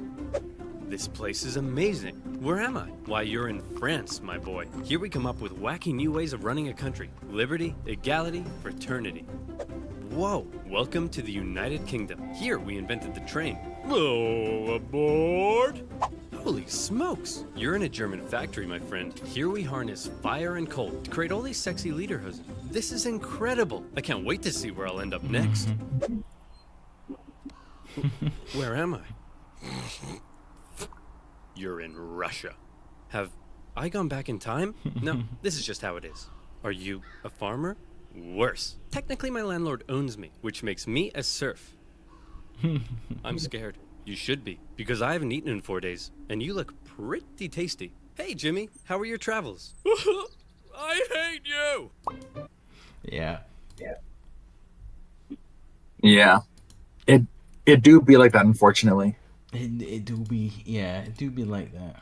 This place is amazing. Where am I? Why, you're in France, my boy. Here we come up with wacky new ways of running a country. Liberty, equality, fraternity. Whoa, welcome to the United Kingdom. Here we invented the train. Oh, aboard! Holy smokes! You're in a German factory, my friend. Here we harness fire and coal to create all these sexy lederhosen. This is incredible. I can't wait to see where I'll end up next. Where am I? You're in Russia. Have I gone back in time? No, this is just how it is. Are you a farmer? Worse. Technically, my landlord owns me, which makes me a serf. I'm scared. You should be, because I haven't eaten in 4 days, and you look pretty tasty. Hey, Jimmy, how are your travels? I hate you! Yeah. It do be like that, unfortunately. It do be like that.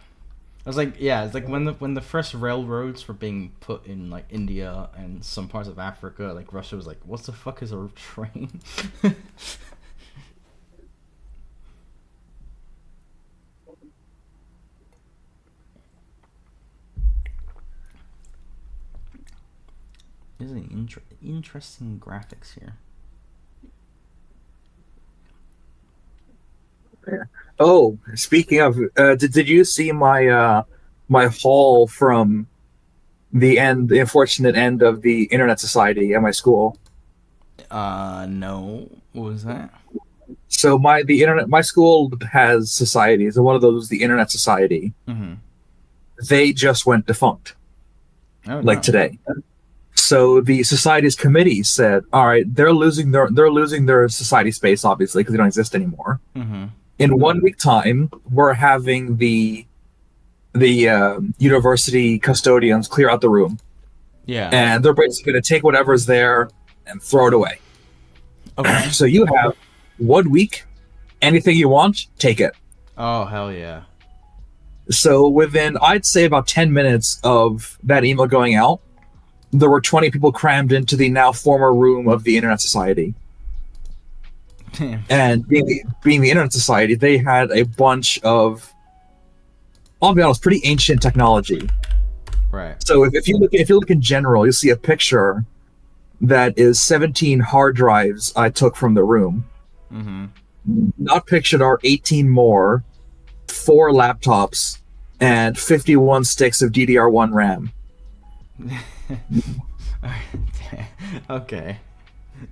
I was like, it's like when the first railroads were being put in like India and some parts of Africa, like Russia was like, what the fuck is a train? There's an interesting graphics here. Oh, speaking of, did you see my my haul from the unfortunate end of the Internet Society at my school? No. What was that? So my school has societies, and one of those was the Internet Society. Mm-hmm. They just went defunct, today. So the society's committee said, "All right, they're losing their society space, obviously, because they don't exist anymore." Mm-hmm. In 1 week time, we're having the university custodians clear out the room. Yeah. And they're basically going to take whatever's there and throw it away. Okay. So you have 1 week, anything you want, take it. Oh, hell yeah. So within, I'd say, about 10 minutes of that email going out, there were 20 people crammed into the now former room of the Internet Society. And being the Internet Society, they had a bunch of, I'll be honest, pretty ancient technology. Right. So if you look in general, you'll see a picture that is 17 hard drives I took from the room. Mm-hmm. Not pictured are 18 more 4 laptops and 51 sticks of DDR1 RAM. Okay.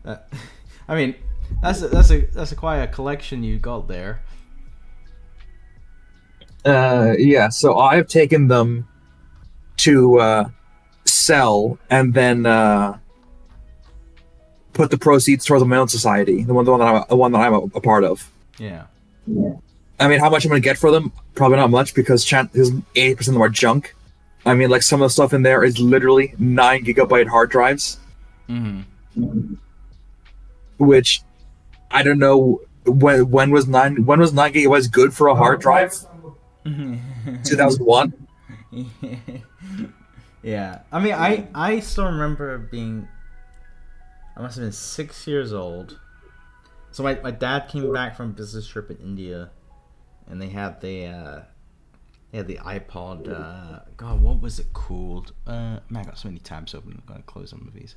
I mean, that's quite a collection you got there. Yeah, so I've taken them to sell and then put the proceeds towards the Mail Society, the one that I'm a part of. Yeah. I mean, how much I'm going to get for them? Probably not much, because 80% of them are junk. I mean, like, some of the stuff in there is literally 9 gigabyte hard drives. Mm-hmm. Which, I don't know, when was 9 gigabytes good for a hard drive? 2001? Yeah. I mean, I still remember being... I must have been 6 years old. So my dad came back from a business trip in India, and they had the iPod. God, what was it called? Man, I got so many tabs open. I'm gonna close some of these.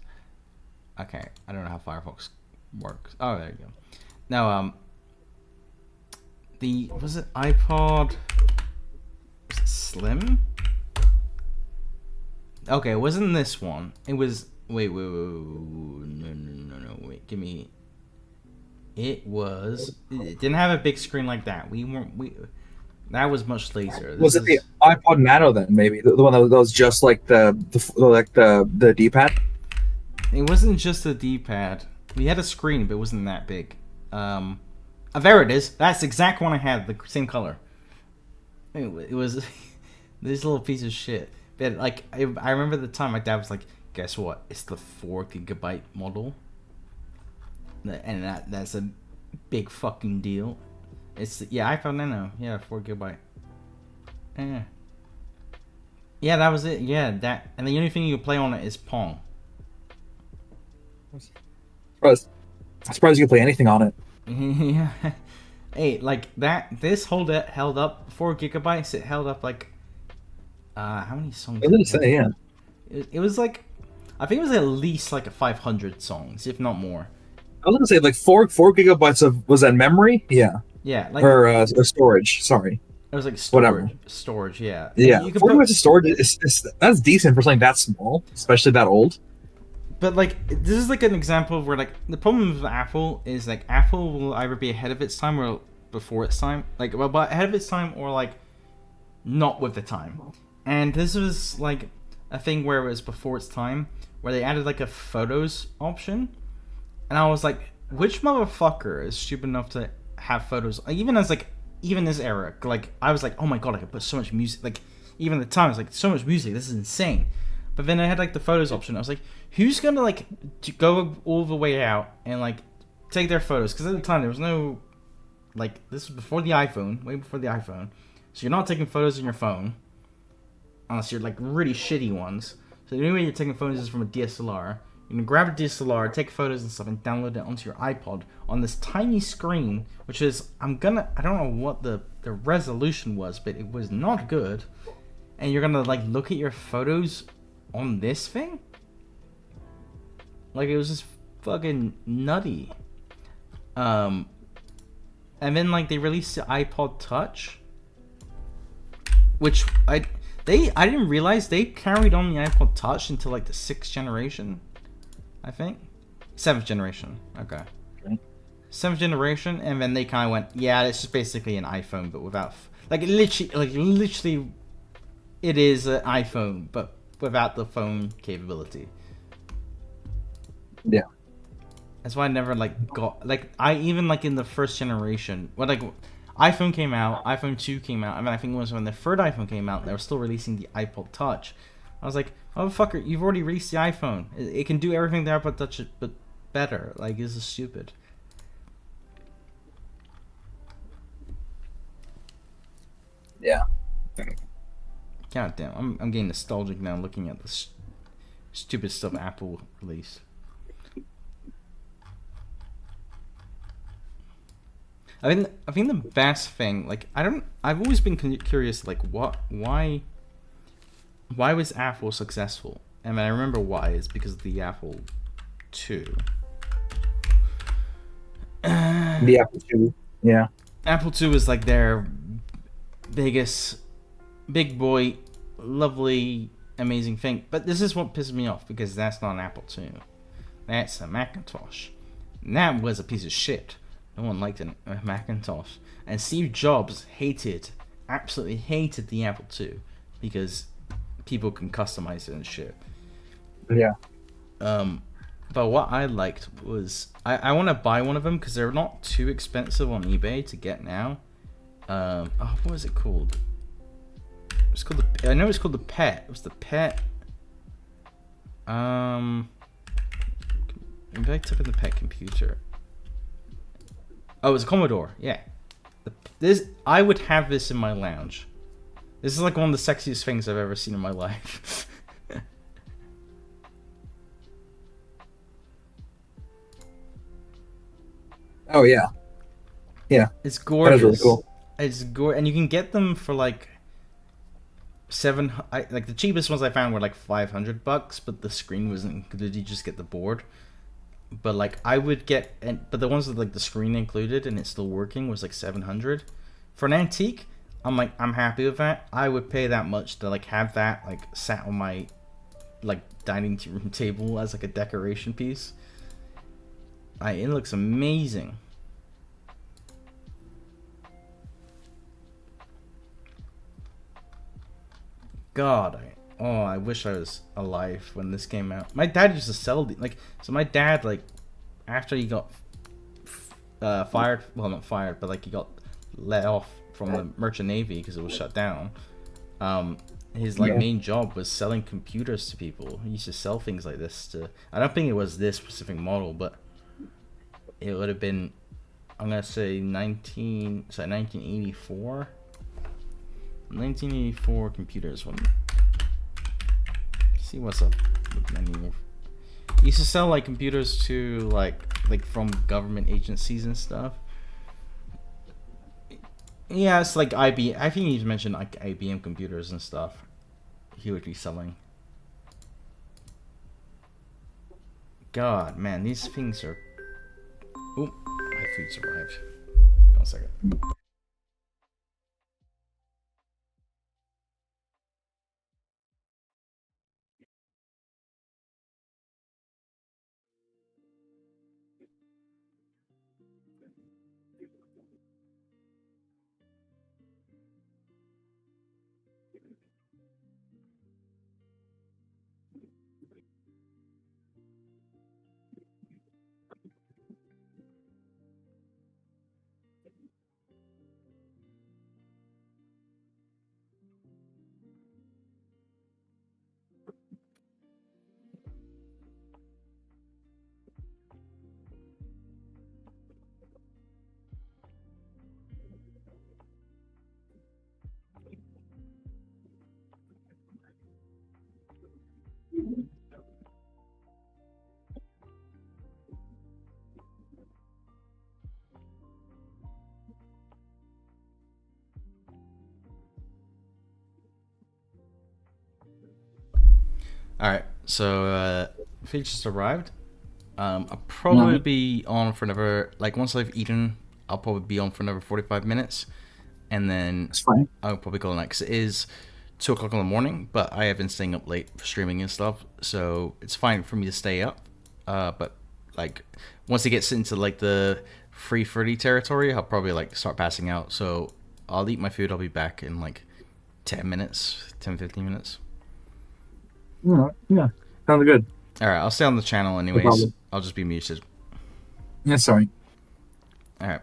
Okay, I don't know how Firefox works. Oh, there you go. Now, was it iPod? Was it Slim? Okay, it wasn't this one. It was. Wait, no, wait, give me. It didn't have a big screen like that. That was much later. Was it the iPod Nano then? Maybe the one that was just like the D-pad. It wasn't just the D-pad. We had a screen, but it wasn't that big. There it is. That's the exact one I had. The same color. It was this little piece of shit. But like, I remember the time my dad was like, "Guess what? It's the 4 gigabyte model." And that's a big fucking deal. It's iPhone Nano. Yeah, 4 gigabyte. Yeah, that was it. Yeah, that, and the only thing you can play on it is Pong. I'm surprised you can play anything on it. Yeah. Hey, like that. This held up 4 gigabytes. It held up like how many songs? I was gonna say, yeah. It was like, I think it was at least like 500 songs, if not more. I was gonna say like 4 gigabytes of, was that memory? Yeah. Yeah, like, or storage. Sorry. It was like storage. Whatever. Storage, yeah. Yeah. You 4 gigabytes of storage is that's decent for something that small, especially that old. But like, this is like an example of where like the problem with Apple is like Apple will either be ahead of its time or before its time, like but ahead of its time or like not with the time. And this was like a thing where it was before its time, where they added like a photos option, and I was like, which motherfucker is stupid enough to have photos? Even this era, like I was like, oh my god, I could put so much music. Like even at the time, I was like, so much music, this is insane. But then I had like the photos option. I was like, who's gonna like go all the way out and like take their photos? Because at the time there was no, like, this was before the iPhone, way before the iPhone. So you're not taking photos on your phone unless you're like really shitty ones. So the only way you're taking photos is from a DSLR. You're gonna grab a DSLR, take photos and stuff, and download it onto your iPod on this tiny screen, which is I don't know what the resolution was, but it was not good. And you're gonna like look at your photos on this thing? Like, it was just fucking nutty. And then like they released the iPod Touch, which I didn't realize they carried on the iPod Touch until like the 6th generation, I think. 7th generation. Okay. 7th generation, and then they kind of went, yeah, it's just basically an iPhone, but without literally, it is an iPhone, but without the phone capability. Yeah. That's why I never like got like I even like in the 1st generation when like iPhone came out, iPhone 2 came out. I mean, I think it was when the 3rd iPhone came out, they were still releasing the iPod Touch. I was like, oh fucker, you've already released the iPhone. It can do everything the iPod Touch but better. Like, this is stupid. Yeah. God damn, I'm getting nostalgic now looking at this stupid stuff Apple released. I think the best thing, like, I've always been curious, like, why was Apple successful? And I remember why is because of the Apple II. The Apple II, yeah. Apple II was like their biggest, big boy, lovely, amazing thing. But this is what pisses me off, because that's not an Apple II. That's a Macintosh. And that was a piece of shit. No one liked a Macintosh. And Steve Jobs absolutely hated the Apple II, because people can customize it and shit. Yeah. But what I liked was I want to buy one of them because they're not too expensive on eBay to get now. What was it called? It's called I know it's called the Pet. It was the Pet. Maybe I took in the Pet computer. Oh, it was a Commodore. Yeah. I would have this in my lounge. This is like one of the sexiest things I've ever seen in my life. Oh yeah. Yeah. It's gorgeous. That is really cool. It's gorgeous, and you can get them for like like the cheapest ones I found were like $500, but the screen wasn't included. You just get the board. But like I would get, but the ones with like the screen included and it's still working was like $700 for an antique. I'm happy with that. I would pay that much to like have that like sat on my like dining room table as like a decoration piece. It looks amazing. God, I wish I was alive when this came out. My dad used to sell so my dad, like, after he got fired, well, not fired, but like he got let off from the Merchant Navy because it was shut down. His main job was selling computers to people. He used to sell things like this to. I don't think it was this specific model, but it would have been. I'm gonna say 1984. 1984 computers. See what's up with menu. He used to sell like computers to like from government agencies and stuff. Yeah, it's like IBM. I think he's mentioned like IBM computers and stuff. He would be selling. God, man, these things are. Oh, my food's arrived. Hold on a second. Alright, so food just arrived. I'll probably be on for another, like once I've eaten, I'll probably be on for another 45 minutes. And then I'll probably call it night because it is 2 o'clock in the morning, but I have been staying up late for streaming and stuff. So it's fine for me to stay up. But like once it gets into like the free Freddy territory, I'll probably like start passing out. So I'll eat my food. I'll be back in like 10 minutes, 10-15 minutes. Yeah, sounds good. Alright, I'll stay on the channel anyways. No, I'll just be muted. Yeah, sorry. Alright.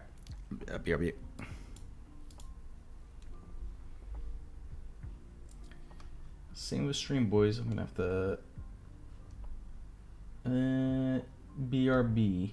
BRB. Same with stream, boys. I'm gonna have to BRB.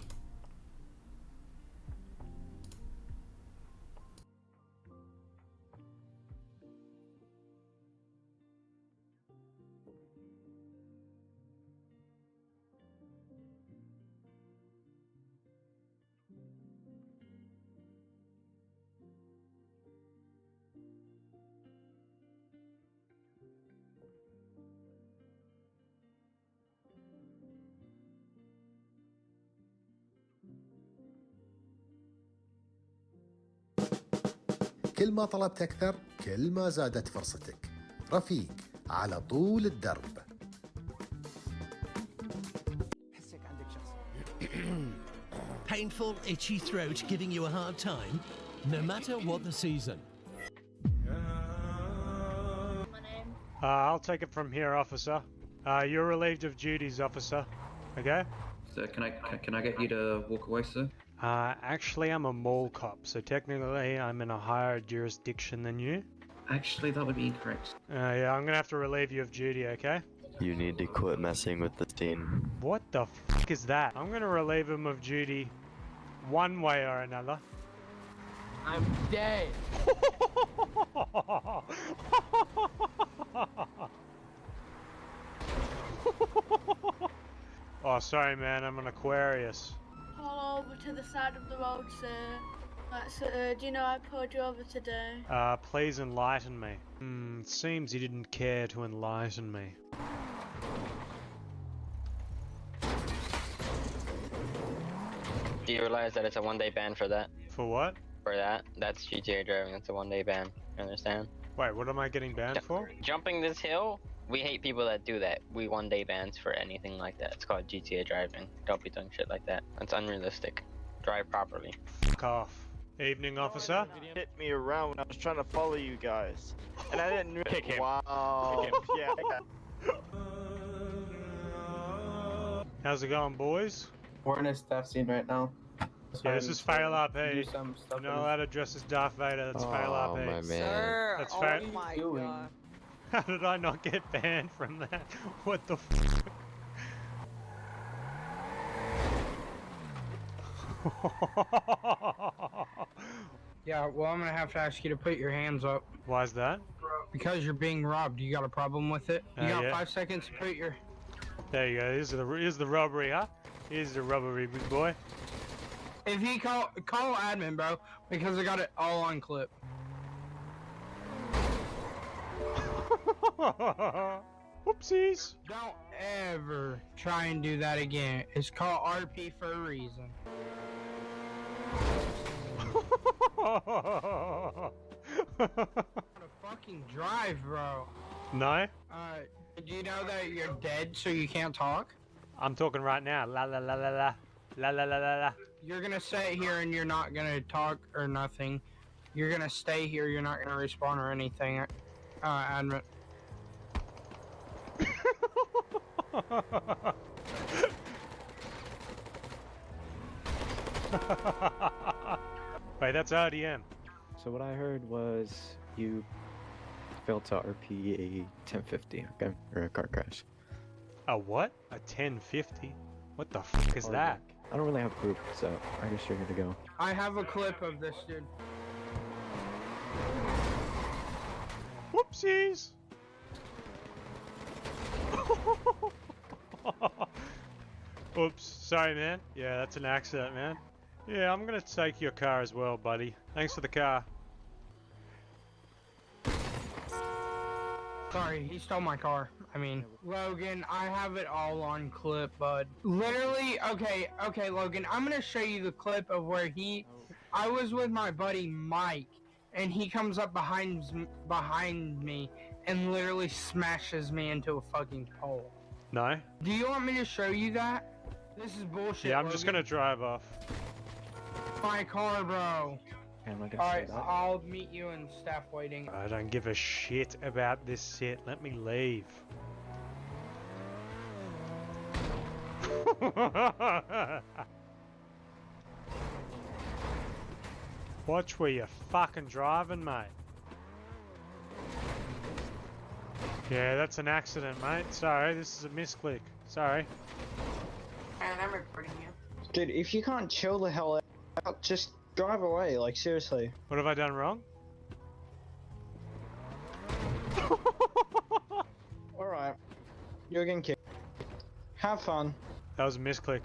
كل ما طلبت أكثر كل ما زادت فرصتك. رفيق على طول الدرب. Painful, itchy throat giving you a hard time? No matter what the season. I'll take it from here, officer. You're relieved of duties, officer. Okay? Sir, can I get you to walk away, sir? Actually, I'm a mall cop, so technically I'm in a higher jurisdiction than you. Actually, that would be incorrect. Yeah, I'm gonna have to relieve you of duty, okay? You need to quit messing with the scene. What the f*** is that? I'm gonna relieve him of duty one way or another. I'm dead. Oh, sorry, man. I'm an Aquarius. Pull over to the side of the road, sir. Do you know I pulled you over today? Please enlighten me. Seems you didn't care to enlighten me. Do you realize that it's a one-day ban for that? For what? For that. That's GTA driving. It's a one-day ban. You understand? Wait, what am I getting banned for? Jumping this hill? We hate people that do that. We one-day bans for anything like that. It's called GTA driving. Don't be doing shit like that. That's unrealistic. Drive properly. Fuck off. Evening, officer. Hit me around when I was trying to follow you guys. And I didn't Kick him. Wow. Kick him. Yeah. How's it going, boys? We're in a staff scene right now. Yeah, this is Fail RP. Do some stuff. You're not allowed to dress as Darth Vader. That's Fail RP. my man. Sir, That's oh my god. How did I not get banned from that? What the f***? Yeah, well, I'm gonna have to ask you to put your hands up. Why is that? Because you're being robbed. You got a problem with it? You got yeah. 5 seconds to put your... There you go. Here's the robbery, huh? Here's the robbery, big boy. If he call admin, bro, because I got it all on clip. Whoopsies. Don't ever try and do that again. It's called RP for a reason. What a fucking drive, bro. No? Do you know that you're dead so you can't talk? I'm talking right now. La la la la la. La la la la la. You're gonna sit here and you're not gonna talk or nothing. You're gonna stay here, you're not gonna respond or anything. Admin. Wait, that's RDM. So what I heard was you failed to RP a 1050, okay? Or a car crash. A what? A 1050? What the fuck is that? I don't really have proof, so I guess you're here to go. I have a clip of this, dude. Whoopsies! Oops, sorry man. Yeah, that's an accident, man. Yeah, I'm gonna take your car as well, buddy. Thanks for the car. Sorry, he stole my car. I mean, Logan, I have it all on clip, bud. Literally, okay, Logan, I'm gonna show you the clip of where I was with my buddy Mike, and he comes up behind me and literally smashes me into a fucking pole. No? Do you want me to show you that? This is bullshit. Yeah, I'm just gonna drive off. My car, bro. Alright, I'll meet you in staff waiting. I don't give a shit about this shit. Let me leave. Watch where you're fucking driving, mate. Yeah, that's an accident, mate. Sorry, this is a misclick. Sorry. And I'm recording you. Dude, if you can't chill the hell out, just drive away, like seriously. What have I done wrong? Alright. You're getting kicked. Have fun. That was a misclick.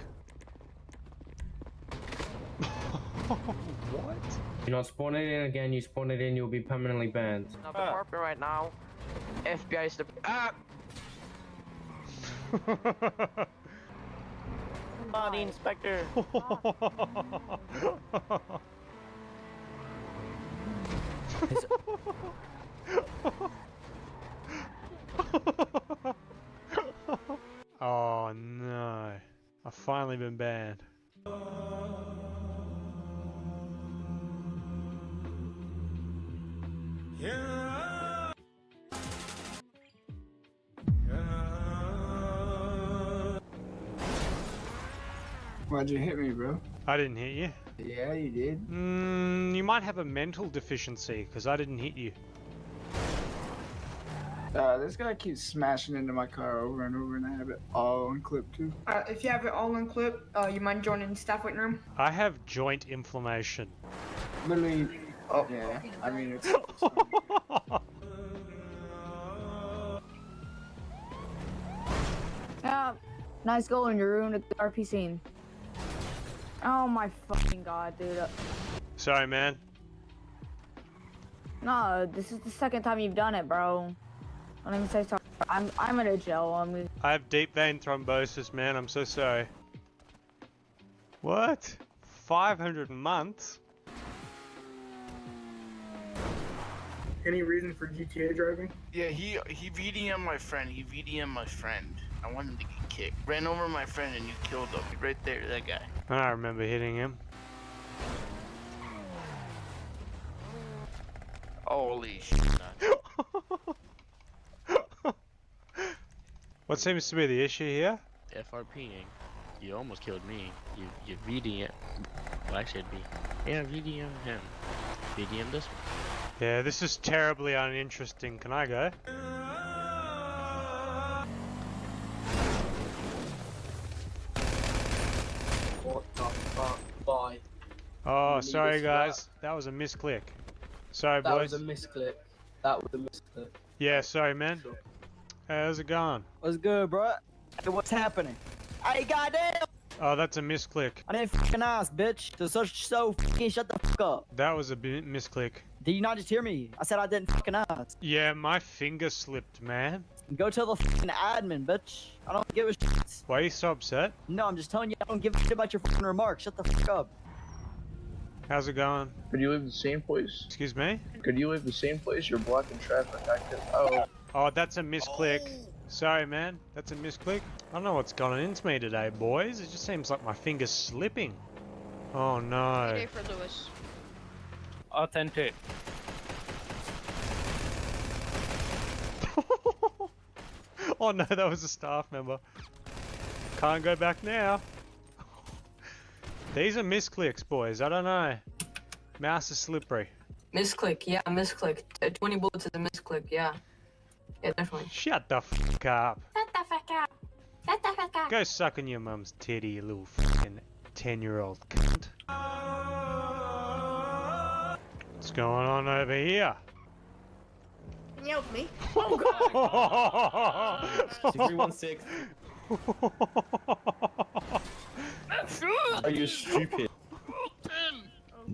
What? You're not spawning in again, you spawn it in, you'll be permanently banned. Not the apartment right now. FBI's the... Body inspector. Oh no. I've finally been banned. Why'd you hit me, bro? I didn't hit you. Yeah, you did. You might have a mental deficiency, because I didn't hit you. This guy keeps smashing into my car over and over, and I have it all on clip too. If you have it all on clip, you mind joining the staff waiting room? I have joint inflammation. Literally, yeah, I mean, it's Nice goal and you ruined the RP scene. Oh my fucking god, dude. Sorry, man. No, this is the second time you've done it, bro. I don't even say sorry. I'm in a jail. I have deep vein thrombosis, man. I'm so sorry. What? 500 months? Any reason for GTA driving? Yeah, he VDM'd my friend. He VDM'd my friend. I want him to get kicked. Ran over my friend and you killed him. Right there, that guy. I remember hitting him. Holy shit. What seems to be the issue here? FRPing. You almost killed me. You VDM. Well, actually, it'd be. Yeah, VDM him. VDM this one. Yeah, this is terribly uninteresting. Can I go? What the fuck? Bye. Oh, sorry guys. That was a misclick. Sorry, That boys. was a misclick. That was a misclick. Yeah, sorry, man. Hey, how's it going? What's good, bro? Hey, what's happening? Hey, goddamn! Oh, that's a misclick. I didn't fucking ask, bitch. So fucking shut the fuck up. That was a misclick. Did you not just hear me? I said I didn't fucking ask. Yeah, my finger slipped, man. Go tell the fucking admin, bitch. I don't give a shit. Why are you so upset? No, I'm just telling you I don't give a shit about your fucking remarks. Shut the fuck up. How's it going? Could you live the same place? Excuse me? Could you live the same place? You're blocking traffic. I could. Oh. Oh, that's a misclick. Sorry, man. That's a misclick. I don't know what's gone into me today, boys. It just seems like my finger's slipping. Oh, no. Good day for Lewis. Authentic. Oh, no, that was a staff member. Can't go back now. These are misclicks, boys. I don't know. Mouse is slippery. Misclick, yeah, misclick. 20 bullets is a misclick, yeah. Yeah, definitely. Shut the fuck up. Shut the fuck up. Shut the fuck up. Go suck on your mum's titty, you little fucking 10-year-old cunt. What's going on over here? Can you help me? Oh, 6316. Are you stupid?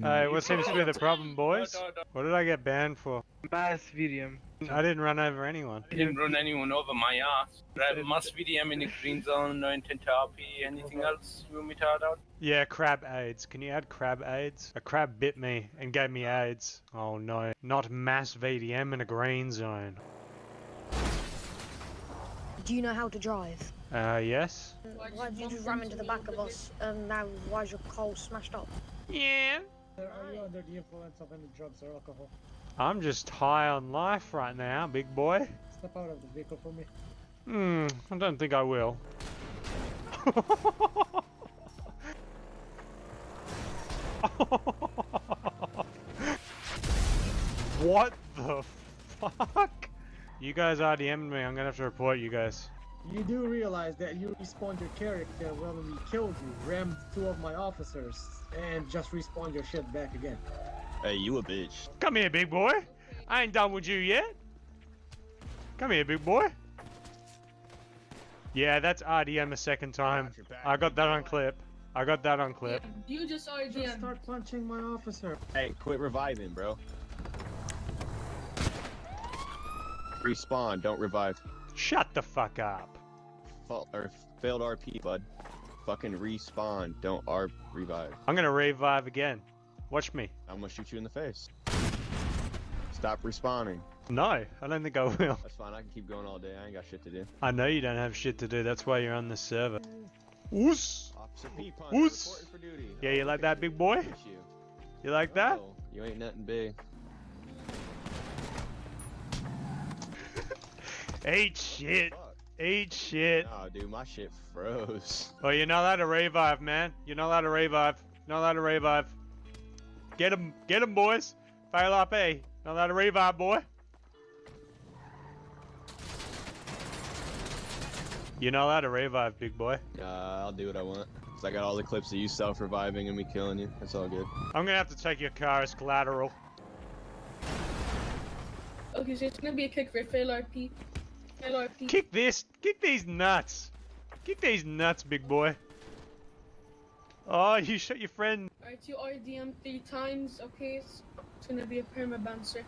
Hey, what seems to be the problem, boys? What did I get banned for? Mass VDM. I didn't run over anyone. I didn't run anyone over my ass. Drive mass VDM in the green zone, no intent to RP. Anything else you want me to add out? Yeah, crab AIDS. Can you add crab AIDS? A crab bit me and gave me AIDS. Oh no, not mass VDM in a green zone. Do you know how to drive? Yes. Why did you just ram into the back of us and now why's your car smashed up? Yeah. Are you under the influence of any drugs or alcohol? I'm just high on life right now, big boy. Step out of the vehicle for me. I don't think I will. What the fuck? You guys RDM'd me, I'm gonna have to report you guys. You do realize that you respawned your character when we killed you, rammed 2 of my officers, and just respawned your shit back again. Hey, you a bitch. Come here, big boy. I ain't done with you yet. Come here, big boy. Yeah, that's RDM a second time. I got that on clip. I got that on clip. You just Just start punching my officer. Hey, quit reviving, bro. Respawn, don't revive. Shut the fuck up. Failed RP, bud. Fucking respawn, don't revive. I'm gonna revive again. Watch me. I'm gonna shoot you in the face. Stop respawning. No, I don't think I will. That's fine. I can keep going all day. I ain't got shit to do. I know you don't have shit to do. That's why you're on this server. Woos! Officer P-Punch, Woos! reporting for duty. Yeah, you like that, big boy? Look at you. You like that? Oh, you ain't nothing big. Eat shit. Eat shit. Oh, dude, my shit froze. Oh, you're not allowed to revive, man. You're not allowed to revive. Not allowed to revive. Get him, boys. Fail RP. Not allowed to revive, boy. You're not allowed to revive, big boy. I'll do what I want. Cause I got all the clips of you self-reviving and me killing you. That's all good. I'm gonna have to take your car as collateral. Okay, so it's gonna be a kick for fail RP. Fail RP. Kick this. Kick these nuts. Kick these nuts, big boy. Oh, you shot your friend. Alright, you RDM 3 times, okay? It's gonna be a permaban, sir.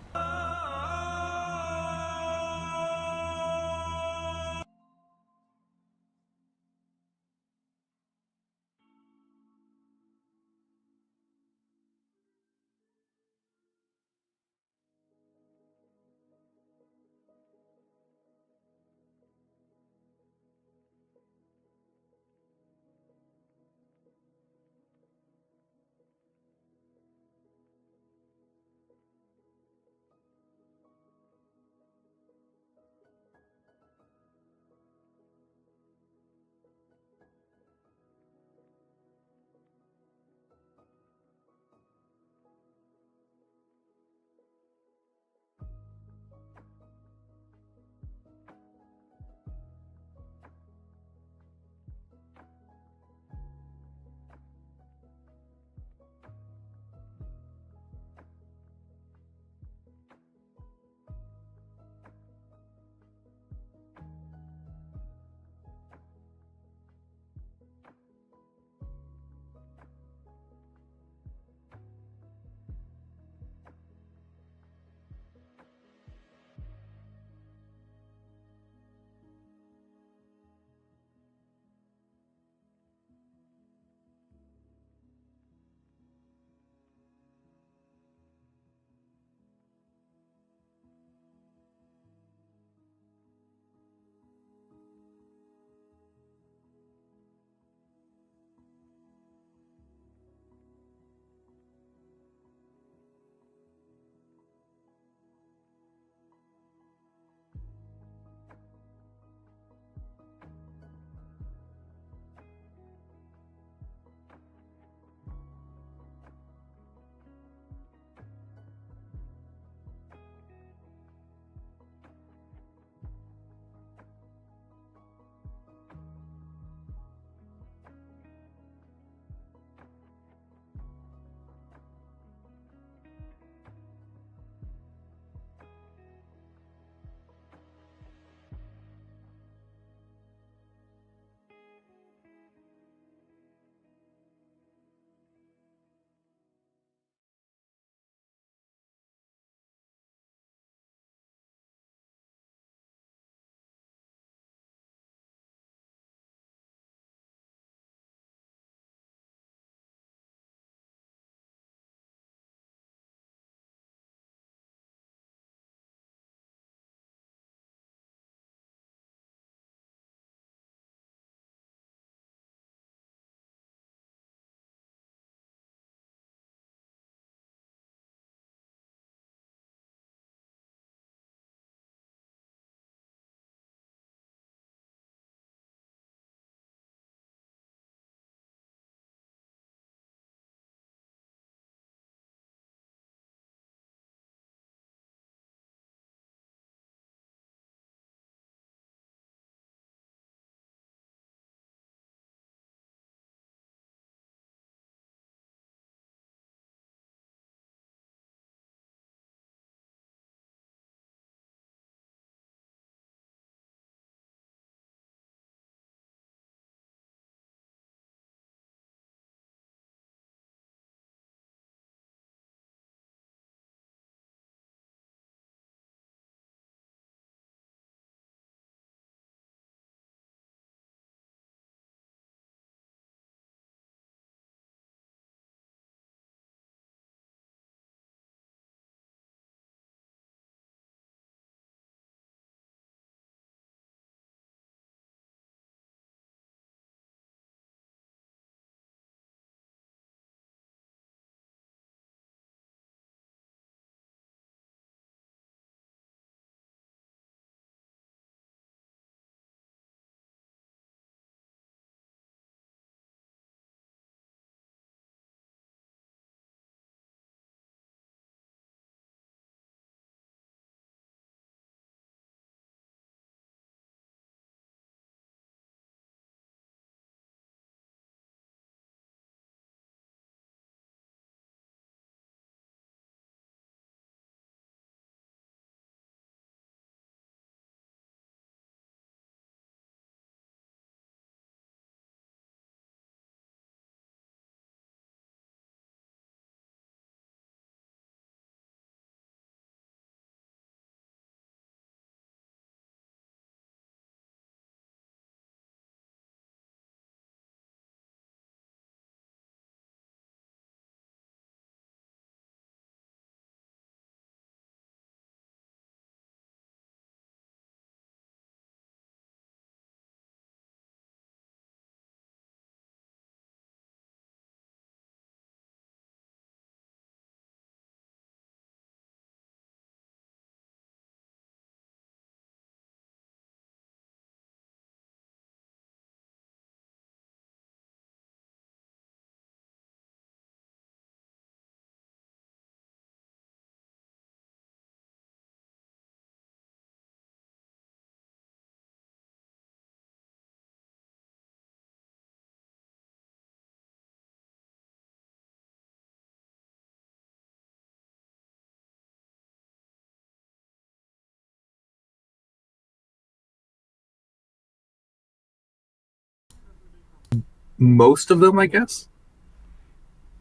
most of them, I guess.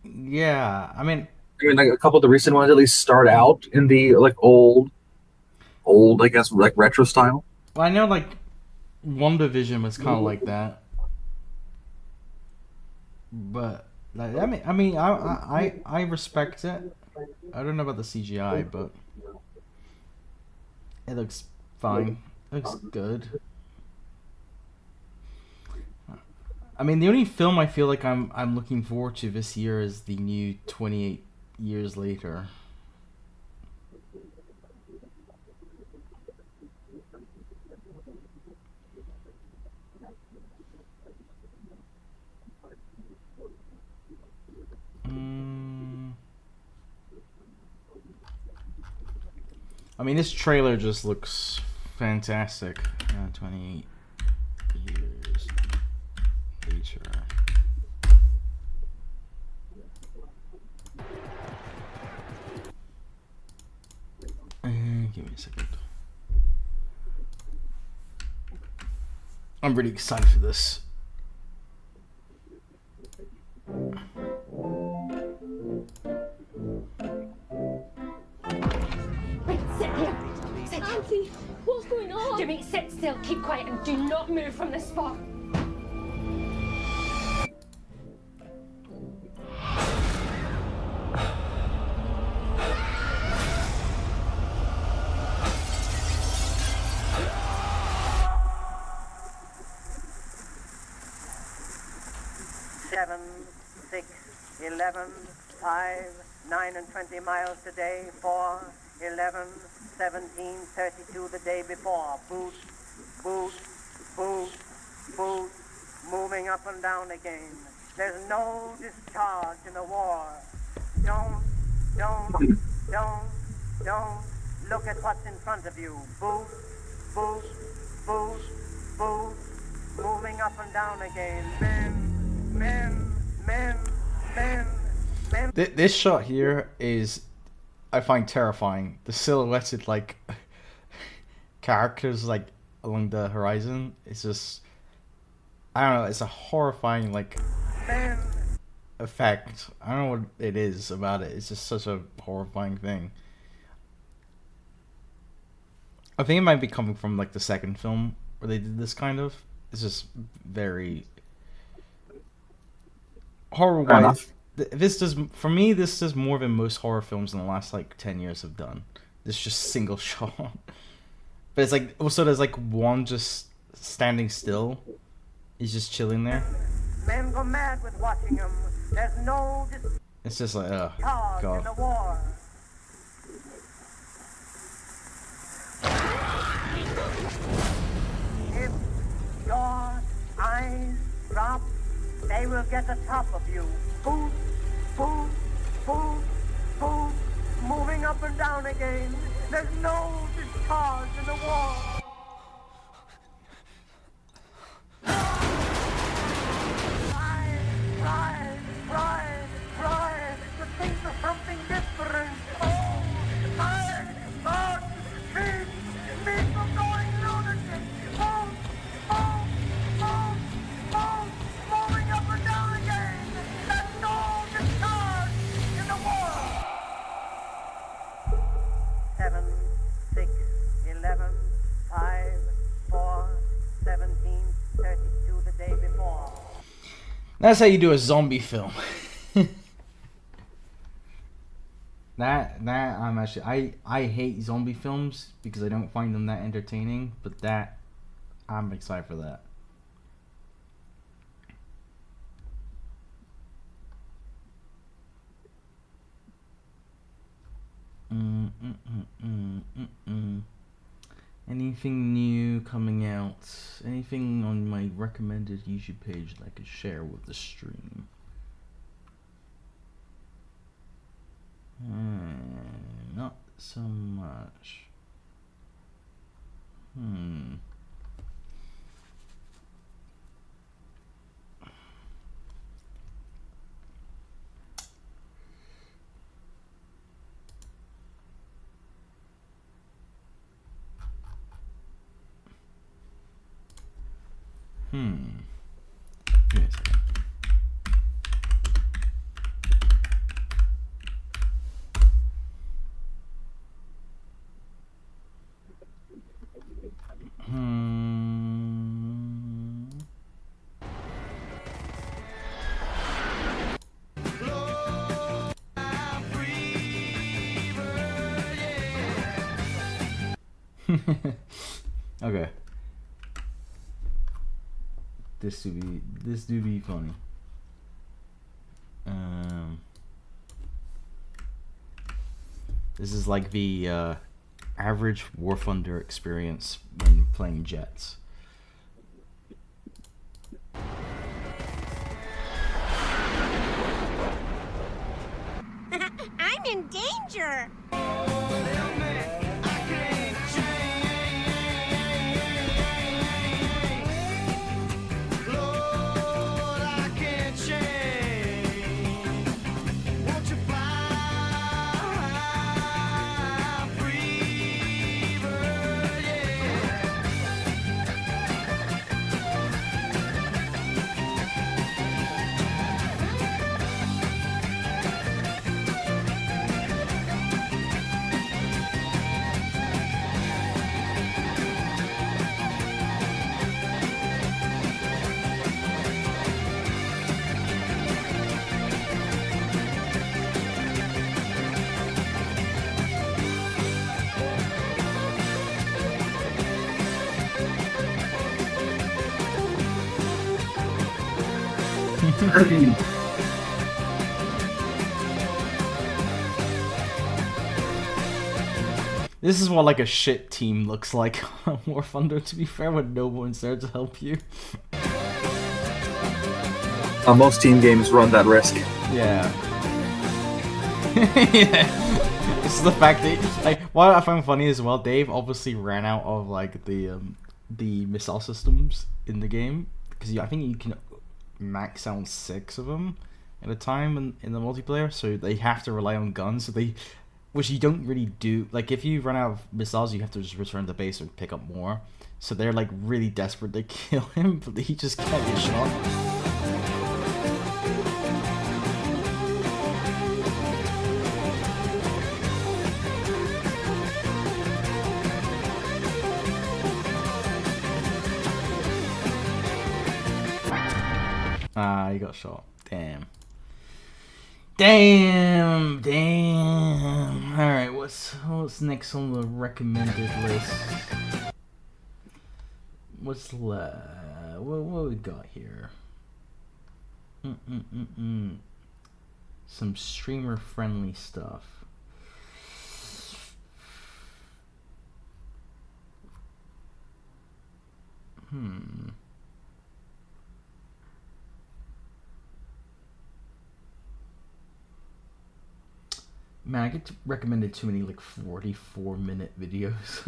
Yeah, I mean, like a couple of the recent ones at least start out in the like old, I guess, like retro style. well, I know like WandaVision was kind of like that, but like, I respect it. I don't know about the CGI, but it looks fine. It looks good. I mean, the only film I feel like I'm looking forward to this year is the new 28 Years Later. I mean, this trailer just looks fantastic. 28 Years Later. Give me a second. I'm really excited for this. Wait, sit here. Sit. Auntie, what's going on? Jimmy, sit still, keep quiet, and do not move from this spot. Seven, 6, 11, 5, 9 and 20 miles today, 4, 11, 17, 32 the day before. Boost, boost, boost, boost, moving up and down again. There's no discharge in the war. Don't look at what's in front of you. Boost, boost, boost, boost, moving up and down again. Men. This shot here is, I find terrifying. The silhouetted like characters like along the horizon. It's just, I don't know. It's a horrifying like effect. I don't know what it is about it. It's just such a horrifying thing. I think it might be coming from like the second film where they did this kind of. It's just very horror wise. This does, for me, this does more than most horror films in the last like 10 years have done. This just single shot, but it's like also there's like one just standing still. He's just chilling there. Men go mad with watching him. There's no It's just like, oh discharge god. in the war. If your eyes drop, they will get the top of you. Boost, boost, boost, boost, moving up and down again. There's no discharge in the war. Try to think of something different. Oh, my God, me for going lunatic. Boom, moving up and down again. There's no discharge in the war. 7, 6, 11, 5, 4, 17, 32 the day before. That's how you do a zombie film. that I'm actually, I hate zombie films because I don't find them that entertaining, but that I'm excited for that. Anything new coming out? Anything on my recommended YouTube page that I could share with the stream? Not so much. Give me a second. Okay. This do be funny. This is like the average War Thunder experience when playing jets. I'm in danger! This is what like a shit team looks like on War Thunder, to be fair, when no one's there to help you. Most team games run that risk. Yeah. Yeah. It's the fact that, like, what I find funny as well, Dave obviously ran out of like the missile systems in the game, because I think you can max out 6 of them at a time in the multiplayer, so they have to rely on guns. So which you don't really do. Like, if you run out of missiles, you have to just return to base and pick up more. So they're like really desperate to kill him, but he just can't get shot. Ah, he got shot. Damn. Damn. Alright, what's next on the recommended list? What we got here? Some streamer friendly stuff. Man, I get recommended too many like 44-minute videos.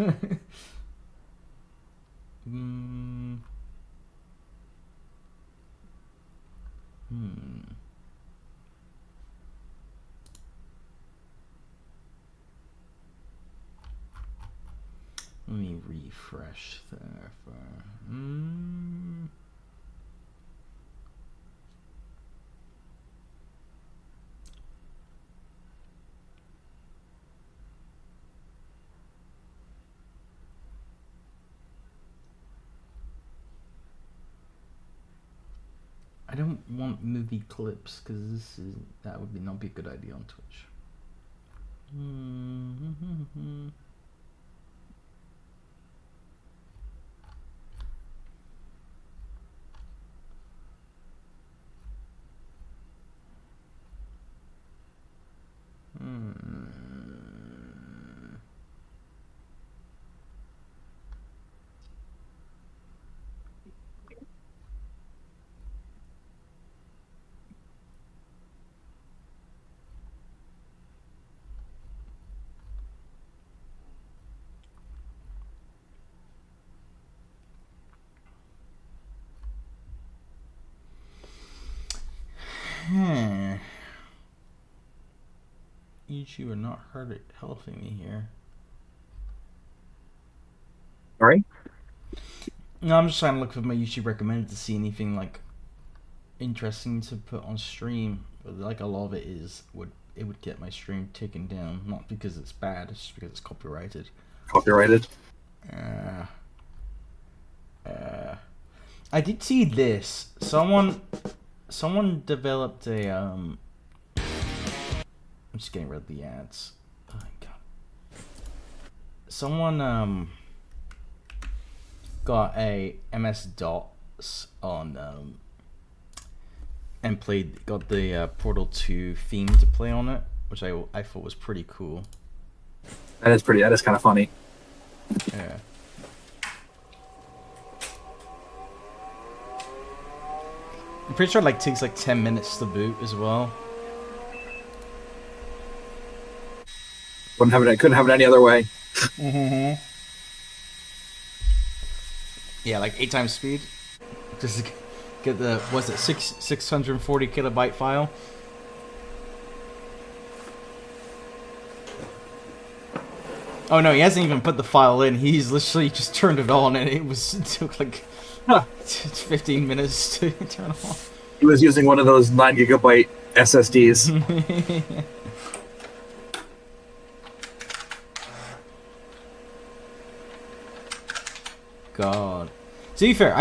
Let me refresh there for I don't want movie clips because that would not be a good idea on Twitch. YouTube are not helping me here. Sorry? No, I'm just trying to look for my YouTube recommended to see anything like interesting to put on stream. But like a lot of it would get my stream taken down, not because it's bad, it's just because it's copyrighted. Copyrighted? I did see this. Someone developed a I'm just getting rid of the ads. Oh my god. Someone got a MS-DOS on and got the Portal 2 theme to play on it, which I thought was pretty cool. That is kind of funny. Yeah. I'm pretty sure it takes 10 minutes to boot as well. Couldn't have it any other way. Mm-hmm. Yeah, 8 times speed. Just to get the 640 kilobyte file. Oh no, he hasn't even put the file in. He's literally just turned it on, and it took 15 minutes to turn on. He was using one of those 9 gigabyte SSDs. God. To be fair,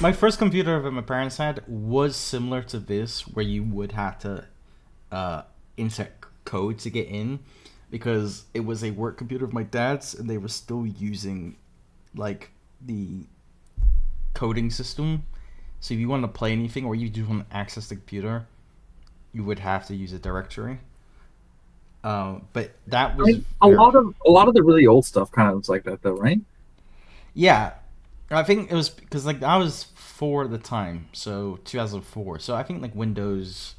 my first computer that my parents had was similar to this, where you would have to insert code to get in, because it was a work computer of my dad's, and they were still using the coding system. So if you want to play anything, or you just want to access the computer, you would have to use a directory. But that was a lot of the really old stuff kind of was like that, though, right? Yeah, I think it was because I was 4 at the time, so 2004. So I think Windows.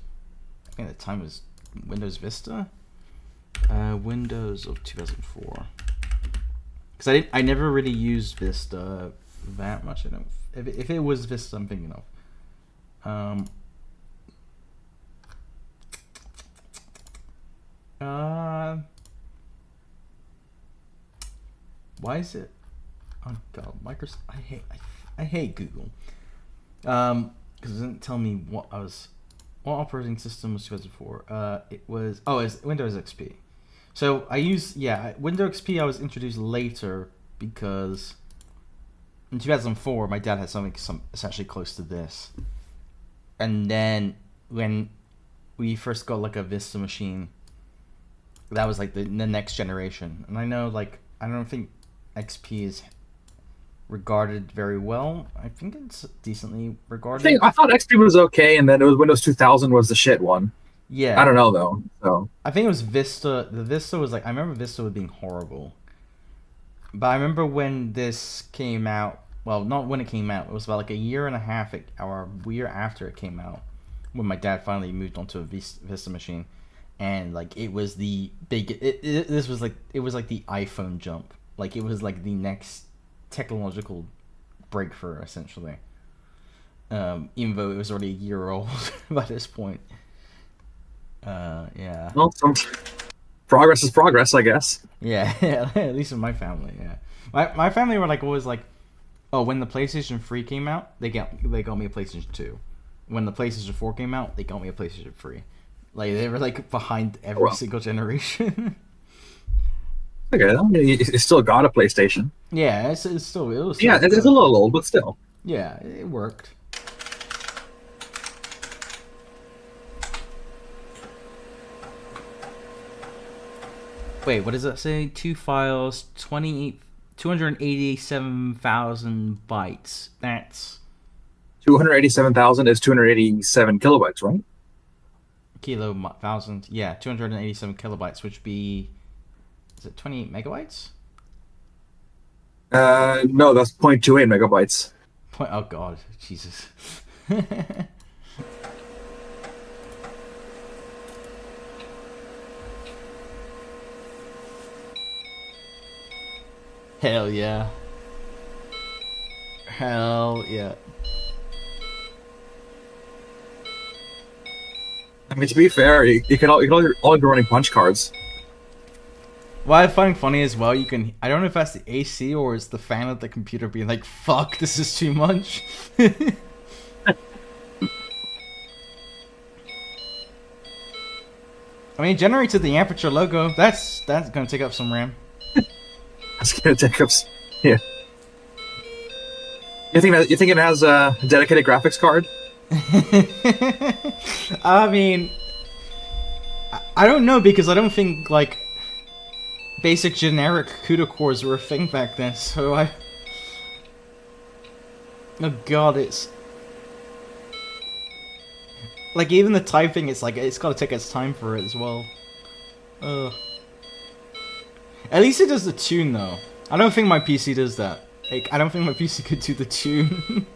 I think at the time was Windows Vista. Windows of 2004. Because I never really used Vista that much. I don't. If it was Vista, I'm thinking of. Why is it? Oh God, Microsoft! I hate Google. Because it doesn't tell me what operating system was 2004. It's Windows XP. So I use Windows XP. I was introduced later because in 2004 my dad had something essentially close to this, and then when we first got a Vista machine, that was the next generation. And I know I don't think XP is regarded very well. I think it's decently regarded. I thought XP was okay, and then it was Windows 2000 was the shit one. Yeah. I don't know though. So I think it was Vista. The Vista was I remember Vista was being horrible. But I remember when this came out. Well, not when it came out. It was about a year and a half or a year after it came out, when my dad finally moved onto a Vista machine, and it was the big. It was the iPhone jump. It was the next technological breakthrough, essentially. Even though it was already a year old by this point. Yeah. Well, progress is progress, I guess. Yeah, at least in my family, yeah. My family were always oh, when the PlayStation 3 came out, they got me a PlayStation 2. When the PlayStation 4 came out, they got me a PlayStation 3. They were behind every single generation. Okay, you still got a PlayStation. Yeah, it's still. It was. Yeah, it's a little old, but still. Yeah, it worked. Wait, what does that say? 2 files, 287,000 bytes. That's 287,000 is 287 kilobytes, right? Thousand. Yeah, 287 kilobytes, which would be. Is it 28 megabytes? No, that's 0.28 megabytes. Oh God, Jesus. Hell yeah. Hell yeah. I mean, to be fair, you can all be running punch cards. What I find funny as well, I don't know if that's the AC or it's the fan of the computer being fuck, this is too much. I mean, it generated the Aperture logo. That's gonna take up some RAM. That's gonna take up yeah. You think it has a dedicated graphics card? I mean, I don't know, because I don't think basic generic CUDA cores were a thing back then, so Oh god, it's like even the typing. It's like it's got to take its time for it as well. At least it does the tune though. I don't think my PC does that. Like, I don't think my PC could do the tune.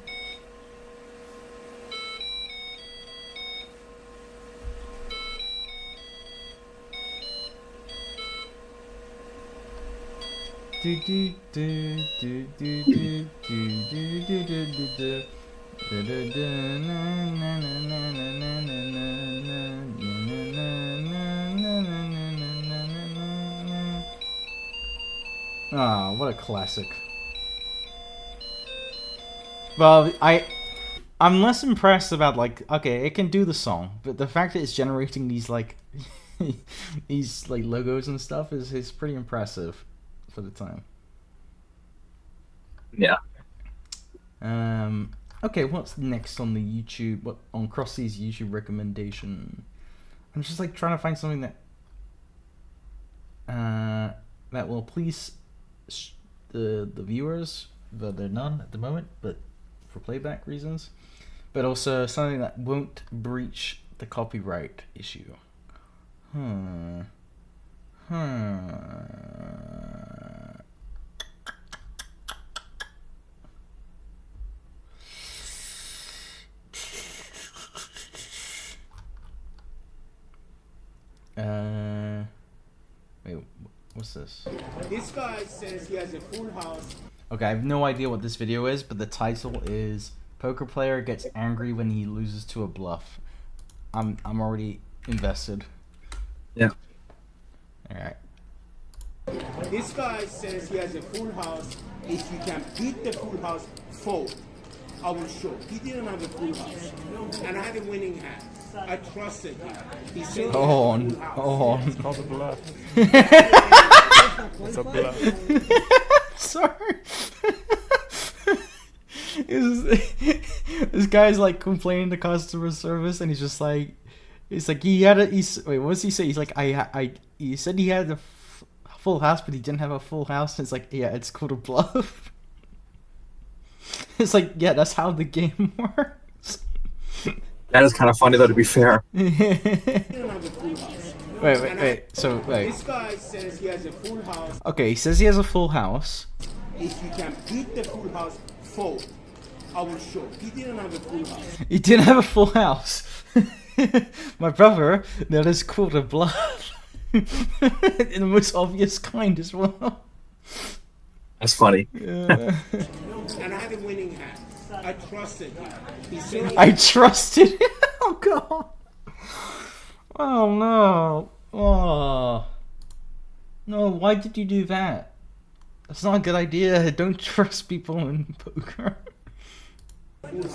Ah, what a classic. Well, I'm less impressed about, like, okay, it can do the song, but the fact that it's generating these like these like logos and stuff is pretty impressive for the time. Yeah. Okay, what's next on the YouTube? What on Crossy's YouTube recommendation? I'm just like trying to find something that will please the viewers, but they're none at the moment, but for playback reasons, but also something that won't breach the copyright issue. Wait, what's this? This guy says he has a full house. Okay, I have no idea what this video is, but the title is "Poker Player Gets Angry When He Loses to a Bluff." I'm already invested. Yeah. Alright. This guy says he has a full house. If you can beat the full house, fold. I will show. He didn't have a full house. And I had a winning hand. I trusted him. He said he Oh, had a full house. oh. It's called a bluff. It's a bluff. Sorry. This guy's like complaining to customer service, and he's just like, wait, what does he say? He's like, he said he had a full house, but he didn't have a full house. And it's like, yeah, it's called a bluff. It's like, yeah, that's how the game works. That is kind of funny, though, to be fair. Wait. So, wait. This guy says he has a full house. Okay, he says he has a full house. If you can beat the full house, fold. I will show. He didn't have a full house. He didn't have a full house. My brother, that is called a bluff. In the most obvious kind as well. That's funny. And I had a winning hand. I trusted him. He said I trusted him? Oh, God. Oh, no. Oh. No, why did you do that? That's not a good idea. Don't trust people in poker.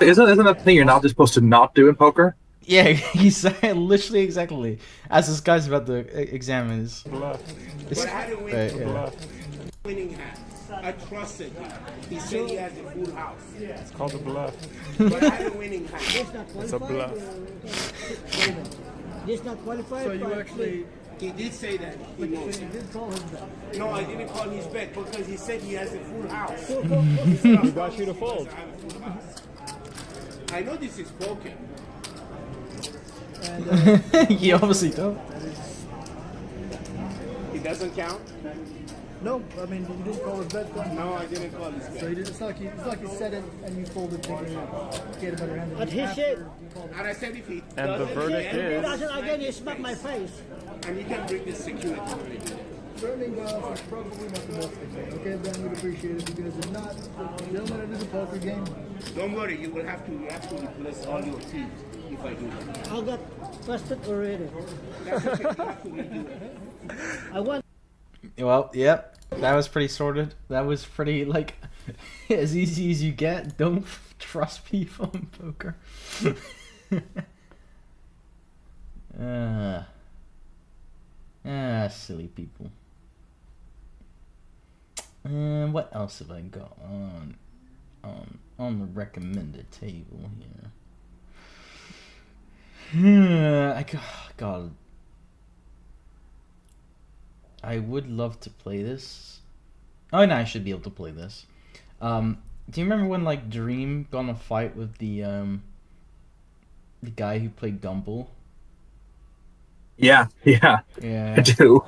Isn't that the thing you're not just supposed to not do in poker? Yeah, he said literally exactly as this guy's about to examine his bluff. But I had a winning hand. I trusted him. He said he has a full house. It's called a bluff. But I had a winning hand. It's a bluff. This not qualified. So you actually... He did say that. He knows. You did call his bet. No, I didn't call his bet because he said he has a full house. He got you to fold. I know this is poker. You obviously don't. It doesn't count? No, I mean you didn't call his bet. No, I didn't call his bet. So it's like you said it and you folded thinking you get a better hand. But he said. And I said if he and doesn't, the verdict If he doesn't again, you smack my face. And you can bring the security when you do that. Burning glass is probably not the best thing. Okay, Ben, we'd appreciate it because if not, you don't know it is a poker game. Don't worry, you have to replace all your teeth if I do that. I'll get busted already. That's okay, you have to redo it. I want. Well, yep, that was pretty sorted. That was pretty, like, as easy as you get. Don't trust people in poker. Silly people. What else have I got on the recommended table here? God. I would love to play this. Oh, no, I should be able to play this. Do you remember when like Dream got in a fight with the guy who played Gumball? Yeah, Yeah. I do.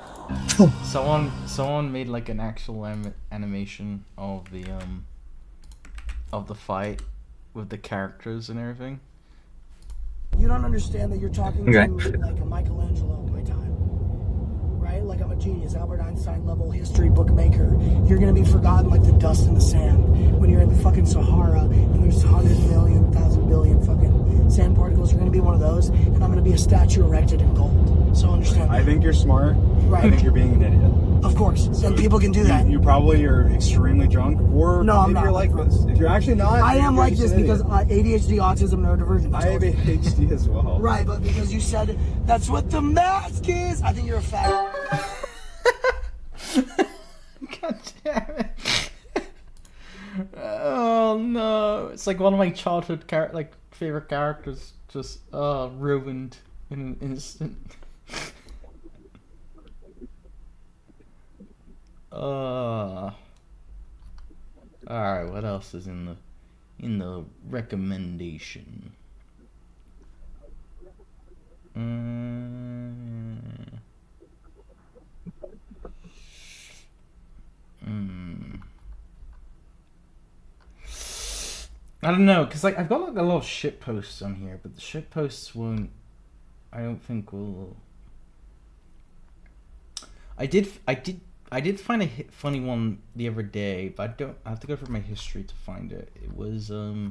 someone made like an actual animation of the fight with the characters and everything. You don't understand that you're talking to like a Michelangelo of my time, right? Like I'm a genius, Albert Einstein level history book maker. You're gonna be forgotten like the dust in the sand when you're in the fucking Sahara and there's 100 million, 1,000 billion fucking sand particles. You're gonna be one of those, and I'm gonna be a statue erected in gold. So understand. I think you're smart. Right. I think you're being an idiot. Of course, and people can do that. You probably are extremely drunk, or No, I'm maybe not. you're like this. If you're actually not, I am you're like just this an because idiot. ADHD, autism, neurodivergent. I have ADHD as well. Right, but because you said that's what the mask is, I think you're a fag. God damn it! Oh no! It's like one of my childhood favorite characters just ruined in an instant. Alright, what else is in the recommendation? I don't know, cause like I've got like a lot of shit posts on here, but the shit posts won't. I don't think will. I did find a funny one the other day, but I have to go through my history to find it. It was oh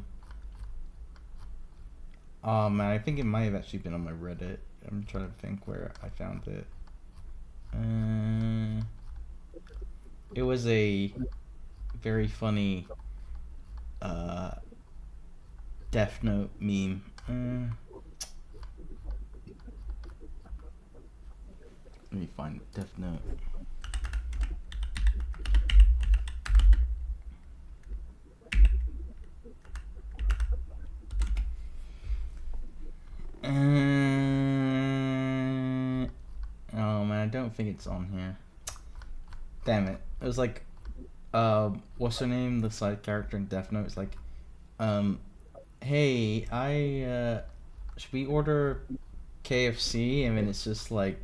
man, I think it might have actually been on my Reddit. I'm trying to think where I found it. It was a very funny Death Note meme. Let me find Death Note. Oh man, I don't think it's on here. Damn it. It was like, what's her name? The side character in Death Note. It's like, hey, should we order KFC? And then it's just like,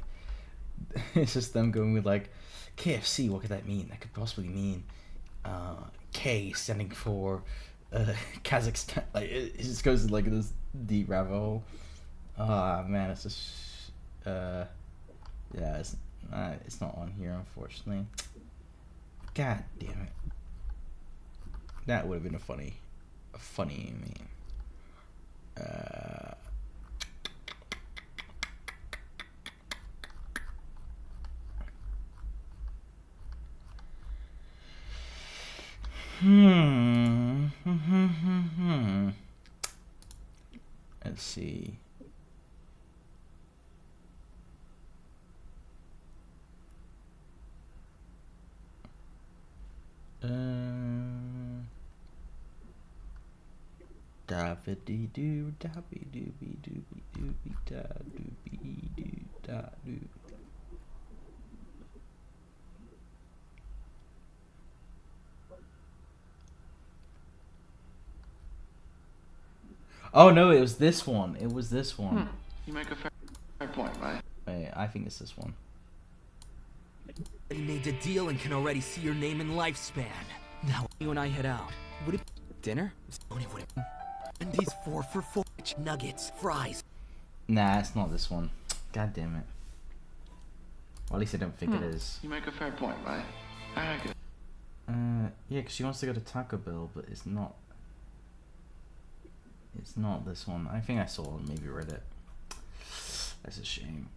it's just them going with like, KFC, what could that mean? That could possibly mean, K standing for, Kazakhstan. Like, it just goes like this deep rabbit hole. Man, it's just, yeah, it's not on here, unfortunately. God damn it. That would have been a funny meme. Let's see. Dabbity doo, dabby dooby dooby dooby da dooby doo da doo. Oh no, it was this one. It was this one. You make a fair point, right? Wait, I think it's this one. You made the deal and can already see your name and lifespan. Now you and I head out. Would it dinner? Only would it. And these 4 for 4 nuggets, fries. Nah, it's not this one. God damn it. Well, at least I don't think it is. You make a fair point, right? I like it. Yeah, because she wants to go to Taco Bell, but it's not. It's not this one. I think I saw it, maybe read it. That's a shame.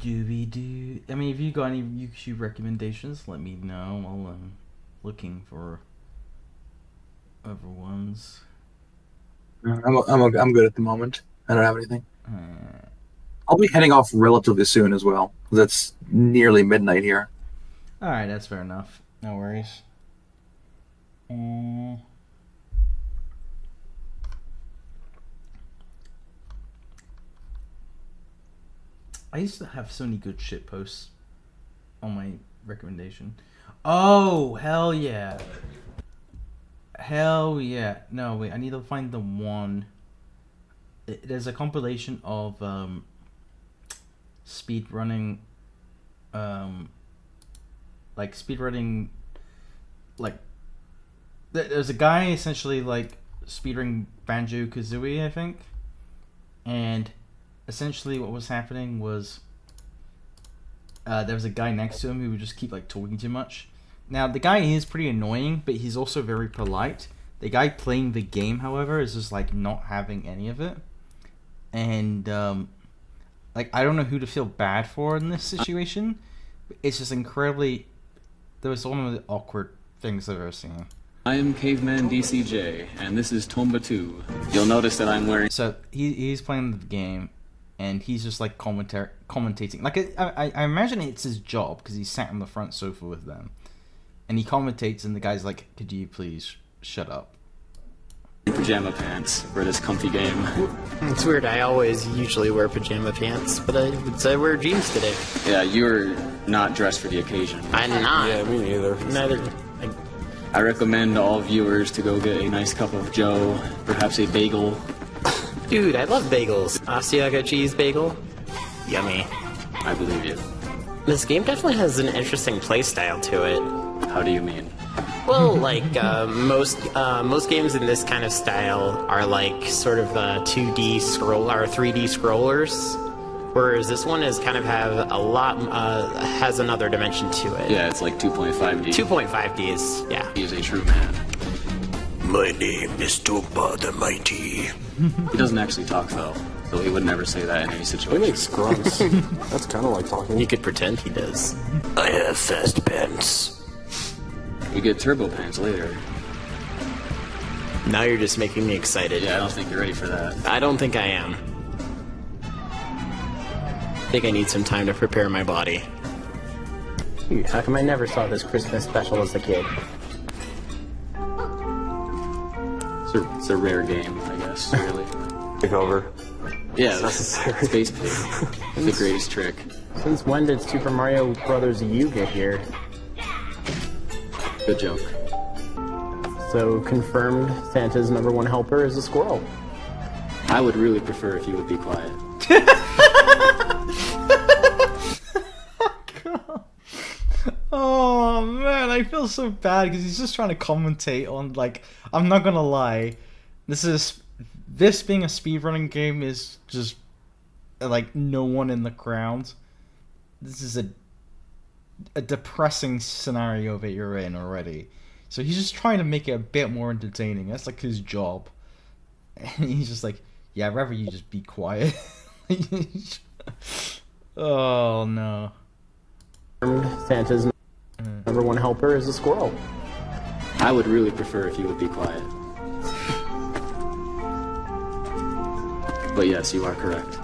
Dooby doo. I mean, if you got any YouTube recommendations, let me know. looking for other ones. I'm good at the moment. I don't have anything. I'll be heading off relatively soon as well. 'Cause it's nearly midnight here. All right, that's fair enough. No worries. I used to have so many good shit posts on my recommendation. Oh, hell yeah. Hell yeah. No, wait, I need to find the one. There's a compilation of speedrunning, like speedrunning, like there's a guy essentially like speedrunning Banjo-Kazooie, I think, and essentially what was happening was there was a guy next to him who would just keep like talking too much. Now the guy is pretty annoying, but he's also very polite. The guy playing the game, however, is just like not having any of it, and like I don't know who to feel bad for in this situation. It's just incredibly. There was one of the awkward things I've ever seen. I am Caveman DCJ, and this is Tomba 2. You'll notice that I'm wearing... So, he's playing the game, and he's just, like, commentating. Like, I imagine it's his job, because he's sat on the front sofa with them. And he commentates, and the guy's like, could you please shut up? Pajama pants for this comfy game. It's weird, I always usually wear pajama pants, but I would say I wear jeans today. Yeah, you're not dressed for the occasion. I'm not. Yeah, me neither. Neither. I recommend all viewers to go get a nice cup of joe, perhaps a bagel. Dude, I love bagels. Asiago cheese bagel. Yummy. I believe you. This game definitely has an interesting playstyle to it. How do you mean? Well, like, most games in this kind of style are like sort of 2D scroll or 3D scrollers, whereas this one is kind of have a lot, has another dimension to it. Yeah, it's like 2.5D. 2.5Ds, yeah. He is a true man. My name is Tomba the Mighty. He doesn't actually talk, though, so he would never say that in any situation. He makes grunts. That's kind of like talking. You could pretend he does. I have fast pants. We get turbo pants later. Now you're just making me excited. Yeah, I don't think you're ready for that. I don't think I am. I think I need some time to prepare my body. Dude, how come I never saw this Christmas special as a kid? It's a rare game, I guess, really. Take over. Yeah, it's basically the greatest trick. Since when did Super Mario Brothers U get here? Good joke. So, confirmed Santa's #1 helper is a squirrel. I would really prefer if you would be quiet. Oh man, I feel so bad because he's just trying to commentate on, like, I'm not gonna lie, this being a speedrunning game is just like no one in the crowd. This is a depressing scenario that you're in already. So he's just trying to make it a bit more entertaining. That's like his job. And he's just like, yeah, I'd rather you just be quiet. Oh no. Santa's #1 helper is a squirrel. I would really prefer if you would be quiet. But yes, you are correct.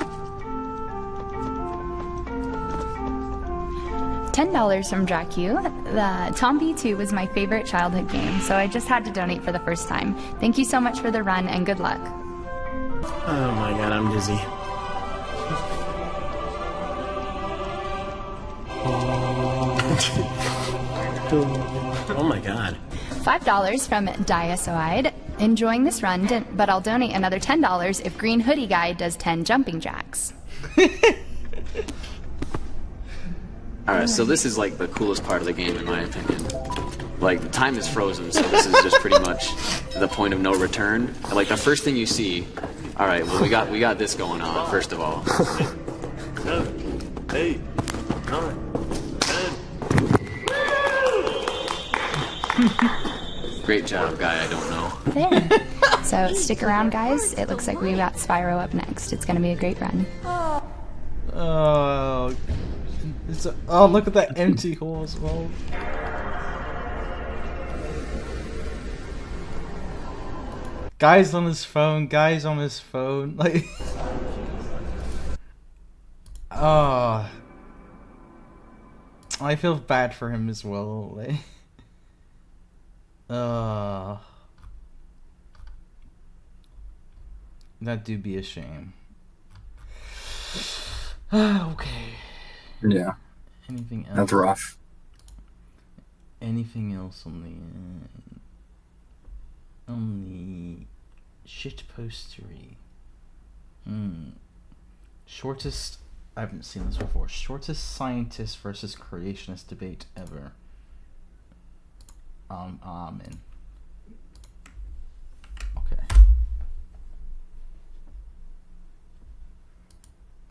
$10 from Dracu. The Tomb 2 was my favorite childhood game, so I just had to donate for the first time. Thank you so much for the run and good luck. Oh my god, I'm dizzy. Oh my god. $5 from Diasoide. Enjoying this run, but I'll donate another $10 if Green Hoodie Guy does 10 jumping jacks. Alright, so this is like the coolest part of the game in my opinion. Like, the time is frozen, so this is just pretty much the point of no return. Like, the first thing you see, alright, well we got this going on, first of all. 7, 8, 9, 10. Great job, guy I don't know. There. So stick around, guys. It looks like we got Spyro up next. It's gonna be a great run. Oh, oh, look at that empty hole as well. Guy's on his phone. Guy's on his phone. Like, oh, I feel bad for him as well. Like, that do be a shame. Okay. Yeah. Anything else? That's rough. Anything else on the shit postery? Shortest. I haven't seen this before. Shortest scientist versus creationist debate ever. Amen. Okay.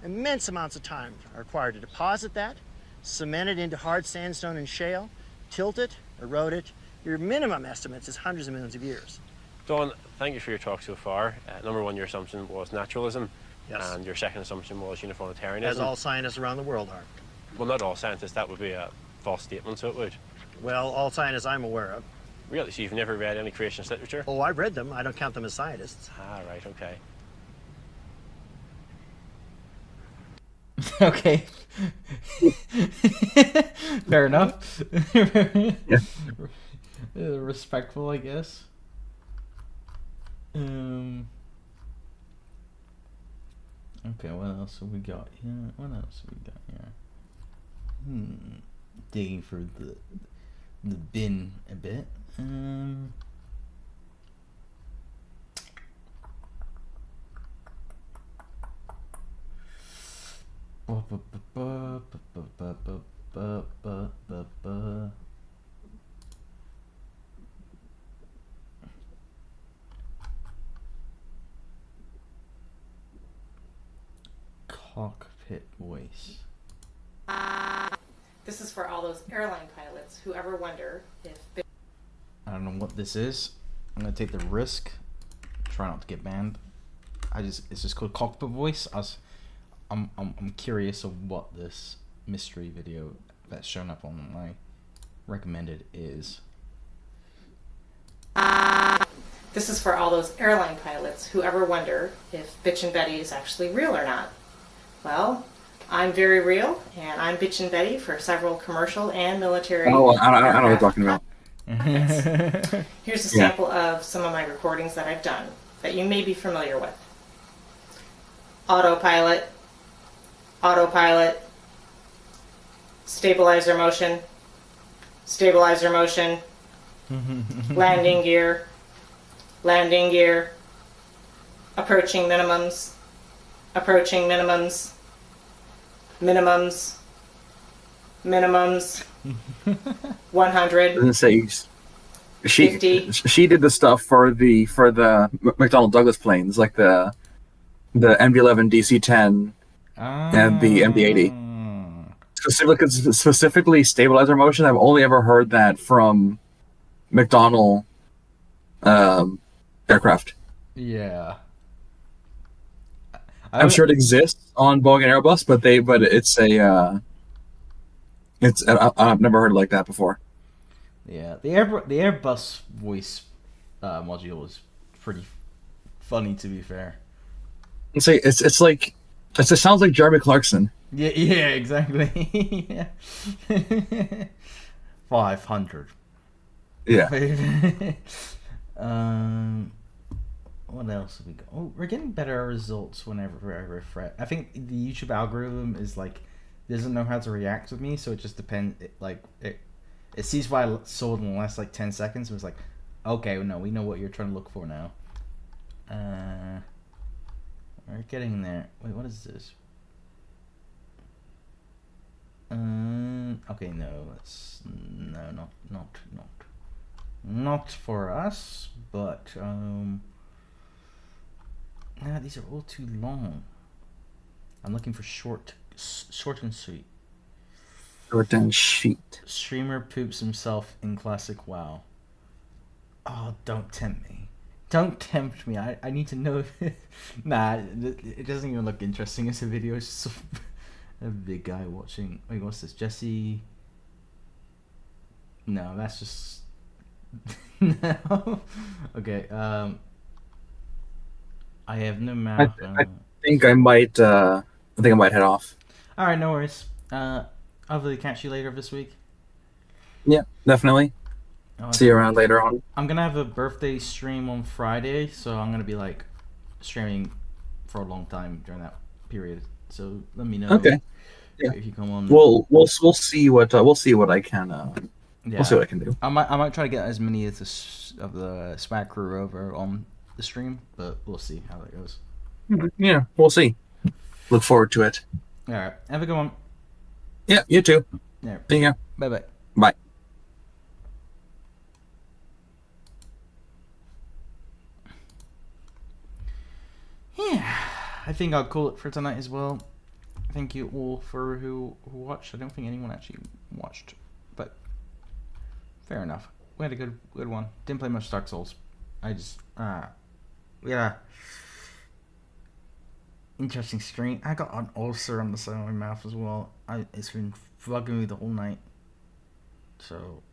Immense amounts of time are required to deposit that, cement it into hard sandstone and shale, tilt it, erode it. Your minimum estimates is hundreds of millions of years. Don, thank you for your talk so far. Number one, your assumption was naturalism, Yes. and your second assumption was uniformitarianism. As all scientists around the world are. Well, not all scientists. That would be a false statement, so it would. Well, all scientists I'm aware of. Really? So you've never read any creationist literature? Oh, I've read them. I don't count them as scientists. Ah, right, okay. Okay. Fair enough. Yeah. Respectful, I guess. Okay, what else have we got here? What else have we got here? Digging for the bin a bit. Cockpit voice. This is for all those airline pilots who ever wonder if... I don't know what this is. I'm gonna take the risk. Try not to get banned. It's just called cockpit voice. I'm curious of what this mystery video that's shown up on my recommended is. This is for all those airline pilots who ever wonder if Bitchin' Betty is actually real or not. Well, I'm very real, and I'm Bitchin' Betty for several commercial and military... Oh, I know what you're talking about. Here's a sample of some of my recordings that I've done that you may be familiar with. Autopilot, autopilot, stabilizer motion, landing gear, approaching minimums, minimums, 100. Doesn't say she did the stuff for the McDonnell Douglas planes, like the MD-11, DC-10, and the MD-80. Specifically stabilizer motion. I've only ever heard that from McDonnell aircraft. Yeah. I'm sure it exists on Boeing and Airbus, but I've never heard it like that before. Yeah, the Airbus voice module is pretty funny, to be fair. It sounds like Jeremy Clarkson. Yeah, exactly. Yeah. 500. Yeah. What else have we got? Oh, we're getting better results whenever I refresh. I think the YouTube algorithm is doesn't know how to react with me, so it just depends. It sees what I sold in the last 10 seconds, and it's like, okay, no, we know what you're trying to look for now. We're getting there. Wait, what is this? Okay, no, not for us, but these are all too long. I'm looking for short and sweet. Short and sweet. Streamer poops himself in classic WoW. Oh, don't tempt me. Don't tempt me. I need to know if it doesn't even look interesting as a video. It's just a big guy watching. Wait, what's this? Jesse? No, that's just... No. Okay, I have no map. I think I might. I think I might head off. All right, no worries. Hopefully catch you later this week. Yeah, definitely. See you around later on. I'm gonna have a birthday stream on Friday, so I'm gonna be like streaming for a long time during that period. So let me know. Okay. Yeah. If you come on. We'll see what I can. We'll see what I can do. I might try to get as many of the SWAT crew over on the stream, but we'll see how that goes. Yeah, we'll see. Look forward to it. All right, have a good one. Yeah, you too. Yeah. See ya. Bye. Bye. Yeah, I think I'll call it for tonight as well. Thank you all for who watched. I don't think anyone actually watched, but fair enough. We had a good one. Didn't play much Dark Souls. I just yeah. Interesting screen. I got an ulcer on the side of my mouth as well. It's been bugging me the whole night. So